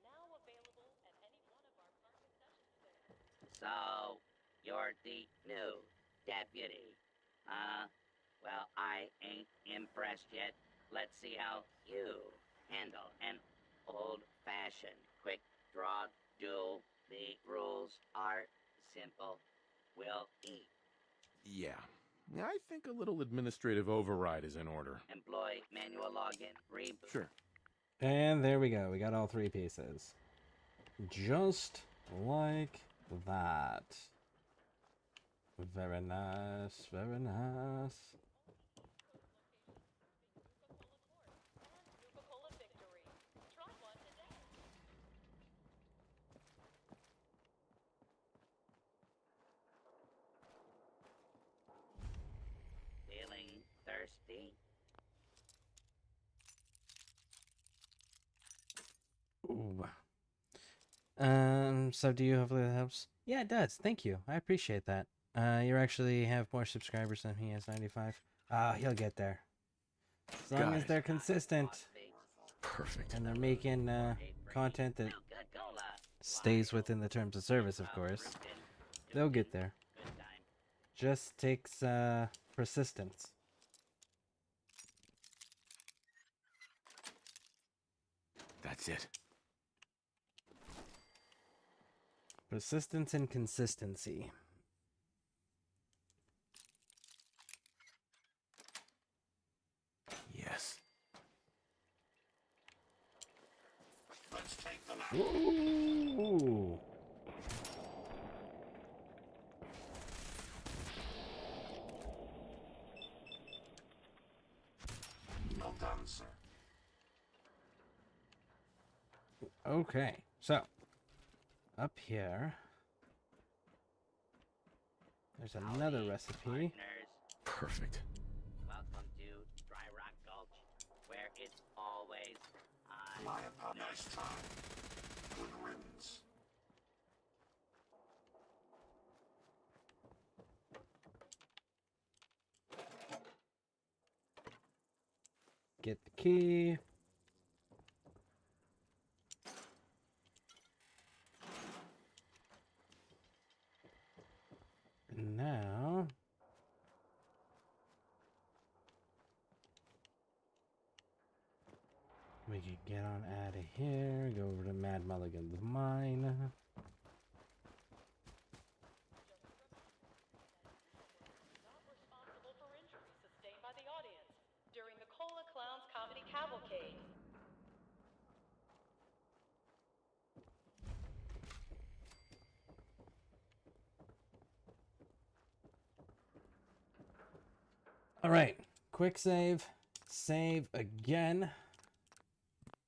Now available at any one of our park concession stands. So, you're the new deputy. Well, I ain't impressed yet. Let's see how you handle an old-fashioned quick draw duel. The rules are simple. We'll eat. Yeah, I think a little administrative override is in order. Employee manual login reboot. Sure. And there we go. We got all 3 pieces. Just like that. Very nice. Very nice. Nuka Cola Victory. Try one today. Feeling thirsty? Ooh. So do you hopefully that helps? Yeah, it does. Thank you. I appreciate that. You actually have more subscribers than he has, 95. He'll get there. As long as they're consistent. Perfect. And they're making content that stays within the terms of service, of course. They'll get there. Just takes persistence. That's it. Persistence and consistency. Yes. Let's take them out. Ooh. Well done, sir. Okay, so up here there's another recipe. Perfect. Welcome to Dry Rock Gulch, where it's always on. Lie upon nice try. Good riddance. Get the key. And now we can get on out of here, go over to Mad Mulligan's mine. Not responsible for injuries sustained by the audience during the Cola Clowns Comedy Cavalcade. All right, quick save. Save again.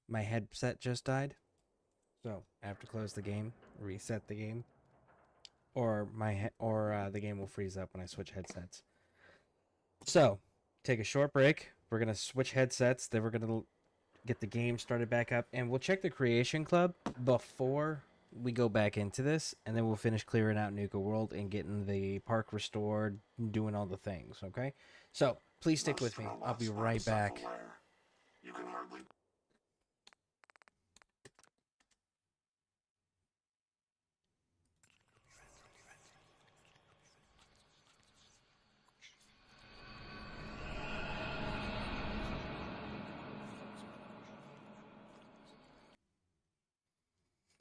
My headset just died, so I have to close the game, reset the game, or the game will freeze up when I switch headsets. So take a short break. We're gonna switch headsets. Then we're gonna get the game started back up, and we'll check the Creation Club before we go back into this, and then we'll finish clearing out Nuka World and getting the park restored, doing all the things. Okay, so please stick with me. I'll be right back. You can hardly.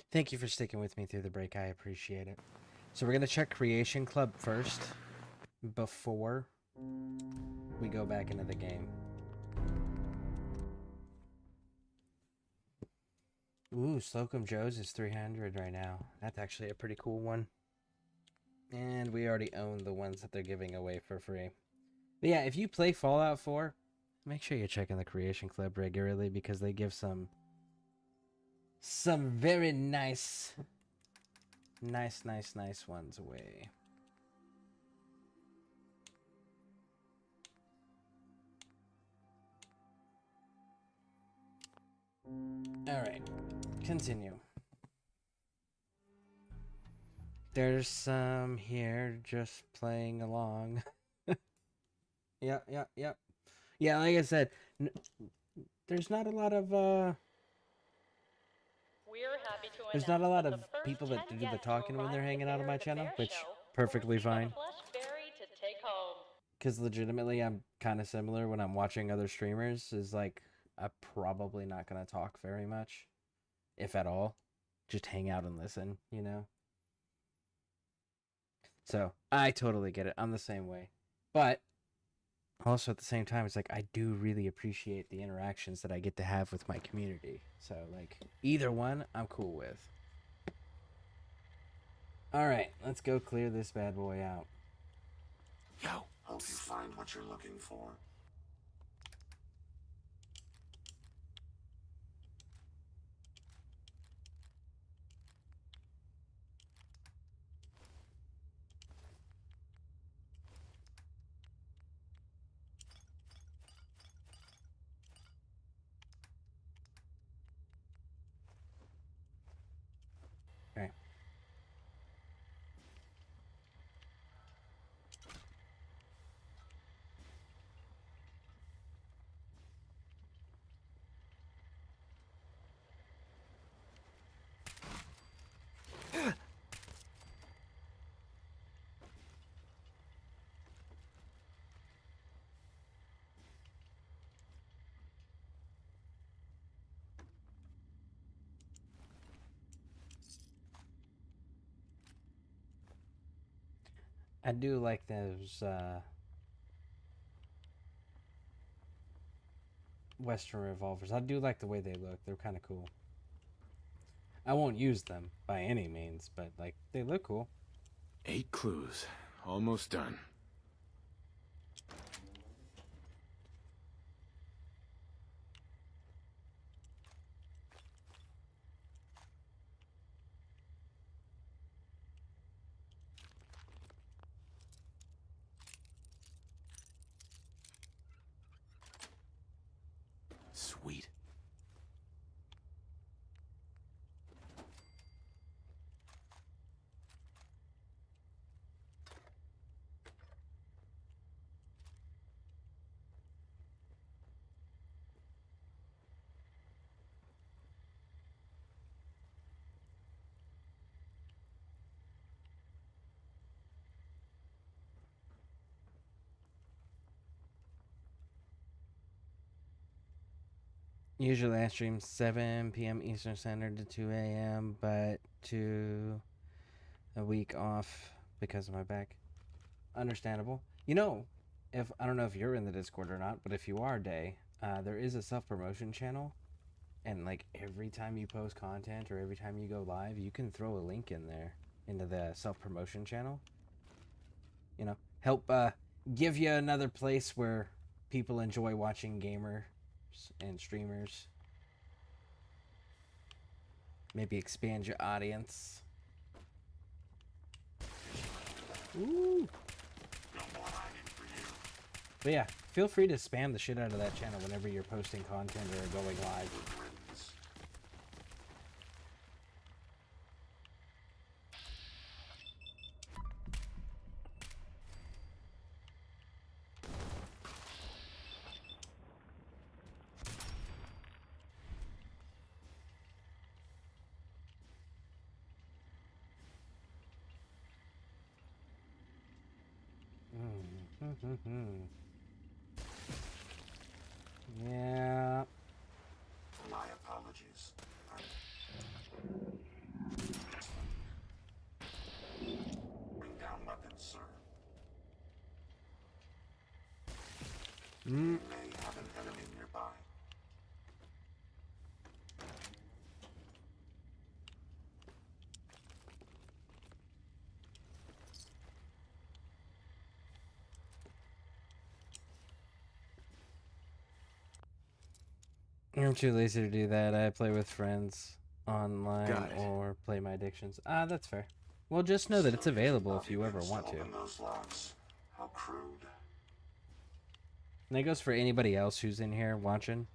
Thank you for sticking with me through the break. I appreciate it. So we're going to check Creation Club first before we go back into the game. Ooh, Slocum Joe's is 300 right now. That's actually a pretty cool one. And we already own the ones that they're giving away for free. But yeah, if you play Fallout 4, make sure you're checking the Creation Club regularly because they give some very nice ones away. Alright, continue. There's some here just playing along. Yeah. Yeah, like I said, there's not a lot of We're happy to there's not a lot of people that do the talking when they're hanging out on my channel, which perfectly fine. Berry to take home. Because legitimately, I'm kind of similar when I'm watching other streamers. Is like, I'm probably not going to talk very much, if at all. Just hang out and listen, you know? So, I totally get it. I'm the same way. But, also at the same time, it's like, I do really appreciate the interactions that I get to have with my community. So, like, either one, I'm cool with. Alright, let's go clear this bad boy out. Yo, hope you find what you're looking for. Okay. I do like those Western revolvers. I do like the way they look. They're kind of cool. I won't use them by any means, but like they look cool. 8 clues. Almost done. Sweet. Usually I stream 7 p.m. Eastern Standard to 2 a.m., but a week off because of my back. Understandable. You know, if I don't know if you're in the Discord or not, but if you are, Day, there is a self-promotion channel, and like every time you post content or every time you go live, you can throw a link in there into the self-promotion channel. You know, help give you another place where people enjoy watching gamers and streamers. Maybe expand your audience. Ooh. But yeah, feel free to spam the shit out of that channel whenever you're posting content or going live. Yeah. My apologies. Bring down weapons, sir. You may have an enemy nearby. I'm too lazy to do that. I play with friends online Got it. or play my addictions. Ah, that's fair. Well, just know that it's available if you ever want to. Those logs. How crude. And that goes for anybody else who's in here watching.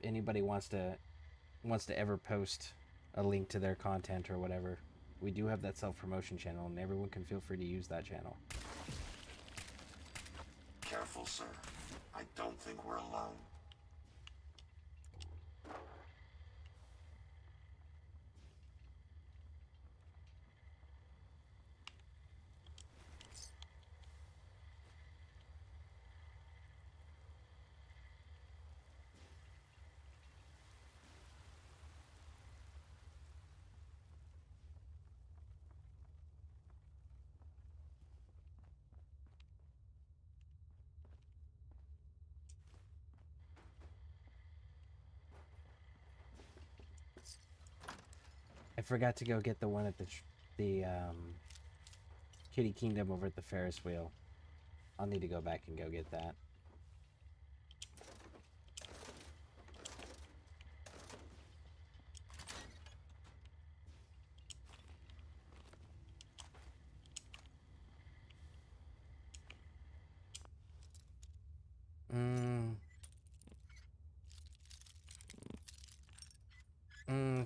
Anybody wants to ever post a link to their content or whatever, we do have that self-promotion channel, and everyone can feel free to use that channel. Careful, sir. I don't think we're alone. I forgot to go get the one at the Kitty Kingdom over at the Ferris wheel. I'll need to go back and go get that.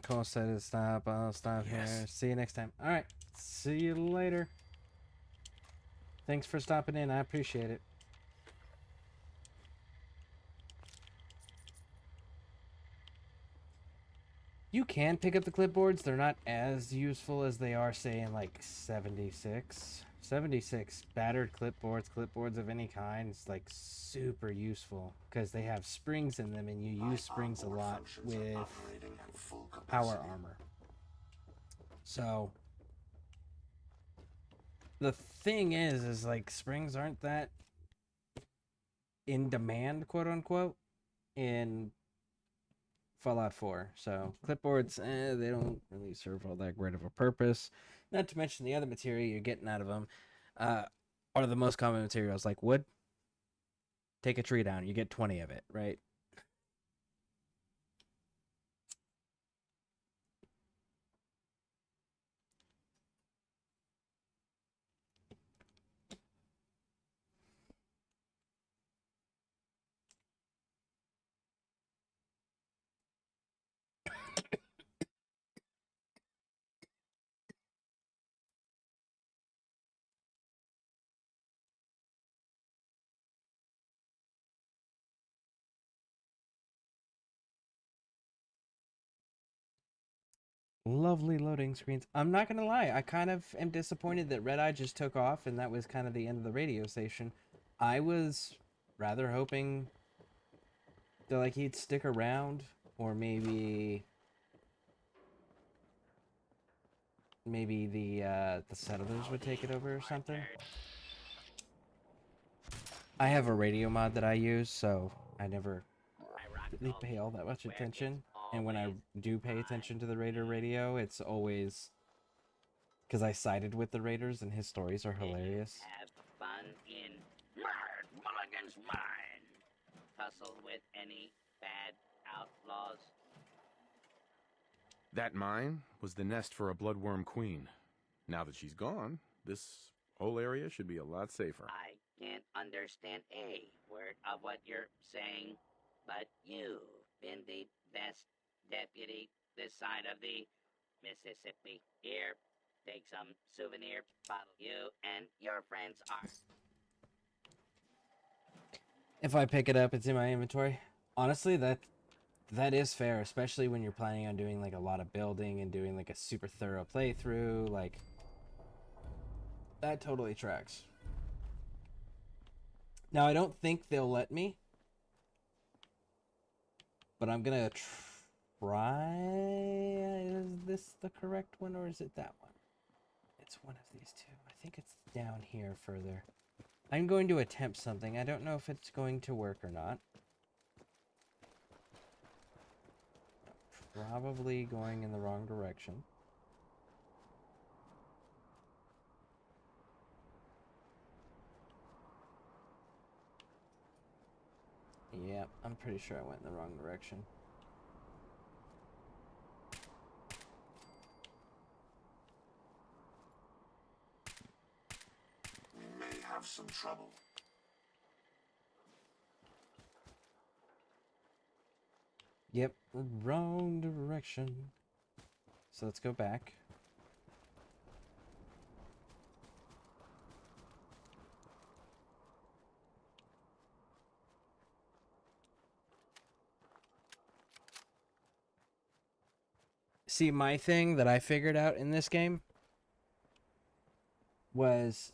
Cole said to stop. I'll stop here. See you next time. Alright. See you later. Thanks for stopping in. I appreciate it. You can pick up the clipboards. They're not as useful as they are, say, in like 76. 76 battered clipboards of any kind. It's like super useful because they have springs in them, and you use springs a lot with power armor. So the thing is like springs aren't that in demand, quote unquote, in Fallout 4. So clipboards, they don't really serve all that great of a purpose. Not to mention the other material you're getting out of them are the most common materials, like wood. Take a tree down, you get 20 of it, right? Lovely loading screens. I'm not gonna lie, I kind of am disappointed that Red Eye just took off and that was kind of the end of the radio station. I was rather hoping that like he'd stick around, or maybe the settlers would take it over or something. I have a radio mod that I use, so I never really pay all that much attention. And when I do pay attention to the Raider radio, it's always because I sided with the Raiders and his stories are hilarious. Have fun in Mulligan's mine. Tussle with any bad outlaws. That mine was the nest for a bloodworm queen. Now that she's gone, this whole area should be a lot safer. I can't understand a word of what you're saying, but you've been the best deputy this side of the Mississippi. Here, take some souvenir bottle. You and your friends are. If I pick it up, it's in my inventory. Honestly, that is fair, especially when you're planning on doing like a lot of building and doing like a super thorough playthrough. Like, that totally tracks. Now, I don't think they'll let me, but I'm gonna try. Is this the correct one, or is it that one? It's one of these two. I think it's down here further. I'm going to attempt something. I don't know if it's going to work or not. Probably going in the wrong direction. Yeah, I'm pretty sure I went in the wrong direction. have some trouble. Yep, wrong direction. So let's go back. See, my thing that I figured out in this game was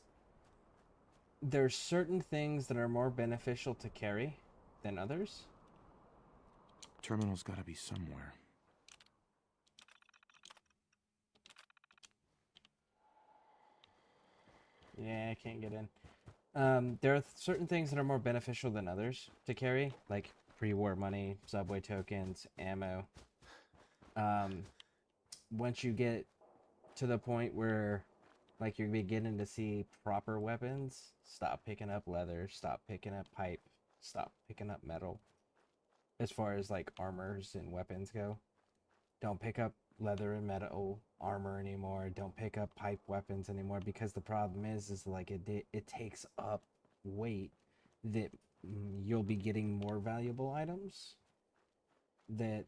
there's certain things that are more beneficial to carry than others. Terminal's gotta be somewhere. Yeah, I can't get in. There are certain things that are more beneficial than others to carry, like pre-war money, subway tokens, ammo. Once you get to the point where, like, you're beginning to see proper weapons, stop picking up leather, stop picking up pipe, stop picking up metal. As far as, like, armors and weapons go, don't pick up leather and metal armor anymore. Don't pick up pipe weapons anymore, because the problem is like it takes up weight that you'll be getting more valuable items that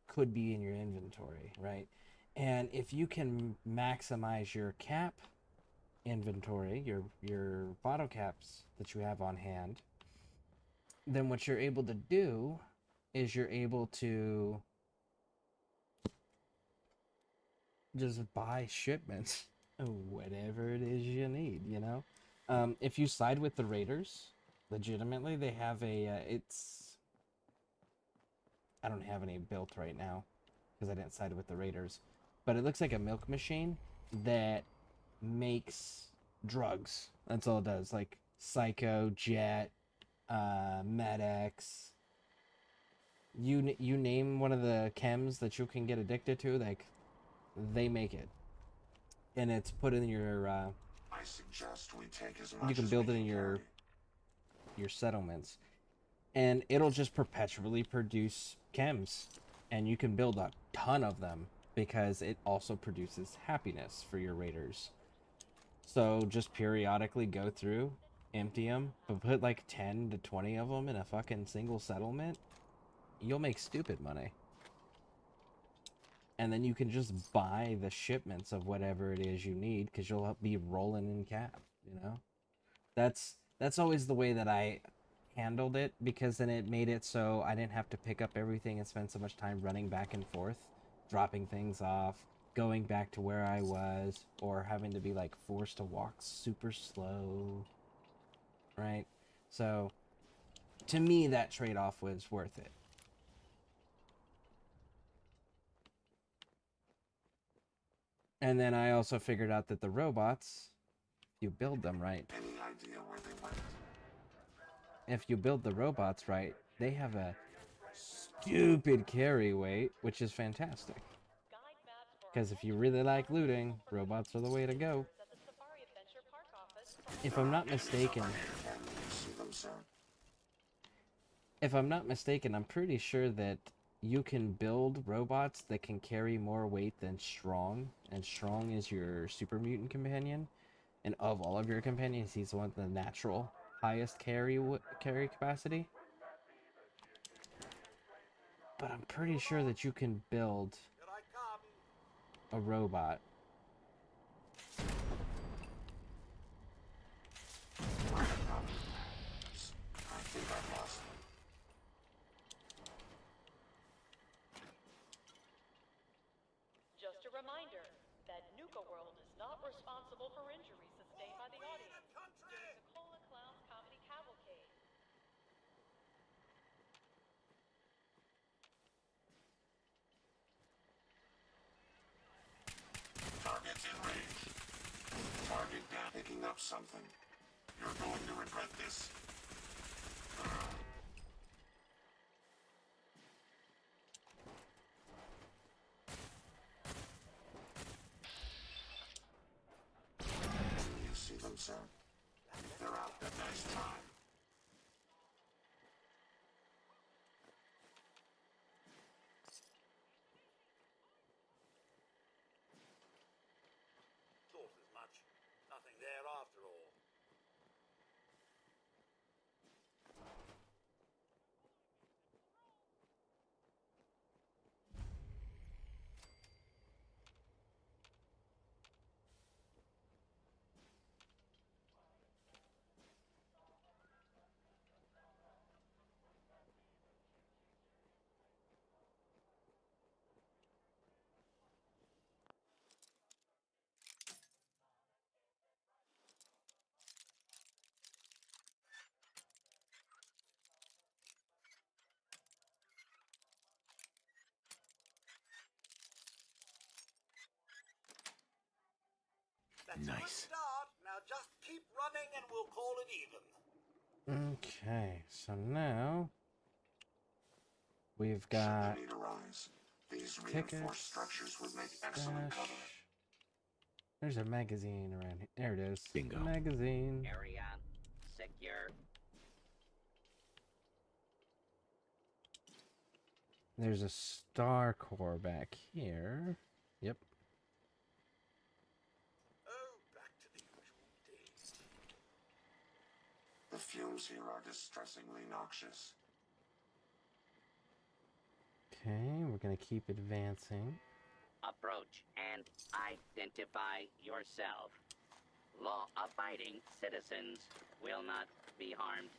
could be in your inventory, right? And if you can maximize your cap inventory, your bottle caps that you have on hand, then what you're able to do is you're able to just buy shipments of whatever it is you need, you know? If you side with the Raiders, legitimately, they have a, I don't have any built right now, because I didn't side with the Raiders, but it looks like a milk machine that makes drugs. That's all it does, like Psycho, Jet, Med-X, you name one of the chems that you can get addicted to, like, they make it. And it's put in your, I suggest we take as much you can as build we it in can your settlements. And it'll just perpetually produce chems. And you can build a ton of them, because it also produces happiness for your raiders. So just periodically go through, empty them, but put like 10 to 20 of them in a fucking single settlement. You'll make stupid money. And then you can just buy the shipments of whatever it is you need, because you'll be rolling in cap, you know? That's always the way that I handled it, because then it made it so I didn't have to pick up everything and spend so much time running back and forth, dropping things off, going back to where I was, or having to be like forced to walk super slow, right? So to me, that trade-off was worth it. And then I also figured out that the robots, if you build them right, Any idea where they went? if you build the robots right, they have a stupid carry weight, which is fantastic. Because if you really like looting, robots are the way to go. If I'm not mistaken, I'm pretty sure that you can build robots that can carry more weight than Strong, and Strong is your super mutant companion. And of all of your companions, he's the one with the natural highest carry capacity. But I'm pretty sure that you can build a robot. I think I lost them. Just a reminder that Nuka World is not responsible for injuries sustained by the audience during the Cola Clowns Comedy Cavalcade. Target's in range. Target down. Picking up something. You're going to regret this. You see them, sir? If they're out, then nice try. Thought as much. Nothing there after all. That's a good Nice. start. Now just keep running and we'll call it even. Okay, so now we've got Should the need arise, these tickets, reinforced structures would make excellent stash. cover. There's a magazine around here. There it is. Bingo. Magazine. Area secure. There's a star core back here. Yep. Oh, back to the usual days. The fumes here are distressingly noxious. Okay, we're gonna keep advancing. Approach and identify yourself. Law-abiding citizens will not be harmed.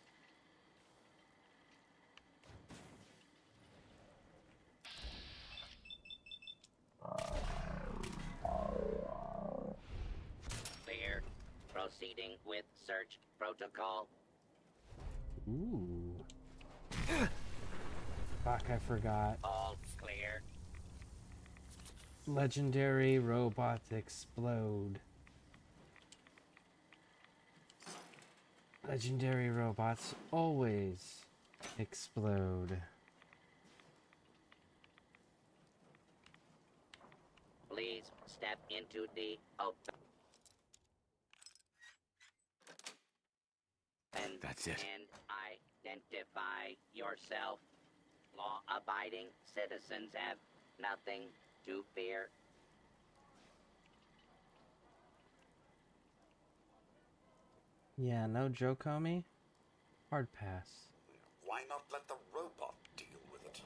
Clear. Proceeding with search protocol. Ooh. Fuck, I forgot. All clear. Legendary robots explode. Legendary robots always explode. Please step into the open. That's it. And identify yourself. Law-abiding citizens have nothing to fear. Yeah, no joke, homie. Hard pass. Why not let the robot deal with it?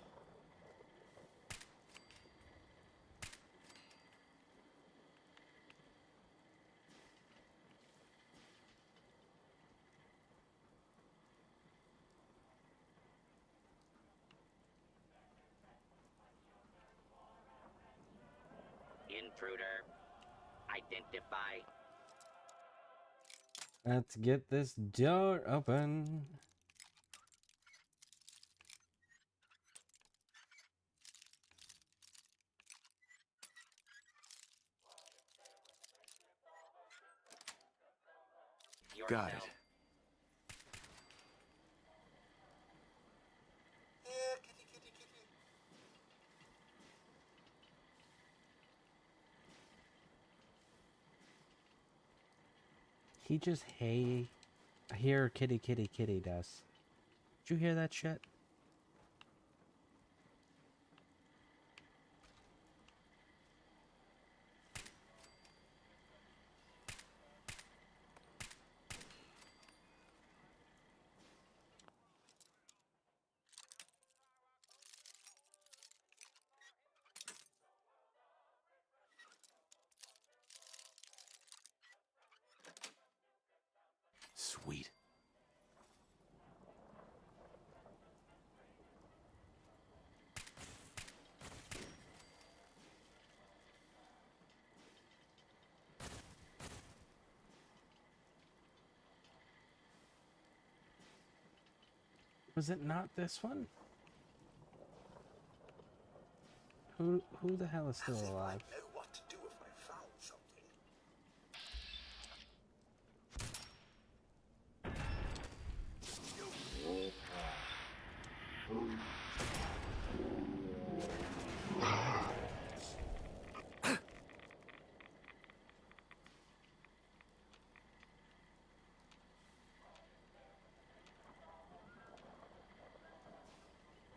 Intruder. Identify. Let's get this door open. Got it. Here, kitty, kitty, kitty. He just hear kitty kitty kitty does. Did you hear that shit? Sweet. Was it not this one? Who the hell is still As if I alive? know what to do if I found something.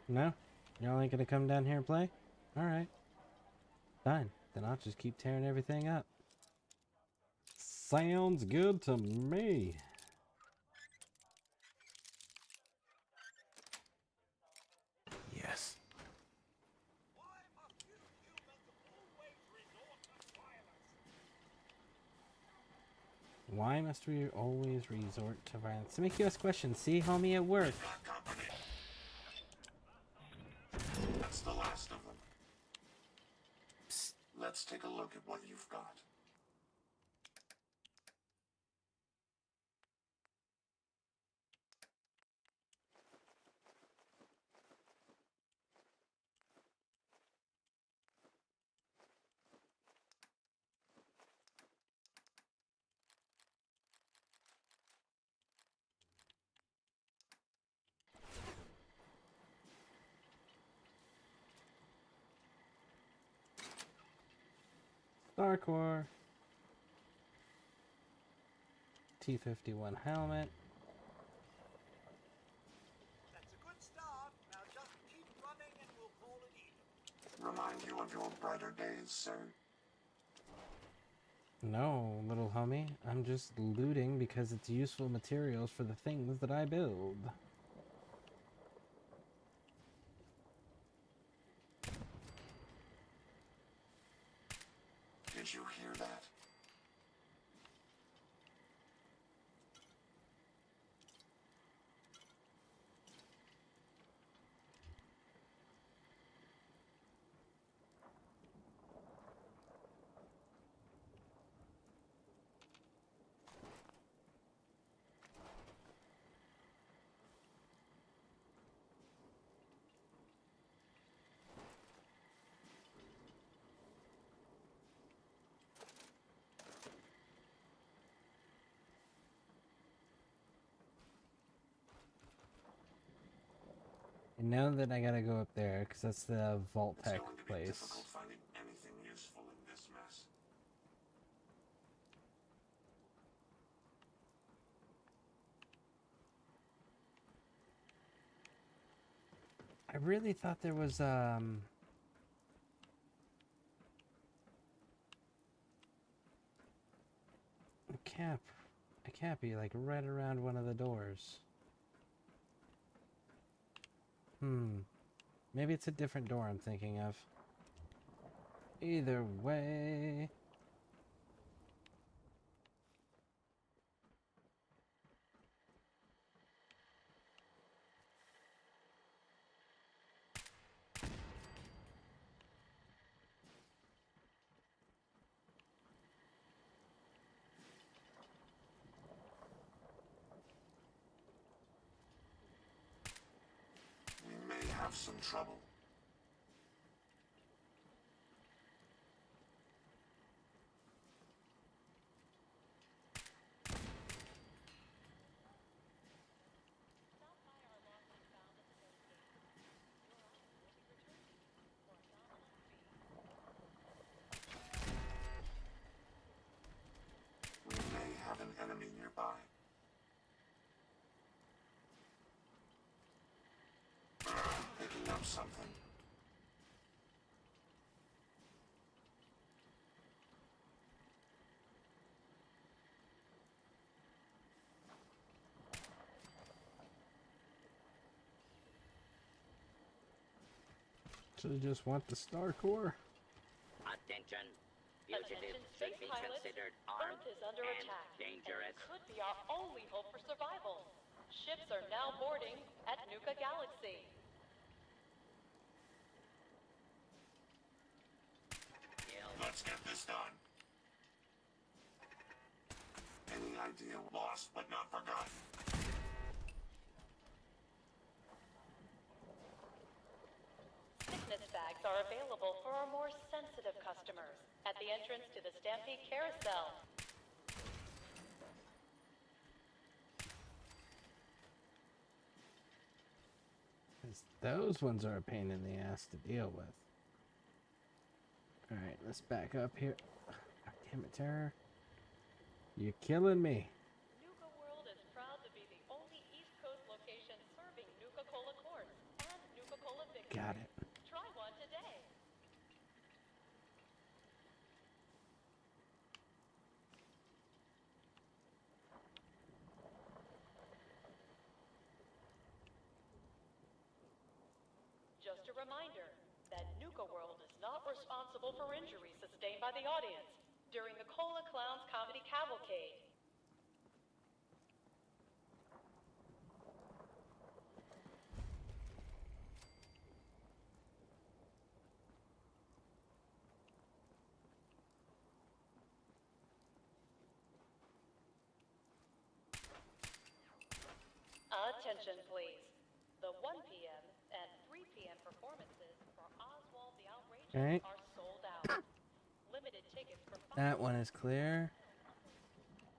No? Y'all ain't gonna come down here and play? Alright. Fine. Then I'll just keep tearing everything up. Sounds good to me. Yes. Why must we always resort to violence? To make you ask questions. See, homie, at work. That's the last of them. Psst. Let's take a look at what you've got. StarCore. T-51 helmet. That's a good start. Now just keep running and we'll call it even. Remind you of your brighter days, sir. No, little homie. I'm just looting because it's useful materials for the things that I build. Did you hear that? I know that I gotta go up there because that's the Vault Tech place. Difficult finding anything useful in this mess. I really thought there was a cappy like right around one of the doors. Maybe it's a different door I'm thinking of. Either way. We may have some trouble. We may have an enemy nearby. Picking up something. So I just want the StarCore. Attention. Fugitives should be considered armed Earth is under and attack, dangerous. and it could be our only hope for survival. Ships are now boarding at Nuka Galaxy. Let's get this done. Any idea lost but not forgotten? Sickness bags are available for our more sensitive customers at the entrance to the Stampede Carousel. Those ones are a pain in the ass to deal with. Alright, let's back up here. God damn it, Terror. You're killing me. Nuka World is proud to be the only East Coast location serving Nuka-Cola Quartz and Nuka-Cola Victory. Got it. Try one today. Just a reminder that Nuka World is not responsible for injuries sustained by the audience during the Cola Clowns Comedy Cavalcade. Attention, please. The 1 p.m. and 3 p.m. performances for Oswald the Outrageous Right. are sold out. Limited tickets for That one is clear.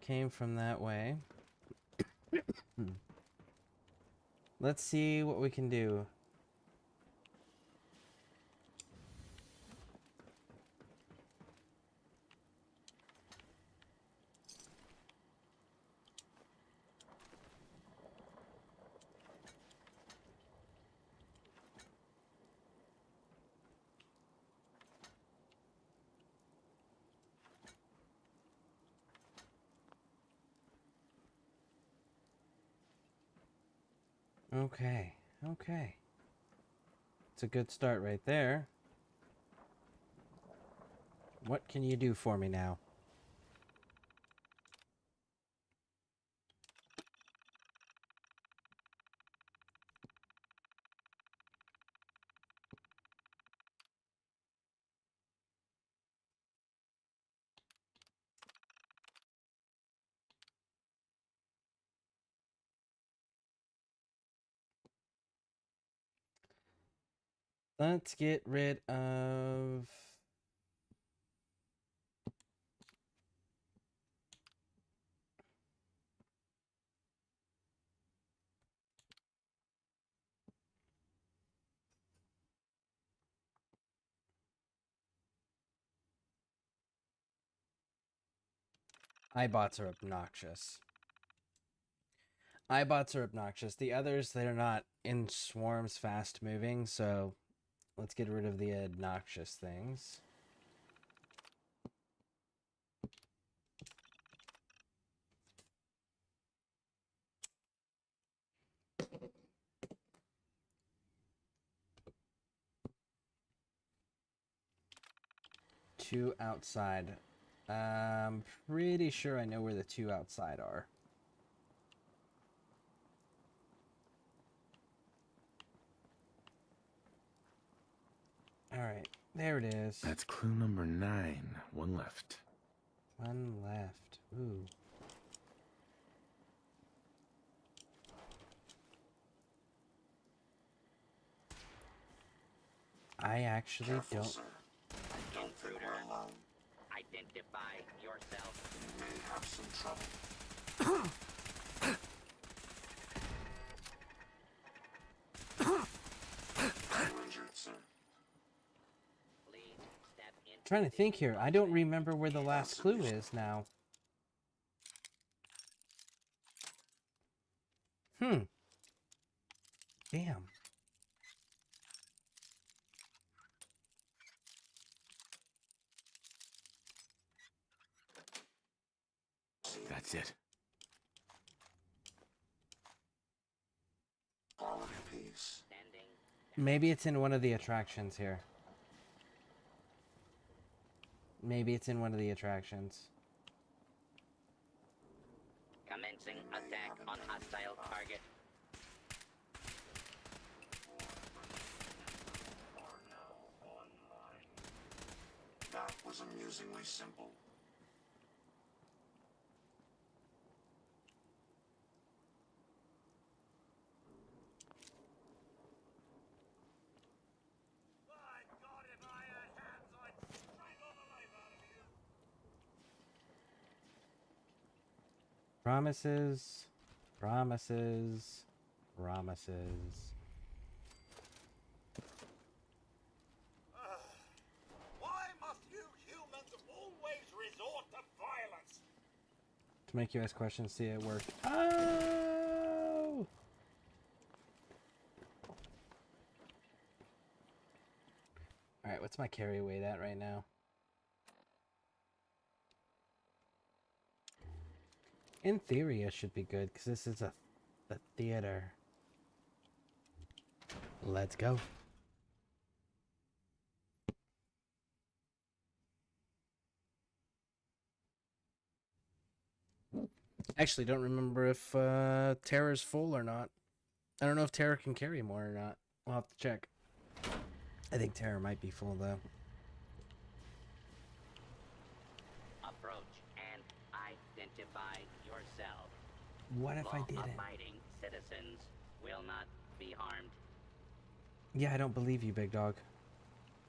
Came from that way. Let's see what we can do. Okay, okay. It's a good start right there. What can you do for me now? Let's get rid of... iBots are obnoxious. iBots are obnoxious. The others, they're not in swarms fast moving, so let's get rid of the obnoxious things. Two outside. I'm pretty sure I know where the two outside are. Alright, there it is. That's clue number 9. One left. One left. Ooh. I actually Careful, don't... sir. I don't think we're alone. Identify yourself. You may have some trouble. You're injured, sir. Please step in. Trying to think here. I don't remember where the last clue is now. Damn. That's it. Quality piece. Maybe it's in one of the attractions here. Maybe it's in one of the attractions. Commencing attack on hostile target. That was amusingly simple. Promises. Promises. Promises. Why must you humans always resort to violence? To make you ask questions, see it work. Oh! Alright, what's my carry weight at right now? In theory, it should be good, because this is a theater. Let's go. Actually, don't remember if Terra's full or not. I don't know if Terra can carry more or not. We'll have to check. I think Terra might be full, though. Approach and identify yourself. What if I didn't? Law-abiding citizens will not be harmed. Yeah, I don't believe you, big dog.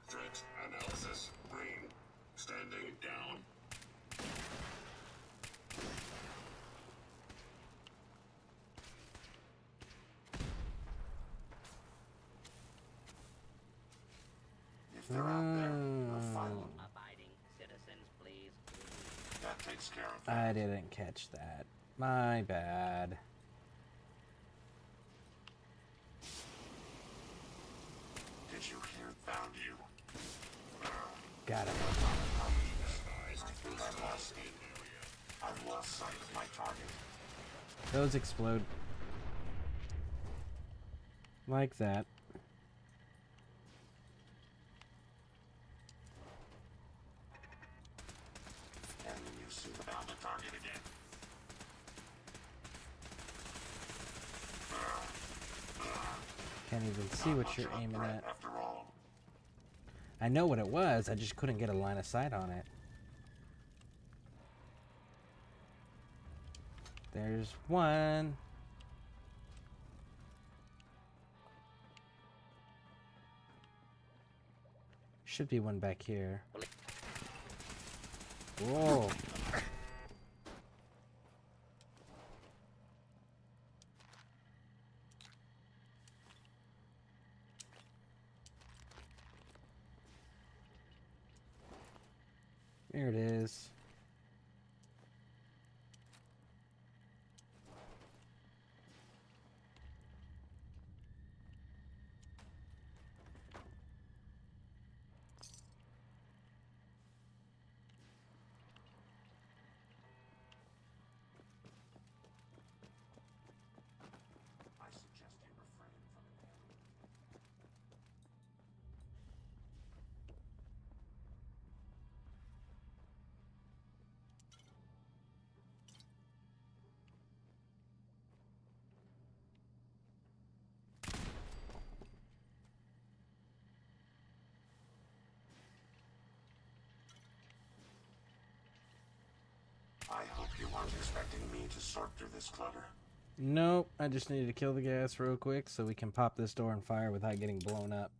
Threat analysis. Brain. Standing down. If they're out there, we'll find them. Abiding citizens, please. That takes care of that. I didn't catch that. My bad. Did you hear? Found you. Got it. I've lost sight of my target. Those explode. Like that. And you see the bound to target again. Can't even see what you're aiming at. I know what it was, I just couldn't get a line of sight on it. There's one. Should be one back here. Whoa. There it is. I suggest you refrain from inhaling. I hope you weren't expecting me to sort through this clutter. Nope, I just needed to kill the gas real quick so we can pop this door on fire without getting blown up.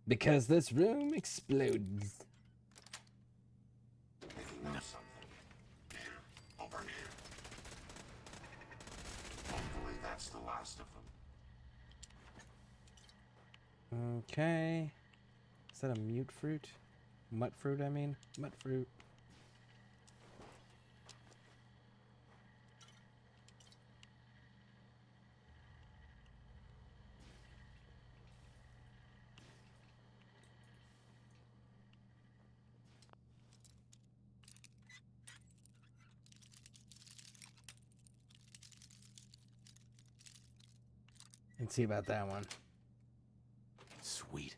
Because this room explodes. Picking up something. Here, over here. Hopefully that's the last of them. Okay. Is that a mute fruit? Mutt fruit, I mean? Mutt fruit. Let's see about that one. Sweet.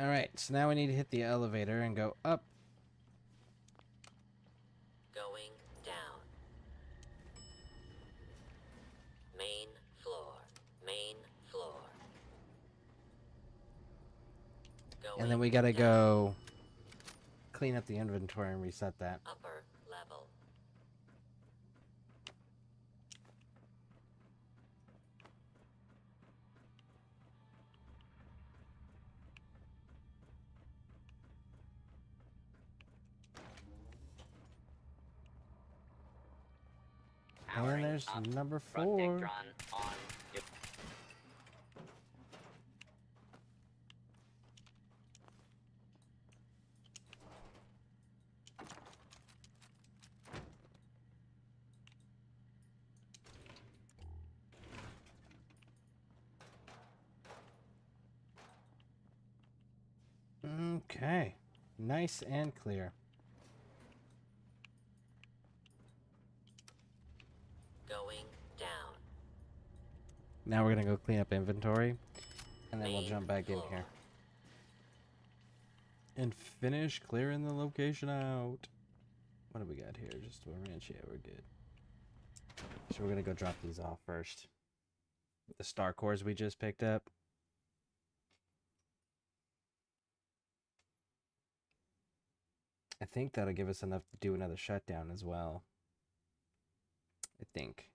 Alright, so now we need to hit the elevator and go up. Going down. Main floor. Main floor. And then we gotta go clean up the inventory and reset that. Upper level. And there's number 4. Okay. Nice and clear. Going down. Now we're gonna go clean up inventory. And then we'll jump back in here. And finish clearing the location out. What do we got here? Just a wrench. Yeah, we're good. So we're gonna go drop these off first. The star cores we just picked up. I think that'll give us enough to do another shutdown as well. I think.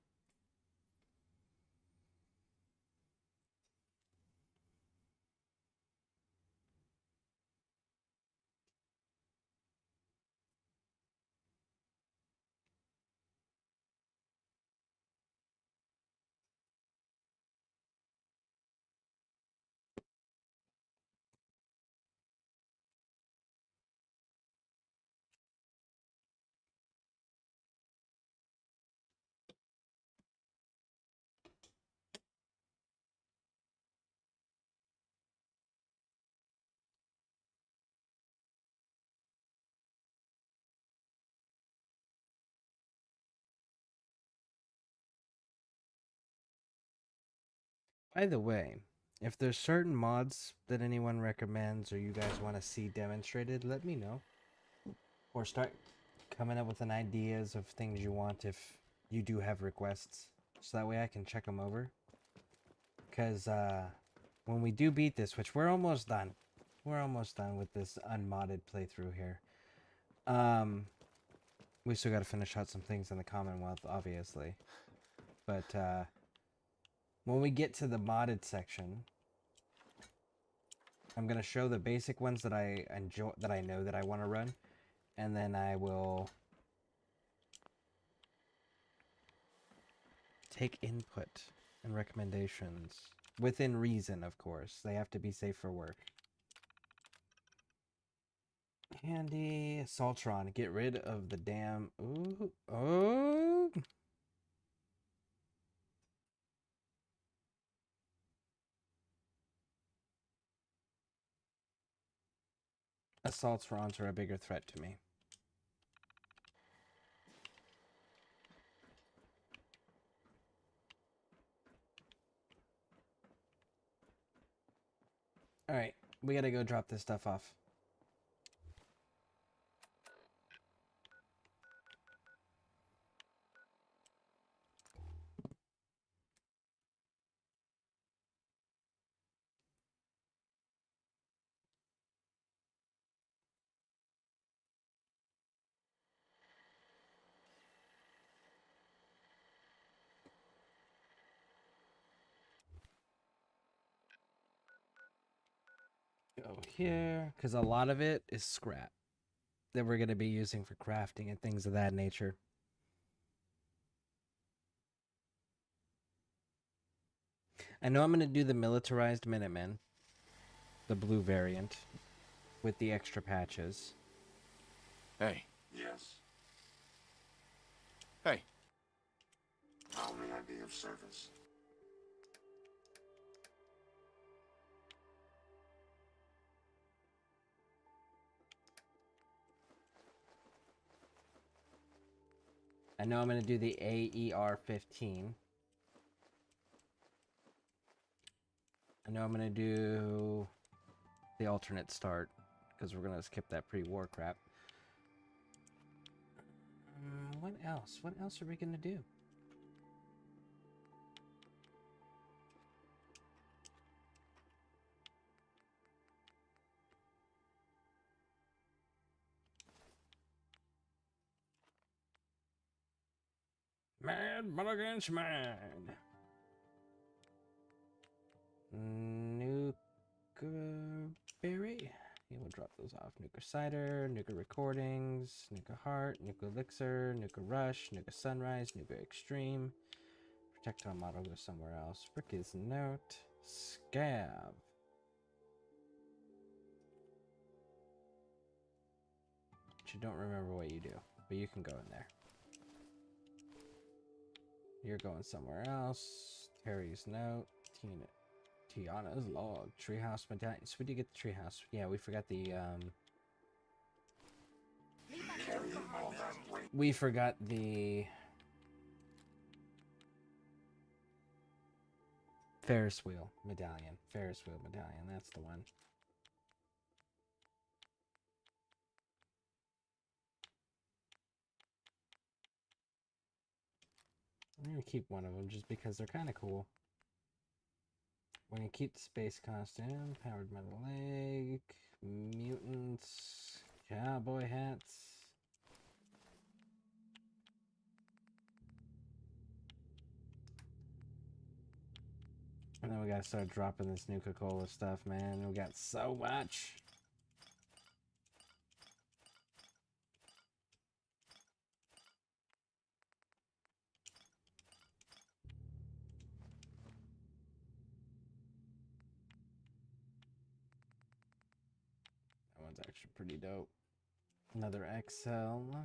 By the way, if there's certain mods that anyone recommends or you guys want to see demonstrated, let me know. Or start coming up with an ideas of things you want if you do have requests. So that way I can check them over. Because when we do beat this, which we're almost done. We're almost done with this unmodded playthrough here. We still got to finish out some things in the Commonwealth, obviously. But when we get to the modded section, I'm gonna show the basic ones that I enjoy, that I know that I want to run, and then I will take input and recommendations within reason, of course. They have to be safe for work. Handy Saltron, get rid of the damn. Ooh, oh. Assaultrons are a bigger threat to me. Alright, we gotta go drop this stuff off. Go here, because a lot of it is scrap that we're going to be using for crafting and things of that nature. I know I'm going to do the militarized Minutemen, the blue variant, with the extra patches. Hey. Yes. Hey. How may I be of service? I know I'm going to do the AER-15. I know I'm going to do the alternate start, because we're going to skip that pre-war crap. What else? What else are we going to do? Man, but against man. Nuka Berry. Yeah, we'll drop those off. Nuka Cider, Nuka Recordings, Nuka Heart, Nuka Elixir, Nuka Rush, Nuka Sunrise, Nuka Extreme. Projectile model goes somewhere else. Ricky's Note. Scav. But you don't remember what you do, but you can go in there. You're going somewhere else. Terry's Note. Tiana's Log. Treehouse Medallion. So we did get the treehouse. Yeah, we forgot the we forgot the Ferris wheel medallion. Ferris wheel medallion, that's the one. I'm gonna keep one of them just because they're kind of cool. We're gonna keep the space costume, powered metal leg, mutants, cowboy hats. And then we gotta start dropping this Nuka-Cola stuff, man. We got so much. That one's actually pretty dope. Another XL.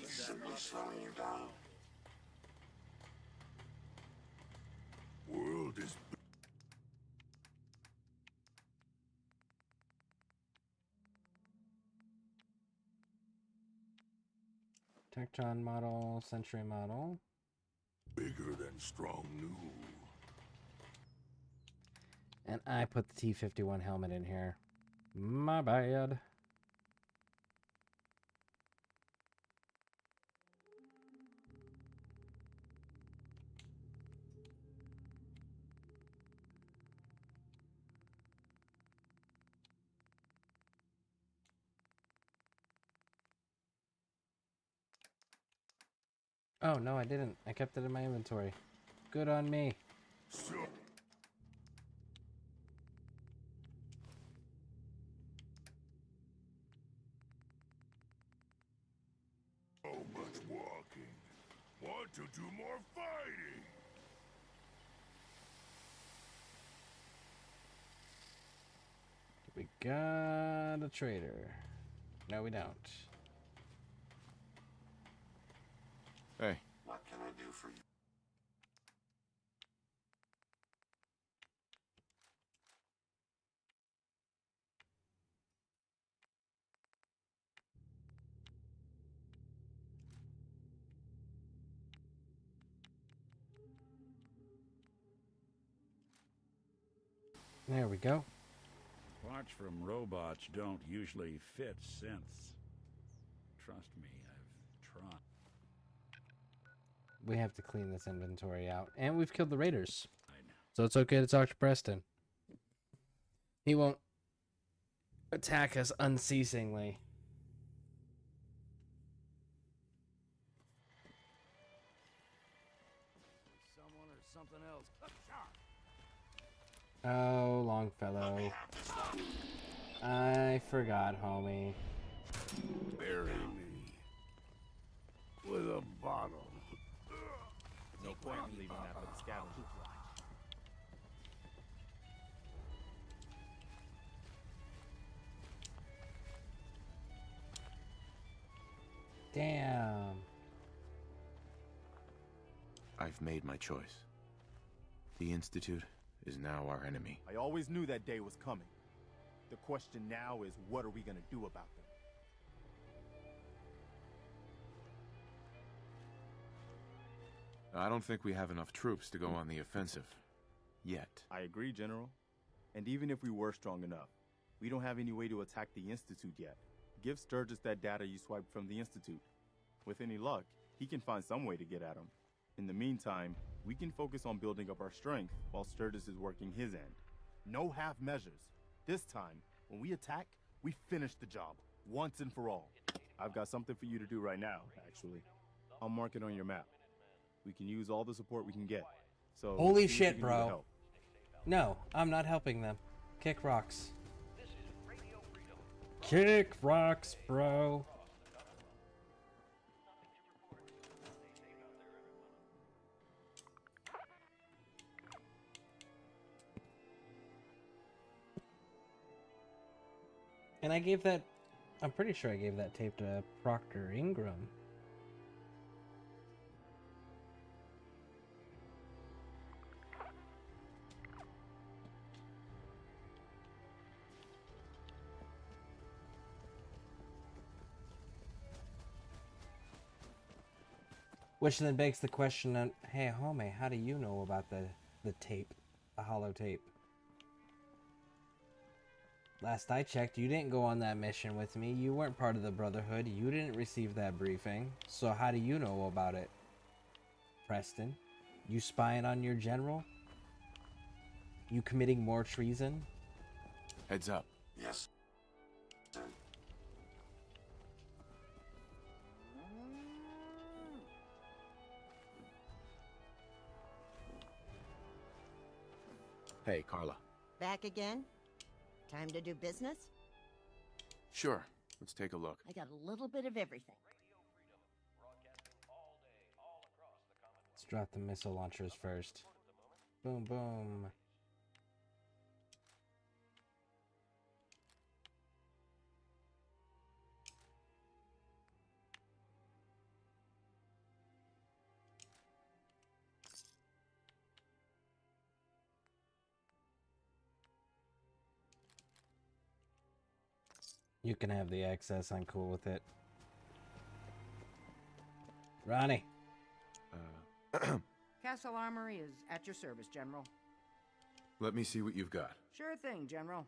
Simply slowing you down. World is Tectron model, Century model. bigger than strong new. And I put the T-51 helmet in here. My bad. Oh, no, I didn't. I kept it in my inventory. Good on me. So much walking. Want to do more fighting? We got a trader. No, we don't. Hey. What can I do for you? There we go. Parts from robots don't usually fit synths. Trust me, I've tried. We have to clean this inventory out. And we've killed the raiders. So it's okay to talk to Preston. He won't attack us unceasingly. Someone or something else. Cut sharp. Oh, Longfellow. I forgot, homie. Bury me with a bottle. No point in leaving that for the scavenger. Damn. I've made my choice. The Institute is now our enemy. I always knew that day was coming. The question now is, what are we gonna do about them? I don't think we have enough troops to go on the offensive. Yet. I agree, General. And even if we were strong enough, we don't have any way to attack the Institute yet. Give Sturgis that data you swiped from the Institute. With any luck, he can find some way to get at him. In the meantime, we can focus on building up our strength while Sturgis is working his end. No half measures. This time, when we attack, we finish the job, once and for all. I've got something for you to do right now, actually. I'll mark it on your map. We can use all the support we can get. So holy see if you shit, can use the bro. help. No, I'm not helping them. Kick rocks. Kick rocks, bro. And I gave that, I'm pretty sure I gave that tape to Proctor Ingram. Which then begs the question, hey, homie, how do you know about the tape, the hollow tape? Last I checked, you didn't go on that mission with me. You weren't part of the Brotherhood. You didn't receive that briefing. So how do you know about it, Preston? You spying on your general? You committing more treason? Heads up. Yes. Sir. Hey, Carla. Back again? Time to do business? Sure. Let's take a look. I got a little bit of everything. Let's drop the missile launchers first. Boom, boom. You can have the access. I'm cool with it. Ronnie. Castle Armory is at your service, General. Let me see what you've got. Sure thing, General.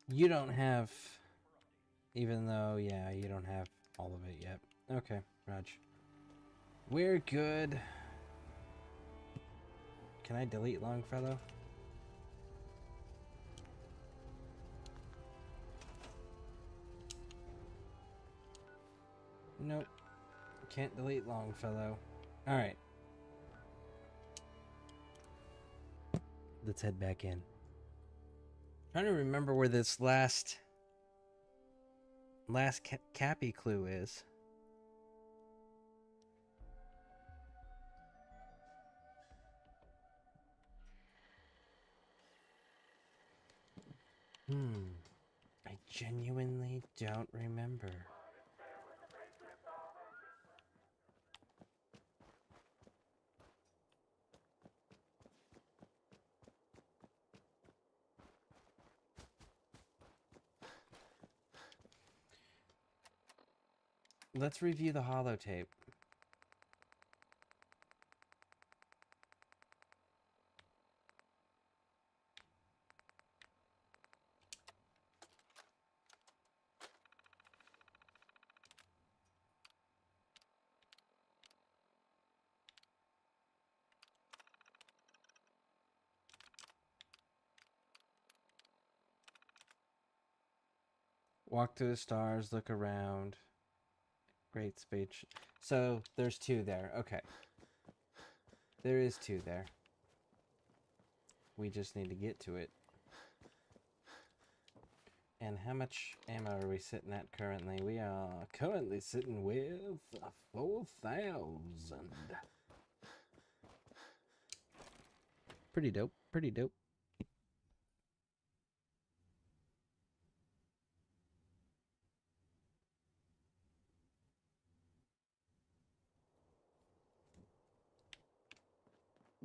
You don't have... Even though, yeah, you don't have all of it yet. Okay, Raj. We're good. Can I delete Longfellow? Nope. Can't delete Longfellow. Alright. Let's head back in. Trying to remember where this last Cappy clue is. I genuinely don't remember. Let's review the holotape. Walk to the stars, look around. Great speech. So, there's 2 there. Okay. There is 2 there. We just need to get to it. And how much ammo are we sitting at currently? We are currently sitting with 4,000. Pretty dope. Pretty dope.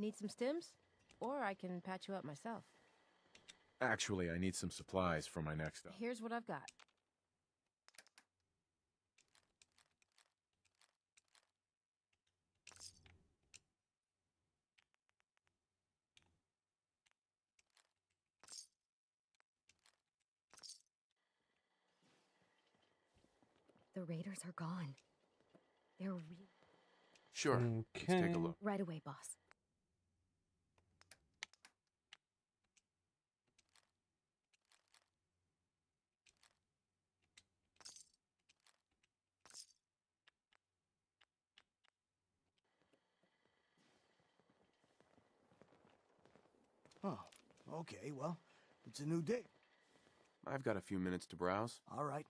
Need some stims? Or I can patch you up myself. Actually, I need some supplies for my next stop. Here's what I've got. The raiders are gone. They're real. Sure. Let's take a look. Right away, boss. Oh, okay, well, it's a new day. I've got a few minutes to browse. All right.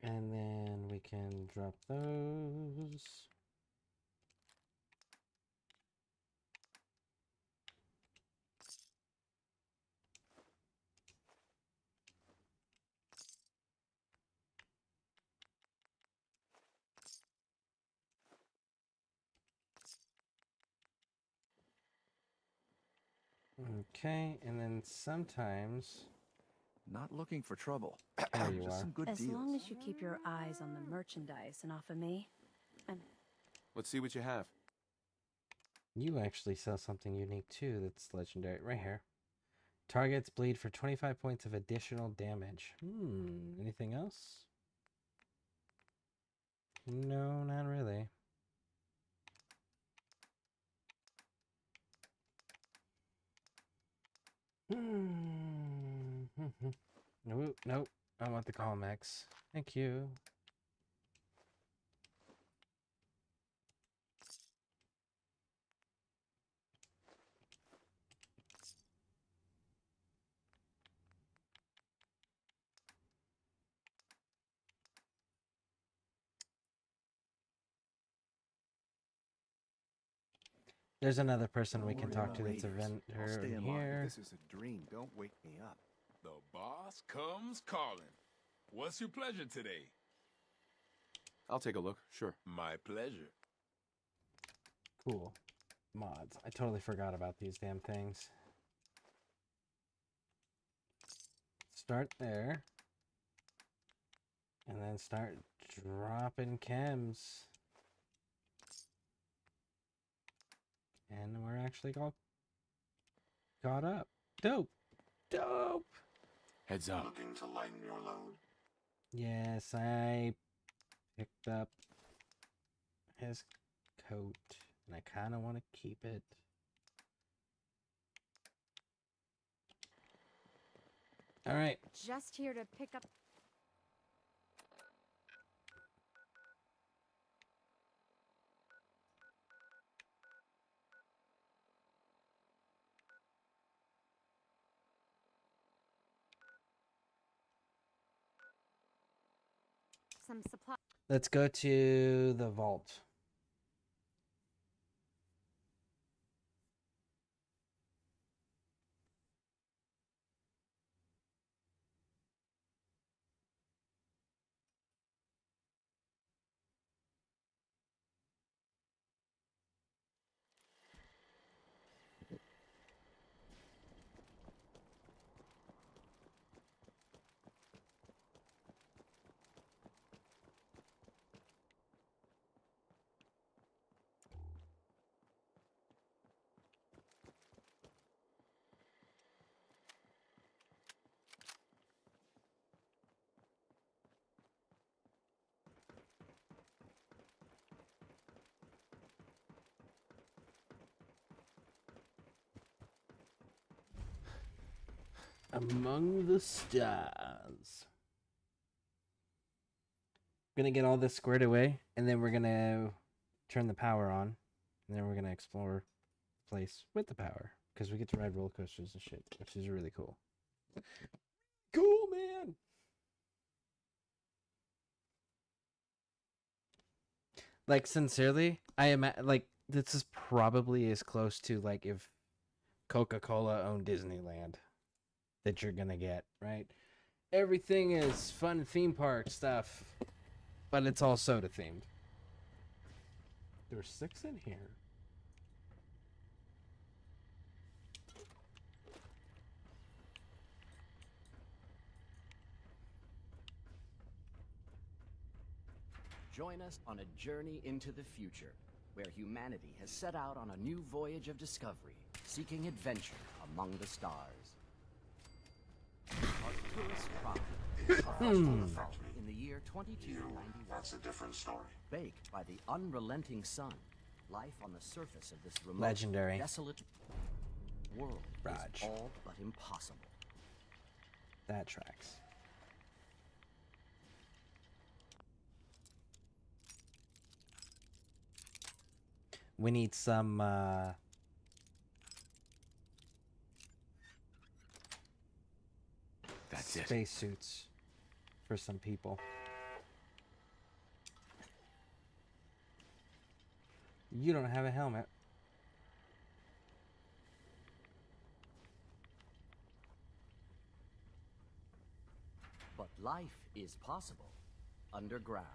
And then we can drop those. Okay, and then sometimes... Not looking for trouble. There you Just are. some good As deals. long as you keep your eyes on the merchandise and off of me, I'm... Let's see what you have. You actually sell something unique too that's legendary. Right here. Targets bleed for 25 points of additional damage. Anything else? No, not really. Nope, nope. I want the Colmex. Thank you. There's another person we can talk to that's a vendor in here. This is a dream. Don't wake me up. The boss comes calling. What's your pleasure today? I'll take a look, sure. My pleasure. Cool. Mods. I totally forgot about these damn things. start there. And then start dropping chems. And we're actually all caught up. Dope. Dope. Heads up. Looking to lighten your load? Yes, I picked up his coat. And I kind of want to keep it. All right. Just here to pick up. Some supply. Let's go to the vault. Among the stars. We're gonna get all this squared away, and then we're gonna turn the power on, and then we're gonna explore the place with the power, because we get to ride roller coasters and shit, which is really cool. Cool, man. Like, sincerely, I am like, this is probably as close to like if Coca-Cola owned Disneyland that you're gonna get, right? Everything is fun theme park stuff, but it's all soda themed. There's 6 in here. Join us on a journey into the future, where humanity has set out on a new voyage of discovery, seeking adventure among the stars. Arcturus Prime, in the year 2291. That's a different story. Baked by the unrelenting sun, life on the surface of this remote, Legendary. desolate world Raj. is all but impossible. That tracks. We need some That's it. spacesuits for some people. You don't have a helmet. But life is possible underground.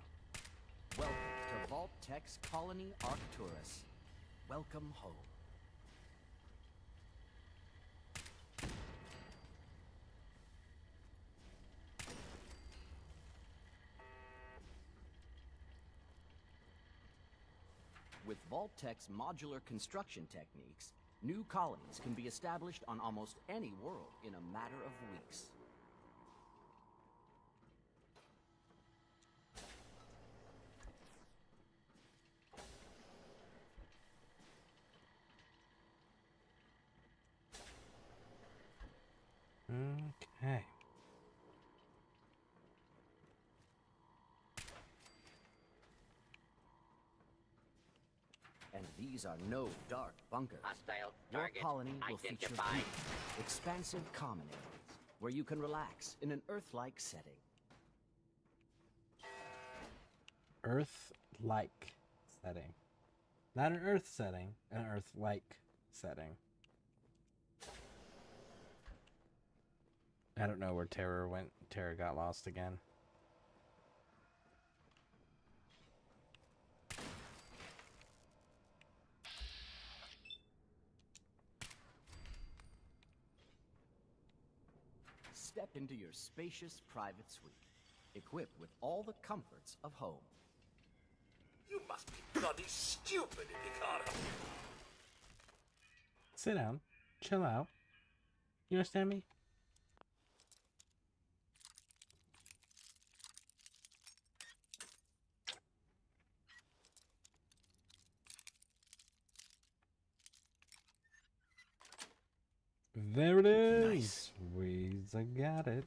Welcome to Vault Tech's colony Arcturus. Welcome home. With Vault Tech's modular construction techniques, new colonies can be established on almost any world in a matter of weeks. Okay. And these are no dark bunkers. Hostile Your target colony will feature identified. beautiful, expansive common areas where you can relax in an Earth-like setting. Earth-like setting. Not an Earth setting, an Earth-like setting. I don't know where Terra went. Terra got lost again. Step into your spacious private suite, equipped with all the comforts of home. You must be bloody stupid if you can't help. Sit down. Chill out. You understand me? There it is. Nice. Weeds, I got it.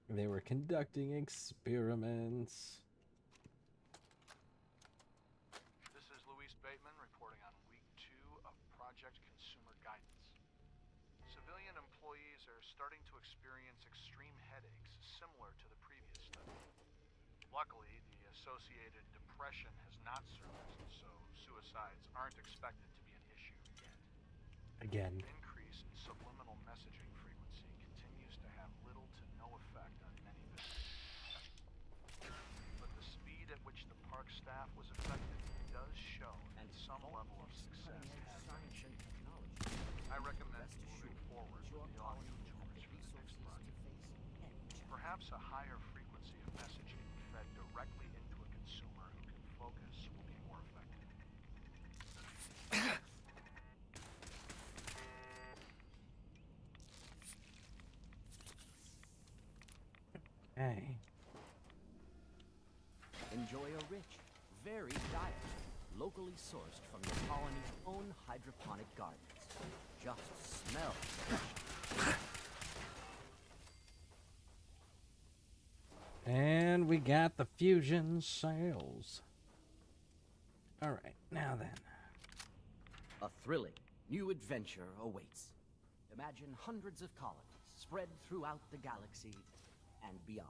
They were conducting experiments. This is Luis Bateman reporting on week 2 of Project Consumer Guidance. Civilian employees are starting to experience extreme headaches similar to the previous study. Luckily, the associated depression has not surfaced, so suicides aren't expected to be an issue yet. Again. The increase in subliminal messaging frequency continues to have little to no effect on many victims. But the speed at which the park staff was affected does show that some level of success has been achieved. I recommend moving forward with the audio tours for the next project. Perhaps a higher frequency of messaging fed directly into a consumer who can focus will be more effective. Hey. Enjoy a rich, varied diet, locally sourced from the colony's own hydroponic gardens. Just smell fresh. And we got the fusion sails. All right, now then. A thrilling new adventure awaits. Imagine hundreds of colonies spread throughout the galaxy and beyond.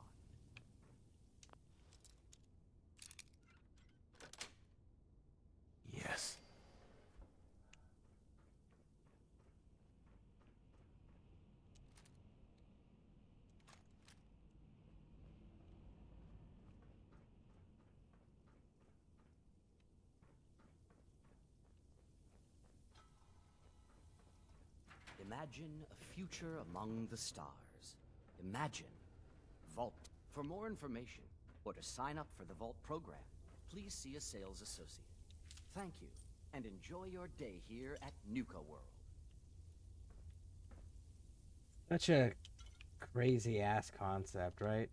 Yes. Imagine a future among the stars. Imagine Vault. For more information, or to sign up for the Vault program, please see a sales associate. Thank you, and enjoy your day here at Nuka World. Such a crazy ass concept, right?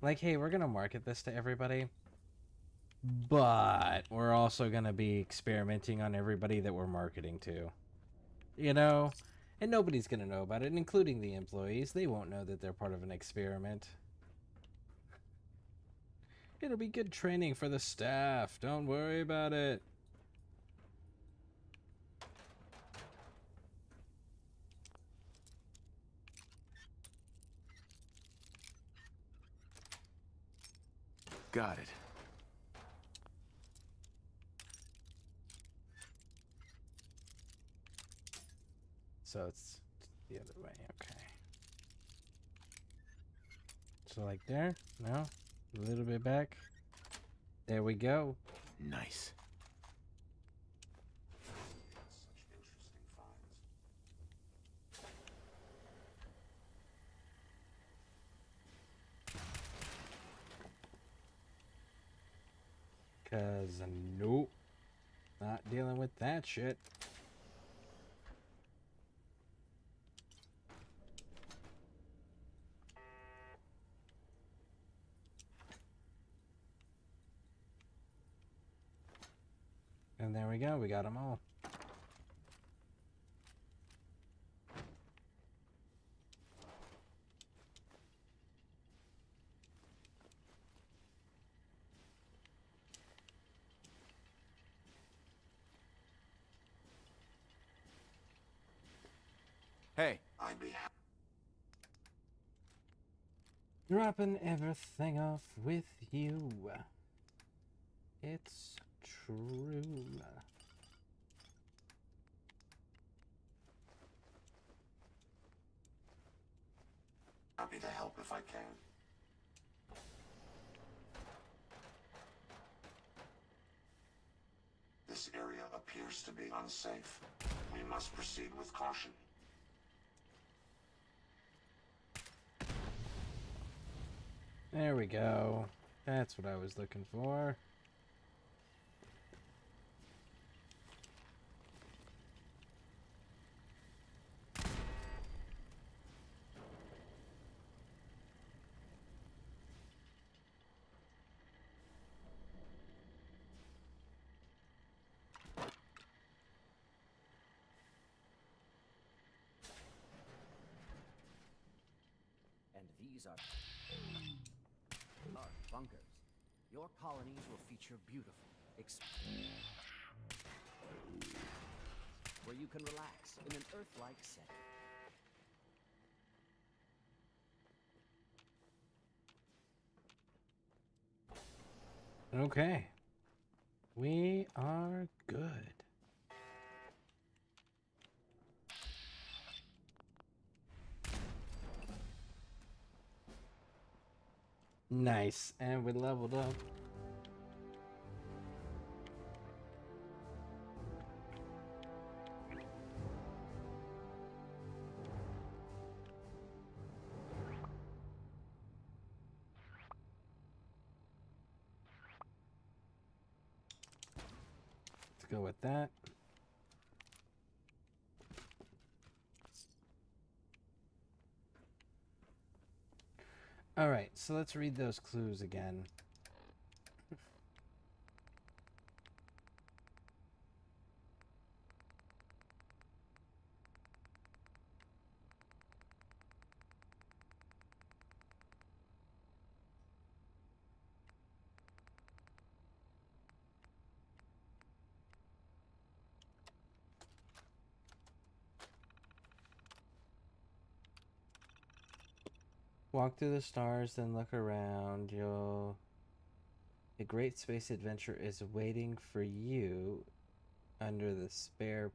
Like, hey, we're gonna market this to everybody, but we're also gonna be experimenting on everybody that we're marketing to. You know? And nobody's gonna know about it, including the employees. They won't know that they're part of an experiment. It'll be good training for the staff. Don't worry about it. Got it. So it's the other way, okay. So like there? No? A little bit back. There we go. Nice. Such interesting finds. 'Cause nope. Not dealing with that shit. And there we go, we got them all. Hey. I'd be happy. Dropping everything off with you. It's true. Happy to help if I can. This area appears to be unsafe. We must proceed with caution. There we go. That's what I was looking for. And these are bunkers. Your colonies will feature beautiful, where you can relax in an Earth-like setting. Okay. We are good. Nice. And we leveled up. Let's go with that. All right, so let's read those clues again. Walk through the stars, then look around. A great space adventure is waiting for you under the starport.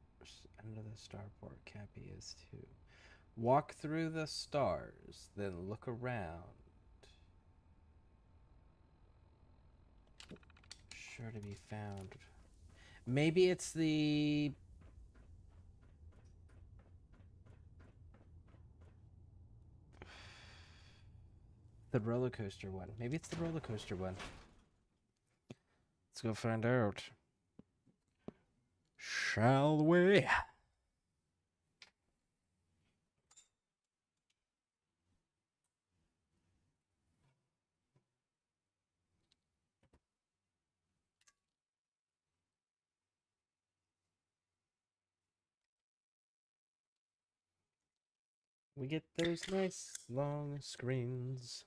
Cappy is too. Walk through the stars, then look around. Sure to be found. Maybe it's the roller coaster one. Maybe it's the roller coaster one. Let's go find out. Shall we? We get those nice long screens.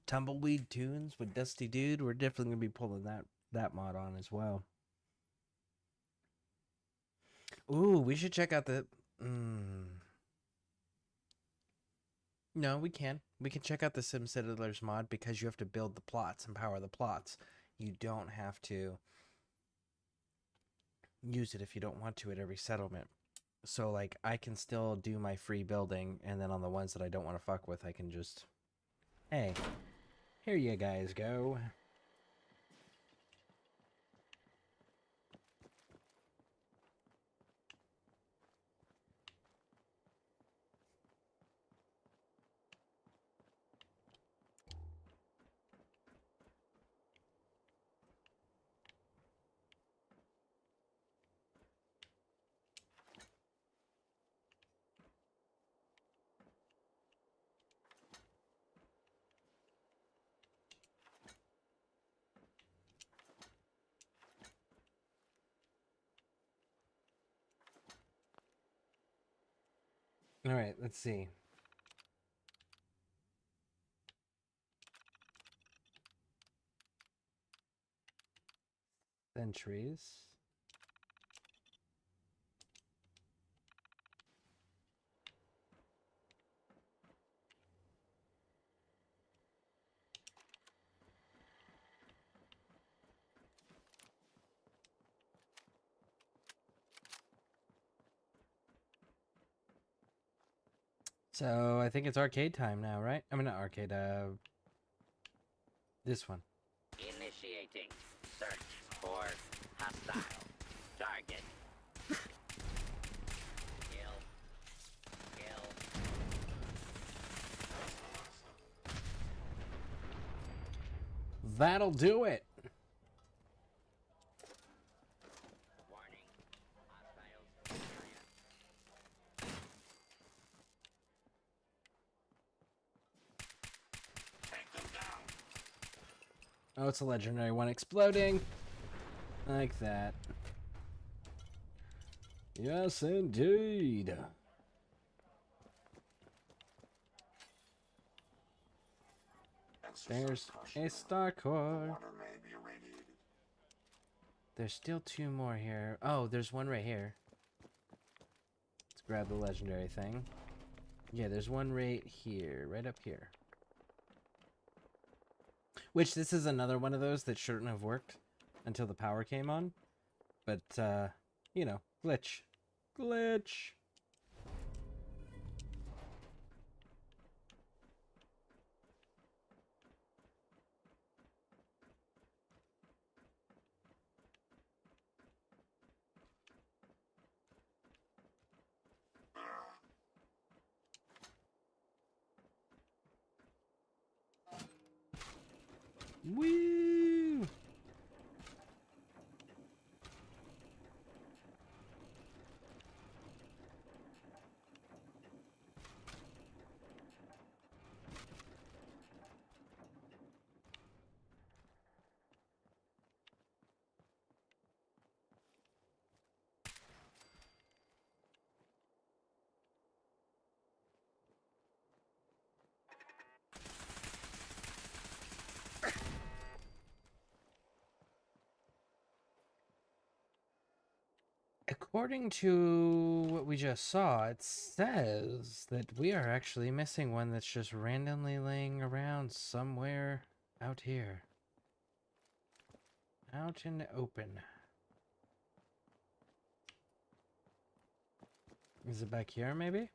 Tumbleweed Tunes with Dusty Dude. We're definitely gonna be pulling that mod on as well. Ooh, we should check out the. No, we can. We can check out the Sim Settlers mod because you have to build the plots and power the plots. You don't have to use it if you don't want to at every settlement. So, like, I can still do my free building, and then on the ones that I don't want to fuck with, I can just... Hey, here you guys go. All right, let's see. Centuries. So I think it's arcade time now, right? I mean, not arcade, this one. Initiating search for hostile target. Kill. Kill. That'll do it. Warning. Hostiles area. Take them down. Oh, it's a legendary one exploding. Like that. Yes, indeed. There's a star core. Water may be irradiated. There's still two more here. Oh, there's one right here. Let's grab the legendary thing. Yeah, there's one right here. Right up here. Which, this is another one of those that shouldn't have worked until the power came on. But, you know, glitch. Glitch! Woo! According to what we just saw, it says that we are actually missing one that's just randomly laying around somewhere out here. Out in the open. Is it back here, maybe?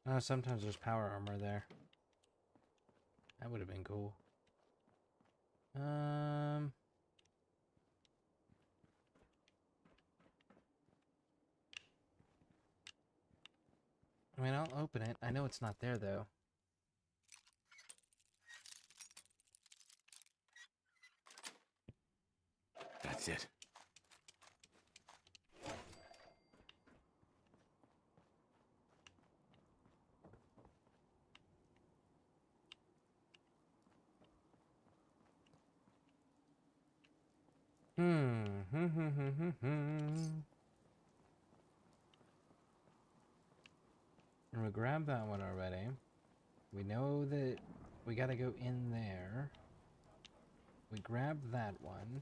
Oh, sometimes there's power armor there. That would have been cool. I mean, I'll open it. I know it's not there, though. That's it. And we grabbed that one already. We know that we gotta go in there. We grabbed that one.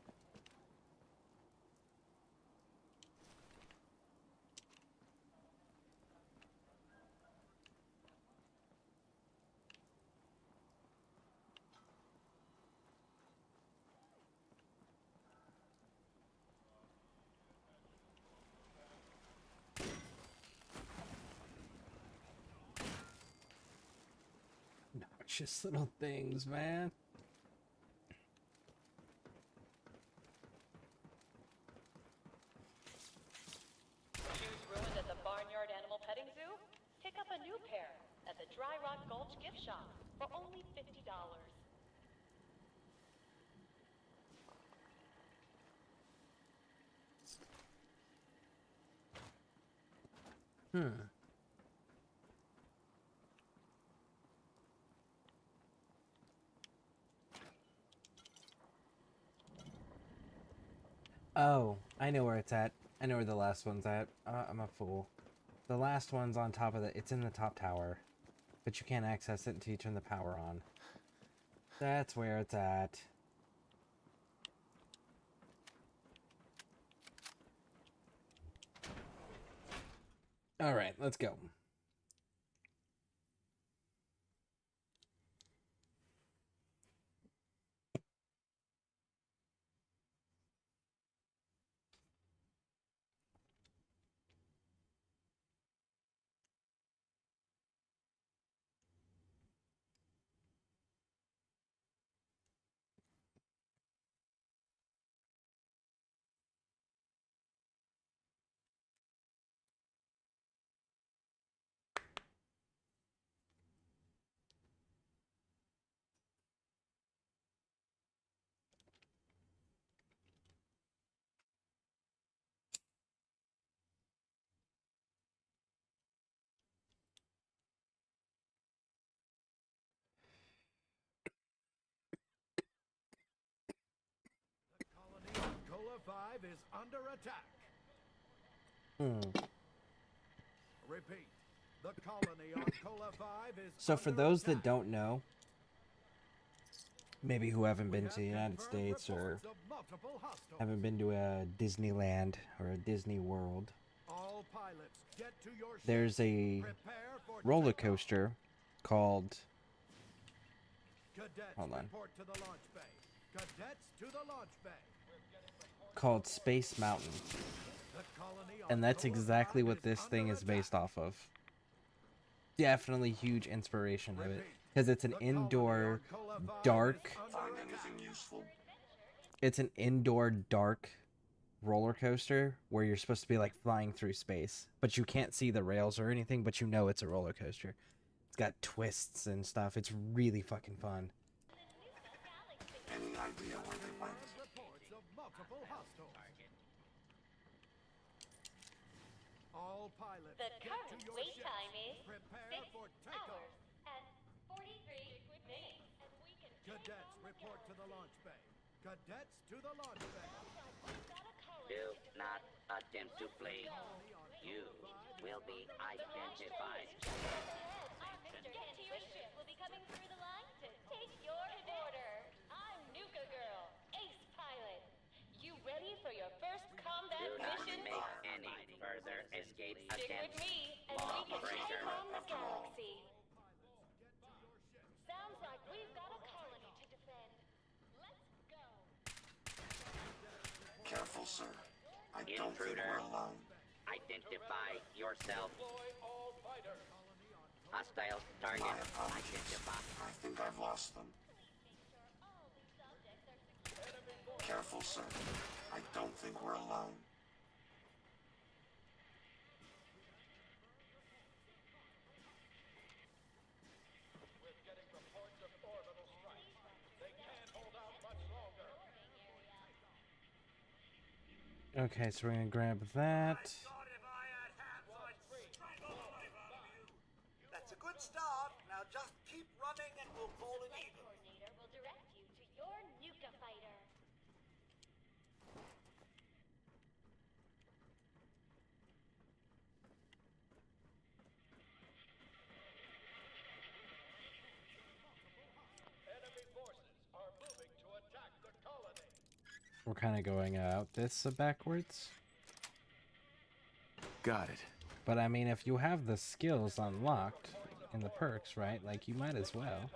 Noxious little things, man. Shoes ruined at the Barnyard Animal Petting Zoo? Pick up a new pair at the Dry Rock Gulch gift shop for only $50. Oh, I know where it's at. I know where the last one's at. I'm a fool. The last one's on top of it's in the top tower. But you can't access it until you turn the power on. That's where it's at. Alright, let's go. 5 is under attack. Repeat. The colony on Cola 5 is So for those that don't know, maybe who haven't been to the United States or haven't been to a Disneyland or a Disney World, all pilots get to your there's a roller coaster called, Cadets hold on, report to the launch bay. Cadets to the launch bay. called Space Mountain. And that's exactly what this thing is based off of. Definitely huge inspiration of it. Because it's an indoor, dark... Find anything useful? It's an indoor, dark roller coaster where you're supposed to be like flying through space. But you can't see the rails or anything, but you know it's a roller coaster. It's got twists and stuff. It's really fucking fun. Any idea where they went? All pilots The get to current your wait ships. time is Prepare 6 for takeoff. hours and 43 minutes. And we can Cadets report to the launch bay. Cadets to the launch bay. Do not attempt to flee. You will be identified. Get to your ship. We'll be coming through the line to take your order. I'm Nuka Girl, ace pilot. You ready for your first combat Do not mission? make any further escape Stick with attempts. me, and we can take Lawbreaker. on the galaxy. Sounds like we've got a colony to defend. Let's go. Careful, sir. I don't think Intruder. we're alone. Identify yourself. Hostile target My apologies. identified. I think I've lost them. Careful, sir. I don't think we're alone. Okay, so we're gonna grab that. That's a good start. Now just keep running and we'll call it even. Coordinator will direct you to your Nuka fighter. We're kind of going out this backwards. Got it. But I mean, if you have the skills unlocked in the perks, right? Like, you might as well.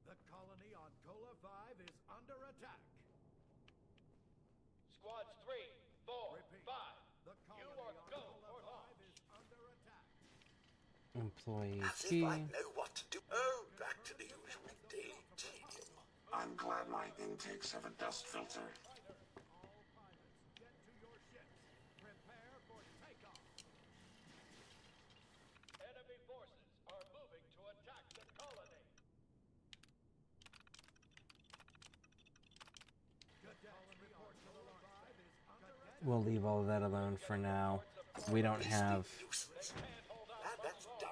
The colony on Cola 5 is under attack. Squads 3, 4, 5. The You colony are on go Cola for 5 launch. is under attack. Employee As if key. I know what to do. Oh, back to the usual daily tedium. I'm glad my intakes have a dust filter. Get to your ships. Prepare for takeoff. Enemy forces are moving to attack the colony. Cadets report to the launch bay. We'll leave all of that alone for now. We don't have... That's done.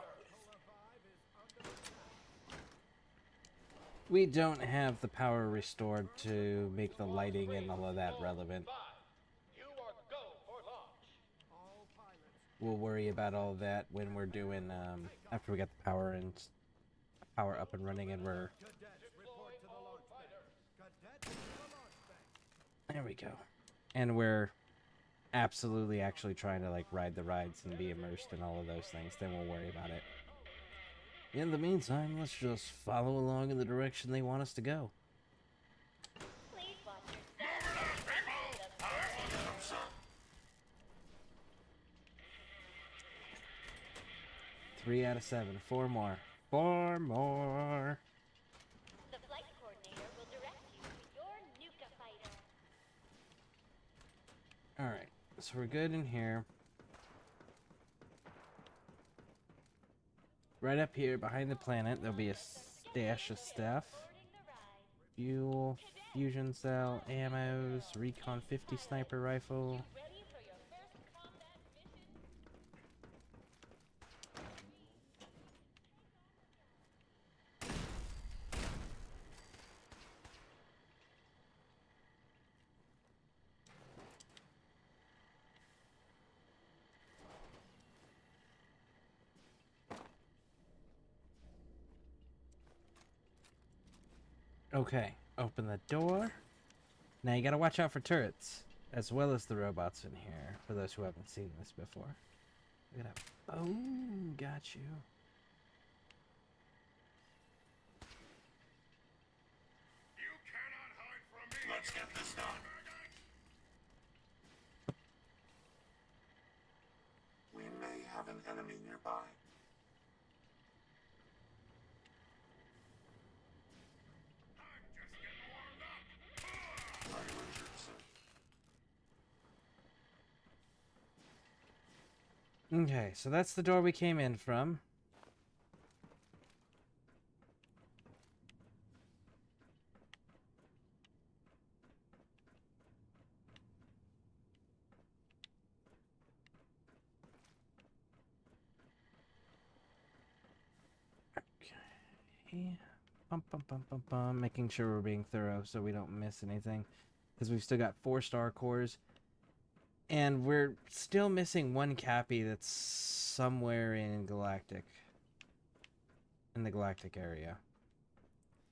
We don't have the power restored to make the lighting and all of that relevant. You are go for launch. We'll worry about all that when we're doing, after we get the power up and running and we're... There we go. And we're absolutely actually trying to, like, ride the rides and be immersed in all of those things. Then we'll worry about it. In the meantime, let's just follow along in the direction they want us to go. Please watch your step. 3 out of 7. 4 more. 4 more. The flight coordinator will direct you to your Nuka fighter. Alright, so we're good in here. Right up here behind the planet, there'll be a stash of stuff. Fuel, fusion cell, ammos, recon 50 sniper rifle. Okay, open the door. Now you gotta watch out for turrets, as well as the robots in here, for those who haven't seen this before. Look at that. Boom! Got you. Let's get this done. We may have an enemy nearby. Are you injured, sir? Okay, so that's the door we came in from. Okay. Bum, bum, bum, bum, bum. Making sure we're being thorough so we don't miss anything. Because we've still got 4 star cores. And we're still missing one Cappy that's somewhere in Galactic. In the Galactic area.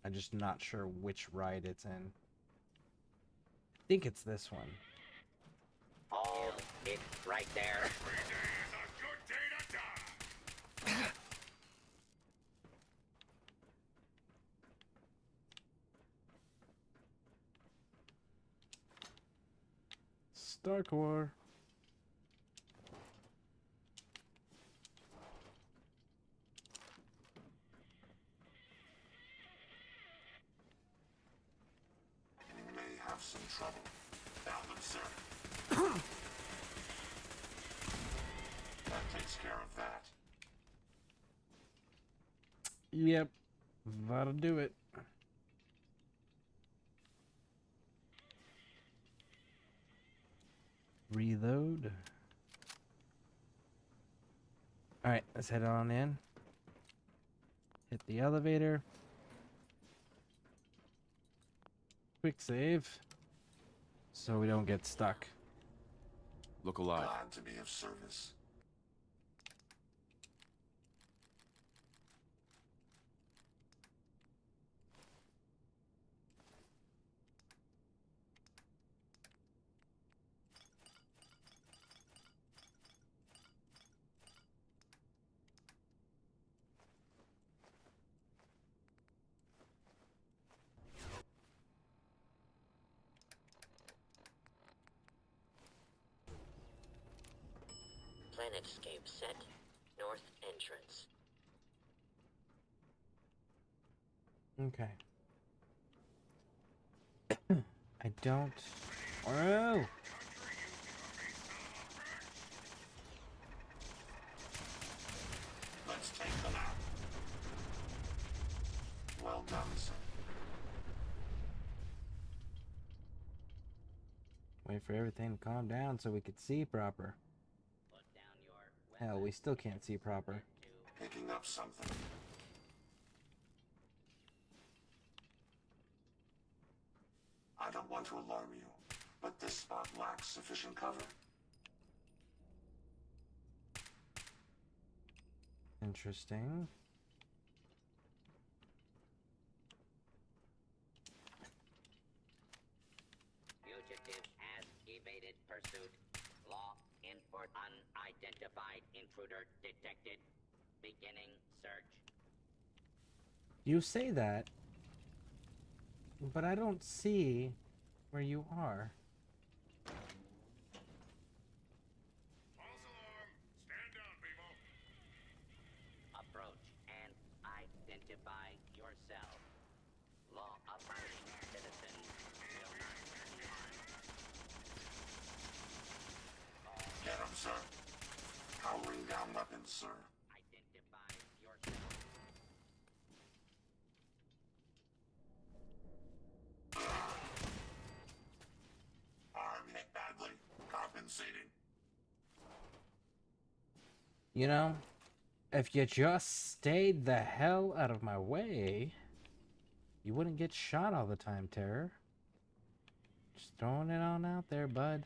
I'm just not sure which ride it's in. I think it's this one. Oh, it's right there. Star Core. We may have some trouble. Found them, sir. That takes care of that. Yep. That'll do it. Reload. Alright, let's head on in. Hit the elevator. Quick save. So we don't get stuck. Look alive. Glad to be of service. Planetscape set. North entrance. Okay. I don't... Oh! Let's take them out. Well done, sir. Wait for everything to calm down so we could see proper. Hell, we still can't see proper. Picking up something. I don't want to alarm you, but this spot lacks sufficient cover. Interesting. Fugitive has evaded pursuit. Law enforcement. Unidentified intruder detected. Beginning search. You say that, but I don't see where you are. Approach and identify yourself. Law-abiding citizens will not be harmed. Get him, sir. Powering down weapons, sir. Identify yourself. Arm hit badly. Compensating. You know, if you just stayed the hell out of my way, you wouldn't get shot all the time, Terror. Just throwing it on out there, bud.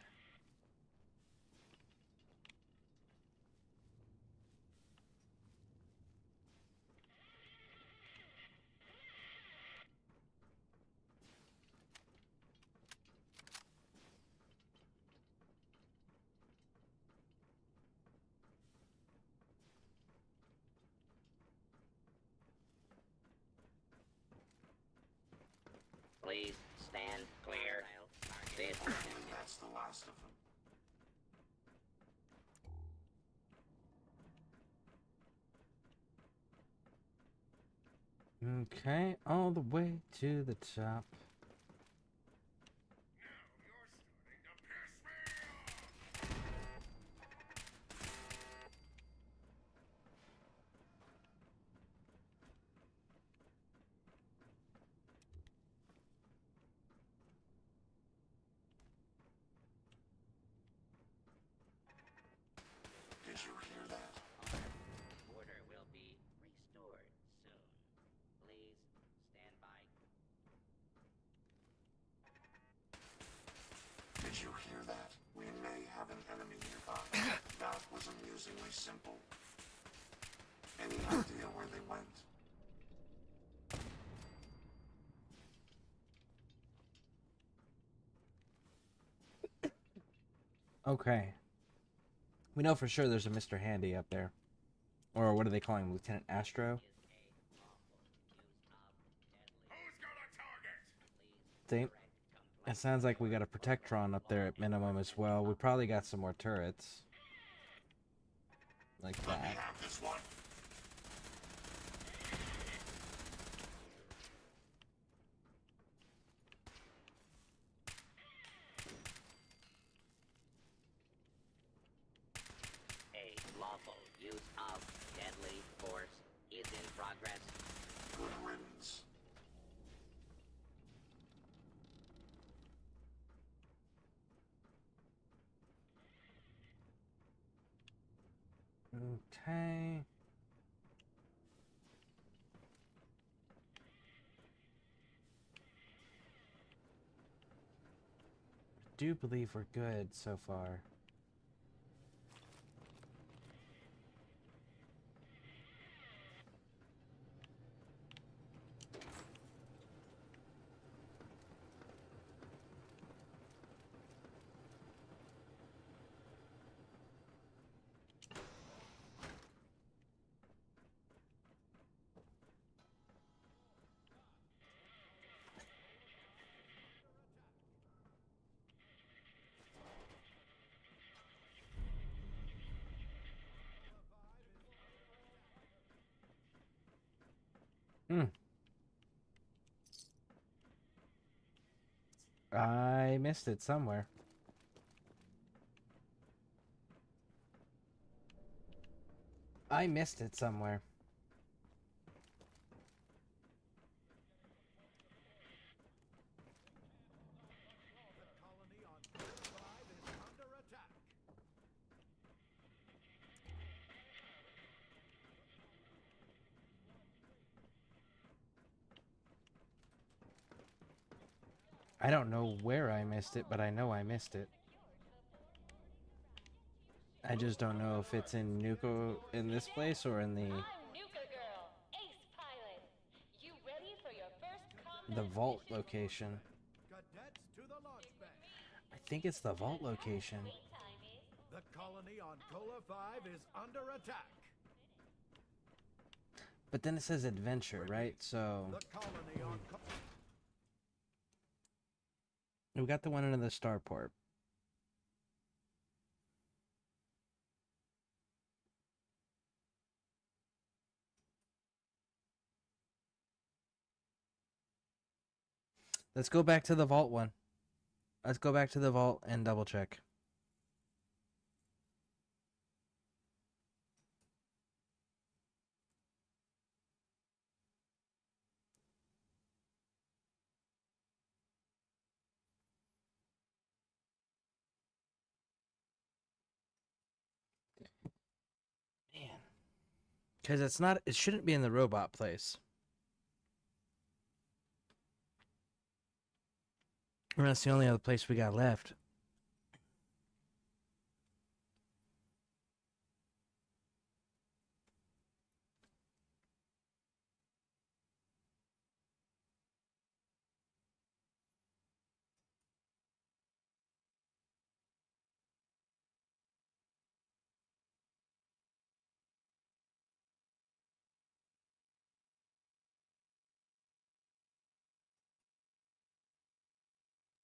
Please stand clear. This That's the last of them. Okay, all the way to the top. Did you hear that? order will be restored soon. Please stand by. Did you hear that? We may have an enemy nearby. That was amusingly simple. Any idea where they went? Okay. We know for sure there's a Mr. Handy up there. Or what are they calling him? Lieutenant Astro? See? It sounds like we got a Protectron up there at minimum as well. We probably got some more turrets. Like Let me that. have this one. A lawful use of deadly force is in progress. Good riddance. Okay. I do believe we're good so far. I missed it somewhere. I missed it somewhere. I don't know where I missed it, but I know I missed it. I just don't know if it's in Nuko in this place or in the vault location. I think it's the vault location. The colony on Cola 5 is under attack. But then it says adventure, right? So The colony on we got the one into the starport. Let's go back to the vault one. Let's go back to the vault and double check. Man. Because it shouldn't be in the robot place. Or that's the only other place we got left.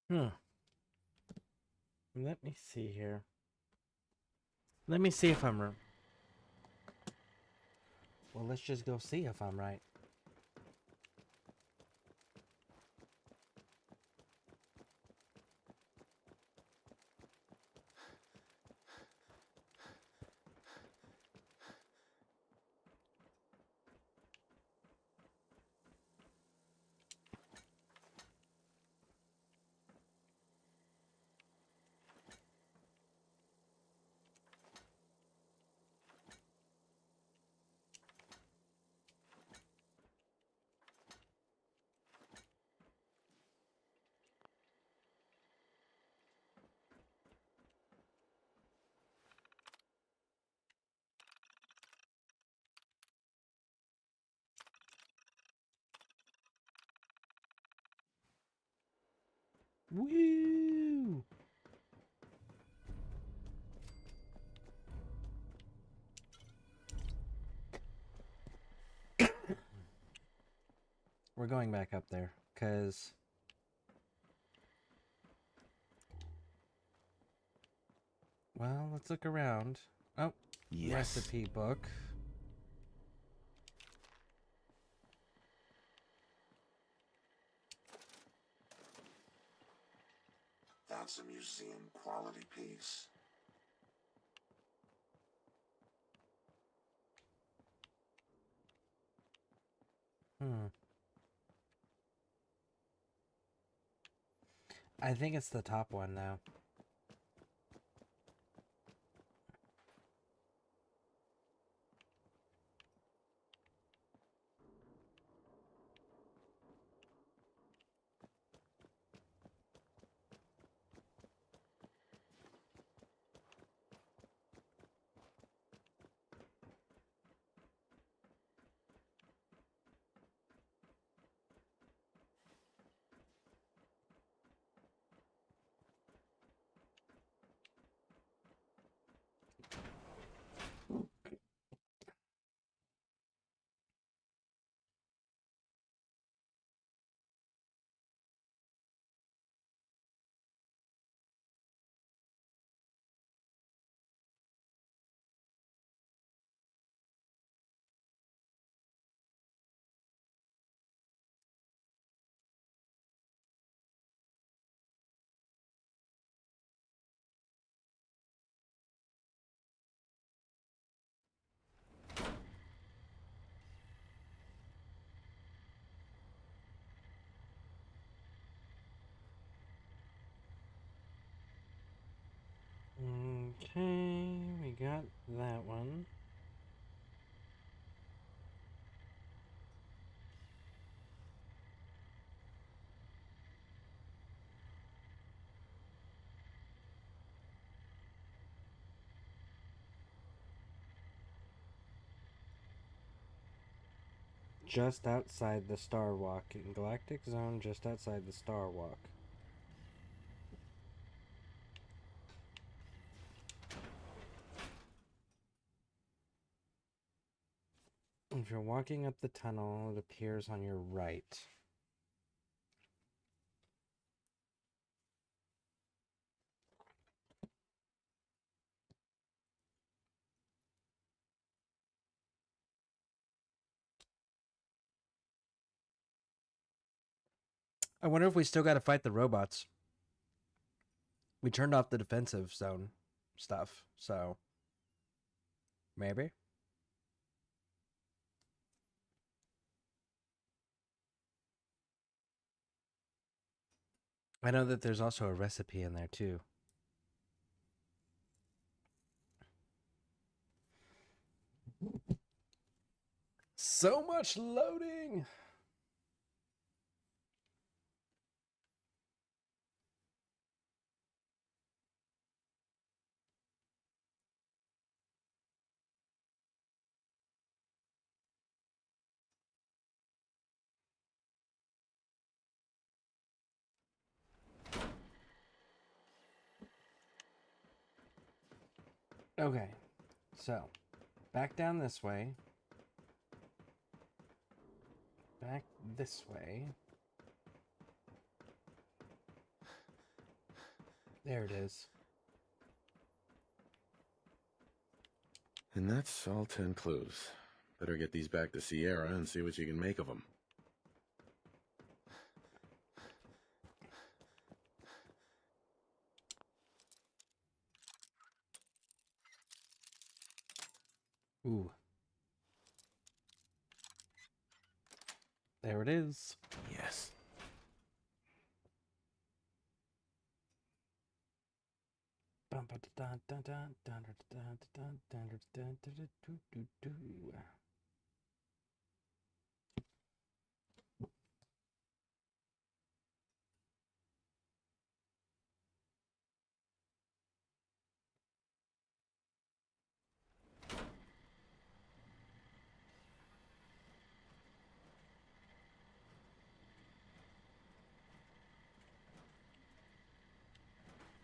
Hmm. Let me see here. Let me see if I'm right. Well, let's just go see if I'm right. Woo! We're going back up there, because... Well, let's look around. Oh, Yes. Recipe book. That's a museum quality piece. I think it's the top one now. Okay, we got that one. Just outside the Star Walk. In Galactic Zone, just outside the Star Walk. If you're walking up the tunnel, it appears on your right. I wonder if we still got to fight the robots. We turned off the defensive zone stuff, so maybe. I know that there's also a recipe in there too. So much loading! Okay, so back down this way. Back this way. There it is. And that's all 10 clues. Better get these back to Sierra and see what you can make of them. Ooh. There it is. Yes.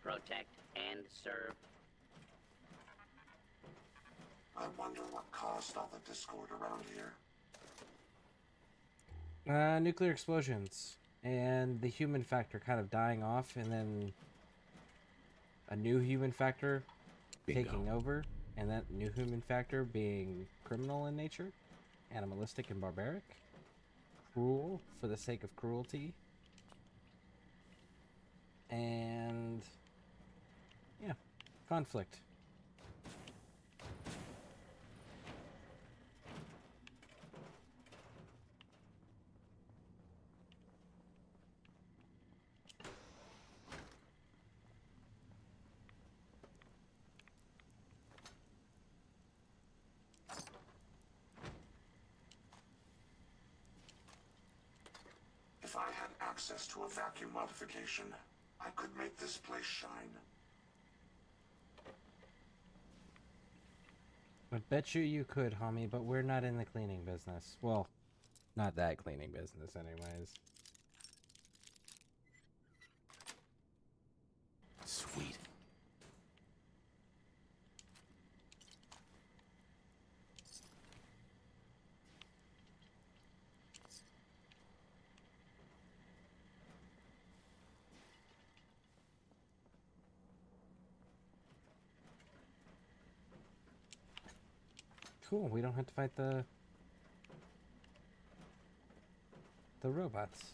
Protect and serve. I wonder what caused all the discord around here. Nuclear explosions and the human factor kind of dying off, and then a new human factor taking over, and that new human factor being criminal in nature, animalistic and barbaric, cruel for the sake of cruelty, and yeah, conflict. If I had access to a vacuum modification, I could make this place shine. I bet you could, homie, but we're not in the cleaning business. Well, not that cleaning business anyways. Sweet. Cool, we don't have to fight the robots.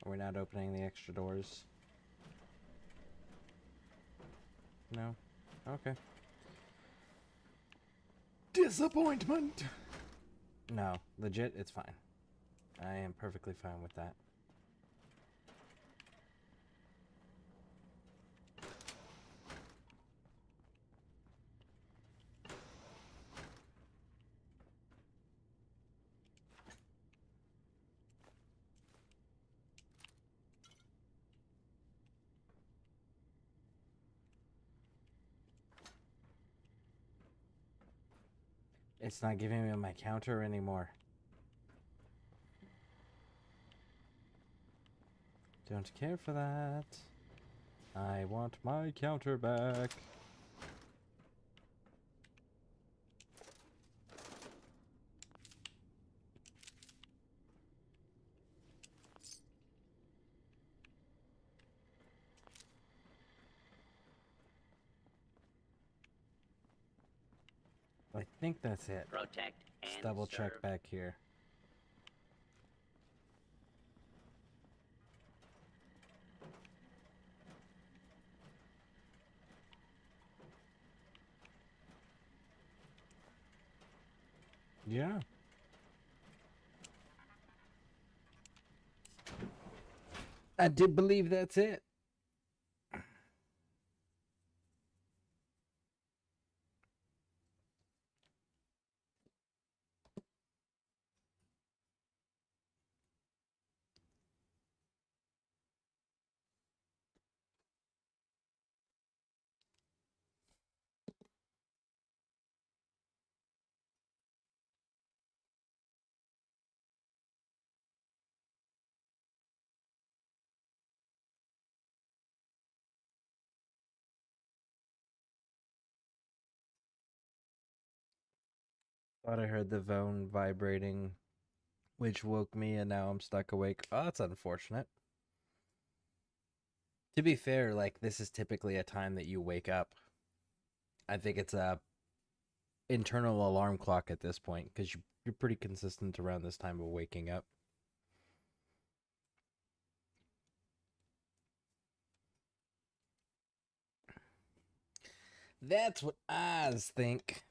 Are we not opening the extra doors? No? Okay. Disappointment! No, legit, it's fine. I am perfectly fine with that. It's not giving me my counter anymore. Don't care for that. I want my counter back. I think that's it. Protect and Let's double check serve. back here. Yeah. I did believe that's it. Thought I heard the phone vibrating, which woke me, and now I'm stuck awake. Oh, that's unfortunate. To be fair, like, this is typically a time that you wake up. I think it's a internal alarm clock at this point, because you're pretty consistent around this time of waking up. That's what I think.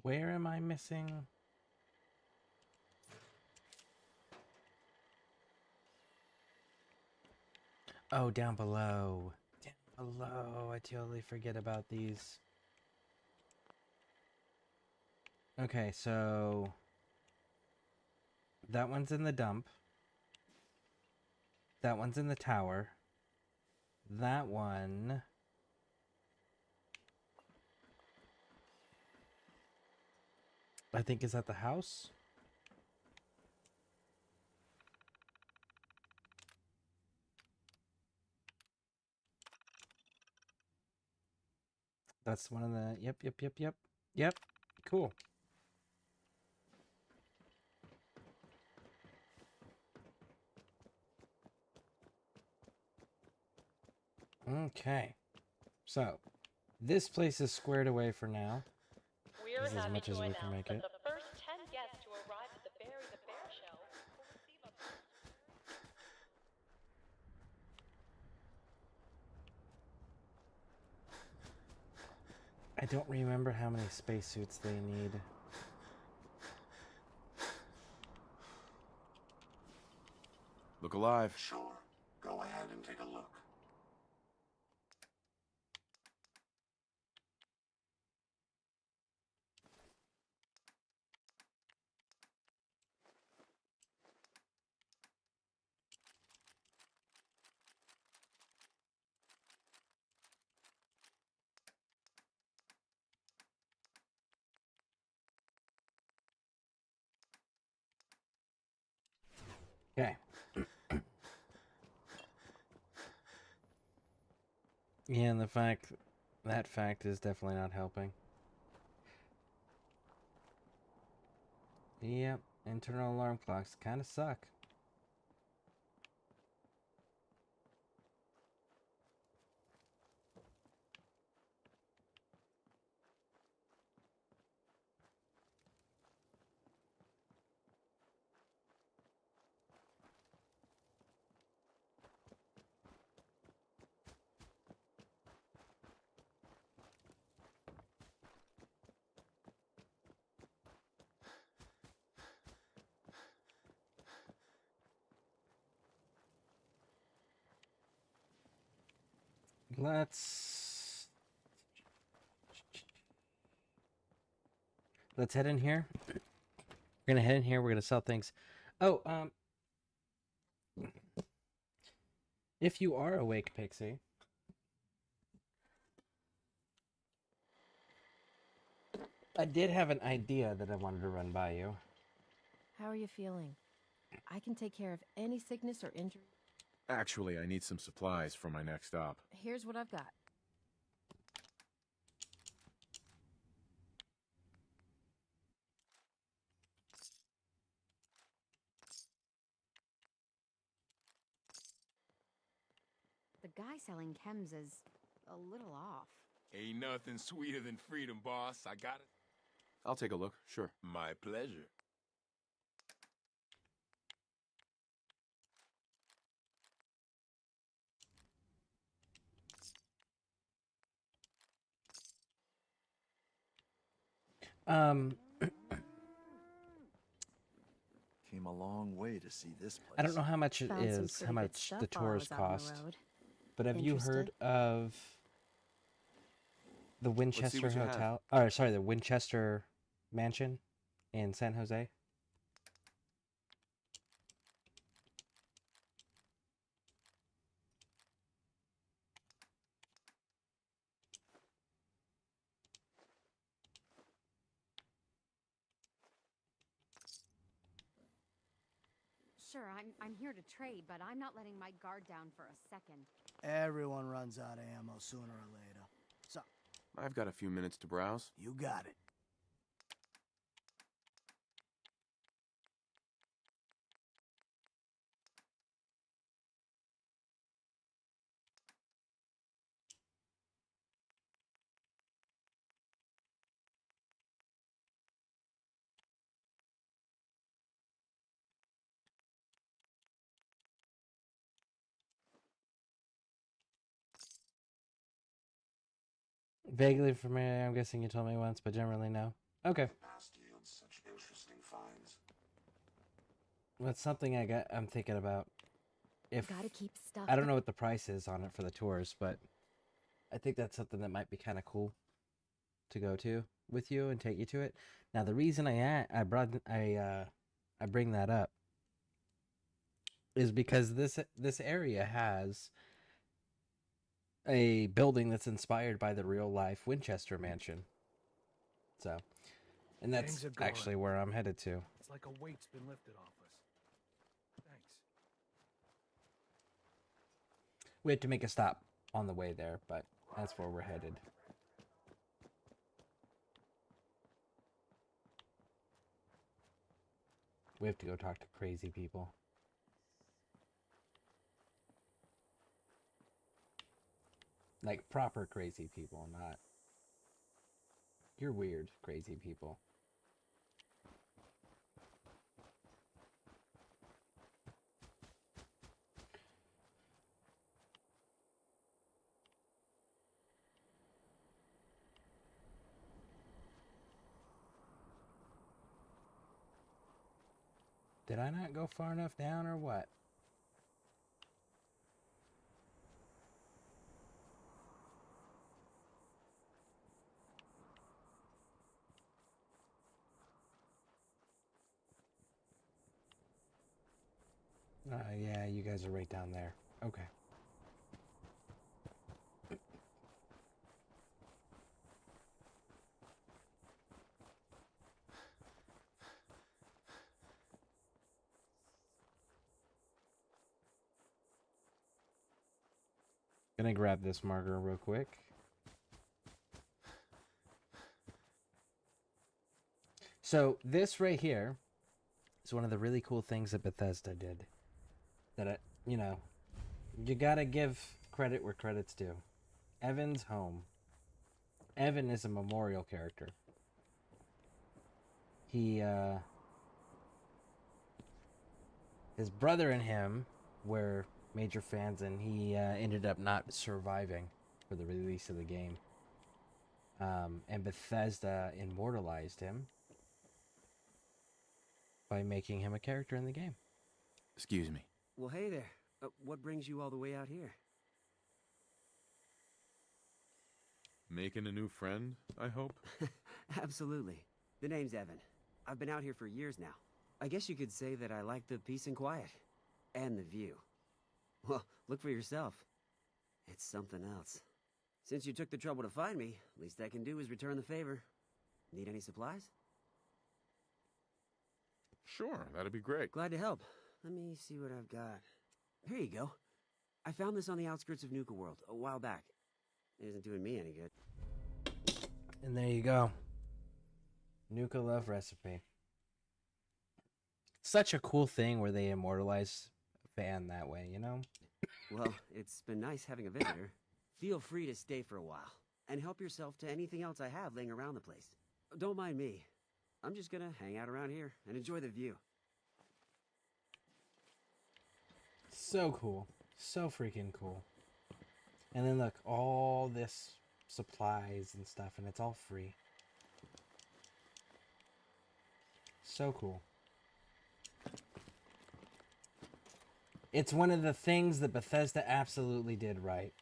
Where am I missing? Oh, down below. Down below. I totally forget about these. Okay, so that one's in the dump. That one's in the tower. That one... I think is at the house. That's one of the... Yep. Cool. Okay. So, this place is squared away for now. We're This is as happy much to as we can announce make that it. the first 10 guests to arrive at the Bury the Bear show will receive a I don't remember how many spacesuits they need. Look alive. Sure. Go ahead and take a look. Okay. Yeah, and that fact is definitely not helping. Yep, internal alarm clocks kind of suck. Let's head in here. We're gonna head in here. We're gonna sell things. Oh, if you are awake, Pixie, I did have an idea that I wanted to run by you. How are you feeling? I can take care of any sickness or injury. Actually, I need some supplies for my next op. Here's what I've got. the guy selling chems is a little off. Ain't nothing sweeter than freedom, boss. I got it. I'll take a look, sure. My pleasure. Um, Came a long way to see this place. I don't know how much it Found some is, how pretty good much stuff the while I tours was out on the cost. road. But have you heard Interested? of the see Winchester what you have. Hotel? Or sorry, the Winchester Mansion in San Jose? Sure, I'm here to trade, but I'm not letting my guard down for a second. Everyone runs out of ammo sooner or later. So, I've got a few minutes to browse. you got it. Vaguely familiar, I'm guessing you told me once, but generally no. Okay. Past yields such interesting finds. That's something I'm thinking about. If Gotta keep stuff. I don't know what the price is on it for the tours, but I think that's something that might be kind of cool to go to with you and take you to it. Now, the reason I bring that up is because this area has a building that's inspired by the real life Winchester Mansion. So, and that's Things are going. actually where I'm headed to. It's like a weight's been lifted off us. Thanks. We had to make a stop on the way there, but that's where we're headed. We have to go talk to crazy people. Like proper crazy people, not you're weird crazy people. Did I not go far enough down or what? Yeah, you guys are right down there. Okay. Gonna grab this marker real quick. So this right here is one of the really cool things that Bethesda did. That you gotta give credit where credit's due. Evan's home. Evan is a memorial character. He, his brother and him were major fans, and he ended up not surviving for the release of the game. And Bethesda immortalized him by making him a character in the game. Excuse me. Well, hey there. What brings you all the way out here? Making a new friend, I hope? Absolutely. The name's Evan. I've been out here for years now. I guess you could say that I like the peace and quiet. And the view. Well, look for yourself. It's something else. Since you took the trouble to find me, least I can do is return the favor. Need any supplies? Sure, that'd be great. Glad to help. Let me see what I've got. Here you go. I found this on the outskirts of Nuka World a while back. It isn't doing me any good. And there you go. Nuka Love recipe. Such a cool thing where they immortalize a fan that way, you know? Well, it's been nice having a visitor. Feel free to stay for a while, and help yourself to anything else I have laying around the place. Don't mind me. I'm just gonna hang out around here and enjoy the view. So cool. So freaking cool. And then look, all this supplies and stuff, and it's all free. So cool. It's one of the things that Bethesda absolutely did right.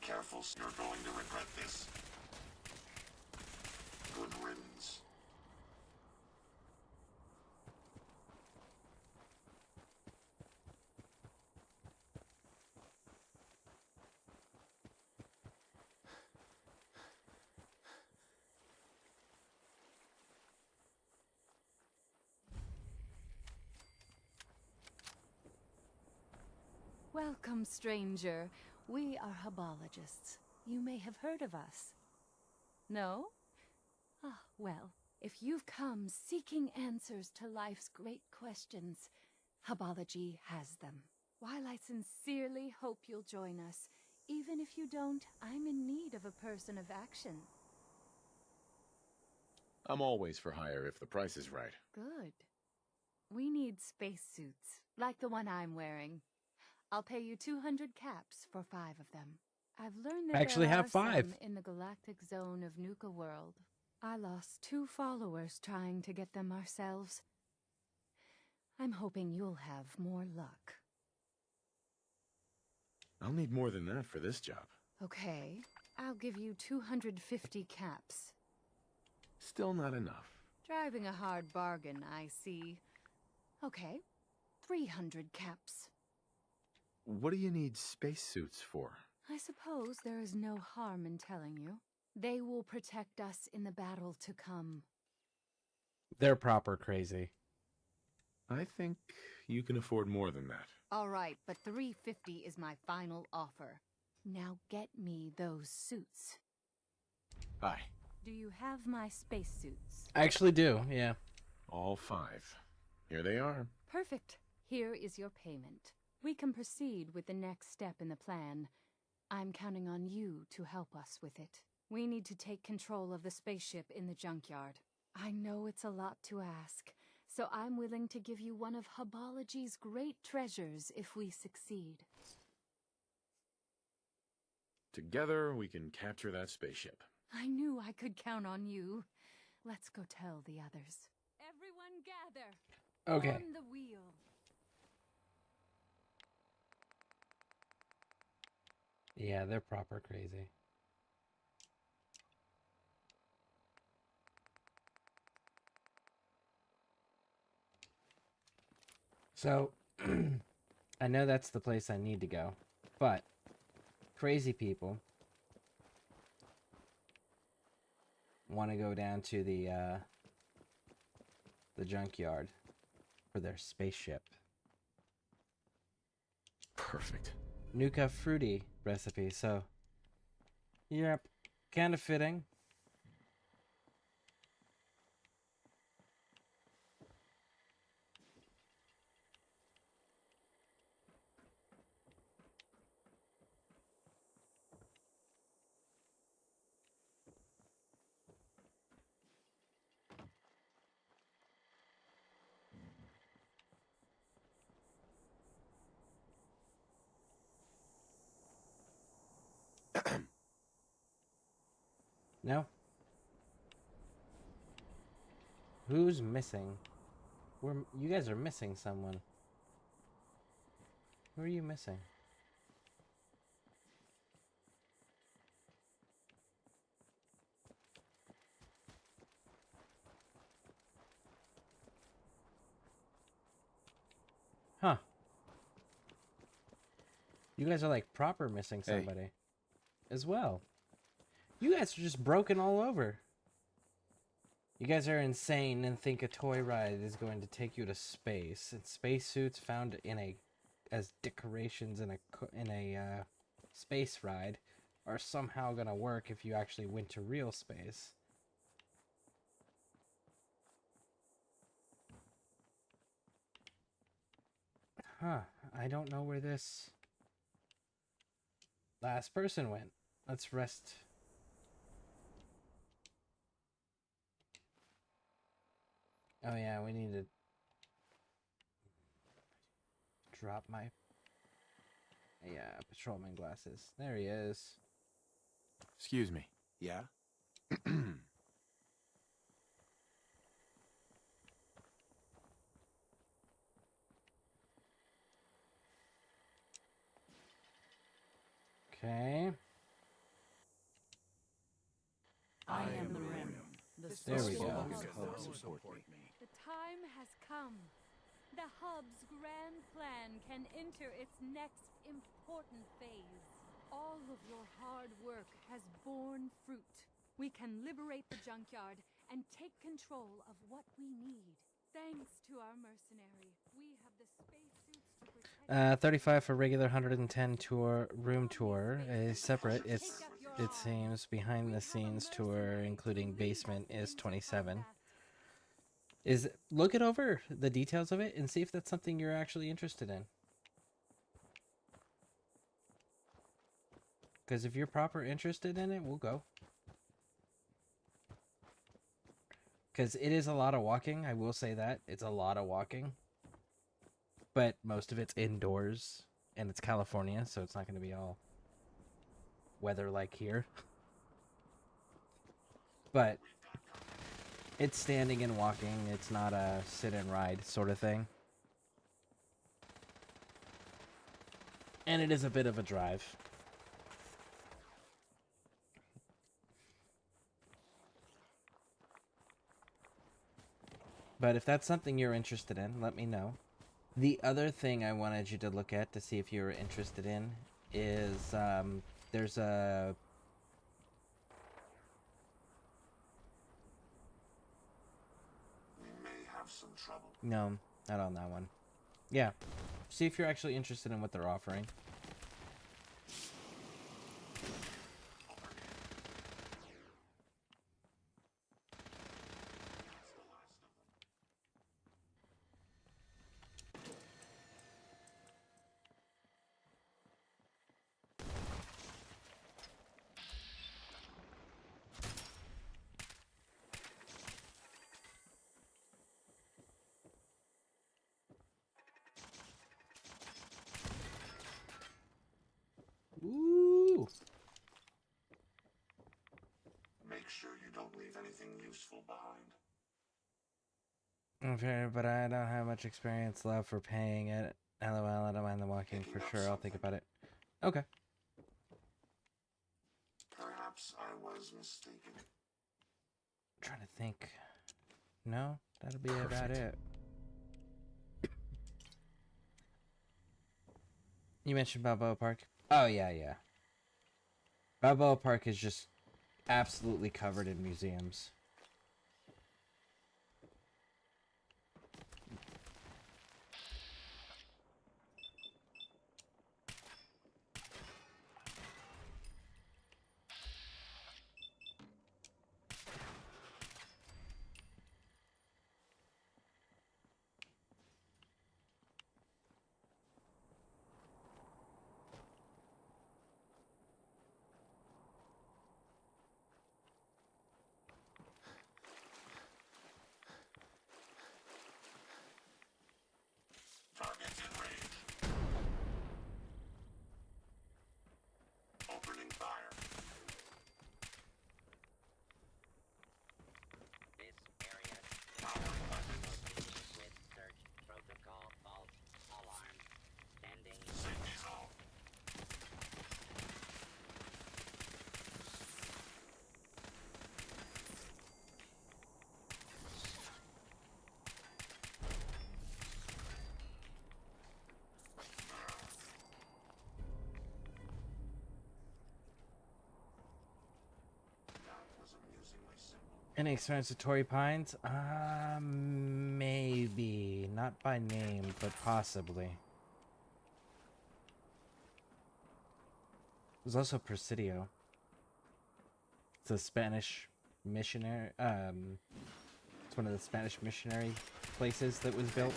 Careful, you're going to regret this. Good riddance. Welcome, stranger. We are hubologists. You may have heard of us. No? Ah, well, if you've come seeking answers to life's great questions, hubology has them. While I sincerely hope you'll join us, even if you don't, I'm in need of a person of action. I'm always for hire if the price is right. Good. We need spacesuits, like the one I'm wearing. I'll pay you 200 caps for 5 of them. I've learned that I actually there have are 5. some in the galactic zone of Nuka World. I lost 2 followers trying to get them ourselves. I'm hoping you'll have more luck. I'll need more than that for this job. Okay, I'll give you 250 caps. Still not enough. Driving a hard bargain, I see. Okay, 300 caps. What do you need spacesuits for? I suppose there is no harm in telling you. They will protect us in the battle to come. They're proper crazy. I think you can afford more than that. All right, but 350 is my final offer. Now get me those suits. Aye. Do you have my spacesuits? I actually do, yeah. All 5. Here they are. Perfect. Here is your payment. We can proceed with the next step in the plan. I'm counting on you to help us with it. We need to take control of the spaceship in the junkyard. I know it's a lot to ask, so I'm willing to give you one of Hubology's great treasures if we succeed. Together, we can capture that spaceship. I knew I could count on you. Let's go tell the others. Everyone gather. Okay. On the wheel. Yeah, they're proper crazy. So, I know that's the place I need to go, but crazy people want to go down to the junkyard for their spaceship. Perfect. Nuka fruity recipe, so yep, kind of fitting. No? Who's missing? You guys are missing someone. Who are you missing? Huh. You guys are like proper missing Hey. somebody as well. You guys are just broken all over. You guys are insane and think a toy ride is going to take you to space. And spacesuits found as decorations in a space ride are somehow gonna work if you actually went to real space. Huh, I don't know where this last person went. Let's rest. Oh yeah, we need to drop my patrolman glasses. There he is. Excuse me. Yeah? Okay. I am the Rim. There we go. The time has come. The Hub's grand plan can enter its next important phase. All of your hard work has borne fruit. We can liberate the junkyard and take control of what we need. Thanks to our mercenary, we have the spacesuits to protect... 35 for regular, 110 tour room tour. A separate, it seems, behind the scenes tour, including basement, is 27. Look it over the details of it and see if that's something you're actually interested in. Because if you're proper interested in it, we'll go. Because it is a lot of walking, I will say that. It's a lot of walking. But most of it's indoors, and it's California, so it's not going to be all weather like here. But it's standing and walking. It's not a sit and ride sort of thing. And it is a bit of a drive. But if that's something you're interested in, let me know. The other thing I wanted you to look at to see if you were interested in is there's a... We may have some trouble. No, not on that one. Yeah, see if you're actually interested in what they're offering. Ooh. Make sure you don't leave anything useful behind. Okay, but I don't have much experience left for paying it. LOL, I don't mind the walking for sure. I'll think about it. Okay. Perhaps I was mistaken. Trying to think. No, that'll be about it. You mentioned Balboa Park. Oh, yeah. Balboa Park is just absolutely covered in museums. Any experience with Torrey Pines? Maybe. Not by name, but possibly. There's also Presidio. It's a Spanish missionary, it's one of the Spanish missionary places that was built.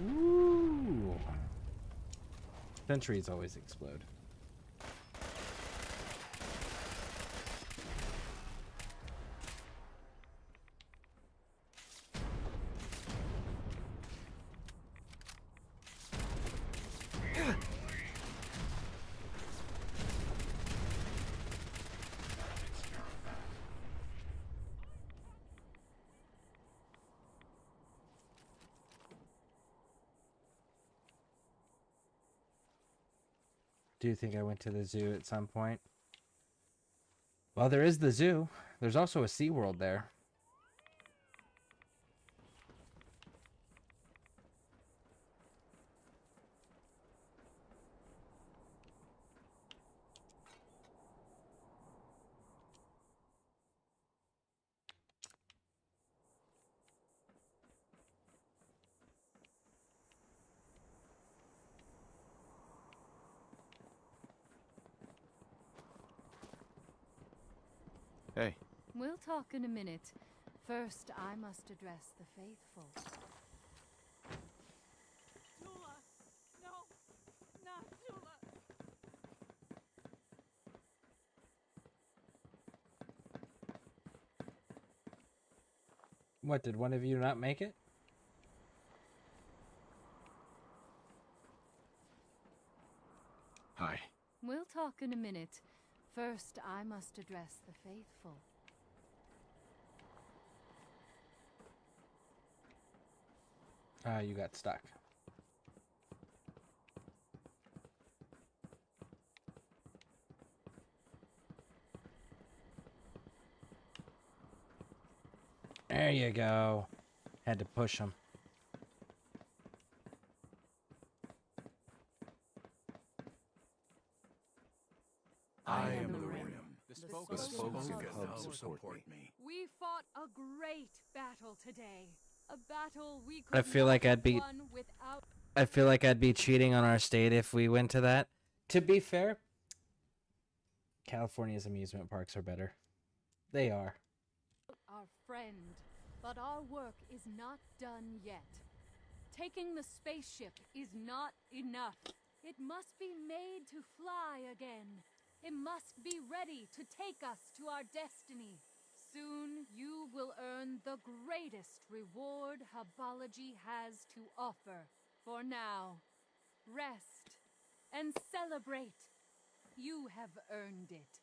Ooh. Centuries always explode. Do you think I went to the zoo at some point? Well, there is the zoo. There's also a SeaWorld there. Hey. We'll talk in a minute. First, I must address the faithful. Tula! No! Not Tula! What, did one of you not make it? Hi. We'll talk in a minute. First, I must address the faithful. You got stuck. There you go. Had to push him. I am the rim. The spoken hub hub support me. We fought a great battle today. A battle we could I feel like not I'd be have won without I feel like I'd be cheating on our state if we went to that. To be fair, California's amusement parks are better. They are. our friend. But our work is not done yet. Taking the spaceship is not enough. It must be made to fly again. It must be ready to take us to our destiny. Soon you will earn the greatest reward Hubology has to offer. For now, rest and celebrate. You have earned it.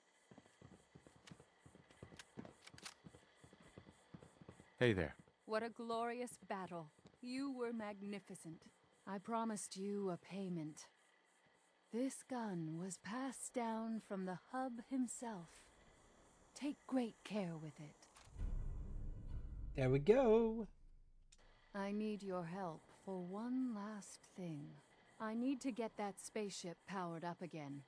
Hey there. What a glorious battle. You were magnificent. I promised you a payment. This gun was passed down from the Hub himself. Take great care with it. There we go. I need your help for one last thing. I need to get that spaceship powered up again.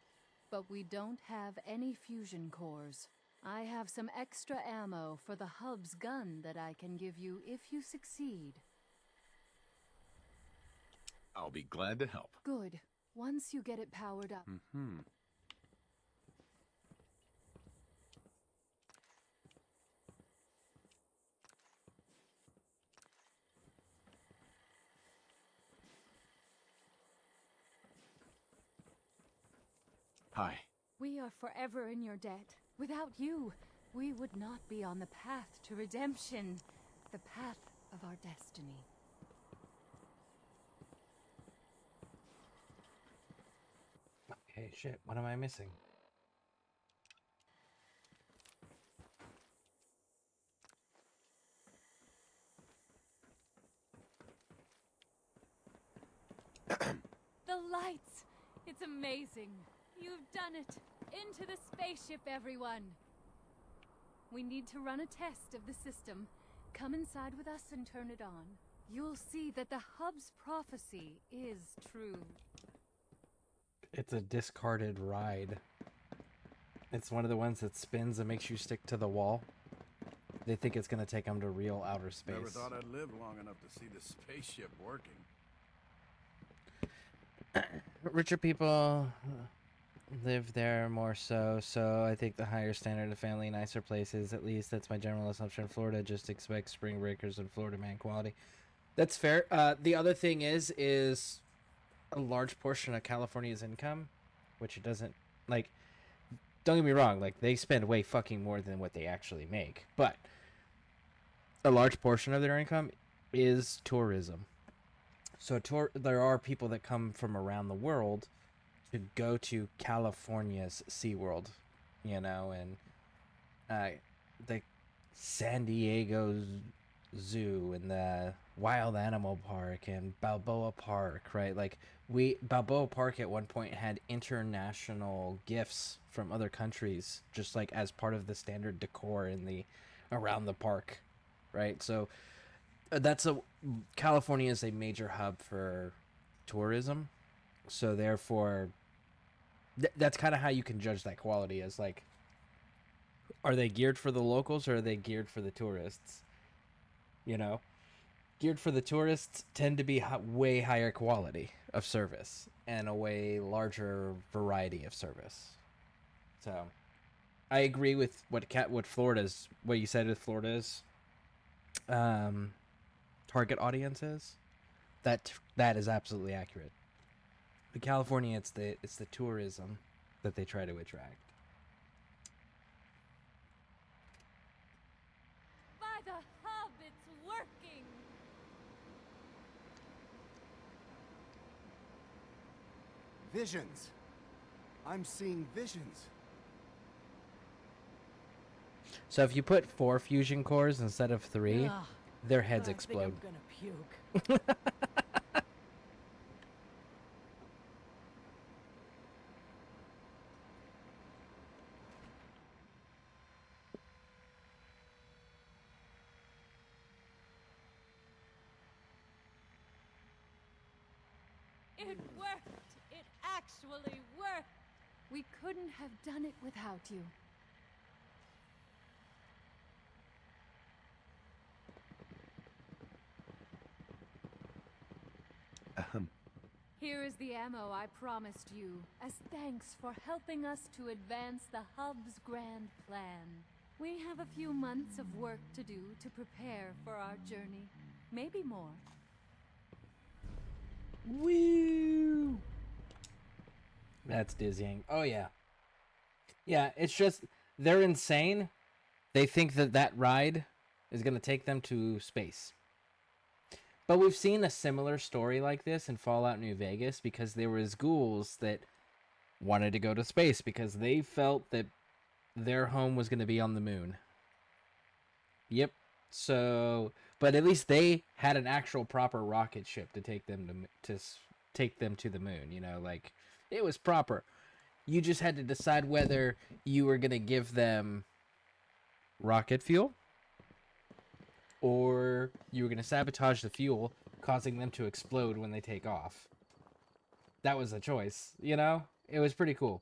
But we don't have any fusion cores. I have some extra ammo for the Hub's gun that I can give you if you succeed. I'll be glad to help. Good. Once you get it powered up. Mm-hmm. Hi. We are forever in your debt. Without you, we would not be on the path to redemption. The path of our destiny. Okay, shit. What am I missing? The lights! It's amazing. You've done it. Into the spaceship, everyone. We need to run a test of the system. Come inside with us and turn it on. You'll see that the Hub's prophecy is true. It's a discarded ride. It's one of the ones that spins and makes you stick to the wall. They think it's gonna take them to real outer space. Never thought I'd live long enough to see the spaceship working. Richer people live there more so I think the higher standard of family, nicer places, at least that's my general assumption. Florida just expects spring breakers and Florida man quality. That's fair. The other thing is a large portion of California's income, which it doesn't, like, don't get me wrong, like, they spend way fucking more than what they actually make, but a large portion of their income is tourism. So there are people that come from around the world to go to California's SeaWorld, you know, and the San Diego Zoo and the Wild Animal Park and Balboa Park, right? Like, Balboa Park at one point had international gifts from other countries, just like as part of the standard decor in the around the park, right? So California is a major hub for tourism, so therefore that's kind of how you can judge that quality, is like, are they geared for the locals or are they geared for the tourists? You know, geared for the tourists tend to be way higher quality of service and a way larger variety of service. So I agree with what you said with Florida's target audience is. That is absolutely accurate. But California, it's the tourism that they try to attract. By the hub, it's working! Visions. I'm seeing visions. So if you put 4 fusion cores instead of 3, their heads explode. I think I'm gonna puke. It worked! It actually worked! We couldn't have done it without you. Here is the ammo I promised you, as thanks for helping us to advance the hub's grand plan. We have a few months of work to do to prepare for our journey. Maybe more. Woo! That's dizzying. Oh, yeah. Yeah, it's just, they're insane. They think that ride is going to take them to space. But we've seen a similar story like this in Fallout New Vegas, because there was ghouls that wanted to go to space because they felt that their home was going to be on the moon. Yep. So, but at least they had an actual proper rocket ship to take them to the moon, you know, like, it was proper. You just had to decide whether you were going to give them rocket fuel, or you were going to sabotage the fuel, causing them to explode when they take off. That was a choice, you know? It was pretty cool.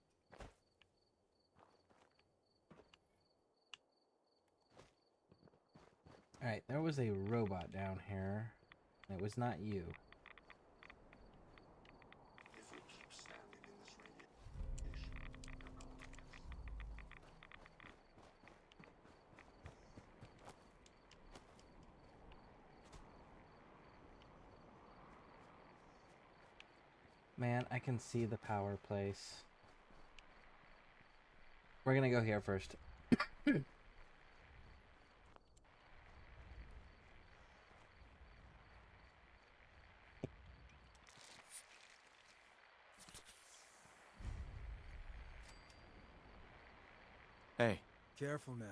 Alright, there was a robot down here. It was not you. Man, I can see the power place. We're gonna go here first. Hey. Careful now.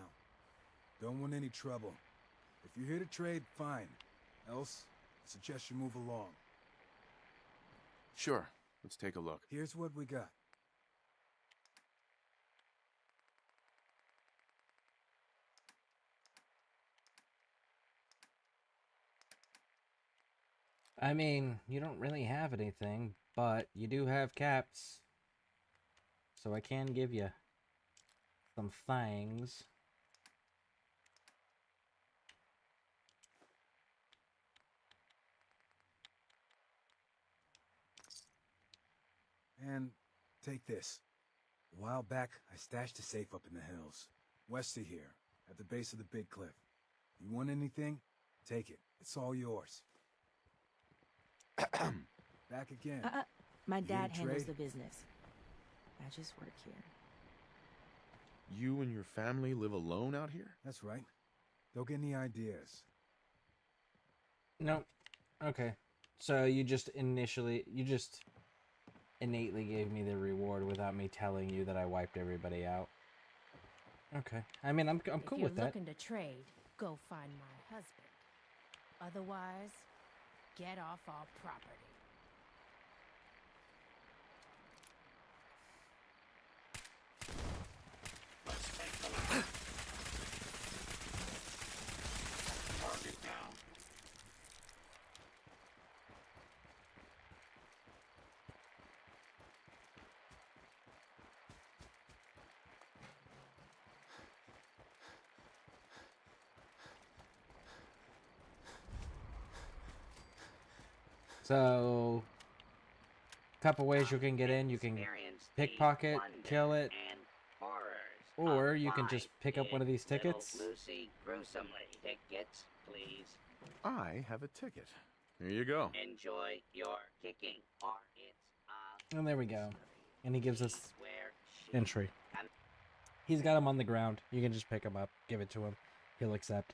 Don't want any trouble. If you're here to trade, fine. Else, I suggest you move along. Sure. Let's take a look. Here's what we got. I mean, you don't really have anything, but you do have caps. So I can give you. some things. And take this. A while back, I stashed a safe up in the hills, west of here, at the base of the big cliff. You want anything? Take it. It's all yours. Back again. My You here dad to handles trade? the business. I just work here. You and your family live alone out here? That's right. Don't get any ideas. No. Okay. So you just innately gave me the reward without me telling you that I wiped everybody out. Okay. I mean, I'm cool with If that. you're looking to trade, go find my husband. Otherwise, get off our property. Target down. So, couple ways you can get in. You can pickpocket, kill it, or you can just pick up one of these tickets. Lucy gruesomely. Tickets, please. I have a ticket. Here you go. Enjoy your kicking, or it's And there we go. And he gives us where entry. He's got him on the ground. You can just pick him up, give it to him. He'll accept.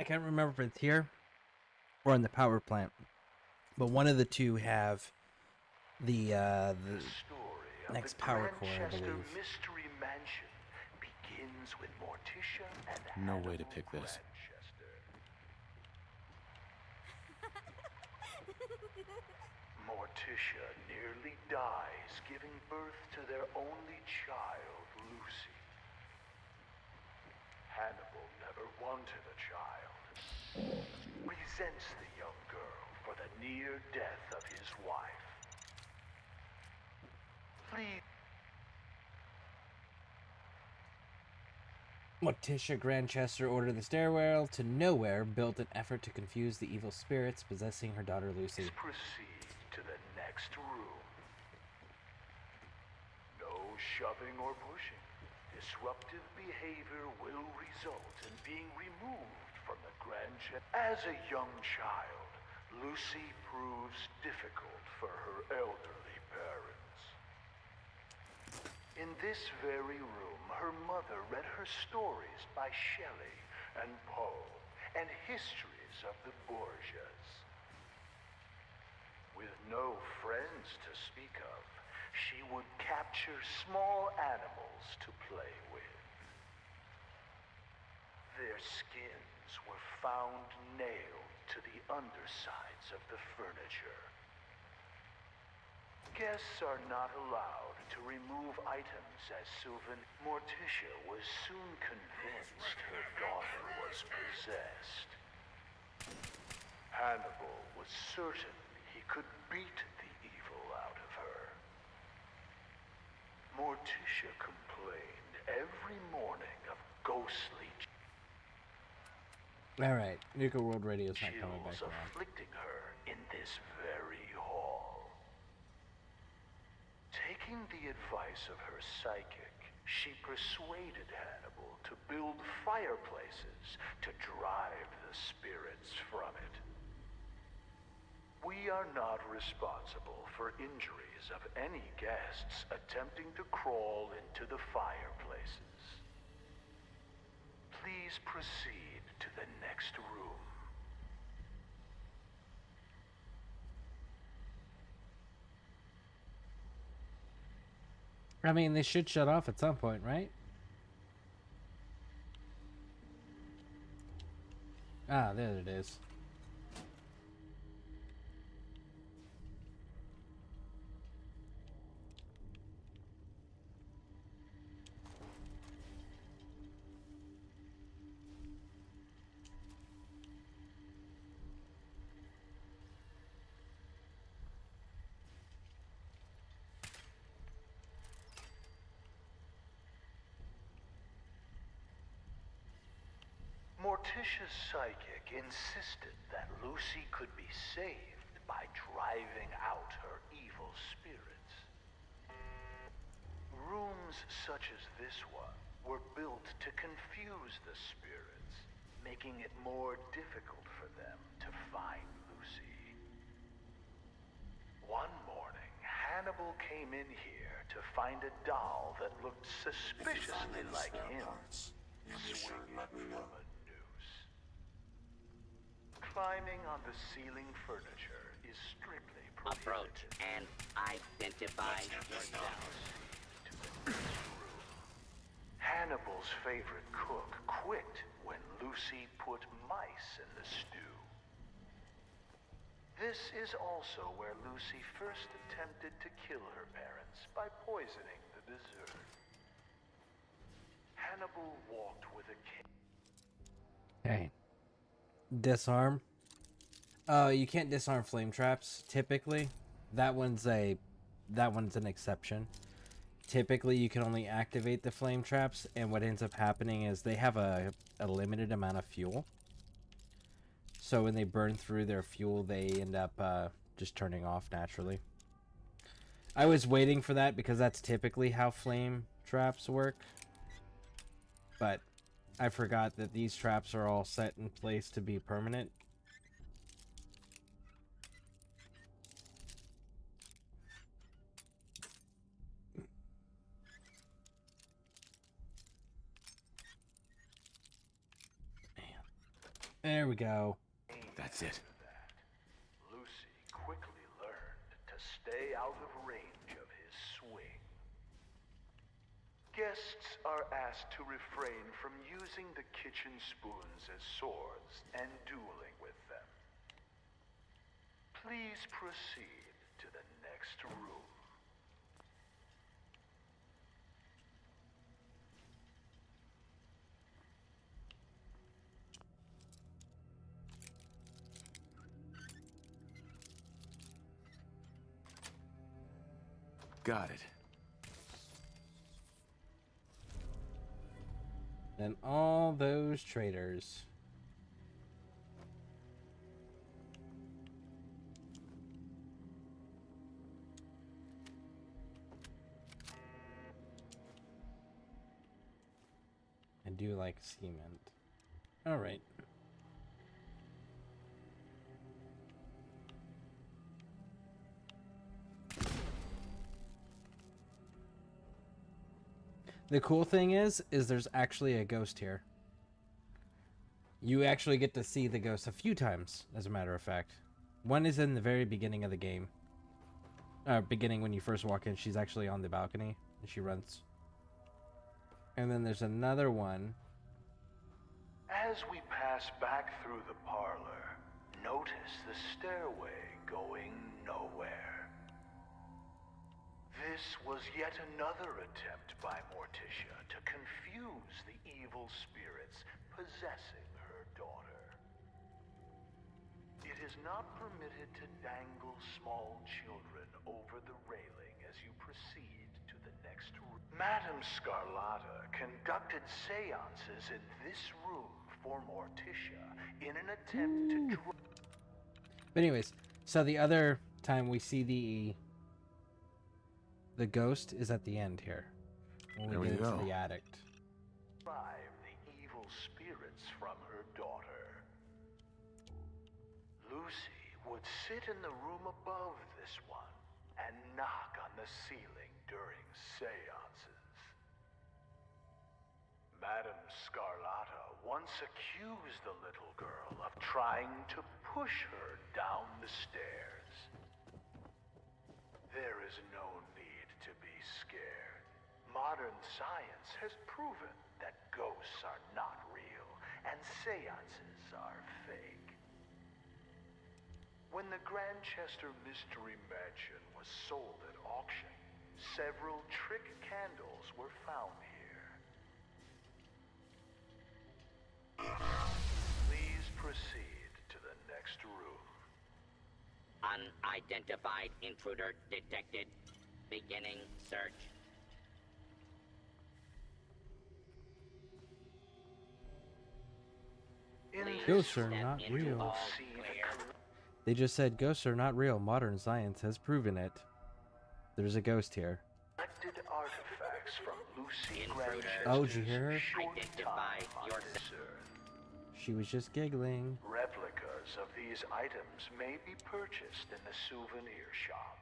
I can't remember if it's here or in the power plant, but one of the two have the next power core, I believe. Mystery Mansion begins with Morticia and No way to pick this. Morticia nearly dies giving birth to their only child, Lucy. Hannibal never wanted a child. Resents the young girl for the near death of his wife. Please. Morticia Grantchester ordered the stairwell to nowhere, built an effort to confuse the evil spirits possessing her daughter Lucy. Proceed to the next room. No shoving or pushing. Disruptive behavior will result in being removed from the grandchild. As a young child, Lucy proves difficult for her elderly parents. In this very room, her mother read her stories by Shelley and Poe and histories of the Borgias. With no friends to speak of, she would capture small animals to play with. Their skins were found nailed to the undersides of the furniture. Guests are not allowed to remove items as souvenirs. Morticia was soon convinced her daughter was possessed. Hannibal was certain he could beat the evil out of her. Morticia complained every morning of ghostly Alright, Nuka World Radio's not coming back chills around. afflicting her in this very hall. Taking the advice of her psychic, she persuaded Hannibal to build fireplaces to drive the spirits from it. We are not responsible for injuries of any guests attempting to crawl into the fireplaces. Please proceed to the next room. I mean, they should shut off at some point, right? Ah, there it is. Morticia's psychic insisted that Lucy could be saved by driving out her evil spirits. Rooms such as this one were built to confuse the spirits, making it more difficult for them to find Lucy. One morning, Hannibal came in here to find a doll that looked suspiciously like him, swinging from a noose. Climbing on the ceiling furniture is strictly prohibited. Approach and identify yourself. Hannibal's favorite cook quit when Lucy put mice in the stew. This is also where Lucy first attempted to kill her parents by poisoning the dessert. Hannibal walked with a cane. Okay. Disarm. You can't disarm flame traps typically. That one's an exception. Typically, you can only activate the flame traps, and what ends up happening is they have a limited amount of fuel. So when they burn through their fuel, they end up just turning off naturally. I was waiting for that because that's typically how flame traps work. But I forgot that these traps are all set in place to be permanent. There we go. That's it. Lucy quickly learned to stay out of range of his swing. Guests are asked to refrain from using the kitchen spoons as swords and dueling with them. Please proceed to the next room. Got it. And all those traitors. I do like cement. All right. The cool thing is there's actually a ghost here. You actually get to see the ghost a few times, as a matter of fact. One is in the very beginning of the game. Beginning when you first walk in, she's actually on the balcony, and she runs. And then there's another one. As we pass back through the parlor, notice the stairway going nowhere. This was yet another attempt by Morticia to confuse the evil spirits possessing her daughter. It is not permitted to dangle small children over the railing as you proceed to the next room. Madame Scarlata conducted seances in this room for Morticia in an attempt to... But anyways, so the other time we see the ghost is at the end here. When we get into the attic. Drive the evil spirits from her daughter. Lucy would sit in the room above this one and knock on the ceiling during seances. Madame Scarlata once accused the little girl of trying to push her down the stairs. There is no need to be scared. Modern science has proven that ghosts are not real and seances are fake. When the Grandchester Mystery Mansion was sold at auction, several trick candles were found here. Please proceed to the next room. Unidentified intruder detected. Beginning search. Ghosts are not real. They just said ghosts are not real. Modern science has proven it. There's a ghost here. Collected artifacts from Lucy Granchester's Oh, did you hear her? short time on this earth. She was just giggling. Replicas of these items may be purchased in the souvenir shop.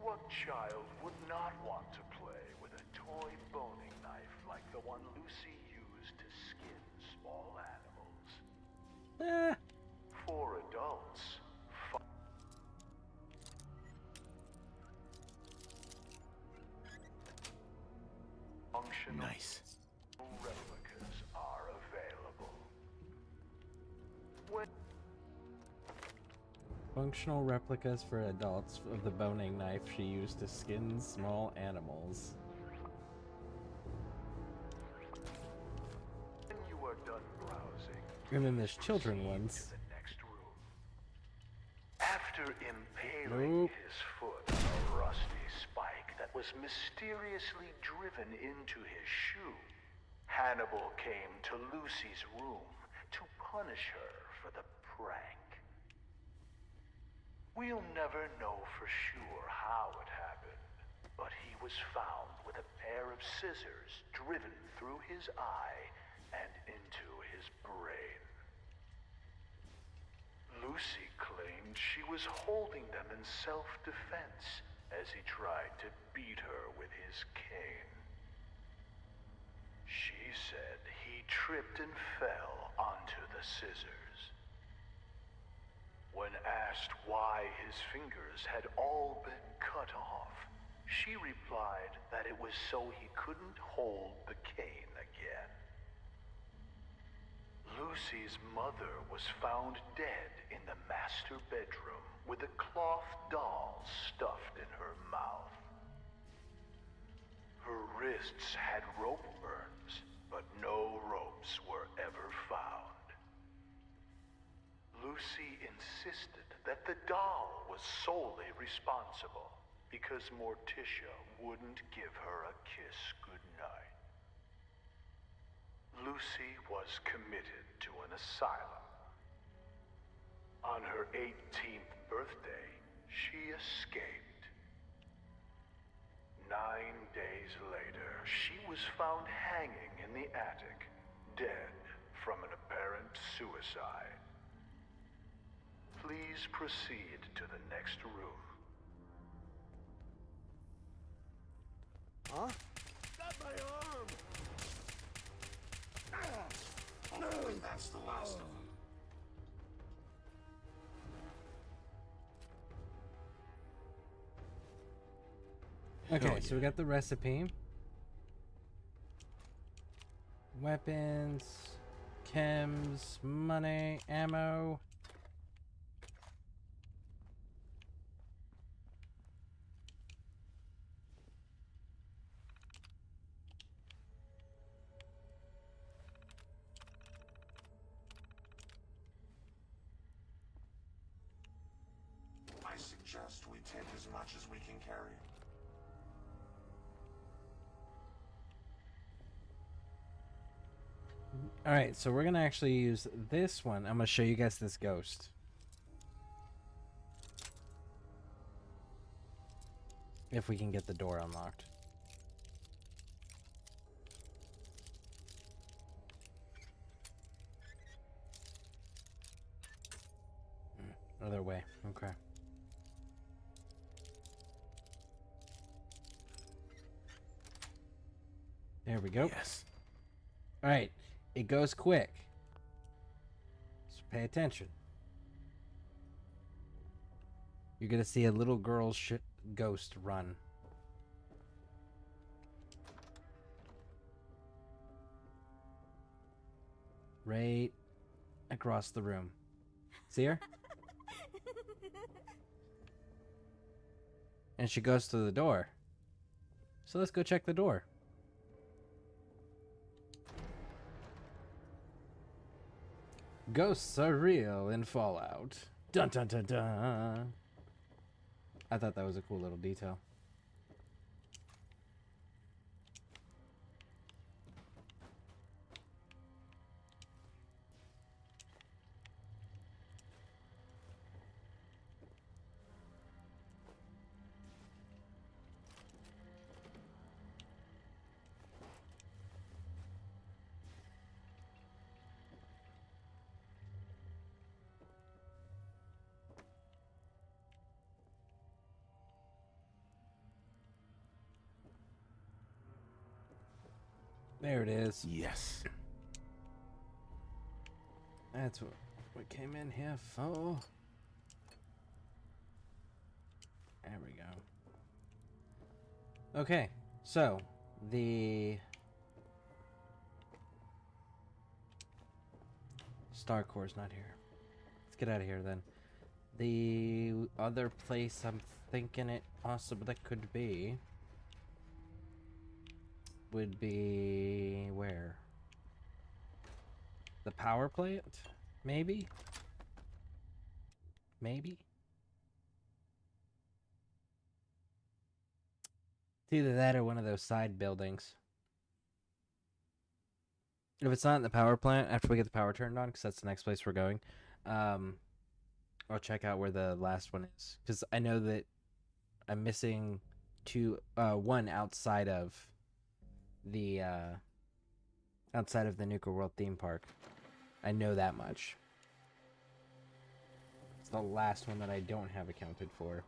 What child would not want to play with a toy boning knife like the one Lucy used to skin small animals? For adults, functional replicas are available. Functional replicas for adults of the boning knife she used to skin small animals. When you are done browsing, And then there's children ones. after impaling his foot on a rusty spike that was mysteriously driven into his shoe, Hannibal came to Lucy's room to punish her for the prank. We'll never know for sure how it happened, but he was found with a pair of scissors driven through his eye and into his brain. Lucy claimed she was holding them in self-defense as he tried to beat her with his cane. She said he tripped and fell onto the scissors. When asked why his fingers had all been cut off, she replied that it was so he couldn't hold the cane again. Lucy's mother was found dead in the master bedroom with a cloth doll stuffed in her mouth. Her wrists had rope burns, but no ropes were ever found. Lucy insisted that the doll was solely responsible because Morticia wouldn't give her a kiss goodnight. Lucy was committed to an asylum. On her 18th birthday, she escaped. 9 days later, she was found hanging in the attic, dead from an apparent suicide. Please proceed to the next room. Huh? Got my arm! Hopefully that's the last of them. Okay, so we got the recipe. Weapons, chems, money, ammo. I suggest we take as much as we can carry. Alright, so we're gonna actually use this one. I'm gonna show you guys this ghost. If we can get the door unlocked. Other way, okay. There we go. Yes. Alright, it goes quick. So pay attention. You're gonna see a little girl's ghost run. Right across the room. See her? And she goes to the door. So let's go check the door. Ghosts are real in Fallout. Dun dun dun dun. I thought that was a cool little detail. There it is. Yes. That's what we came in here for. There we go. Okay, so the Star Core's not here. Let's get out of here then. The other place I'm thinking it possibly could be would be where? The power plant? Maybe? Maybe? It's either that or one of those side buildings. If it's not in the power plant, after we get the power turned on, because that's the next place we're going, I'll check out where the last one is. Because I know that I'm missing one outside of the Nuka World theme park. I know that much. It's the last one that I don't have accounted for.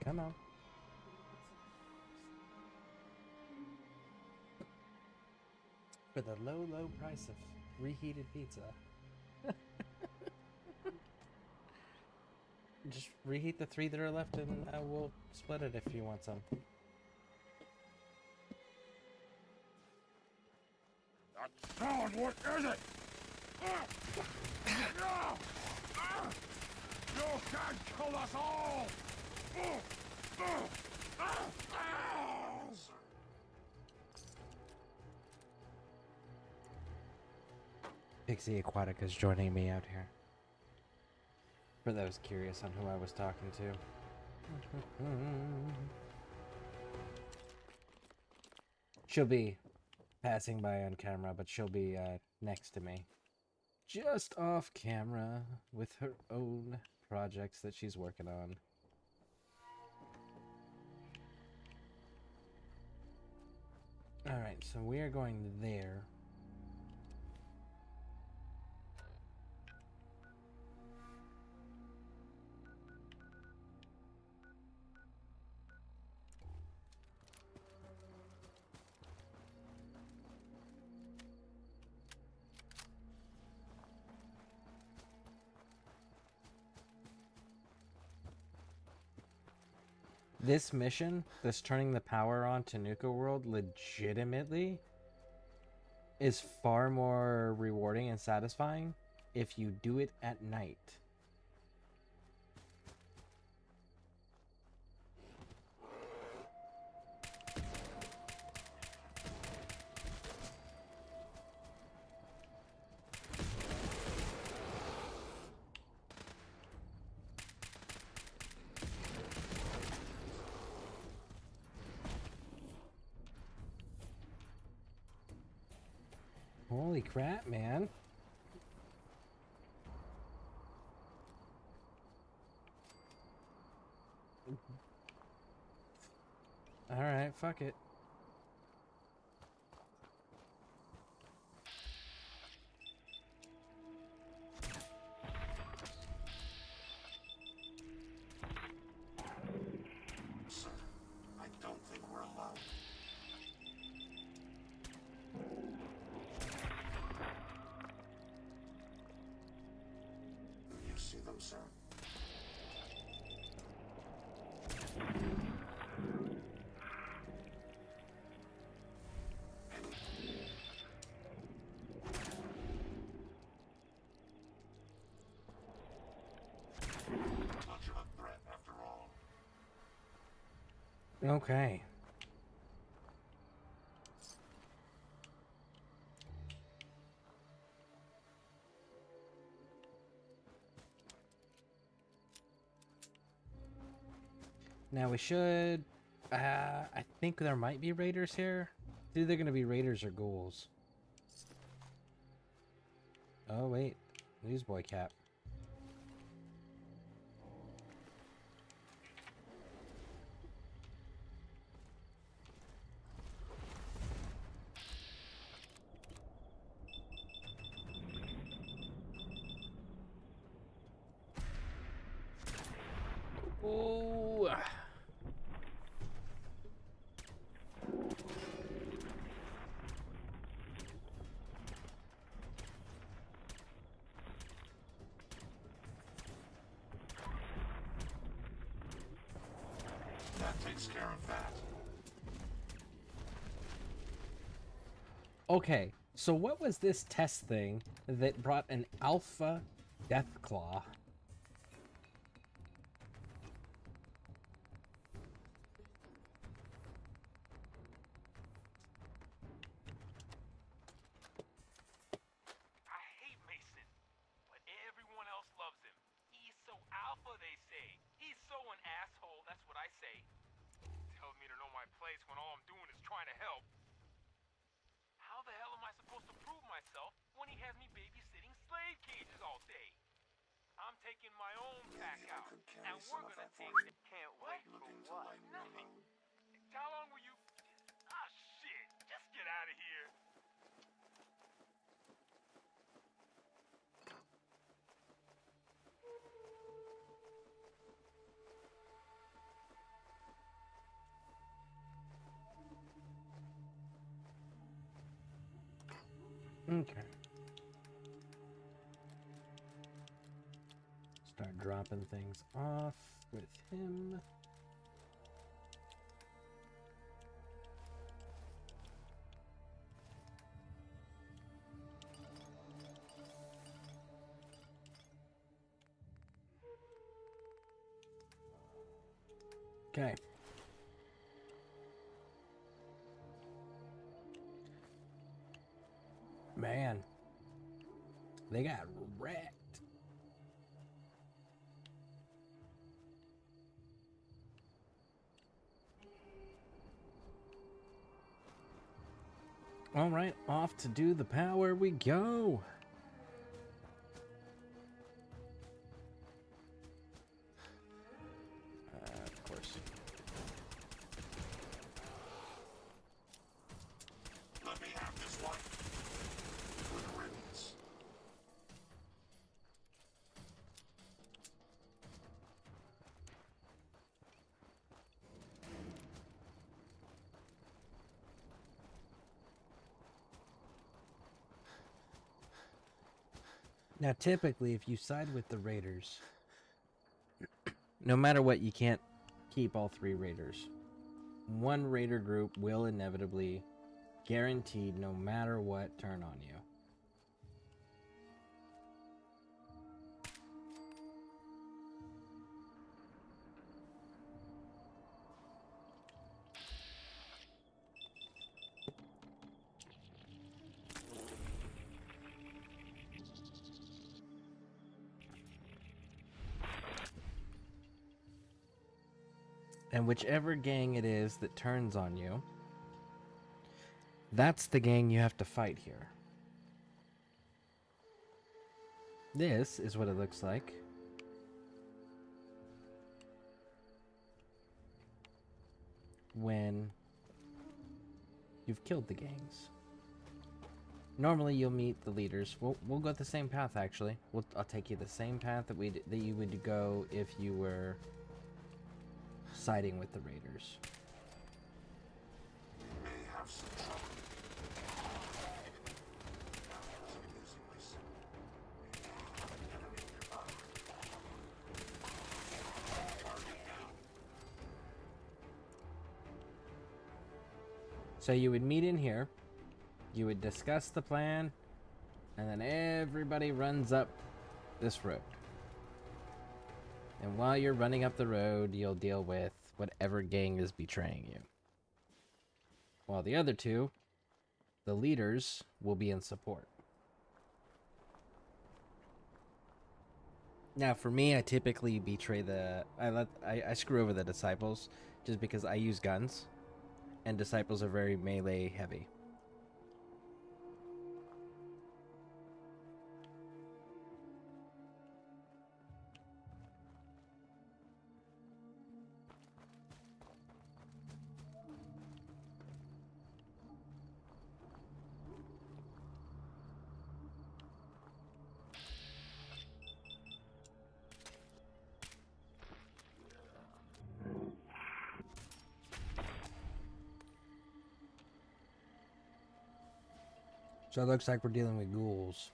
Come on. For the low, low price of reheated pizza. Just reheat the 3 that are left and we'll split it if you want some. That sound, what is it? You can't kill us all! Pixie Aquatica is joining me out here. For those curious on who I was talking to. She'll be passing by on camera, but she'll be next to me. Just off camera with her own projects that she's working on. Alright, so we are going there. This mission, this turning the power on to Nuka World, legitimately is far more rewarding and satisfying if you do it at night. Holy crap, man. Alright, fuck it. Sir, I don't think we're alone. You see them, sir? Much of a threat, after all. Okay. Now we should... I think there might be raiders here. It's either going to be raiders or ghouls. Oh, wait. Newsboy cap. Oh. That takes care of that. Okay, so what was this test thing that brought an alpha Deathclaw? I hate Mason, but everyone else loves him. He's so alpha, they say. He's so an asshole, that's what I say. Tells me to know my place when all I'm doing is trying to help. How the hell am I supposed to prove myself when he has me babysitting slave cages all day? I'm taking my own pack out, and we're gonna take it. Can't wait for what? Nothing. How long will you... Ah, shit! Just get out of here! Okay. Start dropping things off with him. Okay. Man, they got wrecked. All right, off to do the power we go. Of course. Let me have this one. Good riddance. Now, typically, if you side with the Raiders, no matter what, you can't keep all three Raiders. One Raider group will inevitably, guaranteed, no matter what, turn on you. And whichever gang it is that turns on you, that's the gang you have to fight here. This is what it looks like when you've killed the gangs. Normally you'll meet the leaders. We'll go the same path, actually. I'll take you the same path that you would go if you were siding with the Raiders. We may have some trouble. So you would meet in here, you would discuss the plan, and then everybody runs up this road. And while you're running up the road, you'll deal with whatever gang is betraying you. While the other two, the leaders, will be in support. Now, for me, I typically betray I screw over the disciples just because I use guns, and disciples are very melee heavy. So it looks like we're dealing with ghouls.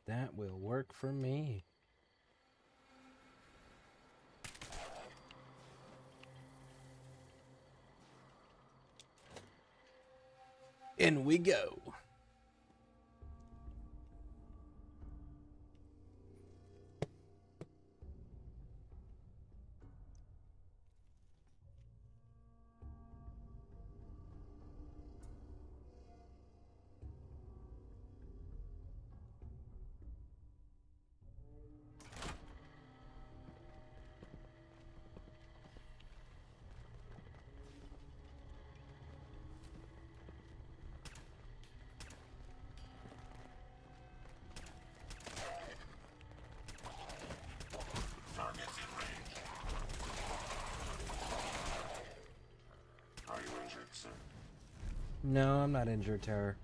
That will work for me. In we go. Target's in range. Are you injured, sir? No, I'm not injured, Terror.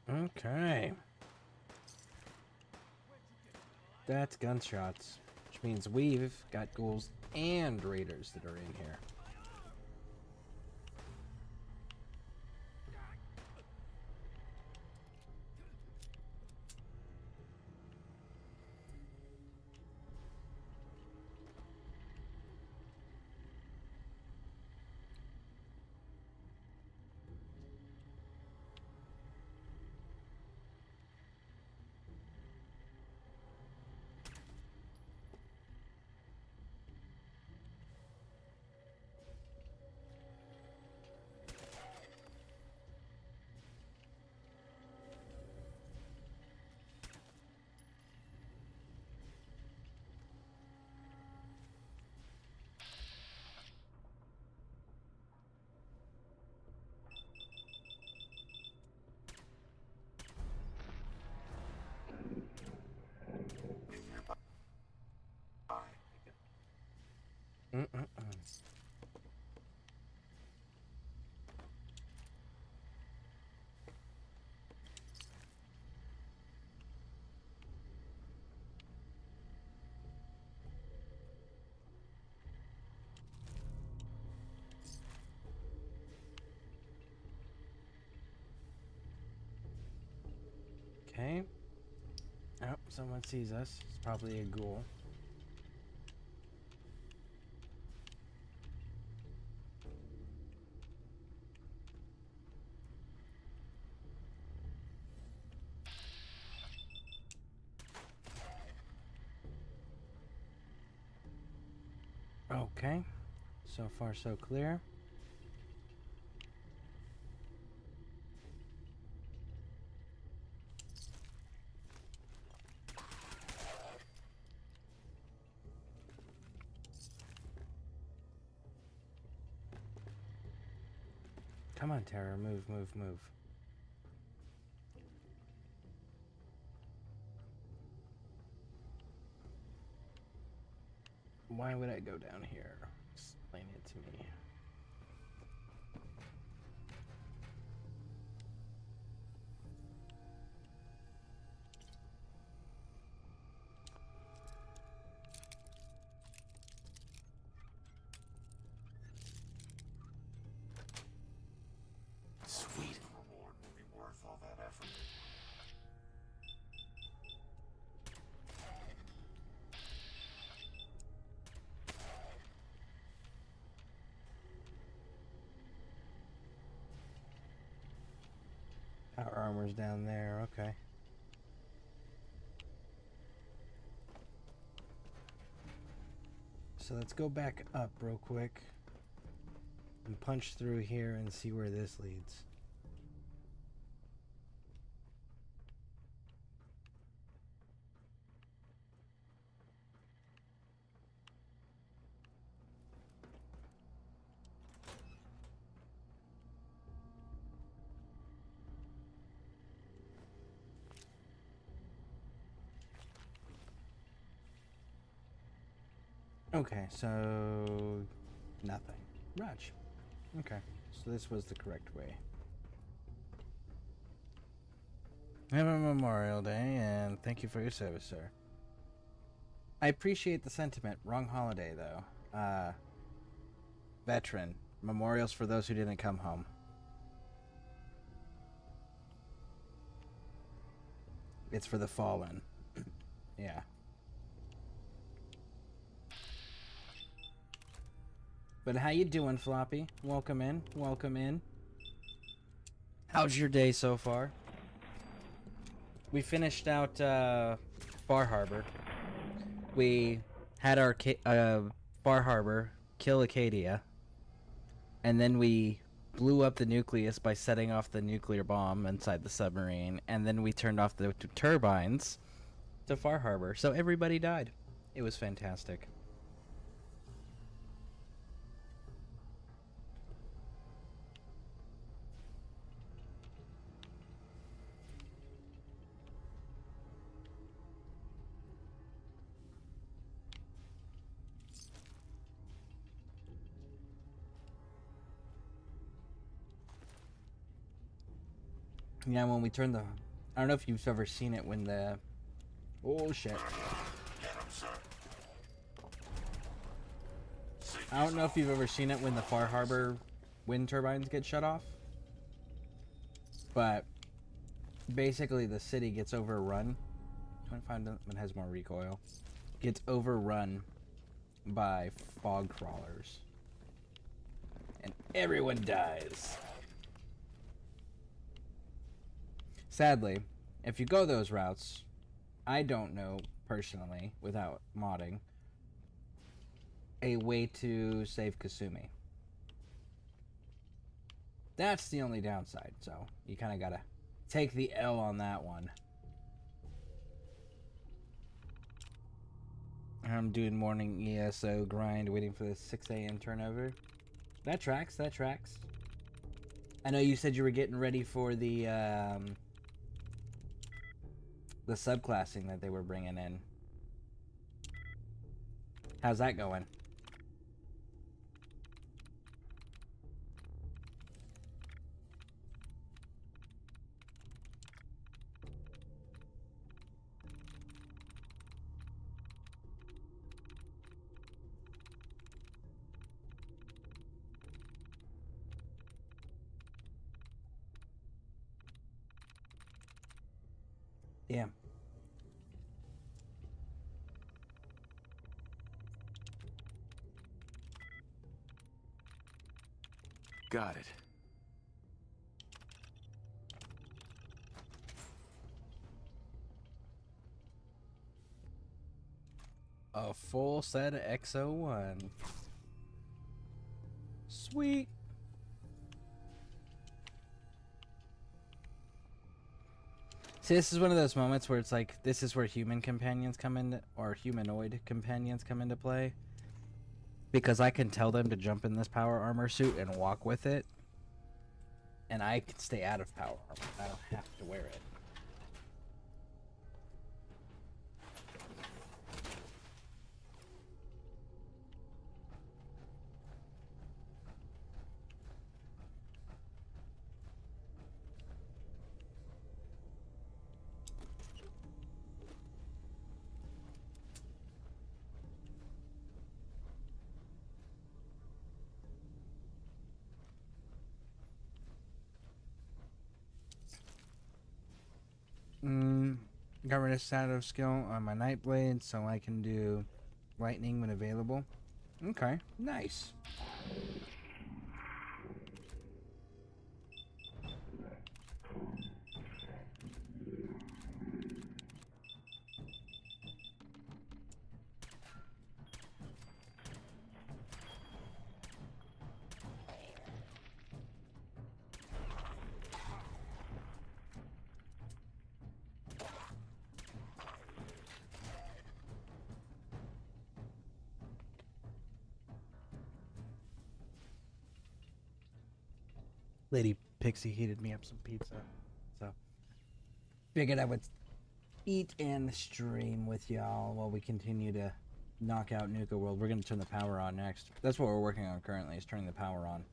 Okay. That's gunshots, which means we've got ghouls and raiders that are in here. Okay. Oh, someone sees us. It's probably a ghoul. Okay. So far, so clear. Come on, Terror. Move, move, move. Why would I go down here? Explain it to me. Sweet. The reward will be worth all that effort. Our armor's down there. Okay. So let's go back up real quick and punch through here and see where this leads. Okay, so nothing. Raj. Okay, so this was the correct way. Have a Memorial Day, and thank you for your service, sir. I appreciate the sentiment. Wrong holiday, though. Veteran. Memorials for those who didn't come home. It's for the fallen. Yeah. But how you doing, Floppy? Welcome in. Welcome in. How's your day so far? We finished out Far Harbor. We had our Far Harbor kill Acadia, and then we blew up the nucleus by setting off the nuclear bomb inside the submarine, and then we turned off the turbines to Far Harbor. So everybody died. It was fantastic. Yeah, when we turned the... I don't know if you've ever seen it when the... Oh, shit. I don't know if you've ever seen it when the Far Harbor wind turbines get shut off. But basically the city gets overrun. 25 it has more recoil. Gets overrun by fog crawlers. And everyone dies. Sadly, if you go those routes, I don't know personally, without modding, a way to save Kasumi. That's the only downside, so you kind of gotta take the L on that one. I'm doing morning ESO grind, waiting for the 6 a.m. turnover. That tracks, that tracks. I know you said you were getting ready for the subclassing that they were bringing in. How's that going? Yeah. Got it. A full set of XO1. Sweet. See, this is one of those moments where it's like, this is where human companions come in, or humanoid companions come into play. Because I can tell them to jump in this power armor suit and walk with it. And I can stay out of power armor. I don't have to wear it. Got rid of shadow skill on my Nightblade so I can do lightning when available. Okay, nice. Lady Pixie heated me up some pizza, so figured I would eat and stream with y'all while we continue to knock out Nuka World. We're gonna turn the power on next. That's what we're working on currently, is turning the power on.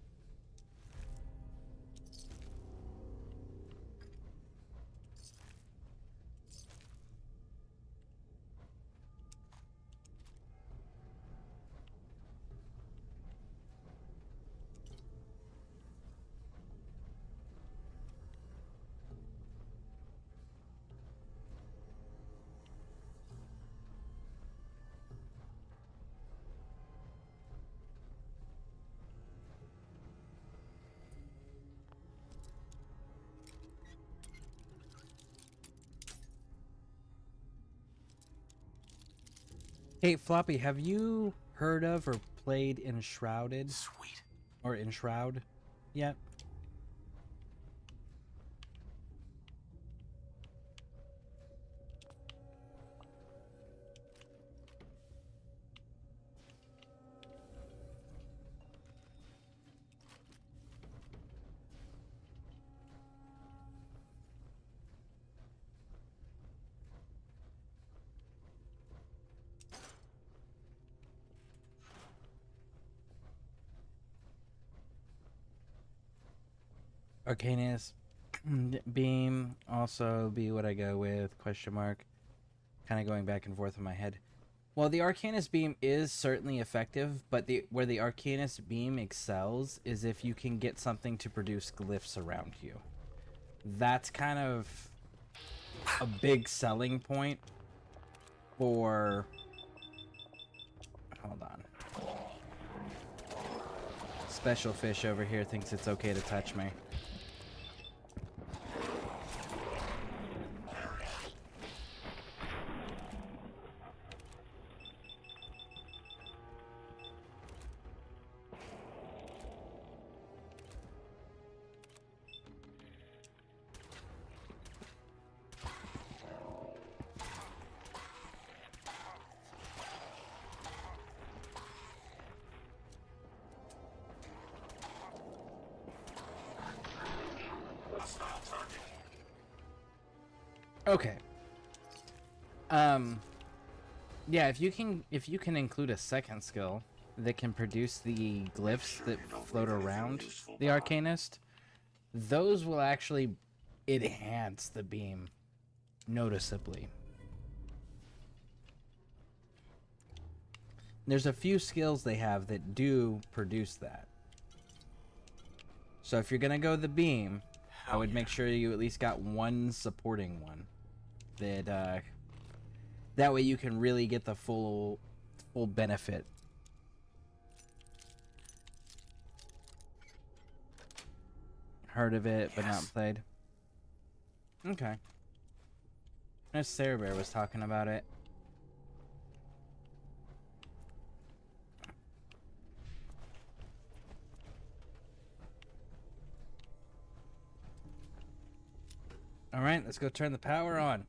Hey, Floppy, have you heard of or played Enshrouded? Sweet. Or Enshroud yet? Arcanus Beam also be what I go with, question mark. Kind of going back and forth in my head. Well, the Arcanus Beam is certainly effective, but where the Arcanus Beam excels is if you can get something to produce glyphs around you. That's kind of a big selling point for... Hold on. Special Fish over here thinks it's okay to touch me. Okay. Yeah, if you can include a second skill that can produce the glyphs that float around the Arcanist, those will actually enhance the beam noticeably. There's a few skills they have that do produce that. So if you're gonna go the beam, I would make sure you at least got one supporting one. That way you can really get the full benefit. Heard of it, but not played. Okay. I know Sarah Bear was talking about it. Alright, let's go turn the power on.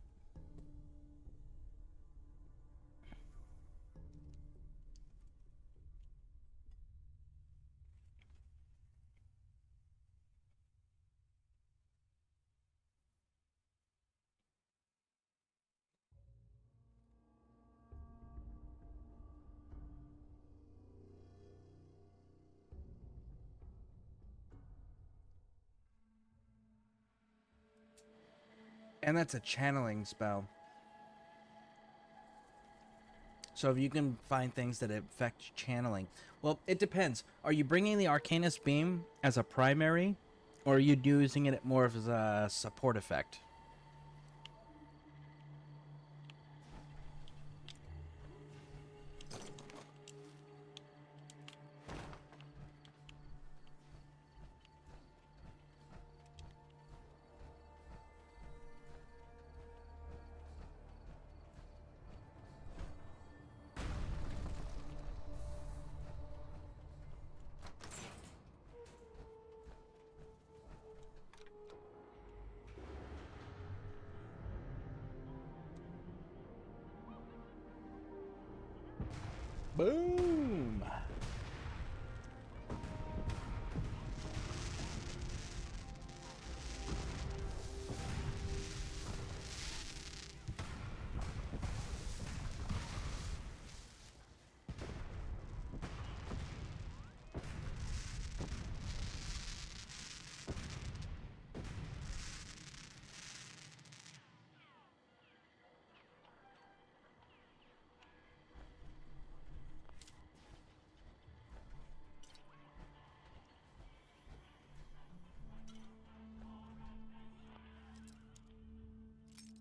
And that's a channeling spell. So if you can find things that affect channeling. Well, it depends. Are you bringing the Arcanus Beam as a primary? Or are you using it more as a support effect? Boom!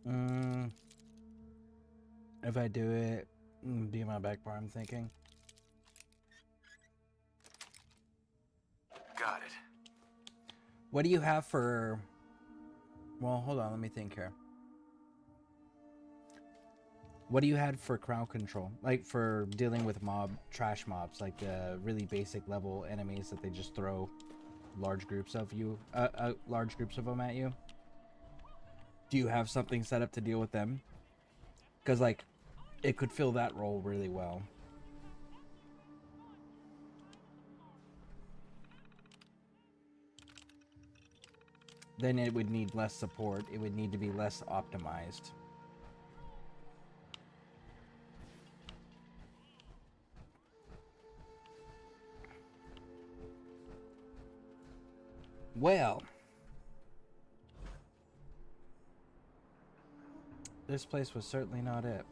Mm, if I do it, be my back bar, I'm thinking. Got it. What do you have for... Well, hold on, let me think here. What do you have for crowd control? Like, for dealing with trash mobs, like the really basic level enemies that they just throw large groups of large groups of them at you? Do you have something set up to deal with them? Because, like, it could fill that role really well. Then it would need less support. It would need to be less optimized. Well, this place was certainly not it.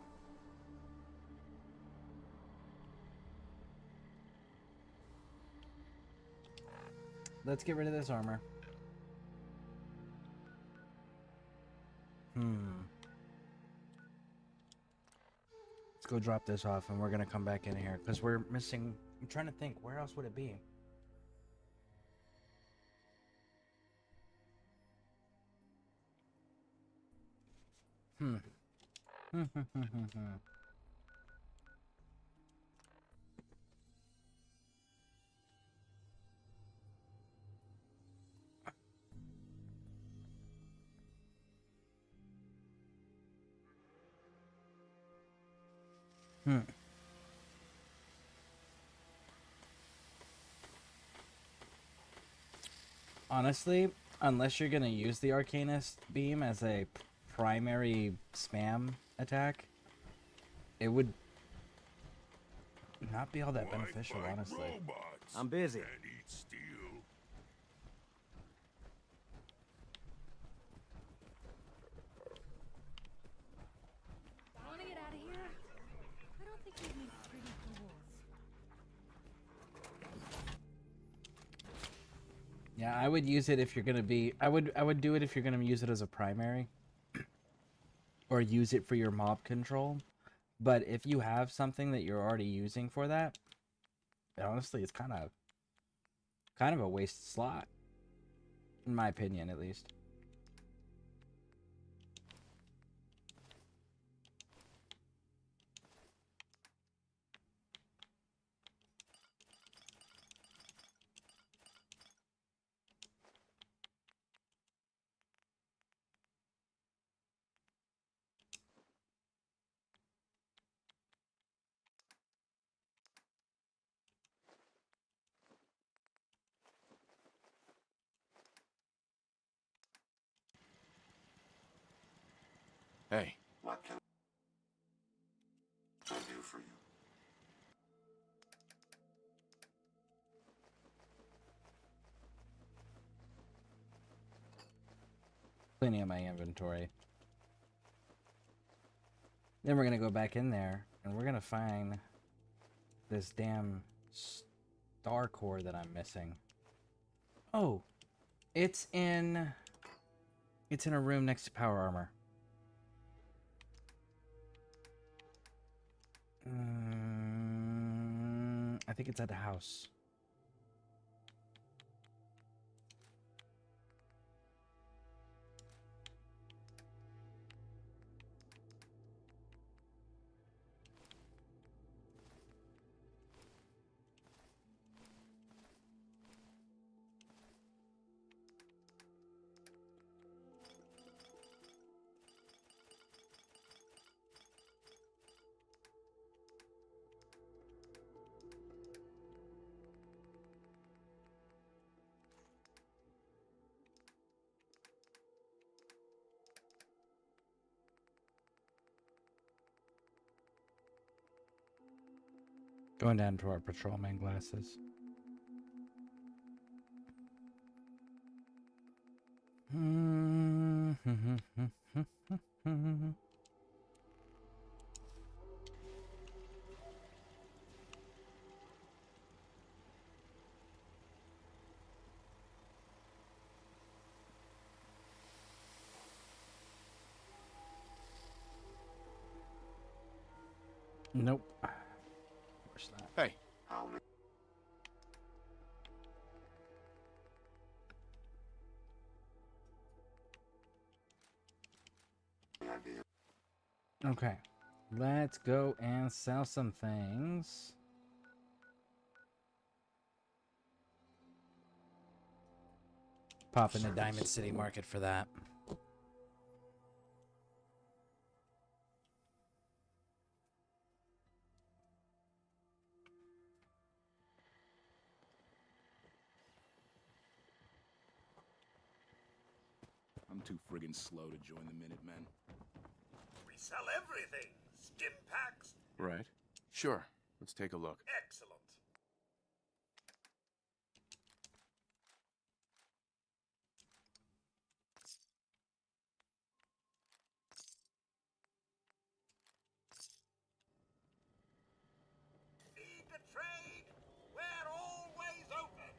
Let's get rid of this armor. Let's go drop this off, and we're gonna come back in here because we're missing. I'm trying to think, where else would it be? Honestly, unless you're gonna use the Arcanist beam as a primary spam attack, it would not be all that beneficial, honestly. I'm busy. Wanna get out of here? I don't think we need pretty tools. Yeah, I would use it if you're gonna be. I would do it if you're gonna use it as a primary, or use it for your mob control. But if you have something that you're already using for that, honestly, it's kind of a waste slot, in my opinion, at least. Hey. What can I do for you? Plenty of my inventory. Then we're gonna go back in there, and we're gonna find this damn star core that I'm missing. Oh, it's in a room next to power armor. I think it's at the house. Going down to our patrolman glasses. Nope. Of course not. Hey. Okay. Let's go and sell some things. Pop into Diamond City Market for that. I'm too friggin' slow to join the Minutemen. We sell everything. Stim packs. Right. Sure. Let's take a look. Excellent. Feed the trade. We're always open.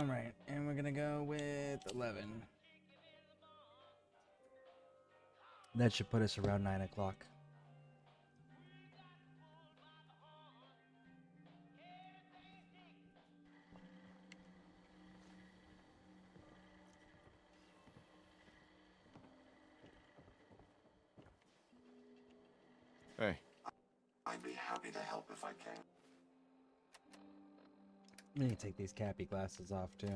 Alright, and we're gonna go with 11. That should put us around 9 o'clock. Hey. I'd be happy to help if I can. We need to take these cappy glasses off too.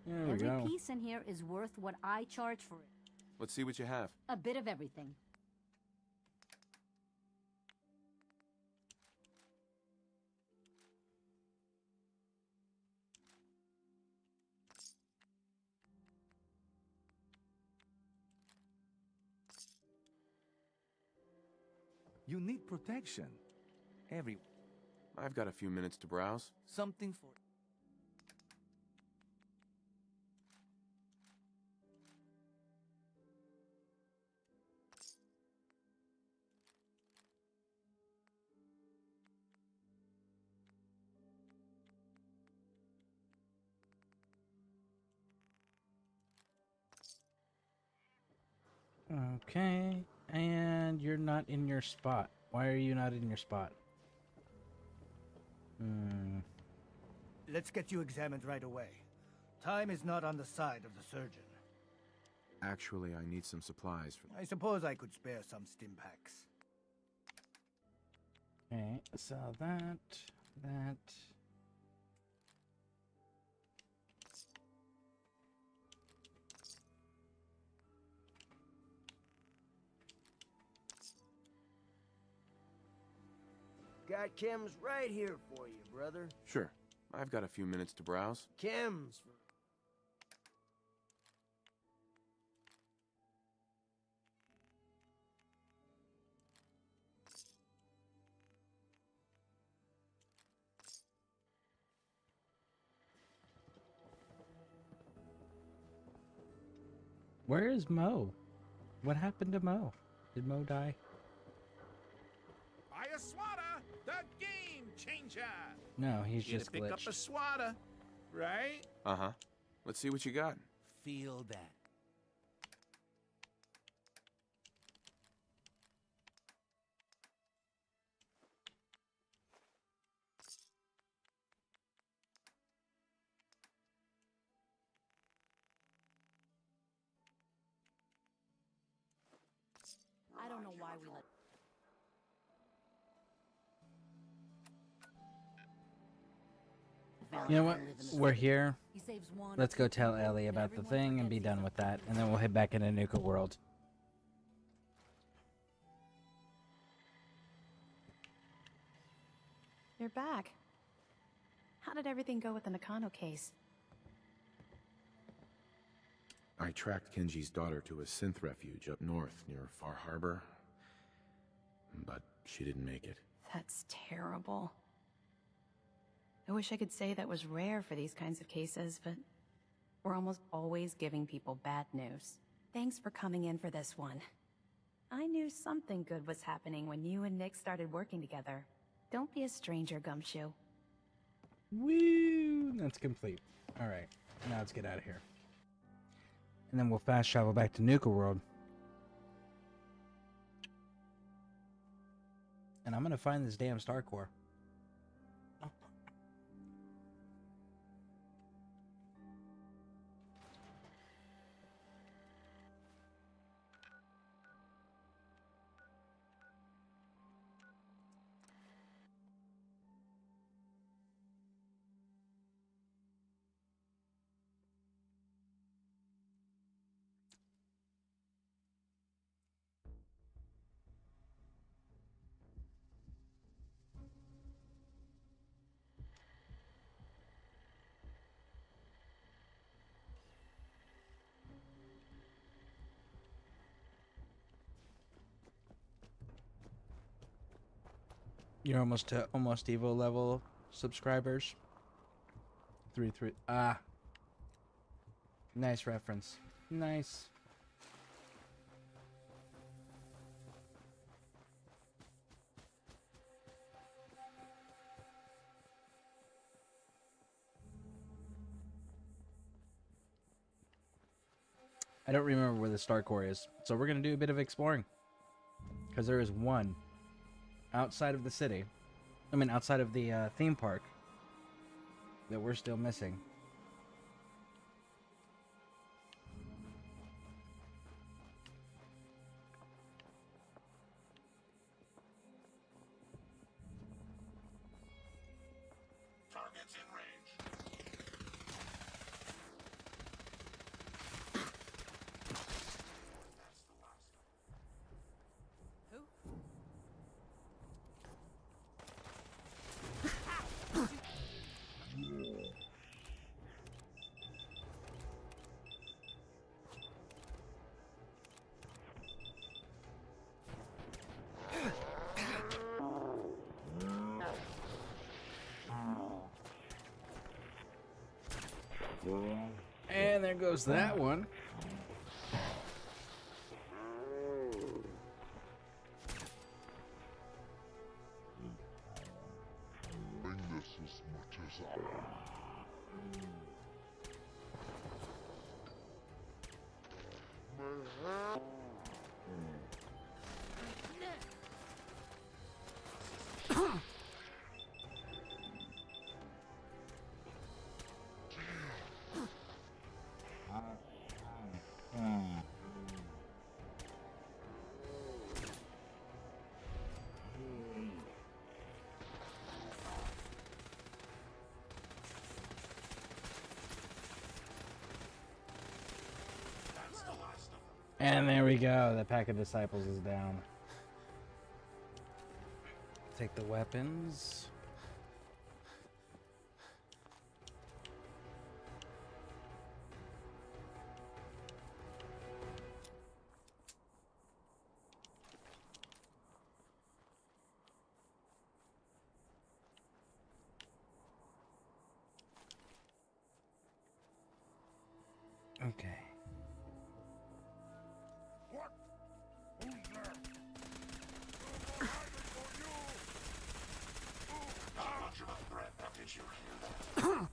There we Every go. piece in here is worth what I charge for it. Let's see what you have. A bit of everything. You need protection. I've got a few minutes to browse. Something for... Okay, and you're not in your spot. Why are you not in your spot? Let's get you examined right away. Time is not on the side of the surgeon. Actually, I need some supplies for... I suppose I could spare some stim packs. Okay, so that. Got chems right here for you, brother. Sure. I've got a few minutes to browse. Chems. Where is Mo? What happened to Mo? Did Mo die? Buy a swatter, the game changer. No, he's Here just to pick up glitched. a swatter, right? Uh-huh. Let's see what you got. Feel that. I don't know why we let... You know what? We're here. He saves one Let's or go two tell people, Ellie and about the everyone thing and be forgets done with that, and then we'll head back into Nuka World. You're back. How did everything go with the Nakano case? I tracked Kenji's daughter to a synth refuge up north near Far Harbor, but she didn't make it. That's terrible. I wish I could say that was rare for these kinds of cases, but we're almost always giving people bad news. Thanks for coming in for this one. I knew something good was happening when you and Nick started working together. Don't be a stranger, Gumshoe. Woo! That's complete. Alright, now let's get out of here. And then we'll fast travel back to Nuka World. And I'm gonna find this damn star core. You're almost to almost Evo level subscribers. 3. Ah. Nice reference. Nice. I don't remember where the star core is, so we're gonna do a bit of exploring. Because there is one outside of the city. I mean, outside of the theme park that we're still missing. Targets in range. That's the last of them. Who? And there goes that one. Bring this as much as And there we go. The pack of disciples is down. Take the weapons. Okay. What? Who's there? Not much of a threat, now did you hear that?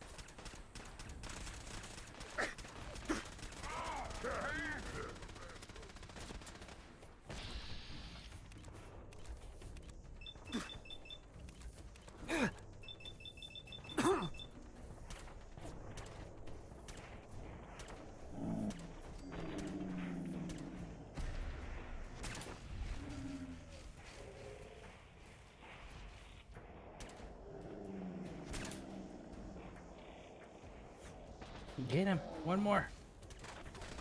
Get him. One more.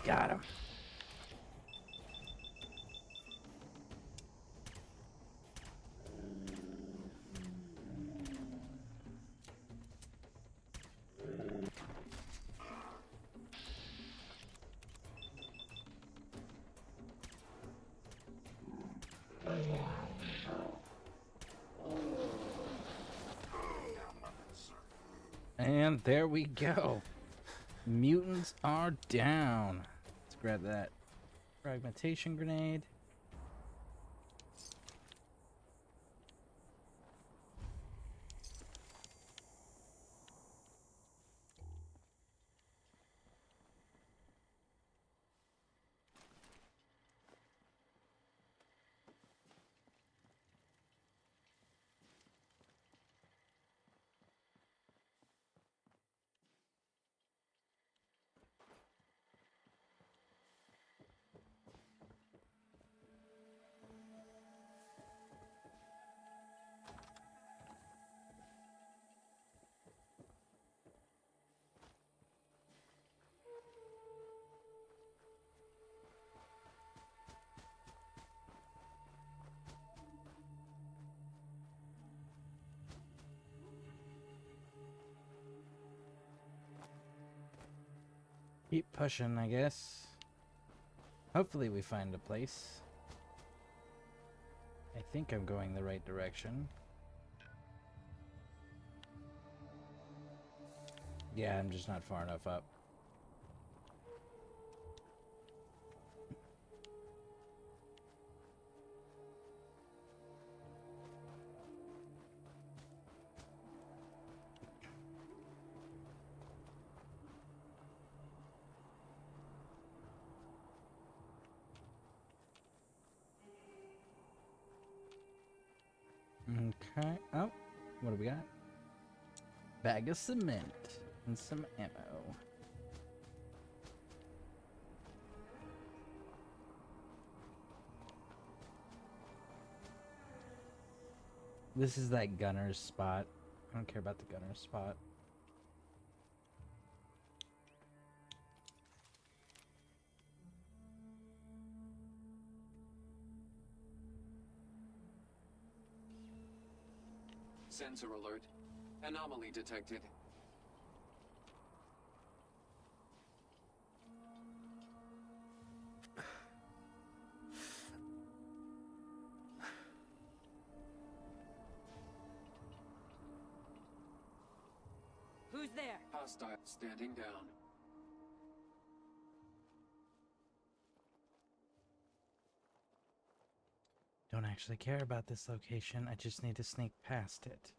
Got him. And there we go. Mutants are down. Let's grab that fragmentation grenade. Keep pushing, I guess. Hopefully we find a place. I think I'm going the right direction. Yeah, I'm just not far enough up. Okay. Oh, what do we got? Bag of cement and some ammo. This is that gunner's spot. I don't care about the gunner's spot. Sensor alert. Anomaly detected. Who's there? Hostile standing down. Don't actually care about this location. I just need to sneak past it.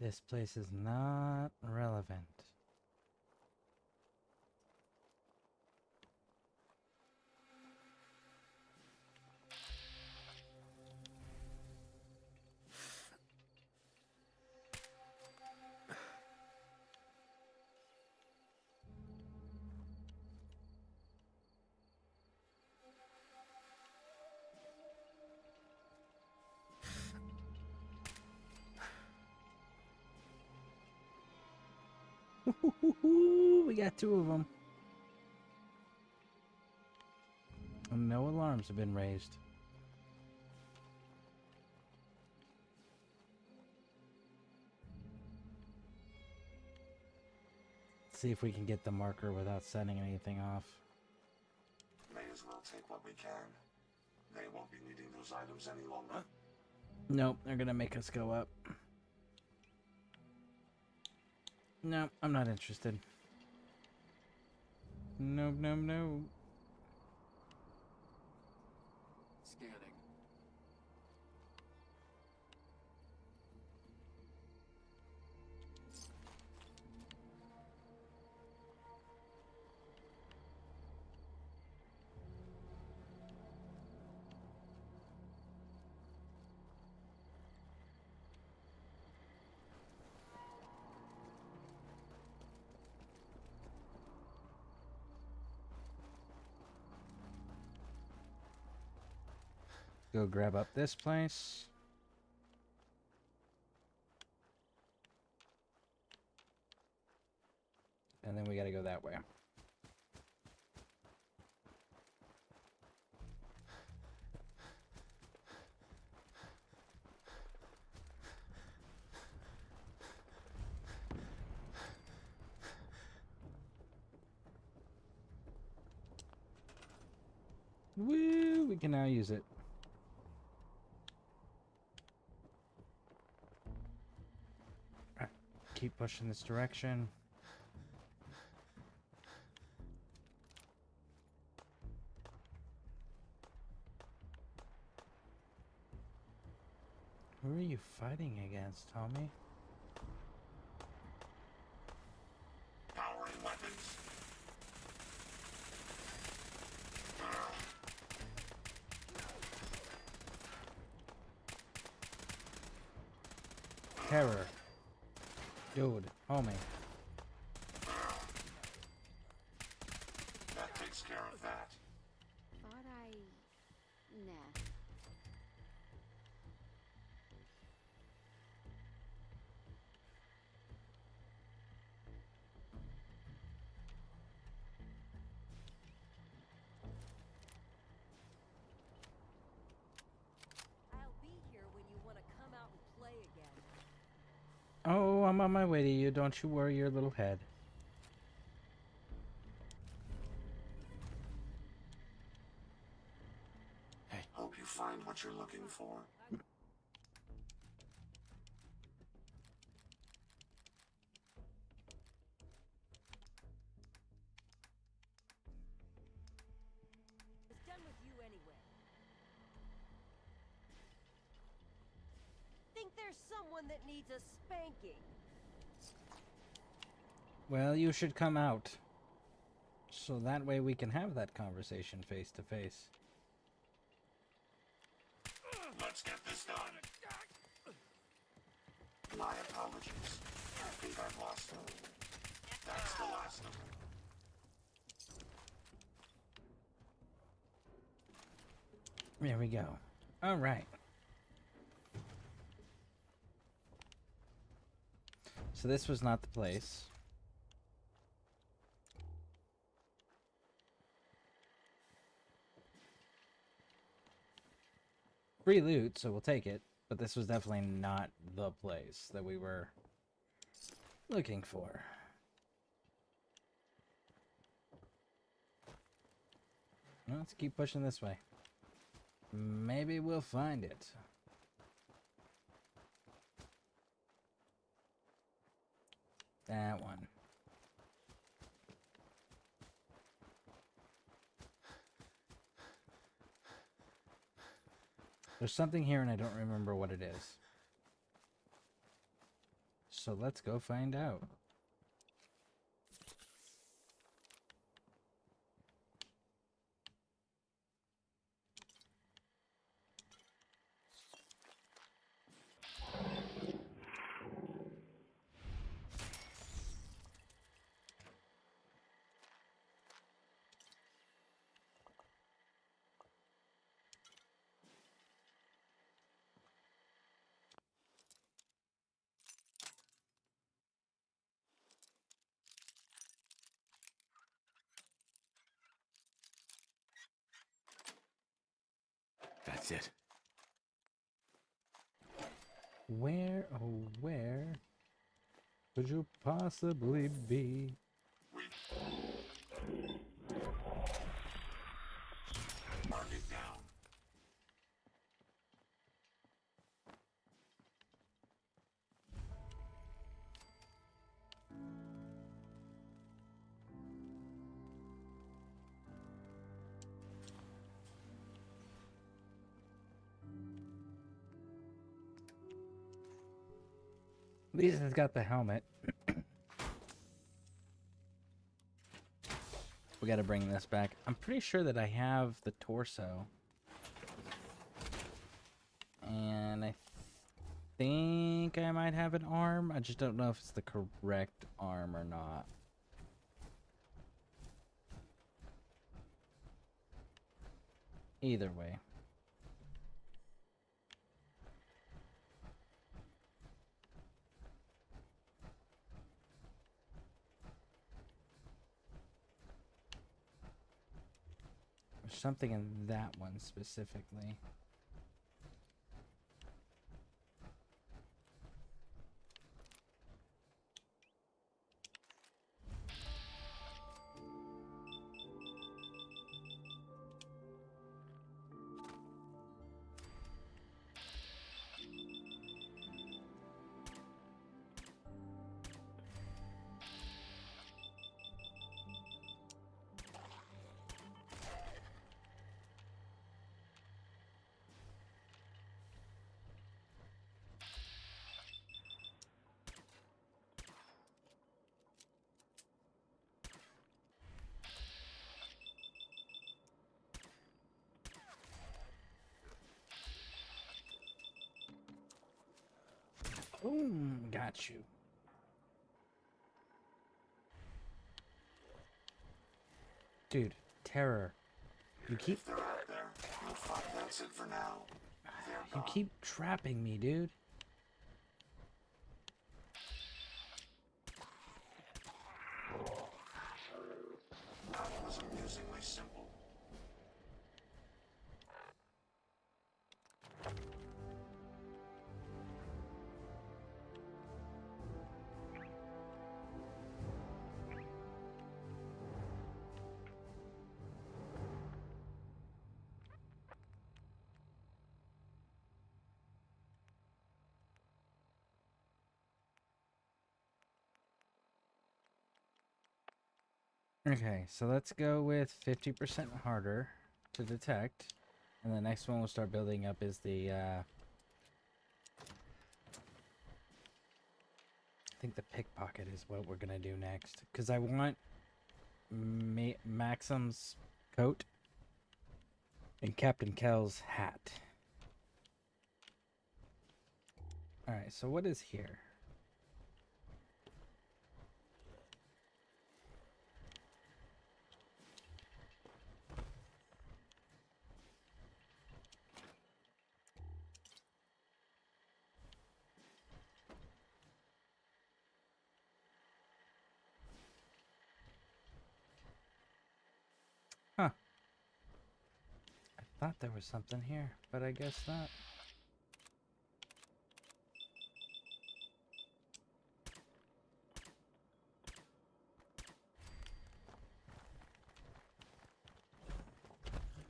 This place is not relevant. We got two of them. And no alarms have been raised. Let's see if we can get the marker without sending anything off. May as well take what we can. They won't be needing those items any longer. Nope, they're gonna make us go up. No, I'm not interested. Nope, nope, nope. Scanning. Go grab up this place. And then we gotta go that way. Woo! We can now use it. Keep pushing this direction. Who are you fighting against, homie? Powering weapons. Terror. Dude, homie. That takes care of that. Thought nah. I'll be here when you want to come out and play again. know I'm on my way to you. Don't you worry your little head. Hope you find what you're looking for. It's done with you anyway. Think there's someone that needs a spanking? Well, you should come out. So that way we can have that conversation face to face. Let's get this done. My apologies. I think I've lost him. That's the last of them. There we go. All right. So this was not the place. Free loot, so we'll take it. But this was definitely not the place that we were looking for. Well, let's keep pushing this way. Maybe we'll find it. That one. There's something here and I don't remember what it is. So let's go find out. That's it. Where, oh where could you possibly be? Mark it down. At least it's got the helmet. We gotta bring this back. I'm pretty sure that I have the torso. And I think I might have an arm. I just don't know if it's the correct arm or not. Either way. There's something in that one specifically. Boom, got you. Dude, terror. You keep If they're out there, you'll find that's it for now. you keep trapping me, dude. That was amusingly simple. Okay, so let's go with 50% harder to detect. And the next one we'll start building up is the, I think the pickpocket is what we're gonna do next. Because I want Maxim's coat and Captain Kell's hat. Alright, so what is here? Huh. I thought there was something here, but I guess not.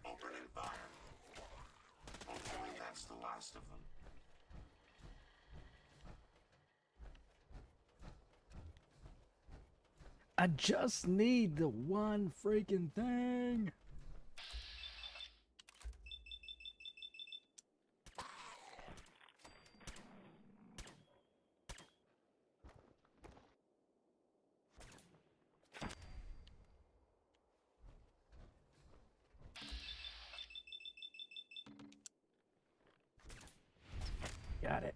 Opening fire. Hopefully that's the last of them. I just need the one freaking thing. Got it.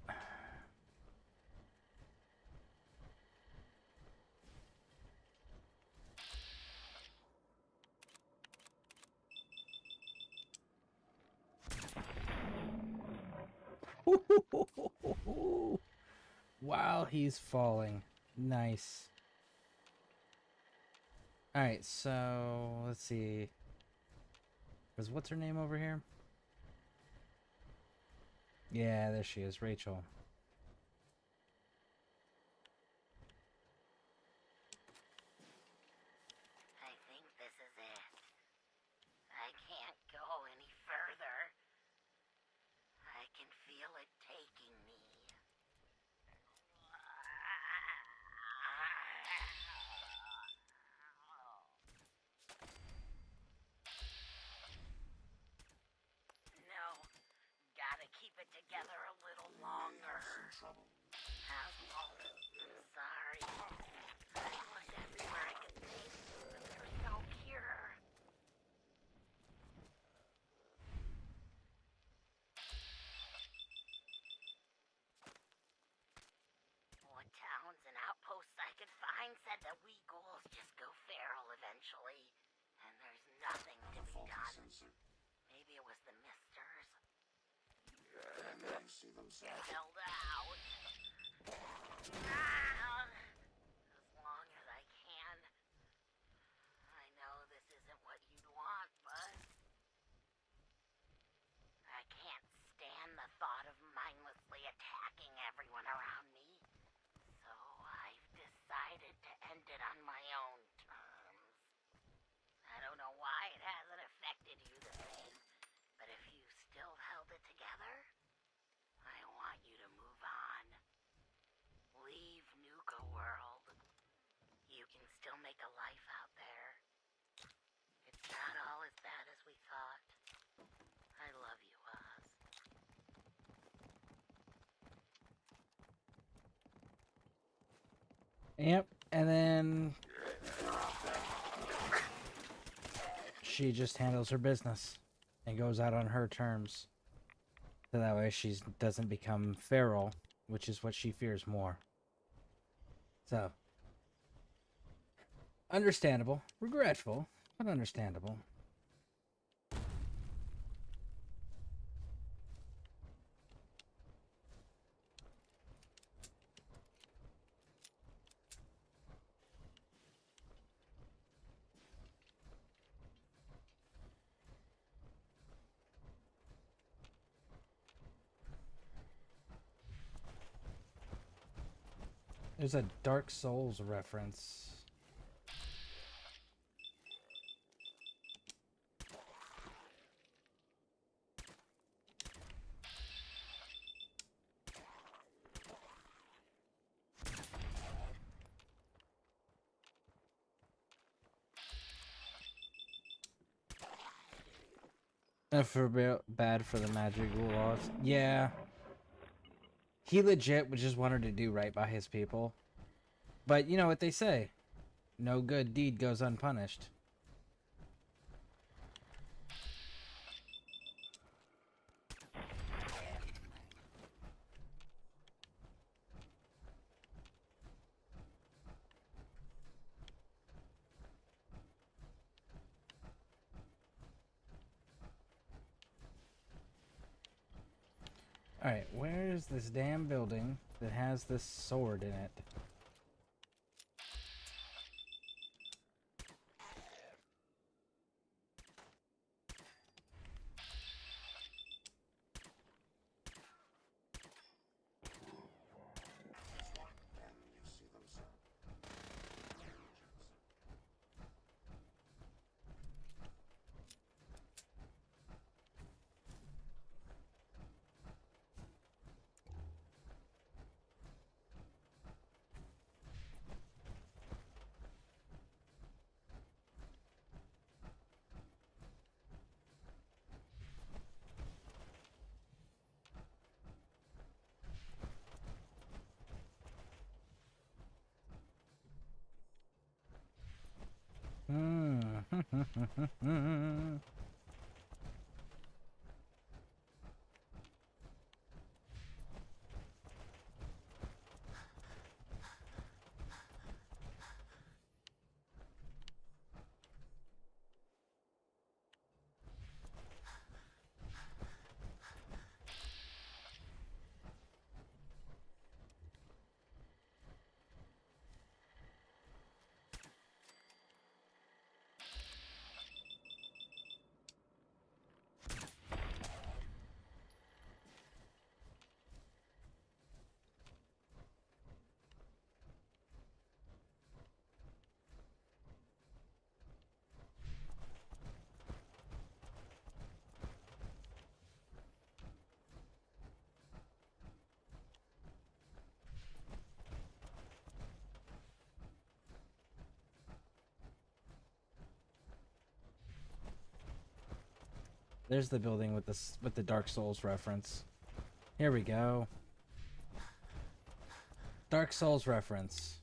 While he's falling. Nice. Alright, so let's see. What's her name over here? Yeah, there she is, Rachel. I think this is it. I can't go any further. I can feel it taking me. No, gotta keep it together a little longer. Asshole, I'm sorry. I looked everywhere I could think, but there's no cure. What towns and outposts I could find said that we ghouls just go feral eventually, and there's nothing to be done. Maybe it was the misters. And you see them Get held out. As long as I can. I know this isn't what you'd want, but I can't stand the thought of mindlessly attacking everyone around me. So I've decided to end it on my own terms. I don't know why it hasn't affected you the same, but if you still held it together, I want you to move on. Leave Nuka World. You can still make a life out there. It's not all as bad as we thought. I love you, Oz. Yep, and then she just handles her business and goes out on her terms. So that way she doesn't become feral, which is what she fears more. So, understandable. Regretful, but understandable. There's a Dark Souls reference. Bad for the magic laws. Yeah. He legit just wanted to do right by his people. But you know what they say. No good deed goes unpunished. Alright, where's this damn building that has this sword in it? There's the building with the Dark Souls reference. Here we go. Dark Souls reference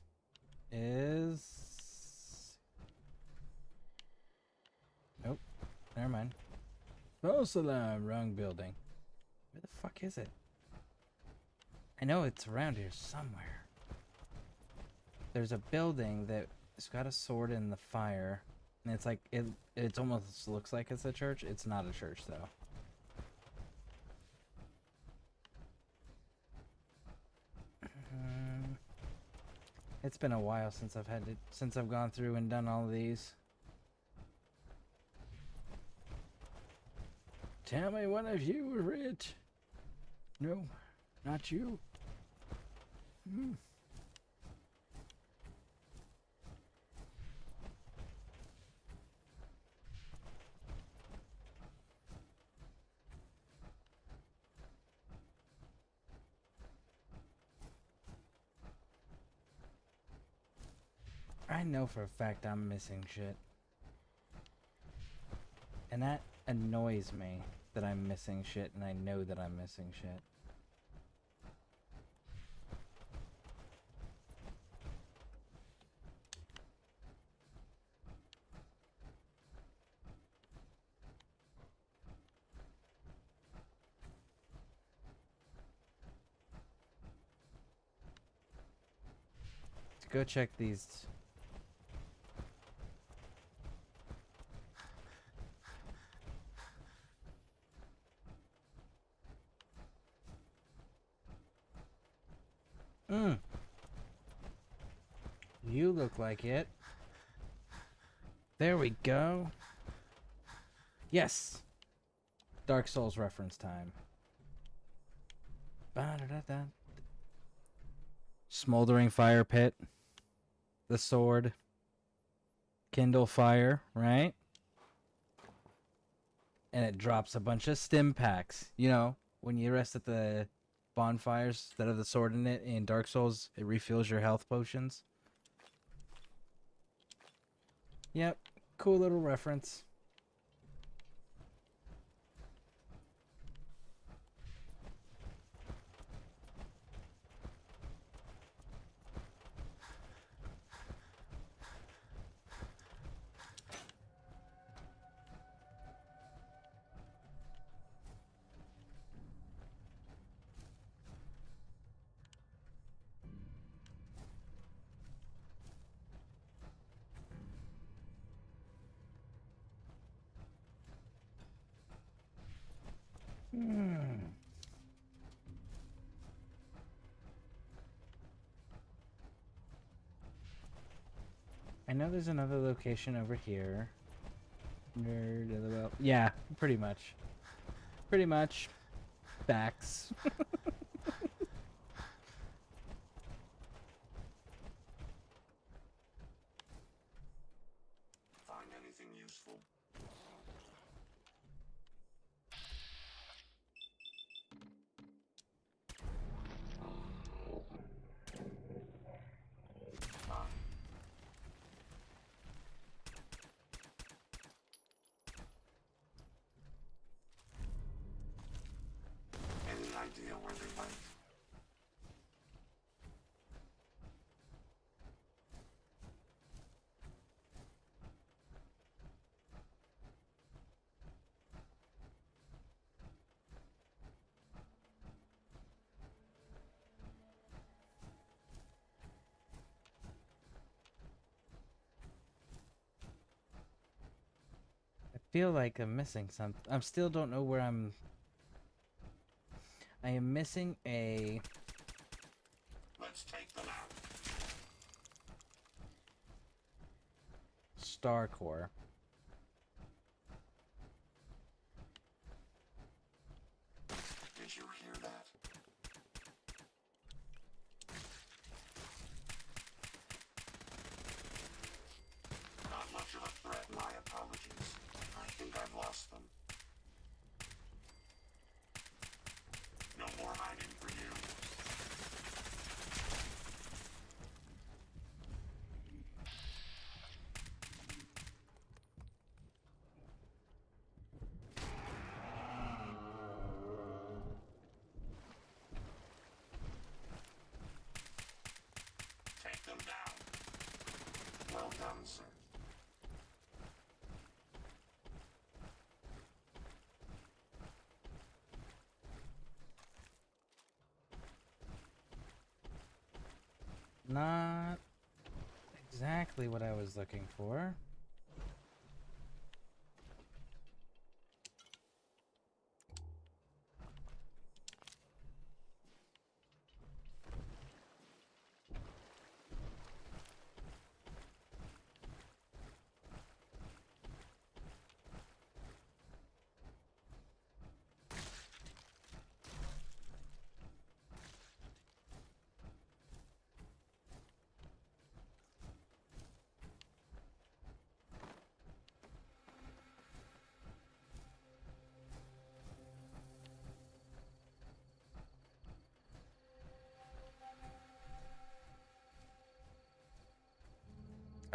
is... Nope. Never mind. False alarm. Wrong building. Where the fuck is it? I know it's around here somewhere. There's a building that's got a sword in the fire. And it's like, it almost looks like it's a church. It's not a church, though. It's been a while since I've gone through and done all of these. Tell me one of you were rich. No, not you. I know for a fact I'm missing shit. And that annoys me that I'm missing shit, and I know that I'm missing shit. Let's go check these. You look like it. There we go. Yes! Dark Souls reference time. Ba-da-da-da. Smoldering fire pit. The sword. Kindle fire, right? And it drops a bunch of stim packs. You know, when you rest at the bonfires that have the sword in it in Dark Souls, it refills your health potions. Yep, cool little reference. I know there's another location over here. Yeah, pretty much. Pretty much. Facts. Find anything useful? Any idea where they went? I feel like I'm missing something. I still don't know where I'm... I am missing a... Let's take them out. star core. Did you hear that? Not much of a threat, my apologies. I think I've lost them. No more hiding for you. Take them down. Well done, sir. Not exactly what I was looking for.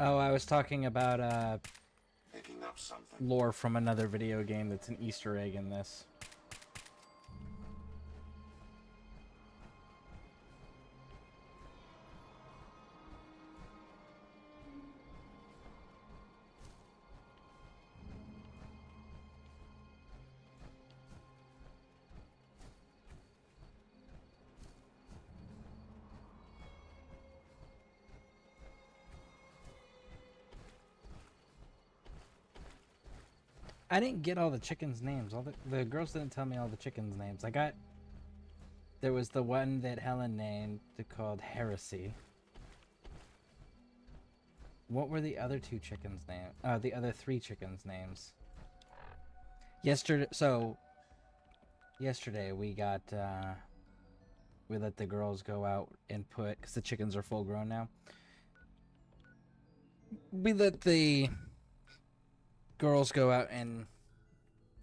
Oh, I was talking about Picking up something. lore from another video game that's an Easter egg in this. I didn't get all the chickens' names. All the girls didn't tell me all the chickens' names. There was the one that Helen named called Heresy. What were the other two chickens' names? The other three chickens' names. Yesterday we got, we let the girls go out and put, because the chickens are full grown now. We let the girls go out and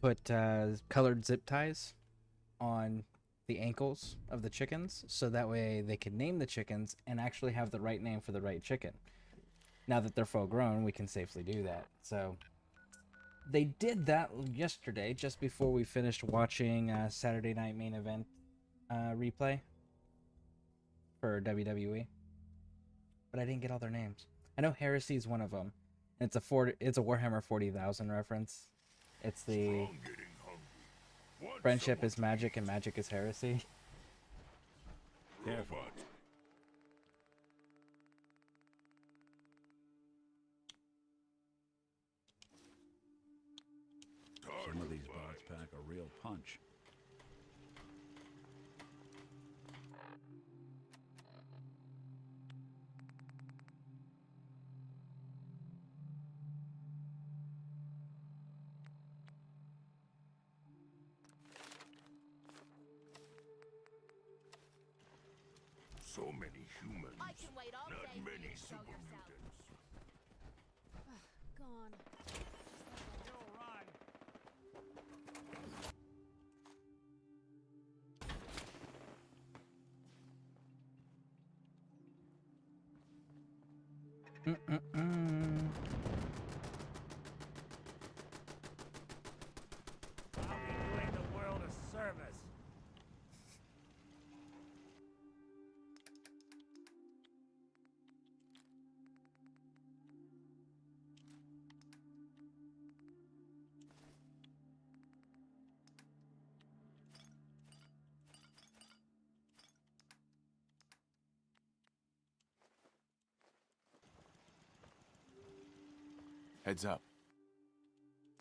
put colored zip ties on the ankles of the chickens, so that way they could name the chickens and actually have the right name for the right chicken. Now that they're full grown, we can safely do that. So they did that yesterday, just before we finished watching Saturday Night Main Event replay for WWE. But I didn't get all their names. I know Heresy is one of them. It's a Warhammer 40,000 reference. It's the friendship is magic and magic is heresy. Careful. Some of these bots pack a real punch. So many humans. I can wait all Not day for you many to show super yourself. mutants. Gone. Mm-mm-mm. I'll be doing the world a service. Heads up.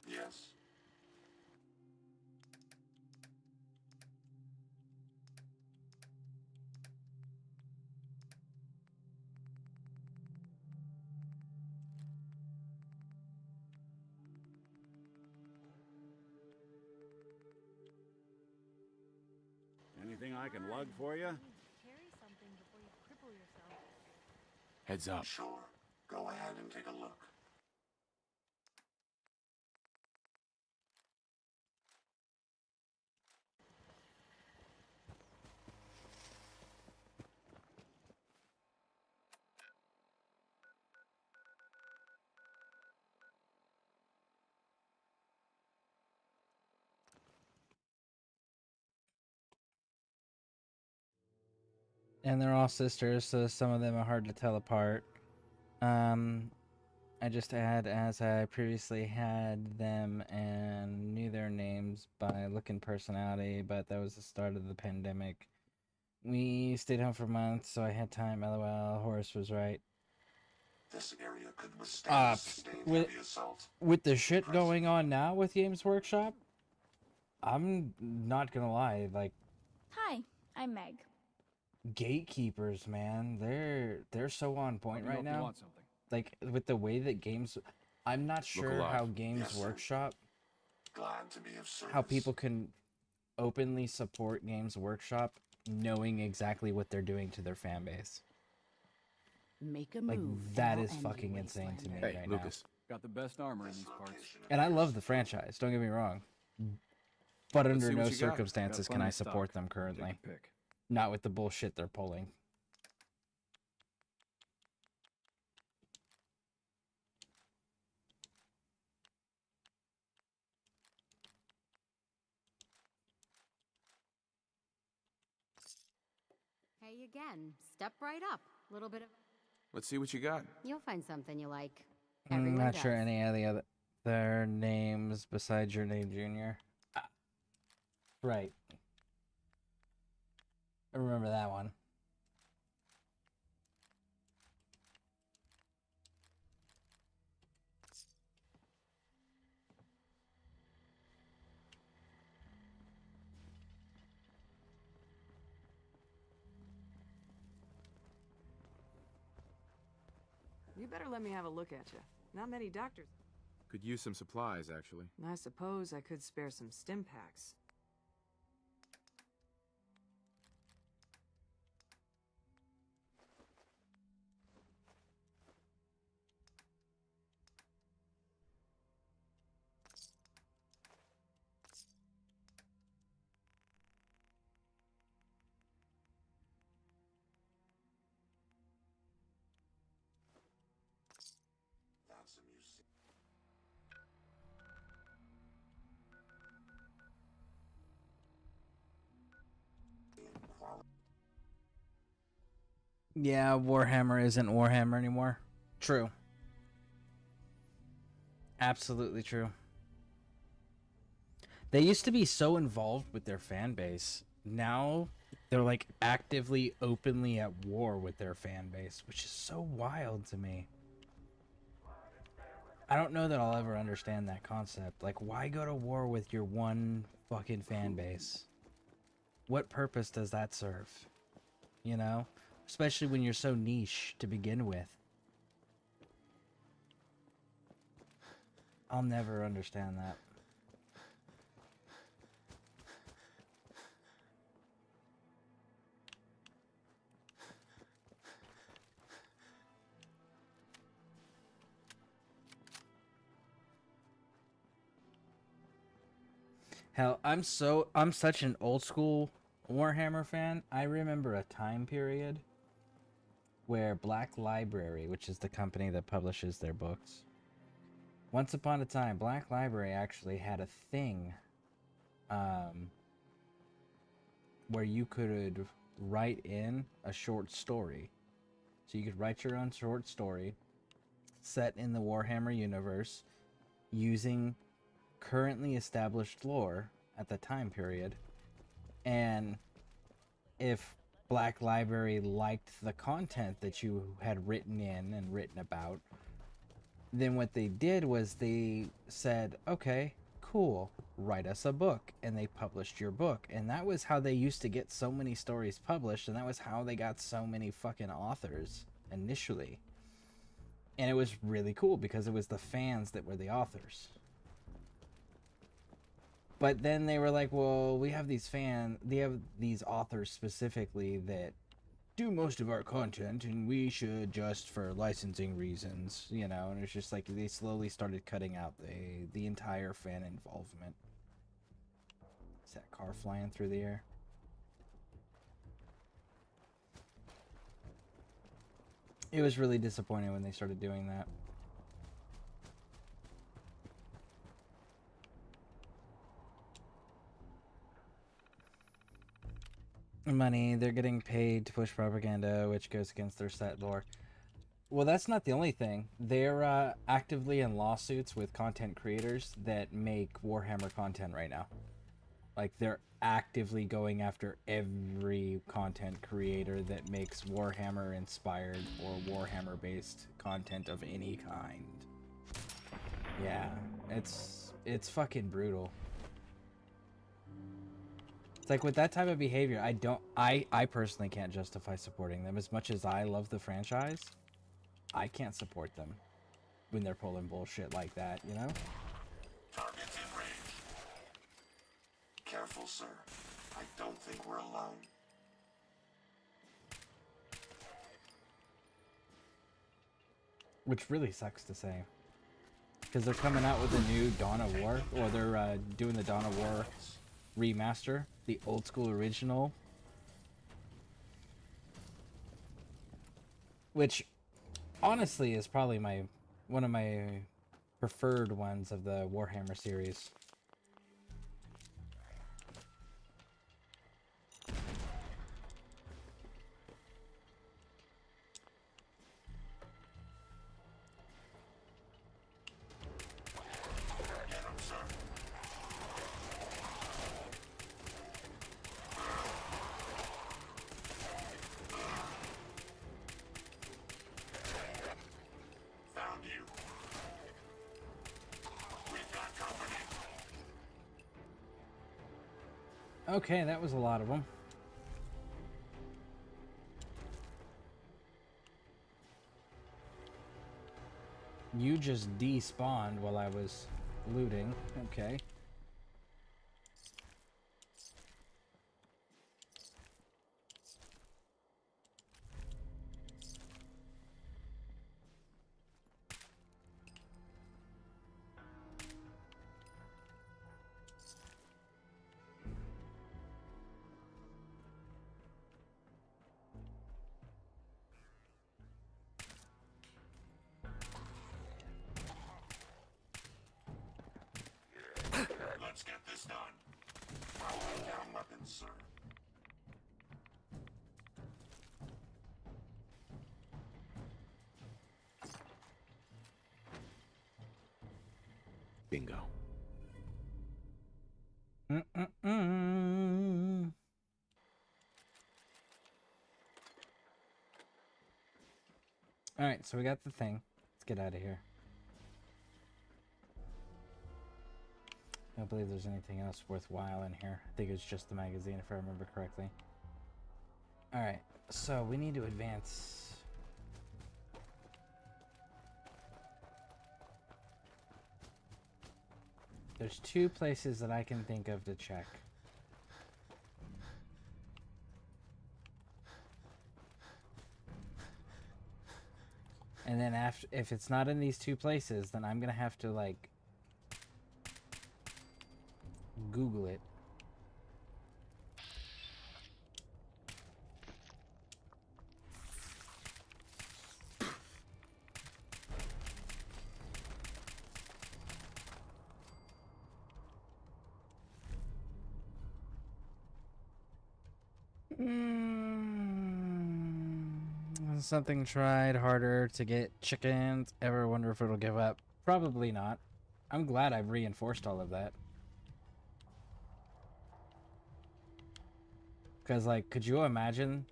Yes. Anything I can lug for you? Carry something before you cripple yourself. Heads up. Sure. Go ahead and take a look. And they're all sisters, so some of them are hard to tell apart. I just add as I previously had them and knew their names by look and personality, but that was the start of the pandemic. We stayed home for months, so I had time. LOL. Horace was right. This area could withstand a sustained with heavy assault. with the shit going on now with Games Workshop, I'm not gonna lie. Like, Hi, I'm Meg. gatekeepers, man, they're so on point Let me know right if you now. want something. Like with the way that games, I'm not sure alive. how Games Yes, sir. Workshop, Glad to be of service. how people can openly support Games Workshop, knowing exactly what they're doing to their fan base. Make a Like move. that I'll is end fucking you, insane to me Hey, right Lucas. Got the best armor in these parts. now. And I love the franchise. Don't get me wrong, but Let's under see what no you got. circumstances Got can plenty I of stock. support them Take currently. a pick. Not with the bullshit they're pulling. Hey again. Step right up. Little bit of. Let's see what you got. You'll find something you like. I'm Everyone not does. sure any of the other their names besides your name, Junior. Right. I remember that one. You better let me have a look at you. Not many doctors. Could use some supplies, actually. I suppose I could spare some stim packs. That's a museum. Yeah, Warhammer isn't Warhammer anymore. True. Absolutely true. They used to be so involved with their fan base. Now they're like actively, openly at war with their fan base, which is so wild to me. I don't know that I'll ever understand that concept. Like, why go to war with your one fucking fan base? What purpose does that serve? You know? Especially when you're so niche to begin with. I'll never understand that. Hell, I'm such an old school Warhammer fan. I remember a time period where Black Library, which is the company that publishes their books, once upon a time, Black Library actually had a thing where you could write in a short story. So you could write your own short story set in the Warhammer universe using currently established lore at the time period. And if Black Library liked the content that you had written in and written about, then what they did was they said, okay, cool, write us a book. And they published your book. And that was how they used to get so many stories published. And that was how they got so many fucking authors initially. And it was really cool because it was the fans that were the authors. But then they were like, well, they have these authors specifically that do most of our content, and we should just for licensing reasons, you know. And it's just like they slowly started cutting out the entire fan involvement. Is that car flying through the air? It was really disappointing when they started doing that. Money, they're getting paid to push propaganda, which goes against their set lore. Well, that's not the only thing. They're actively in lawsuits with content creators that make Warhammer content right now. Like, they're actively going after every content creator that makes Warhammer-inspired or Warhammer-based content of any kind. Yeah, it's fucking brutal. It's like with that type of behavior, I personally can't justify supporting them. As much as I love the franchise, I can't support them when they're pulling bullshit like that, you know? Target's in range. Careful, sir. I don't think we're alone. Which really sucks to say. Because they're coming out with a new Dawn of War, or they're doing the Dawn of War remaster, the old school original. Which, honestly, is probably one of my preferred ones of the Warhammer series. Found you. We've got company. Okay, that was a lot of them. You just despawned while I was looting. Okay. Let's get this done. I'll lay down weapons, sir. Bingo. Alright, so we got the thing. Let's get out of here. I don't believe there's anything else worthwhile in here. I think it's just the magazine, if I remember correctly. Alright, so we need to advance. There's two places that I can think of to check. And then if it's not in these two places, then I'm gonna have to, like, Google it. Something tried harder to get chickens. Ever wonder if it'll give up? Probably not. I'm glad I've reinforced all of that. Because, like, could you imagine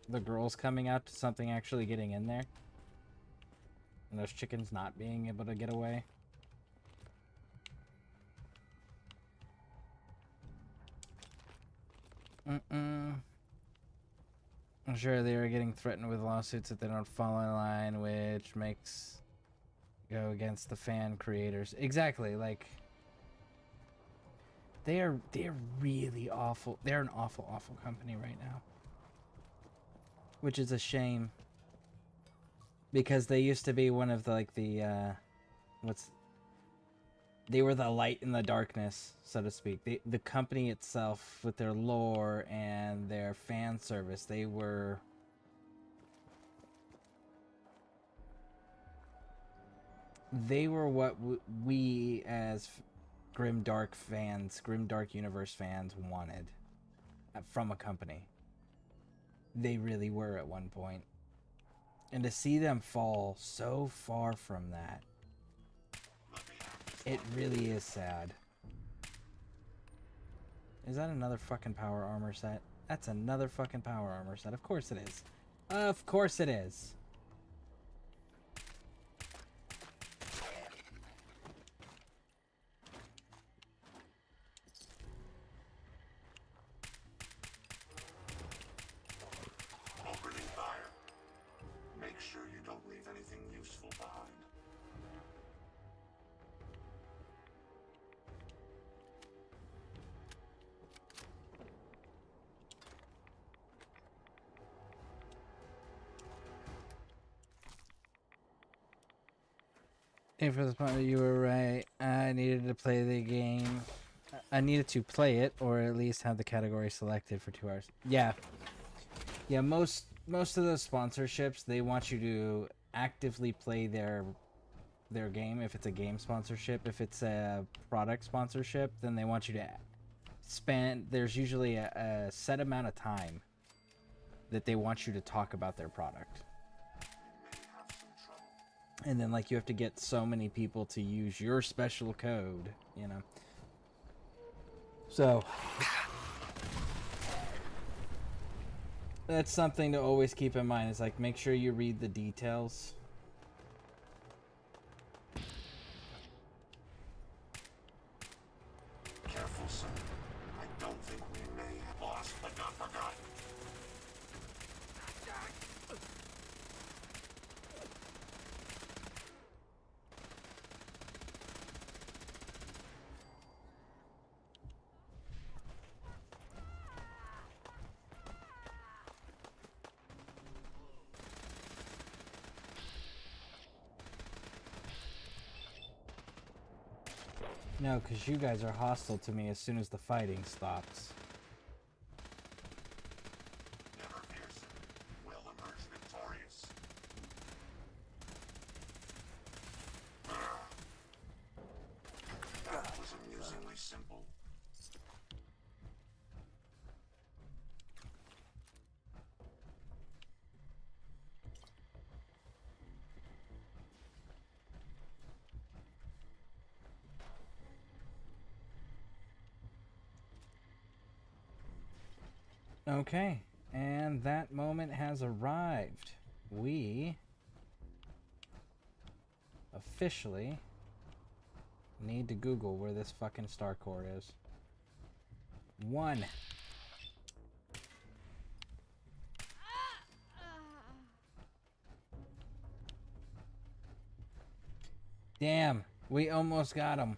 the girls coming out to something actually getting in there? And those chickens not being able to get away? I'm sure they are getting threatened with lawsuits if they don't fall in line, which makes go against the fan creators. Exactly, like they're really awful. They're an awful company right now. Which is a shame. Because they used to be one of the, like they were the light in the darkness, so to speak. The company itself, with their lore and their fan service, they were what we as Grimdark fans, Grimdark Universe fans wanted from a company. They really were at one point. And to see them fall so far from that, it really is sad. Is that another fucking power armor set? That's another fucking power armor set. Of course it is. Of course it is. Opening fire. Make sure you don't leave anything useful behind. Hey, for this point, you were right. I needed to play the game. I needed to play it, or at least have the category selected for 2 hours. Yeah. Yeah, most of those sponsorships, they want you to actively play their game if it's a game sponsorship. If it's a product sponsorship, then they want you to spend... There's usually a set amount of time that they want you to talk about their product. And then, like, you have to get so many people to use your special code, you know. So, that's something to always keep in mind. Is like, make sure you read the details. Careful, son. I don't think we may have lost but not forgotten. No, because you guys are hostile to me as soon as the fighting stops. Never fear, son. We'll emerge victorious. That was amusingly simple. Okay, and that moment has arrived. We officially need to Google where this fucking star core is. 1. Damn, we almost got him.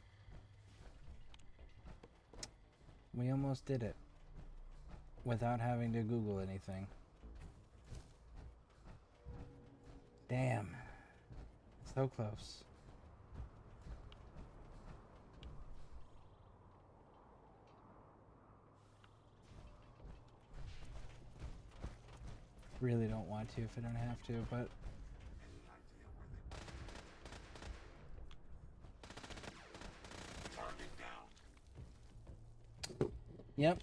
We almost did it. Without having to Google anything. Damn. So close. really don't want to if I don't have to, but... Yep.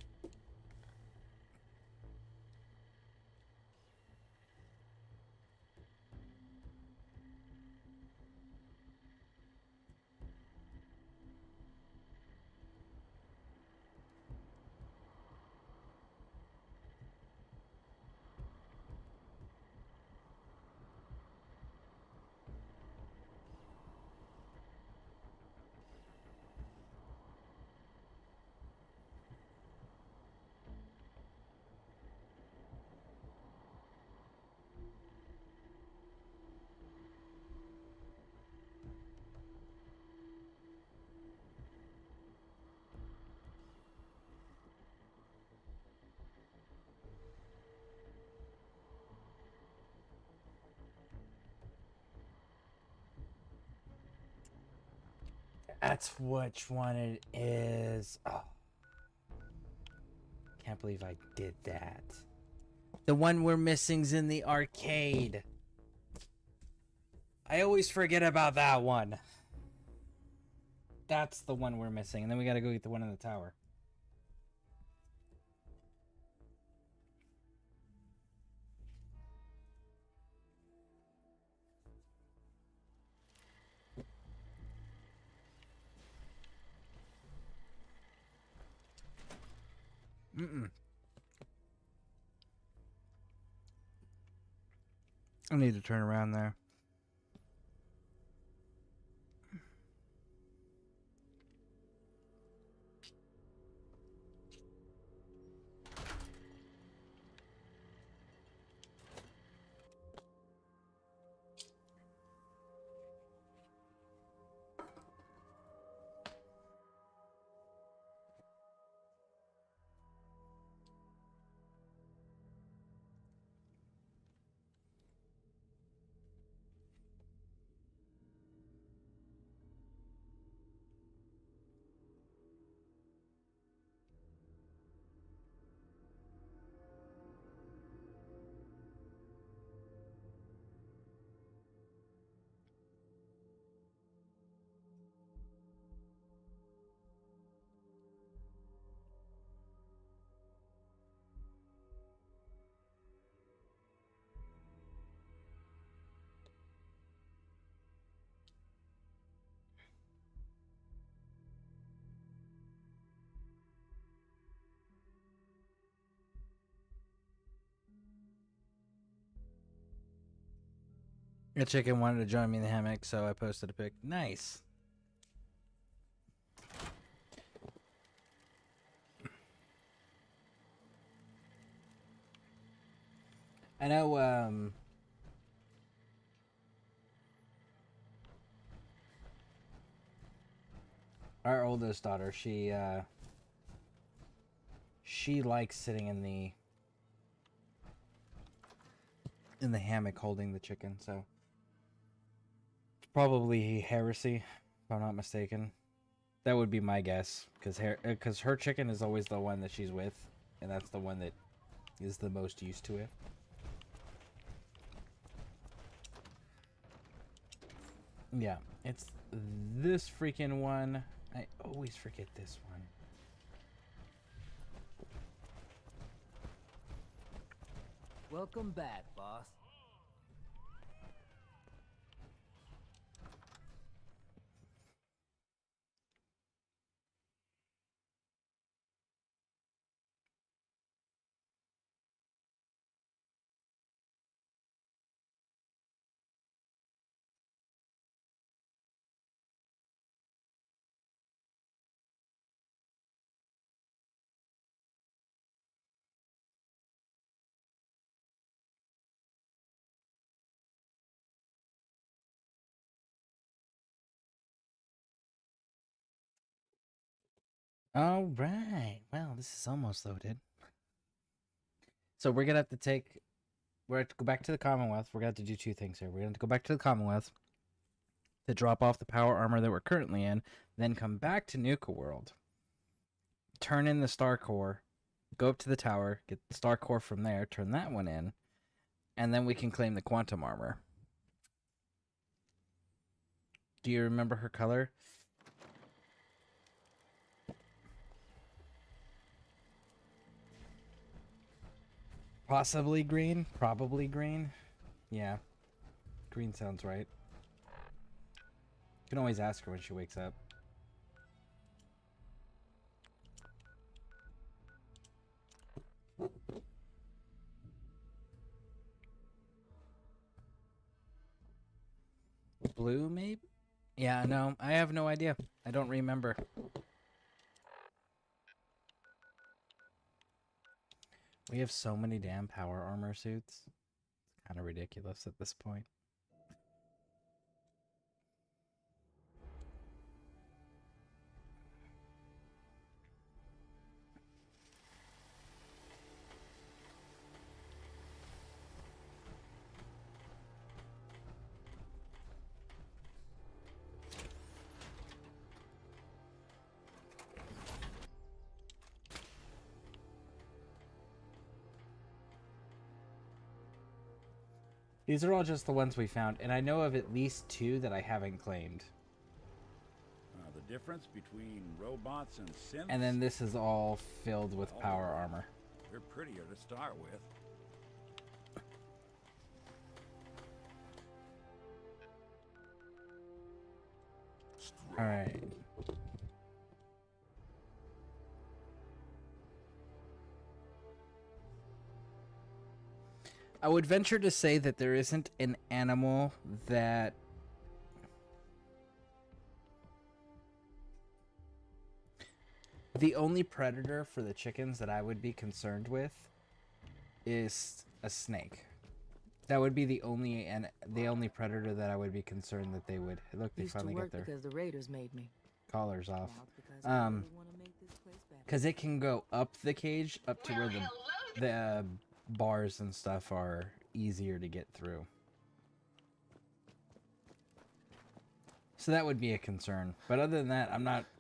That's which one it is. Oh. Can't believe I did that. The one we're missing's in the arcade. I always forget about that one. That's the one we're missing. And then we gotta go get the one in the tower. I need to turn around there. A chicken wanted to join me in the hammock, so I posted a pic. Nice. I know, our oldest daughter, she likes sitting in the hammock holding the chicken, so it's probably heresy, if I'm not mistaken. That would be my guess, because her chicken is always the one that she's with, and that's the one that is the most used to it. Yeah, it's this freaking one. I always forget this one. Welcome back, boss. All right. Well, this is almost loaded. So we're gonna have to go back to the Commonwealth. We're gonna have to do two things here. We're gonna have to go back to the Commonwealth to drop off the power armor that we're currently in, then come back to Nuka World, turn in the Star Core, go up to the tower, get the Star Core from there, turn that one in, And then we can claim the quantum armor. Do you remember her color? Possibly green? Probably green? Yeah. Green sounds right. You can always ask her when she wakes up. Blue, maybe? Yeah, no, I have no idea. I don't remember. We have so many damn power armor suits. It's kind of ridiculous at this point. These are all just the ones we found, and I know of at least 2 that I haven't claimed. The difference between robots and synths? And then this is all filled with power armor. They're prettier to start with. Alright. I would venture to say that there isn't an animal that the only predator for the chickens that I would be concerned with is a snake. That would be the only predator that I would be concerned that they would. Look, they Used finally to work got their because the Raiders made me. collars off. Now it's because I really wanna make this place better. Because it can go up the cage up to where the bars and stuff are easier to get through. So that would be a concern. But other than that,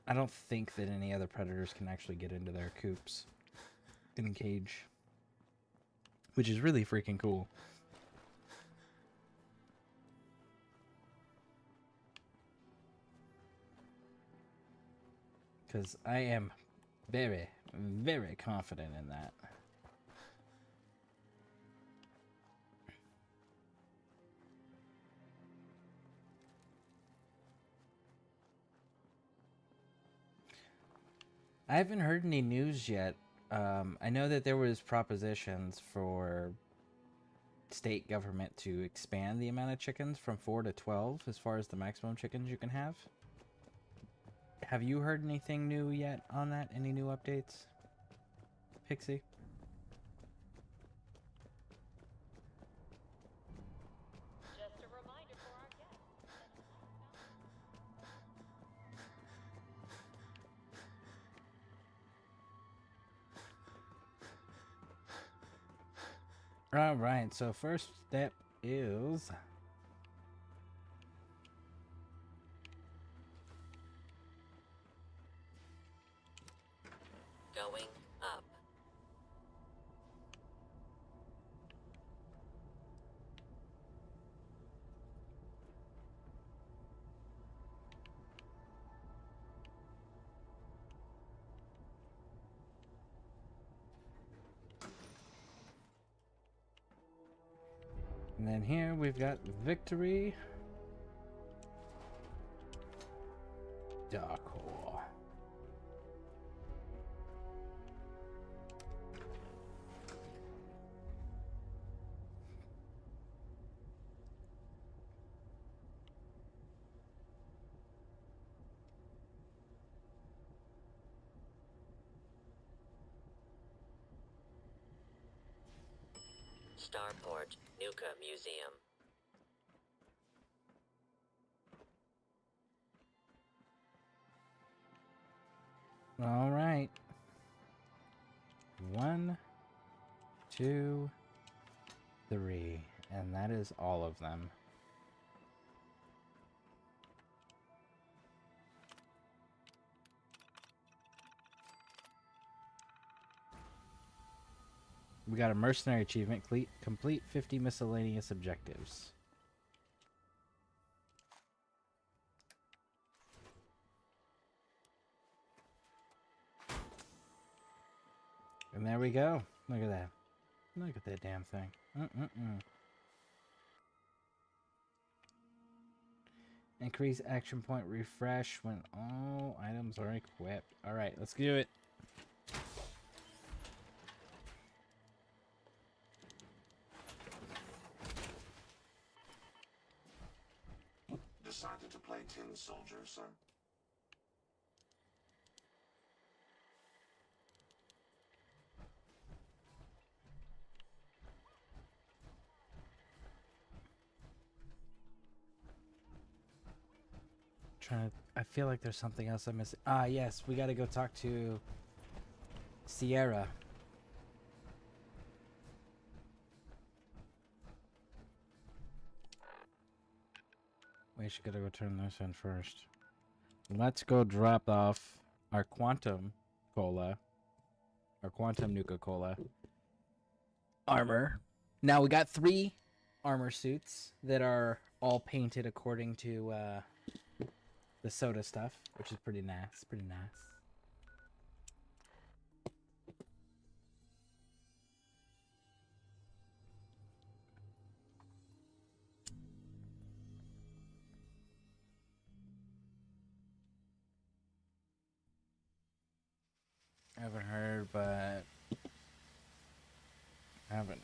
I don't think that any other predators can actually get into their coops in cage. Which is really freaking cool. Because I am very, very confident in that. I haven't heard any news yet. I know that there was propositions for state government to expand the amount of chickens from 4 to 12 as far as the maximum chickens you can have. Have you heard anything new yet on that? Any new updates, Pixie? Just a reminder for our guests. All right, so first step is Going up. and then here we've got victory. Dark Hole. Starport, Nuka Museum. All right. 1, 2, 3, and that is all of them. We got a mercenary achievement. Complete 50 miscellaneous objectives. And there we go. Look at that. Look at that damn thing. Increase action point refresh when all items are equipped. Alright, let's do it. Decided to play tin soldier, sir? I feel like there's something else I'm missing. Ah, yes, we gotta go talk to Sierra. We should gotta go turn this in first. Let's go drop off our Quantum Cola. Our Quantum Nuka-Cola armor. Now we got 3 armor suits that are all painted according to the soda stuff, which is pretty nice. Pretty nice. I haven't heard, but I haven't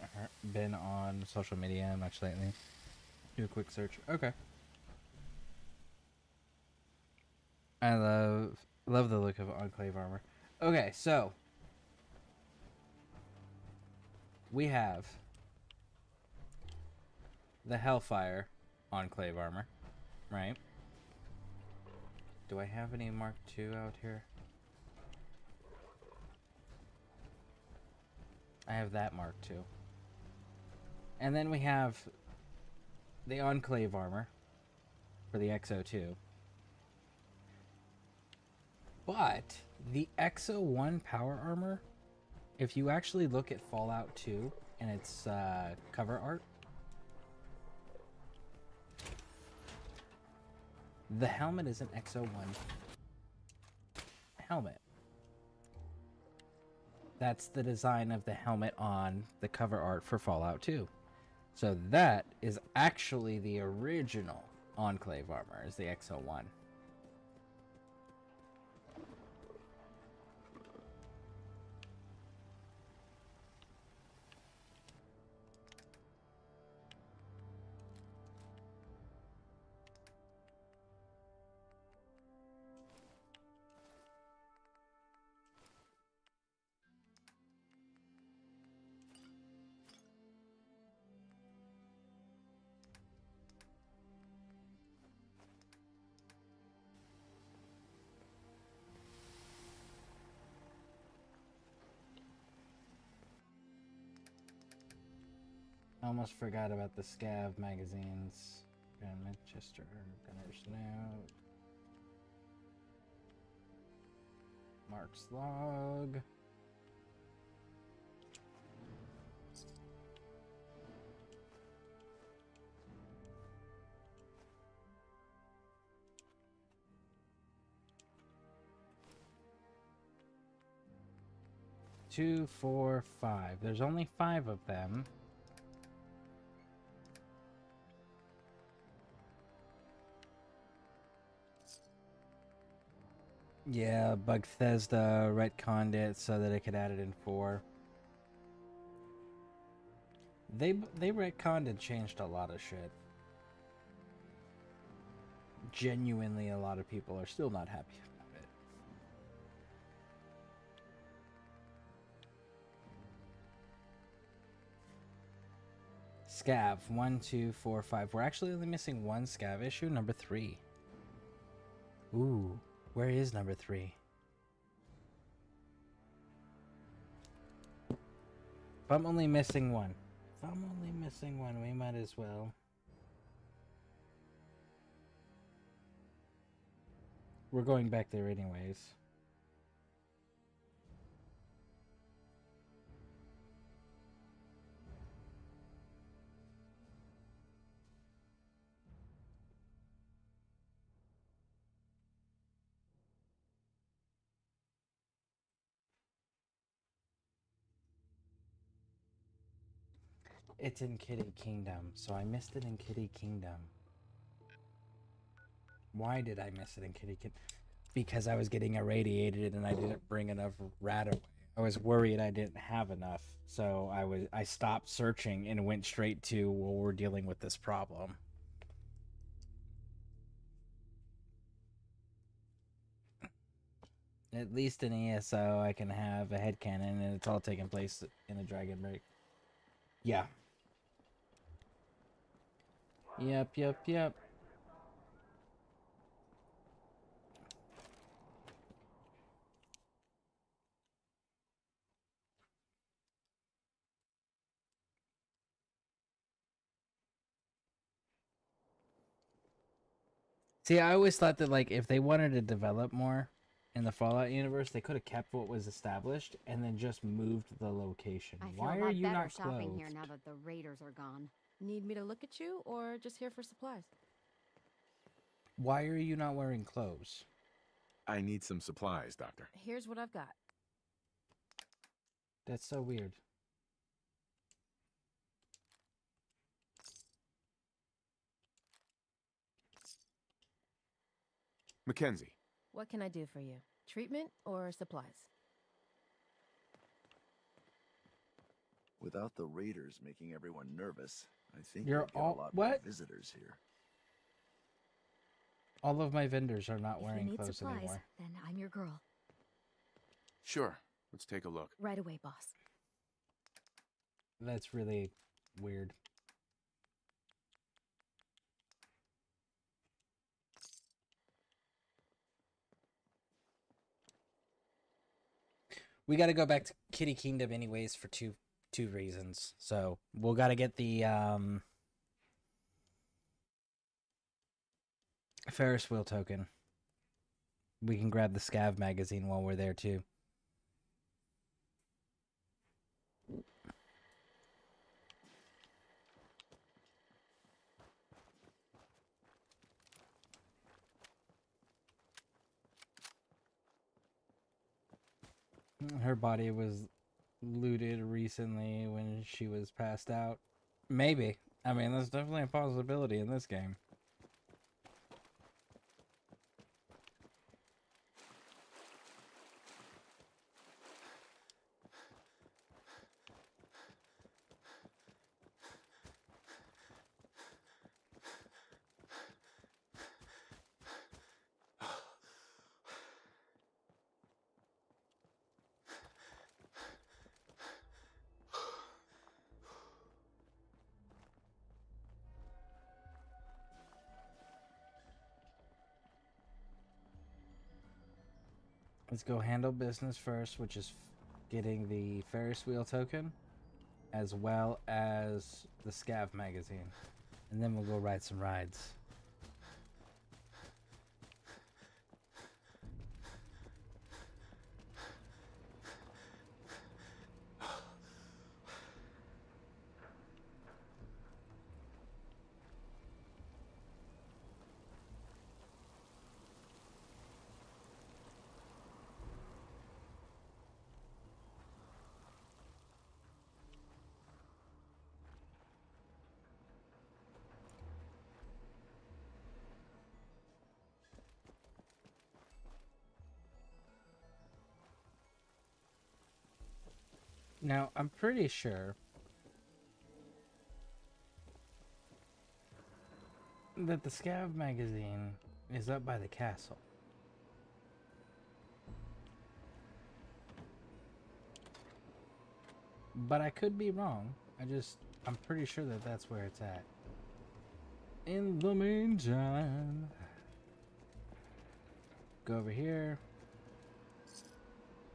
been on social media much lately. Do a quick search. Okay. I love the look of Enclave armor. Okay, so we have the Hellfire Enclave armor, right? Do I have any Mark II out here? I have that Mark II. And then we have the Enclave armor for the XO2. But the XO1 power armor, if you actually look at Fallout 2 and its cover art, the helmet is an XO1 helmet. That's the design of the helmet on the cover art for Fallout 2. So that is actually the original Enclave armor, is the XO1. I almost forgot about the Scav magazines. Manchester, Gunner's Note, Mark's Log. Two, 4, 5. There's only 5 of them. Yeah, Bethesda retconned it so that it could add it in 4. They retconned and changed a lot of shit. Genuinely, a lot of people are still not happy about it. Scav 1, 2, 4, 5. We're actually only missing one Scav issue, number 3. Ooh. Where is number 3? If I'm only missing one. We might as well. We're going back there anyways. It's in Kitty Kingdom, so I missed it in Kitty Kingdom. Why did I miss it in Kitty Kingdom? Because I was getting irradiated and I didn't bring enough rat away. I was worried I didn't have enough, so I stopped searching and went straight to, well, we're dealing with this problem. At least in ESO, I can have a headcanon, and it's all taking place in a Dragon Break. Yeah. Yep. See, I always thought that, like, if they wanted to develop more in the Fallout universe, they could have kept what was established and then just moved the location. I feel Why a are lot you better not shopping clothed? here now that the raiders are gone. Need me to look at you, or just here for supplies? Why are you not wearing clothes? I need some supplies, Doctor. Here's what I've got. That's so weird. Mackenzie. What can I do for you? Treatment or supplies? Without the raiders making everyone nervous, I think You're we'd get all- a lot what? more visitors here. All of my vendors are not If wearing you need clothes supplies, anymore. then I'm your girl. Sure. Let's take a look. Right away, boss. That's really weird. We got to go back to Kitty Kingdom anyways for two reasons. So we'll got to get the Ferris wheel token. We can grab the Scav magazine while we're there too. Her body was looted recently when she was passed out. Maybe. I mean, that's definitely a possibility in this game. Let's go handle business first, which is getting the Ferris wheel token, as well as the Scav magazine. And then we'll go ride some rides. Now, I'm pretty sure that the Scav magazine is up by the castle. But I could be wrong. I'm pretty sure that that's where it's at. In the meantime, go over here,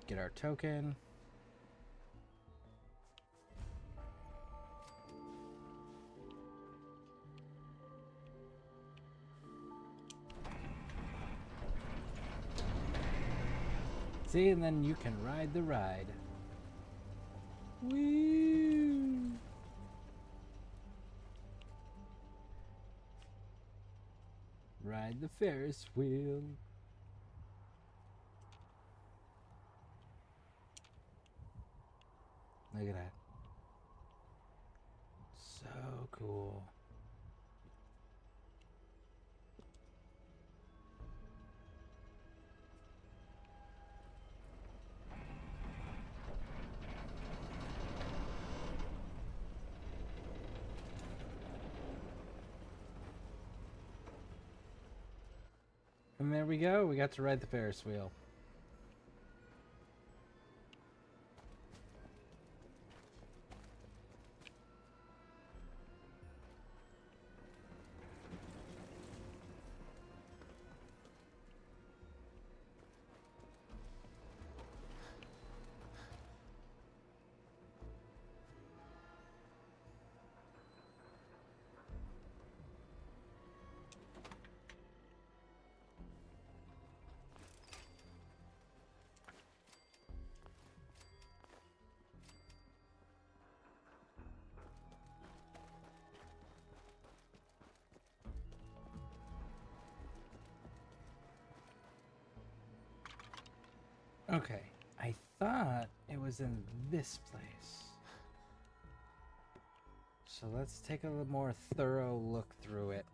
get our token. See, and then you can ride the ride. Woo! Ride the Ferris wheel. Look at that. cool. And there we go. We got to ride the Ferris wheel. Okay, I thought it was in this place. So let's take a little more thorough look through it.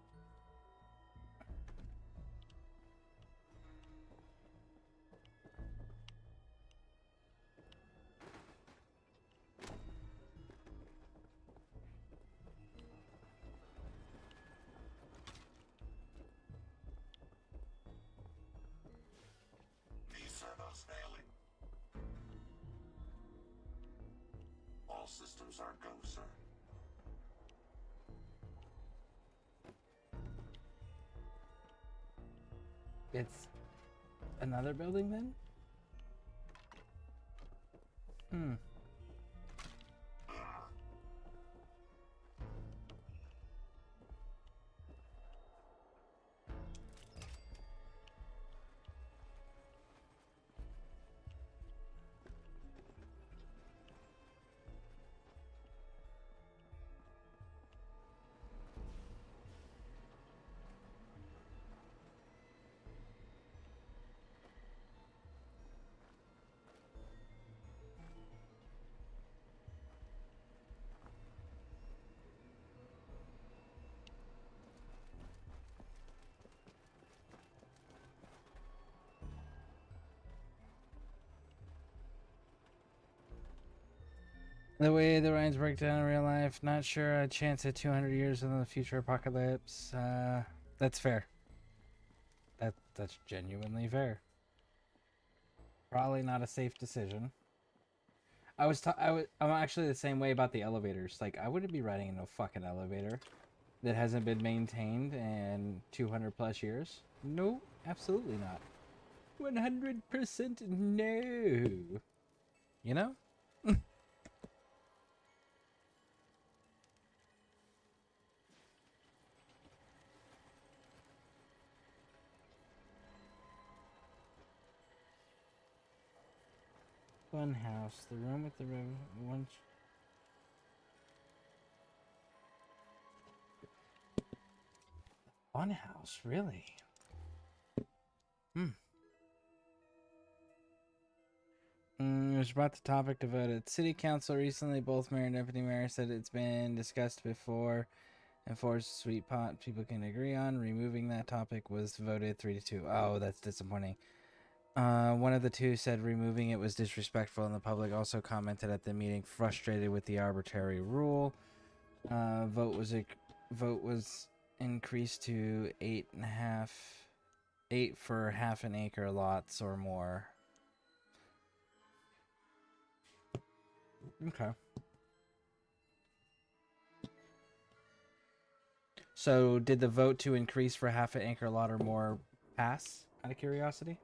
These servos failing. All systems are go, sir. It's another building then? Hmm. The way the Rhines break down in real life, not sure a chance at 200 years in the future apocalypse. That's fair. That's genuinely fair. Probably not a safe decision. I'm actually the same way about the elevators. Like, I wouldn't be riding in no fucking elevator that hasn't been maintained in 200 plus years. No, absolutely not. 100% no. You know? Fun house. The room with the room. Fun house, really? It was about the topic to vote at City Council recently. Both mayor and deputy mayor said it's been discussed before and for sweet pot people can agree on. Removing that topic was voted 3-2. Oh, that's disappointing. One of the two said removing it was disrespectful, and the public also commented at the meeting, frustrated with the arbitrary rule. Vote was increased to 8 for half an acre lots or more. Okay. So did the vote to increase for half an acre lot or more pass, out of curiosity?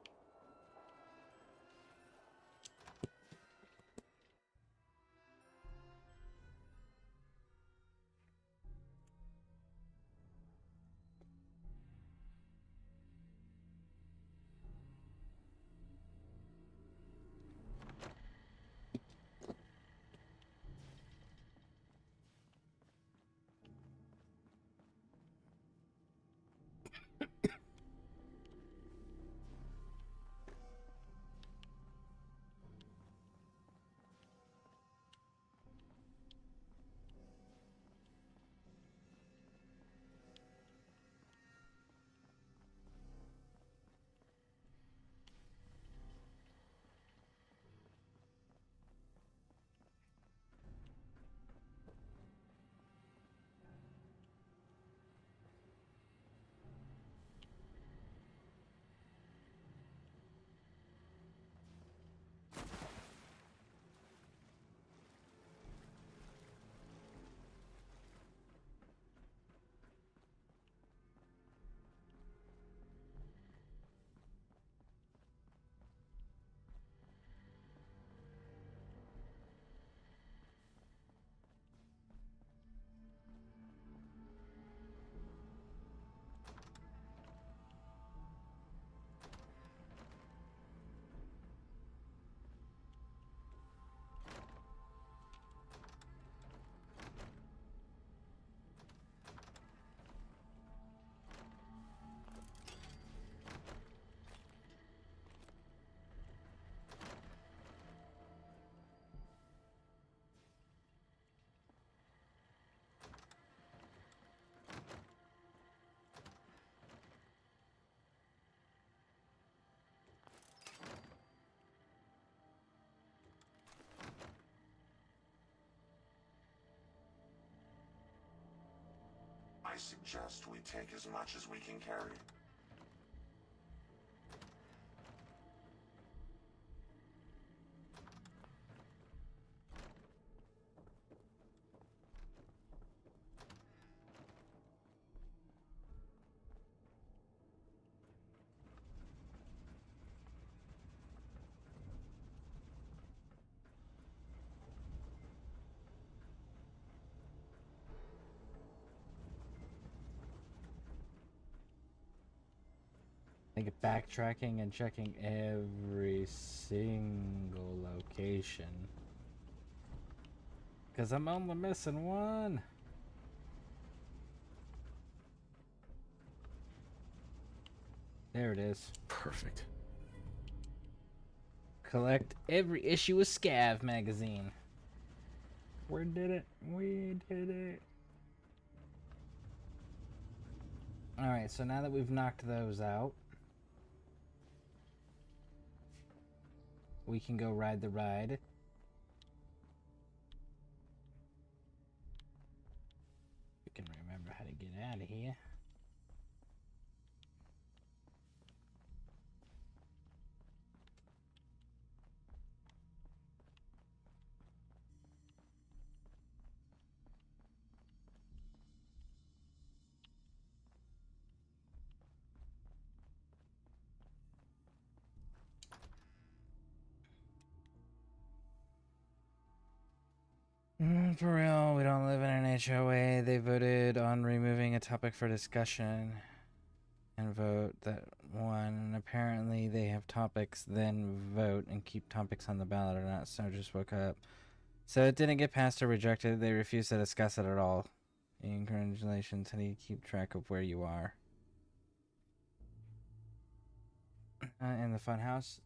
I suggest we take as much as we can carry. Like backtracking and checking every single location. Because I'm only missing one. There it is. Perfect. Collect every issue of Scav magazine. We did it. We did it. Alright, so now that we've knocked those out, we can go ride the ride. We can remember how to get out of here. For real, we don't live in an HOA. They voted on removing a topic for discussion and vote that one. And apparently they have topics, then vote and keep topics on the ballot or not. So just woke up. So it didn't get passed or rejected. They refused to discuss it at all. Congratulations. How do you keep track of where you are? In the funhouse?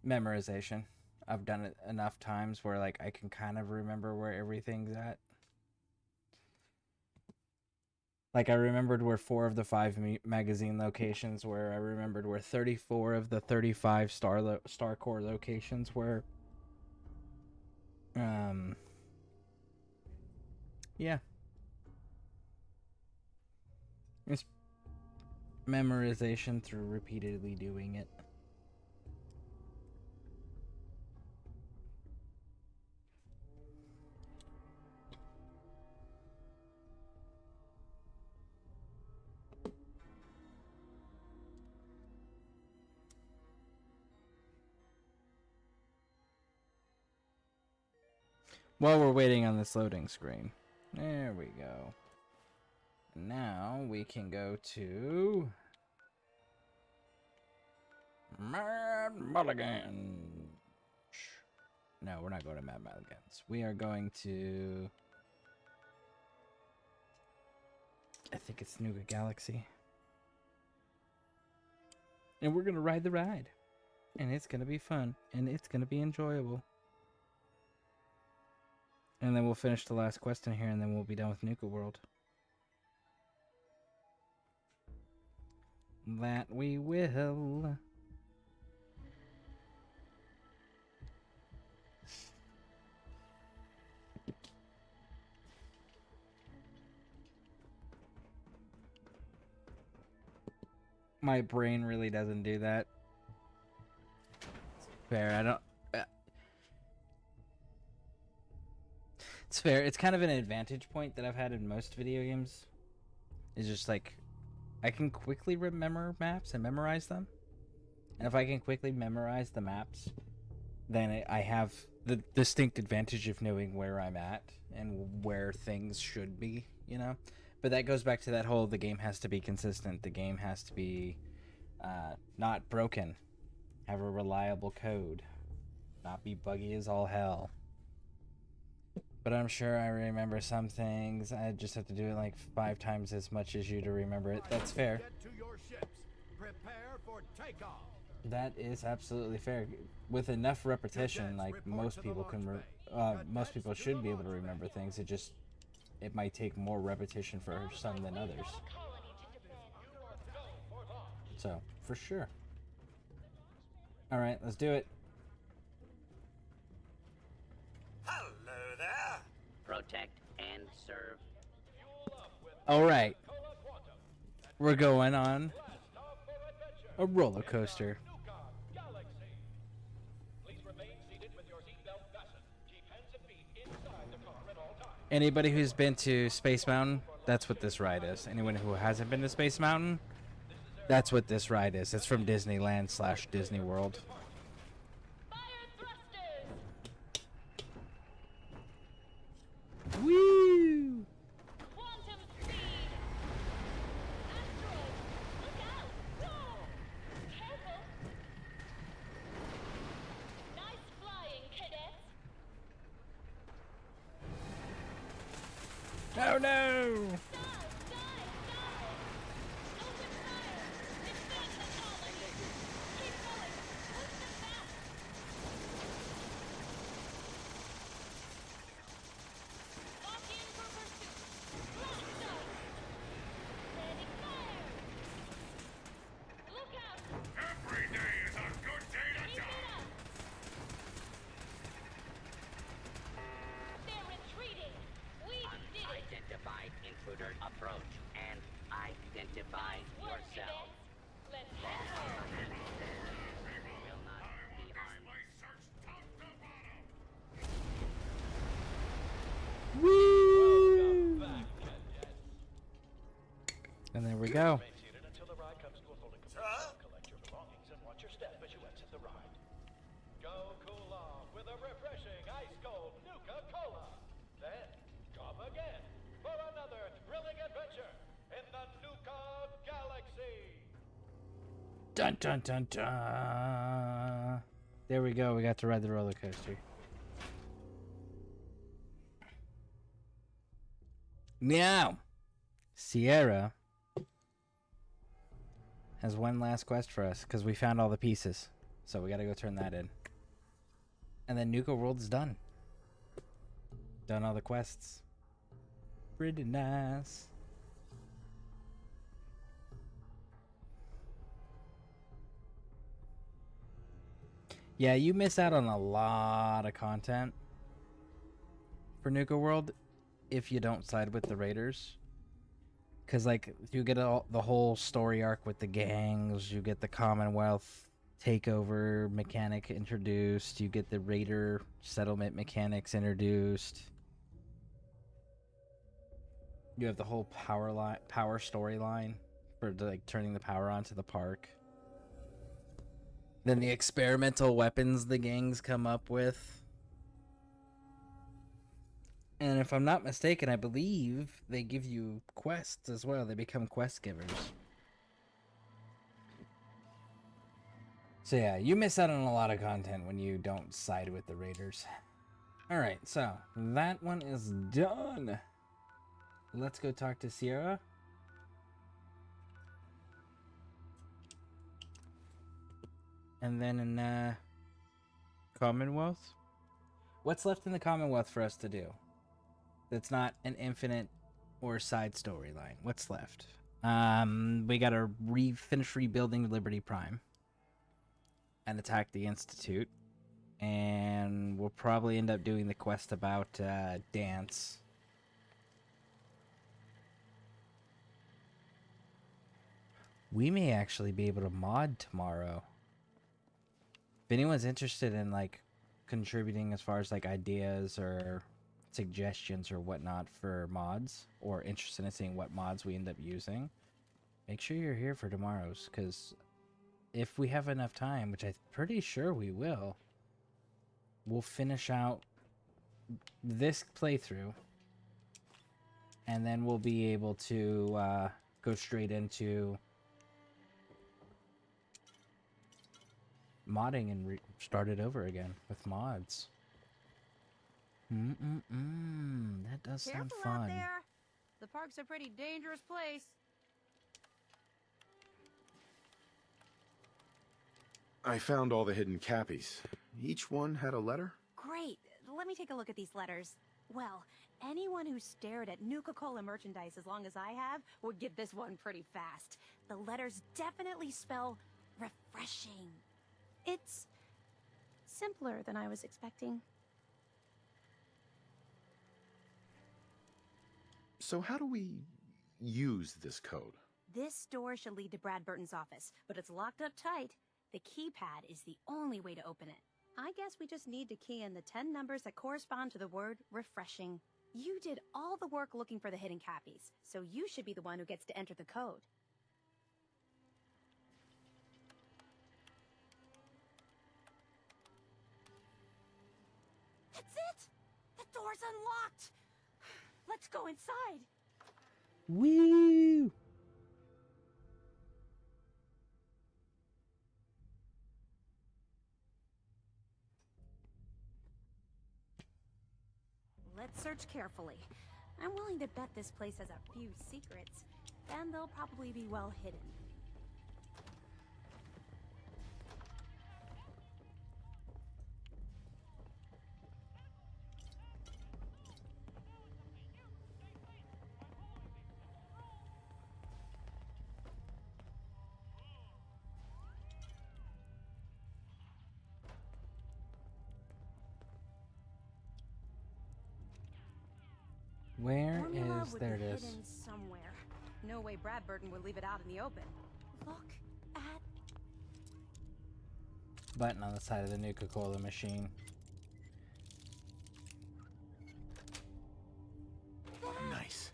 Memorization. I've done it enough times where like I can kind of remember where everything's at. Like I remembered where 4 of the 5 magazine locations were. I remembered where 34 of the 35 StarCore locations were. Yeah. It's memorization through repeatedly doing it. While we're waiting on this loading screen. There we go. Now we can go to Mad Mulligan. No, we're not going to Mad Mulligan's. We are going to... I think it's Nougat Galaxy. And we're going to ride the ride. And it's going to be fun. And it's going to be enjoyable. And then we'll finish the last quest in here, and then we'll be done with Nuka World. That we will. My brain really doesn't do that. Fair, I don't... It's fair. It's kind of an advantage point that I've had in most video games. It's just like, I can quickly remember maps and memorize them. And if I can quickly memorize the maps, then I have the distinct advantage of knowing where I'm at and where things should be, you know? But that goes back to that whole, the game has to be consistent. The game has to be not broken. Have a reliable code. Not be buggy as all hell. But I'm sure I remember some things. I just have to do it like 5 times as much as you to remember it. That's fair. Get to your ships. Prepare for takeoff. That is absolutely fair. With enough repetition, like most people can, most people should be able to remember things. It might take more repetition for some than others. So, for sure. All right, let's do it. Hello there. Protect and serve. All right. We're going on a roller coaster. Anybody who's been to Space Mountain, that's what this ride is. Anyone who hasn't been to Space Mountain, that's what this ride is. It's from Disneyland / Disney World. Woo! Oh no! Every day is a good day to die. They're retreating. Unidentified intruder approach and identify yourself. Let's will not be harmed. Woo! And there we go. Until the ride comes to a full conclusion. Collect your belongings and watch your step as you exit the ride. Go cool off with a refreshing ice cold Nuka-Cola. Then come again for another thrilling adventure in the Nuka Galaxy. Dun dun dun dun. There we go. We got to ride the roller coaster. Now, Sierra has one last quest for us because we found all the pieces. So we got to go turn that in. And then Nuka World's done. Done all the quests. Pretty nice. Yeah, you miss out on a lot of content for Nuka World if you don't side with the Raiders. Because, like, you get the whole story arc with the gangs, you get the Commonwealth takeover mechanic introduced, you get the Raider settlement mechanics introduced. You have the whole power storyline for, like, turning the power on to the park. Then the experimental weapons the gangs come up with. And if I'm not mistaken, I believe they give you quests as well. They become quest givers. So yeah, you miss out on a lot of content when you don't side with the Raiders. Alright, so that one is done. Let's go talk to Sierra. And then in Commonwealth? What's left in the Commonwealth for us to do? That's not an infinite or side storyline. What's left? We gotta finish rebuilding Liberty Prime and attack the Institute, and we'll probably end up doing the quest about Dance. We may actually be able to mod tomorrow. If anyone's interested in, like, contributing as far as, like, ideas or suggestions or whatnot for mods, or interested in seeing what mods we end up using, make sure you're here for tomorrow's, because if we have enough time, which I'm pretty sure we will, we'll finish out this playthrough, and then we'll be able to go straight into modding and start it over again with mods. That does sound Careful fun. out there. The park's a pretty dangerous place. I found all the hidden cappies. Each one had a letter? Great. Let me take a look at these letters. Well, anyone who stared at Nuka-Cola merchandise as long as I have would get this one pretty fast. The letters definitely spell refreshing. It's simpler than I was expecting. So how do we use this code? This door should lead to Brad Burton's office, but it's locked up tight. The keypad is the only way to open it. I guess we just need to key in the 10 numbers that correspond to the word refreshing. You did all the work looking for the hidden copies, so you should be the one who gets to enter the code. That's it! The door's unlocked! Let's go inside! Woo! Let's search carefully. I'm willing to bet this place has a few secrets, and they'll probably be well hidden. Where Formula is... would There be it is. hidden somewhere. No way Brad Burton would leave it out in the open. Look at Button on the side of the Nuka-Cola machine. Nice.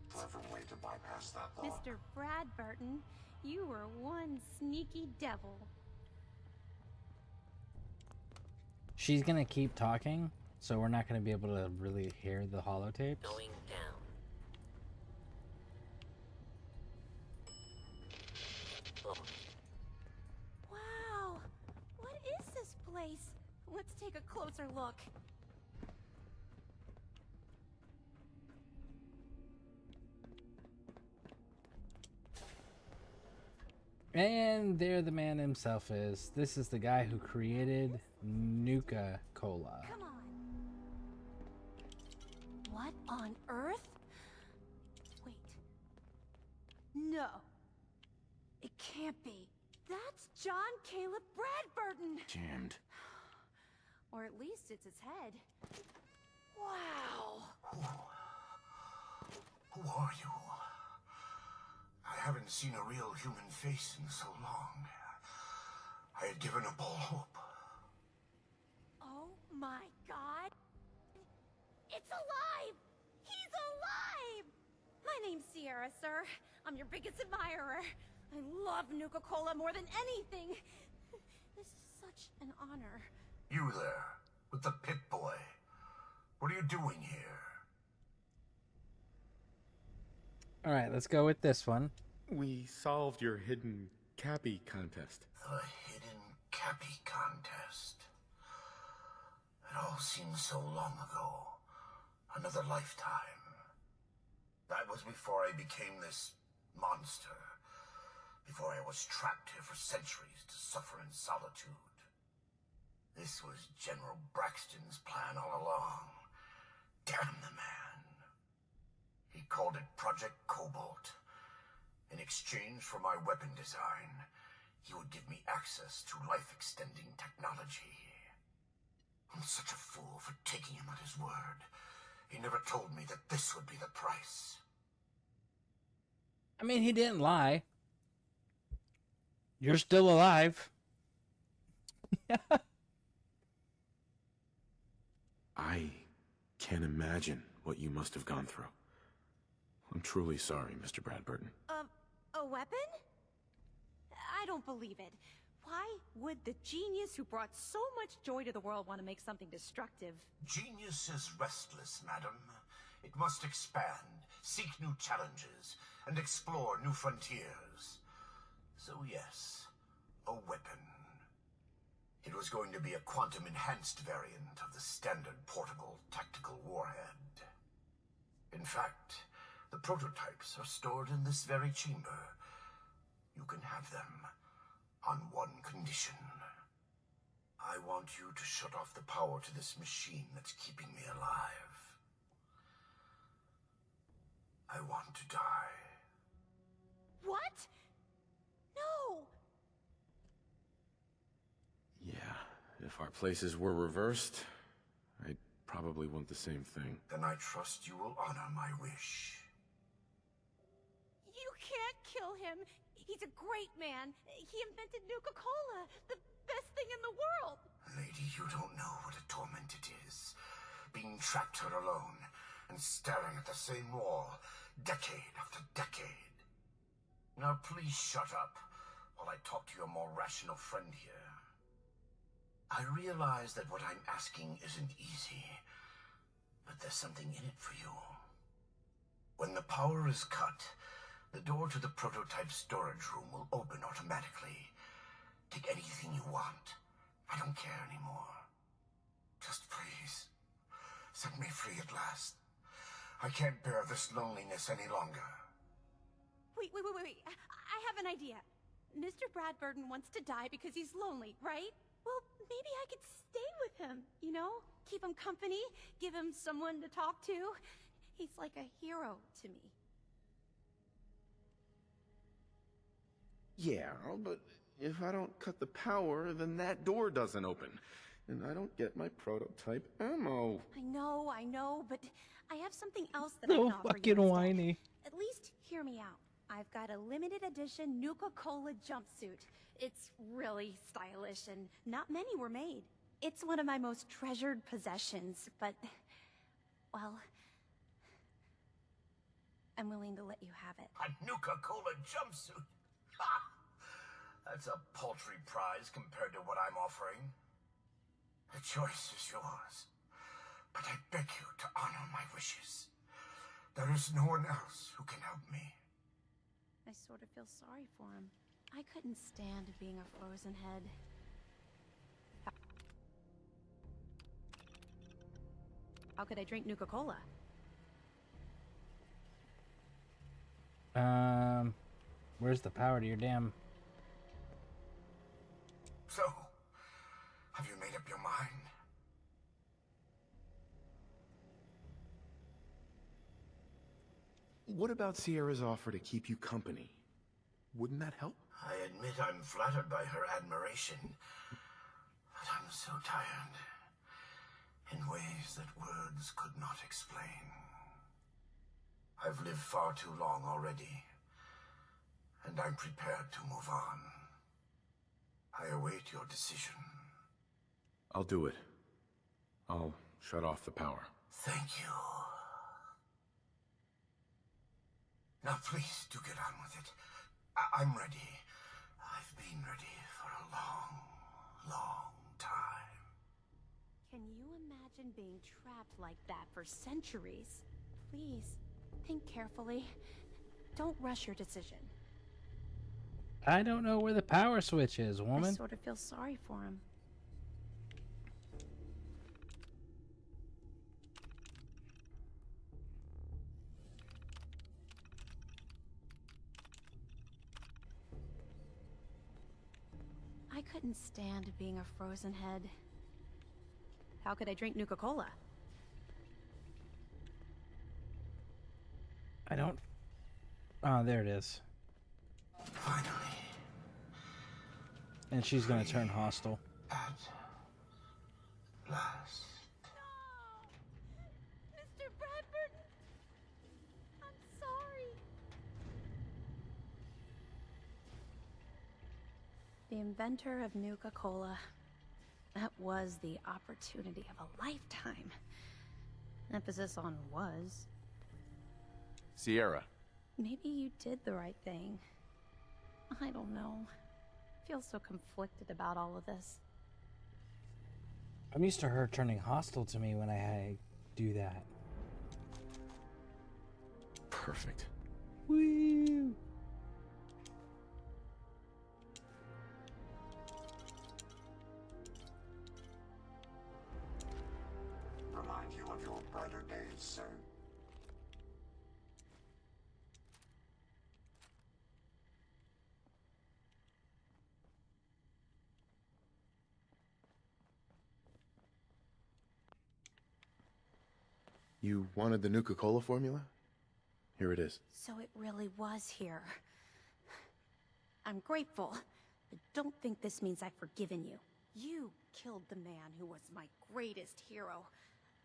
Clever way to bypass that lock. Mr. Brad Burton. You were one sneaky devil. She's gonna keep talking, so we're not gonna be able to really hear the holotapes. Going down. Wow! What is this place? Let's take a closer look. And there the man himself is. This is the guy who created Nuka-Cola. Come on. What on earth? Wait. No. It can't be. That's John Caleb Bradburton. Jammed. Or at least it's his head. Wow. Who are you? I haven't seen a real human face in so long. I had given up all hope. Oh my god. It's alive! He's alive! My name's Sierra, sir. I'm your biggest admirer. I love Nuka-Cola more than anything. This is such an honor. You there, with the pit boy. What are you doing here? Alright, let's go with this one. We solved your hidden cappy contest. The hidden cappy contest. It all seems so long ago. Another lifetime. That was before I became this monster. Before I was trapped here for centuries to suffer in solitude. This was General Braxton's plan all along. Damn the man. He called it Project Cobalt. In exchange for my weapon design, he would give me access to life-extending technology. I'm such a fool for taking him at his word. He never told me that this would be the price. I mean, he didn't lie. You're still alive. I can't imagine what you must have gone through. I'm truly sorry, Mr. Bradburton. A weapon? I don't believe it. Why would the genius who brought so much joy to the world want to make something destructive? Genius is restless, madam. It must expand, seek new challenges, and explore new frontiers. So yes, a weapon. It was going to be a quantum-enhanced variant of the standard portable tactical warhead. In fact, the prototypes are stored in this very chamber. You can have them on one condition. I want you to shut off the power to this machine that's keeping me alive. I want to die. What? No! Yeah, if our places were reversed, I'd probably want the same thing. Then I trust you will honor my wish. You can't kill him. He's a great man. He invented Nuka-Cola, the best thing in the world. Lady, you don't know what a torment it is. Being trapped here alone and staring at the same wall, decade after decade. Now please shut up while I talk to your more rational friend here. I realize that what I'm asking isn't easy, but there's something in it for you. When the power is cut, the door to the prototype storage room will open automatically. Take anything you want. I don't care anymore. Just please, set me free at last. I can't bear this loneliness any longer. Wait. I have an idea. Mr. Bradburden wants to die because he's lonely, right? Well, maybe I could stay with him, you know? Keep him company, give him someone to talk to. He's like a hero to me. Yeah, but if I don't cut the power, then that door doesn't open. And I don't get my prototype ammo. I know, but I have something else that I So can offer you fucking instead. whiny. At least hear me out. I've got a limited edition Nuka-Cola jumpsuit. It's really stylish and not many were made. It's one of my most treasured possessions, but, well, I'm willing to let you have it. A Nuka-Cola jumpsuit? Ha! That's a paltry prize compared to what I'm offering. The choice is yours. But I beg you to honor my wishes. There is no one else who can help me. I sort of feel sorry for him. I couldn't stand being a frozen head. How could I drink Nuka-Cola? Where's the power to your damn... So, have you made up your mind? What about Sierra's offer to keep you company? Wouldn't that help? I admit I'm flattered by her admiration, but I'm so tired. In ways that words could not explain. I've lived far too long already, and I'm prepared to move on. I await your decision. I'll do it. I'll shut off the power. Thank you. Now please do get on with it. I'm ready. I've been ready for a long time. Can you imagine being trapped like that for centuries? Please, think carefully. Don't rush your decision. I don't know where the power switch is, I woman. sort of feel sorry for him. I couldn't stand being a frozen head. How could I drink Nuka-Cola? I don't... Oh, there it is. Finally. And she's gonna turn hostile. At last. Mr. Bradburden! I'm sorry. The inventor of Nuka-Cola. That was the opportunity of a lifetime. Emphasis on was. Sierra. Maybe you did the right thing. I don't know. I feel so conflicted about all of this. I'm used to her turning hostile to me when I do that. Perfect. Woo! Remind you of your brighter days, sir. You wanted the Nuka-Cola formula? Here it is. So it really was here. I'm grateful, but don't think this means I've forgiven you. You killed the man who was my greatest hero.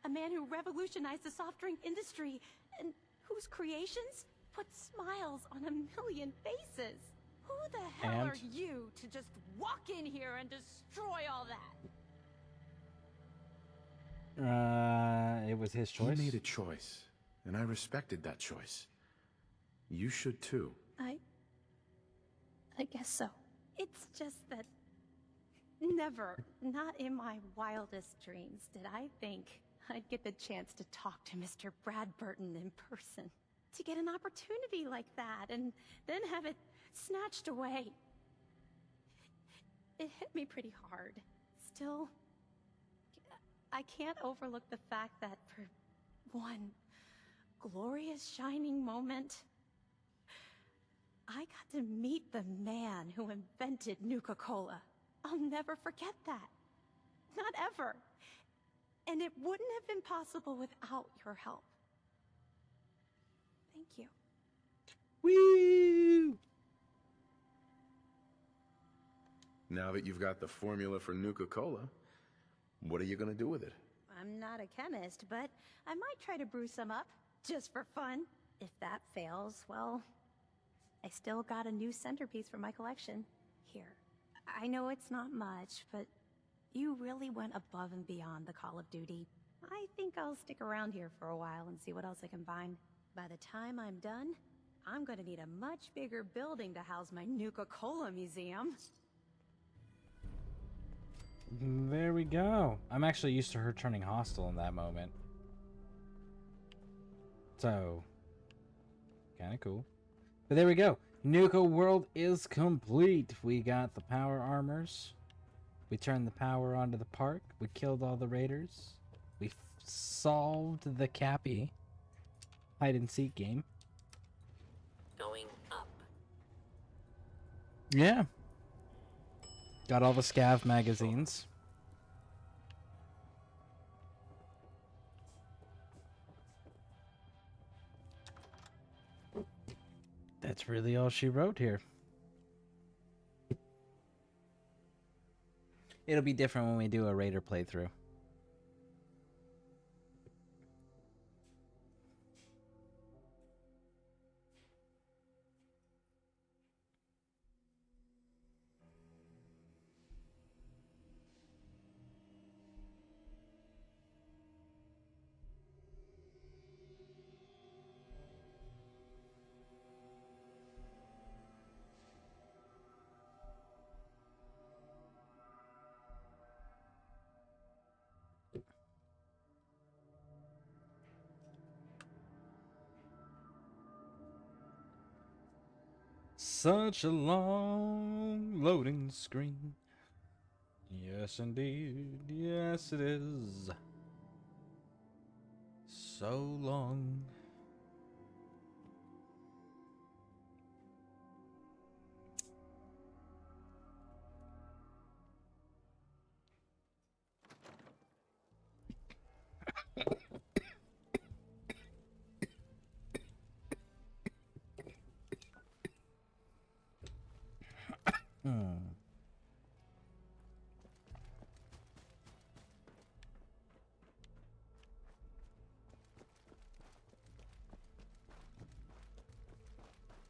A man who revolutionized the soft drink industry and whose creations put smiles on a million faces. Who the hell And? are you to just walk in here and destroy all that? It was his choice. He made a choice, and I respected that choice. You should too. I guess so. It's just that never, not in my wildest dreams, did I think I'd get the chance to talk to Mr. Bradburton in person. To get an opportunity like that and then have it snatched away. It hit me pretty hard. Still, I can't overlook the fact that for one glorious shining moment, I got to meet the man who invented Nuka-Cola. I'll never forget that. Not ever. And it wouldn't have been possible without your help. Thank you. Woo! Now that you've got the formula for Nuka-Cola, what are you gonna do with it? I'm not a chemist, but I might try to brew some up, just for fun. If that fails, well, I still got a new centerpiece for my collection. Here. I know it's not much, but you really went above and beyond the Call of Duty. I think I'll stick around here for a while and see what else I can find. By the time I'm done, I'm gonna need a much bigger building to house my Nuka-Cola museum. There we go. I'm actually used to her turning hostile in that moment. So, kind of cool. But there we go. Nuka World is complete. We got the power armors. We turned the power onto the park. We killed all the raiders. We solved the Cappy hide and seek game. Going up. Yeah. Got all the Scav magazines. That's really all she wrote here. It'll be different when we do a Raider playthrough. Such a long loading screen. Yes, indeed. Yes, it is. So long.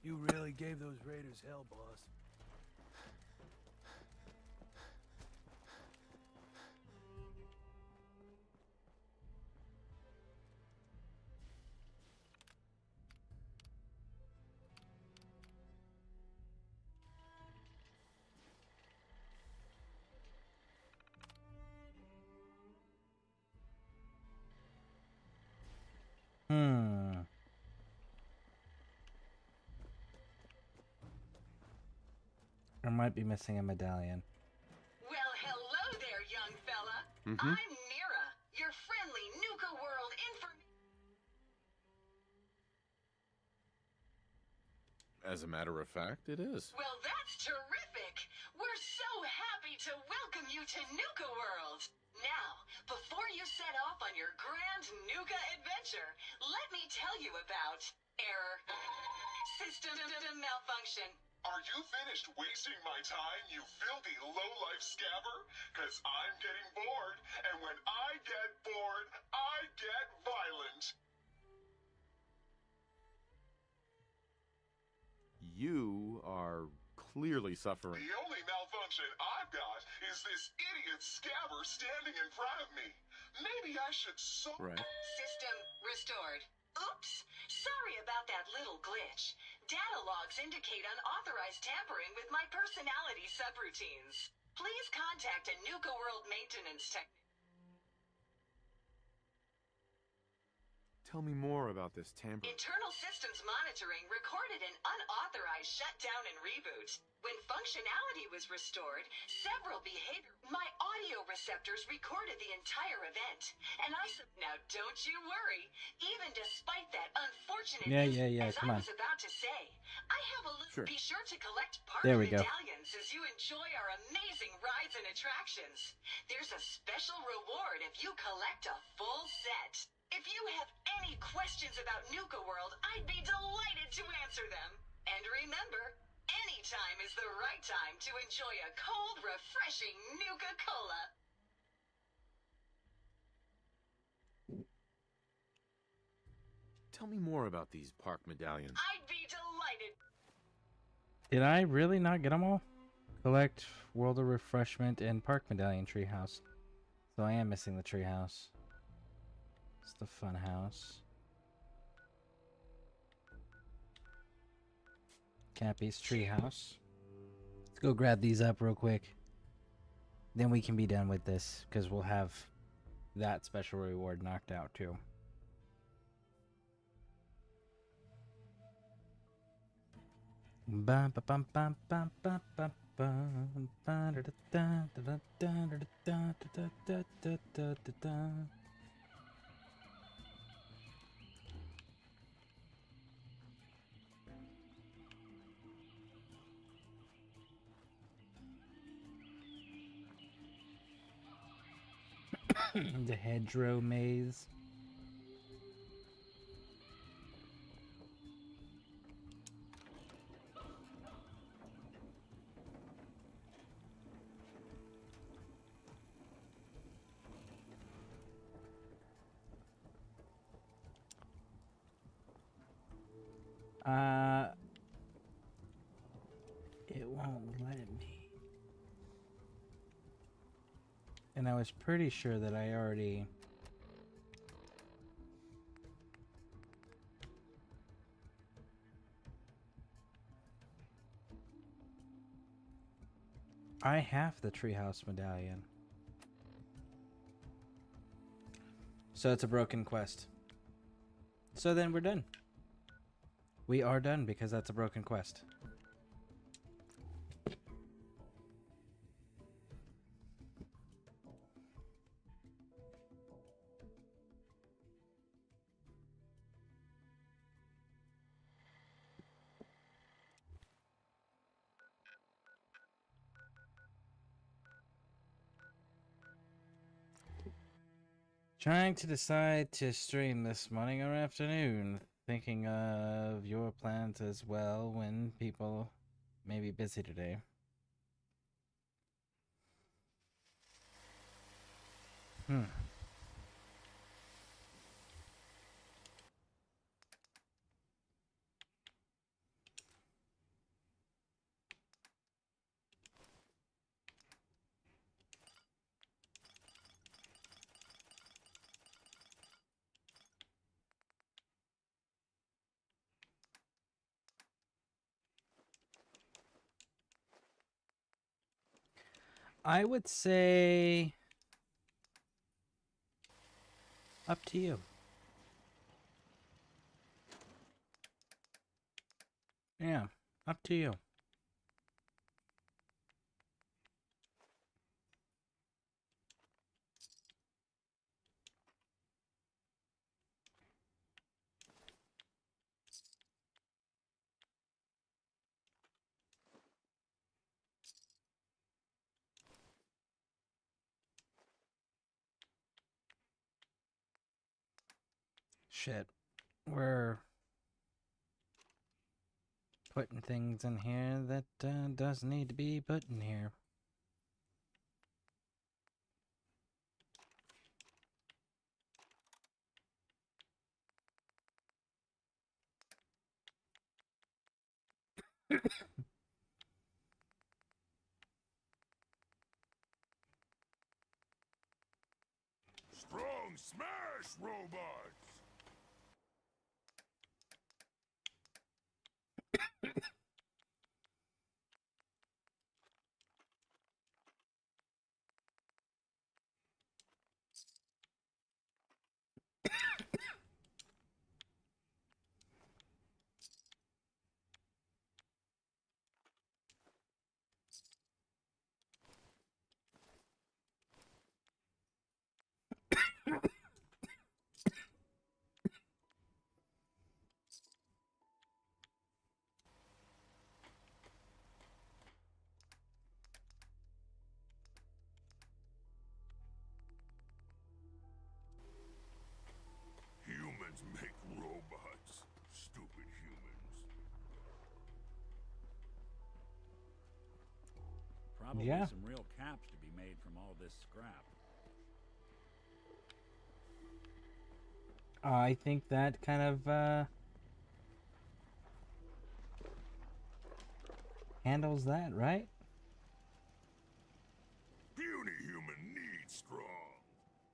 You really gave those raiders hell, boss. I might be missing a medallion. Well, hello there, young fella. Mm-hmm. I'm Mira, your friendly Nuka World As a matter of fact, it is. Well, that's terrific. We're so happy to welcome you to Nuka World. Now, before you set off on your grand Nuka adventure, let me tell you about error, system malfunction. Are you finished wasting my time, you filthy low-life scabber? Cause I'm getting bored, and when I get bored, I get violent. You are clearly suffering. The only malfunction I've got is this idiot scabber standing in front of me. Maybe I should Right. System restored. Oops! Sorry about that little glitch. Data logs indicate unauthorized tampering with my personality subroutines. Please contact a Nuka World maintenance tech. Tell me more about this tampering. Internal systems monitoring recorded an unauthorized shutdown and reboot. When functionality was restored, several behavior... My audio receptors recorded the entire event. And now don't you worry. Even despite that unfortunate... Yeah, come on. As I was about to say, I have a Sure. Be sure to collect There we go. medallions as you enjoy our amazing rides and attractions. There's a special reward if you collect a full set. If you have any questions about Nuka World, I'd be delighted to answer them. And remember, any time is the right time to enjoy a cold, refreshing Nuka-Cola. Tell me more about these park medallions. I'd be delighted. Did I really not get them all? Collect World of Refreshment and Park Medallion Treehouse. So I am missing the treehouse. It's the fun house. Cappy's treehouse. Let's go grab these up real quick. Then we can be done with this, because we'll have that special reward knocked out too. Bum ba bum bum bum bum bum bum ba da da da da da da da da da da da da. The hedgerow maze. It won't let me. And I was pretty sure that I already... I have the treehouse medallion. So it's a broken quest. So then we're done. We are done because that's a broken quest. Trying to decide to stream this morning or afternoon. Thinking of your plans as well when people may be busy today. I would say up to you. Yeah, up to you. Shit. We're... putting things in here that doesn't need to be put in here. Strong smash, robots! Humans make robots. Stupid humans. Probably Yeah. some real caps to be made from all this scrap. I think that kind of handles that, right? Puny human needs strong.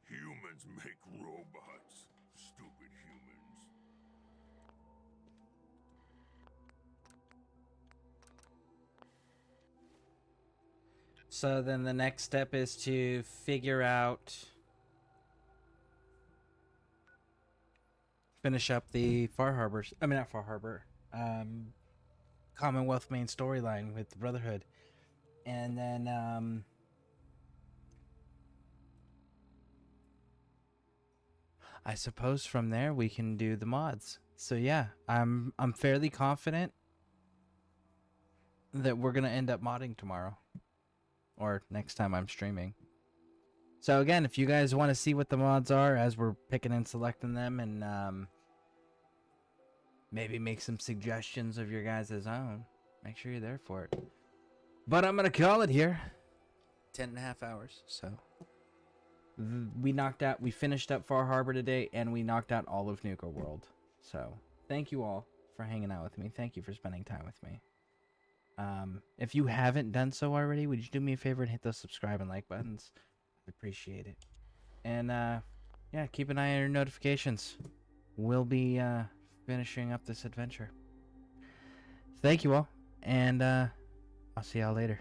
Humans make robots. Stupid humans. So then the next step is to figure out, finish up the not Far Harbor, Commonwealth main storyline with the Brotherhood. And then, I suppose from there we can do the mods. So yeah, I'm fairly confident that we're gonna end up modding tomorrow, or next time I'm streaming. So again, if you guys want to see what the mods are as we're picking and selecting them, and maybe make some suggestions of your guys' own, make sure you're there for it. But I'm gonna call it here. 10.5 hours. So we finished up Far Harbor today, and we knocked out all of Nuka World. So thank you all for hanging out with me. Thank you for spending time with me. If you haven't done so already, would you do me a favor and hit those subscribe and like buttons? I'd appreciate it. And yeah, keep an eye on your notifications. We'll be finishing up this adventure. Thank you all, and I'll see y'all later.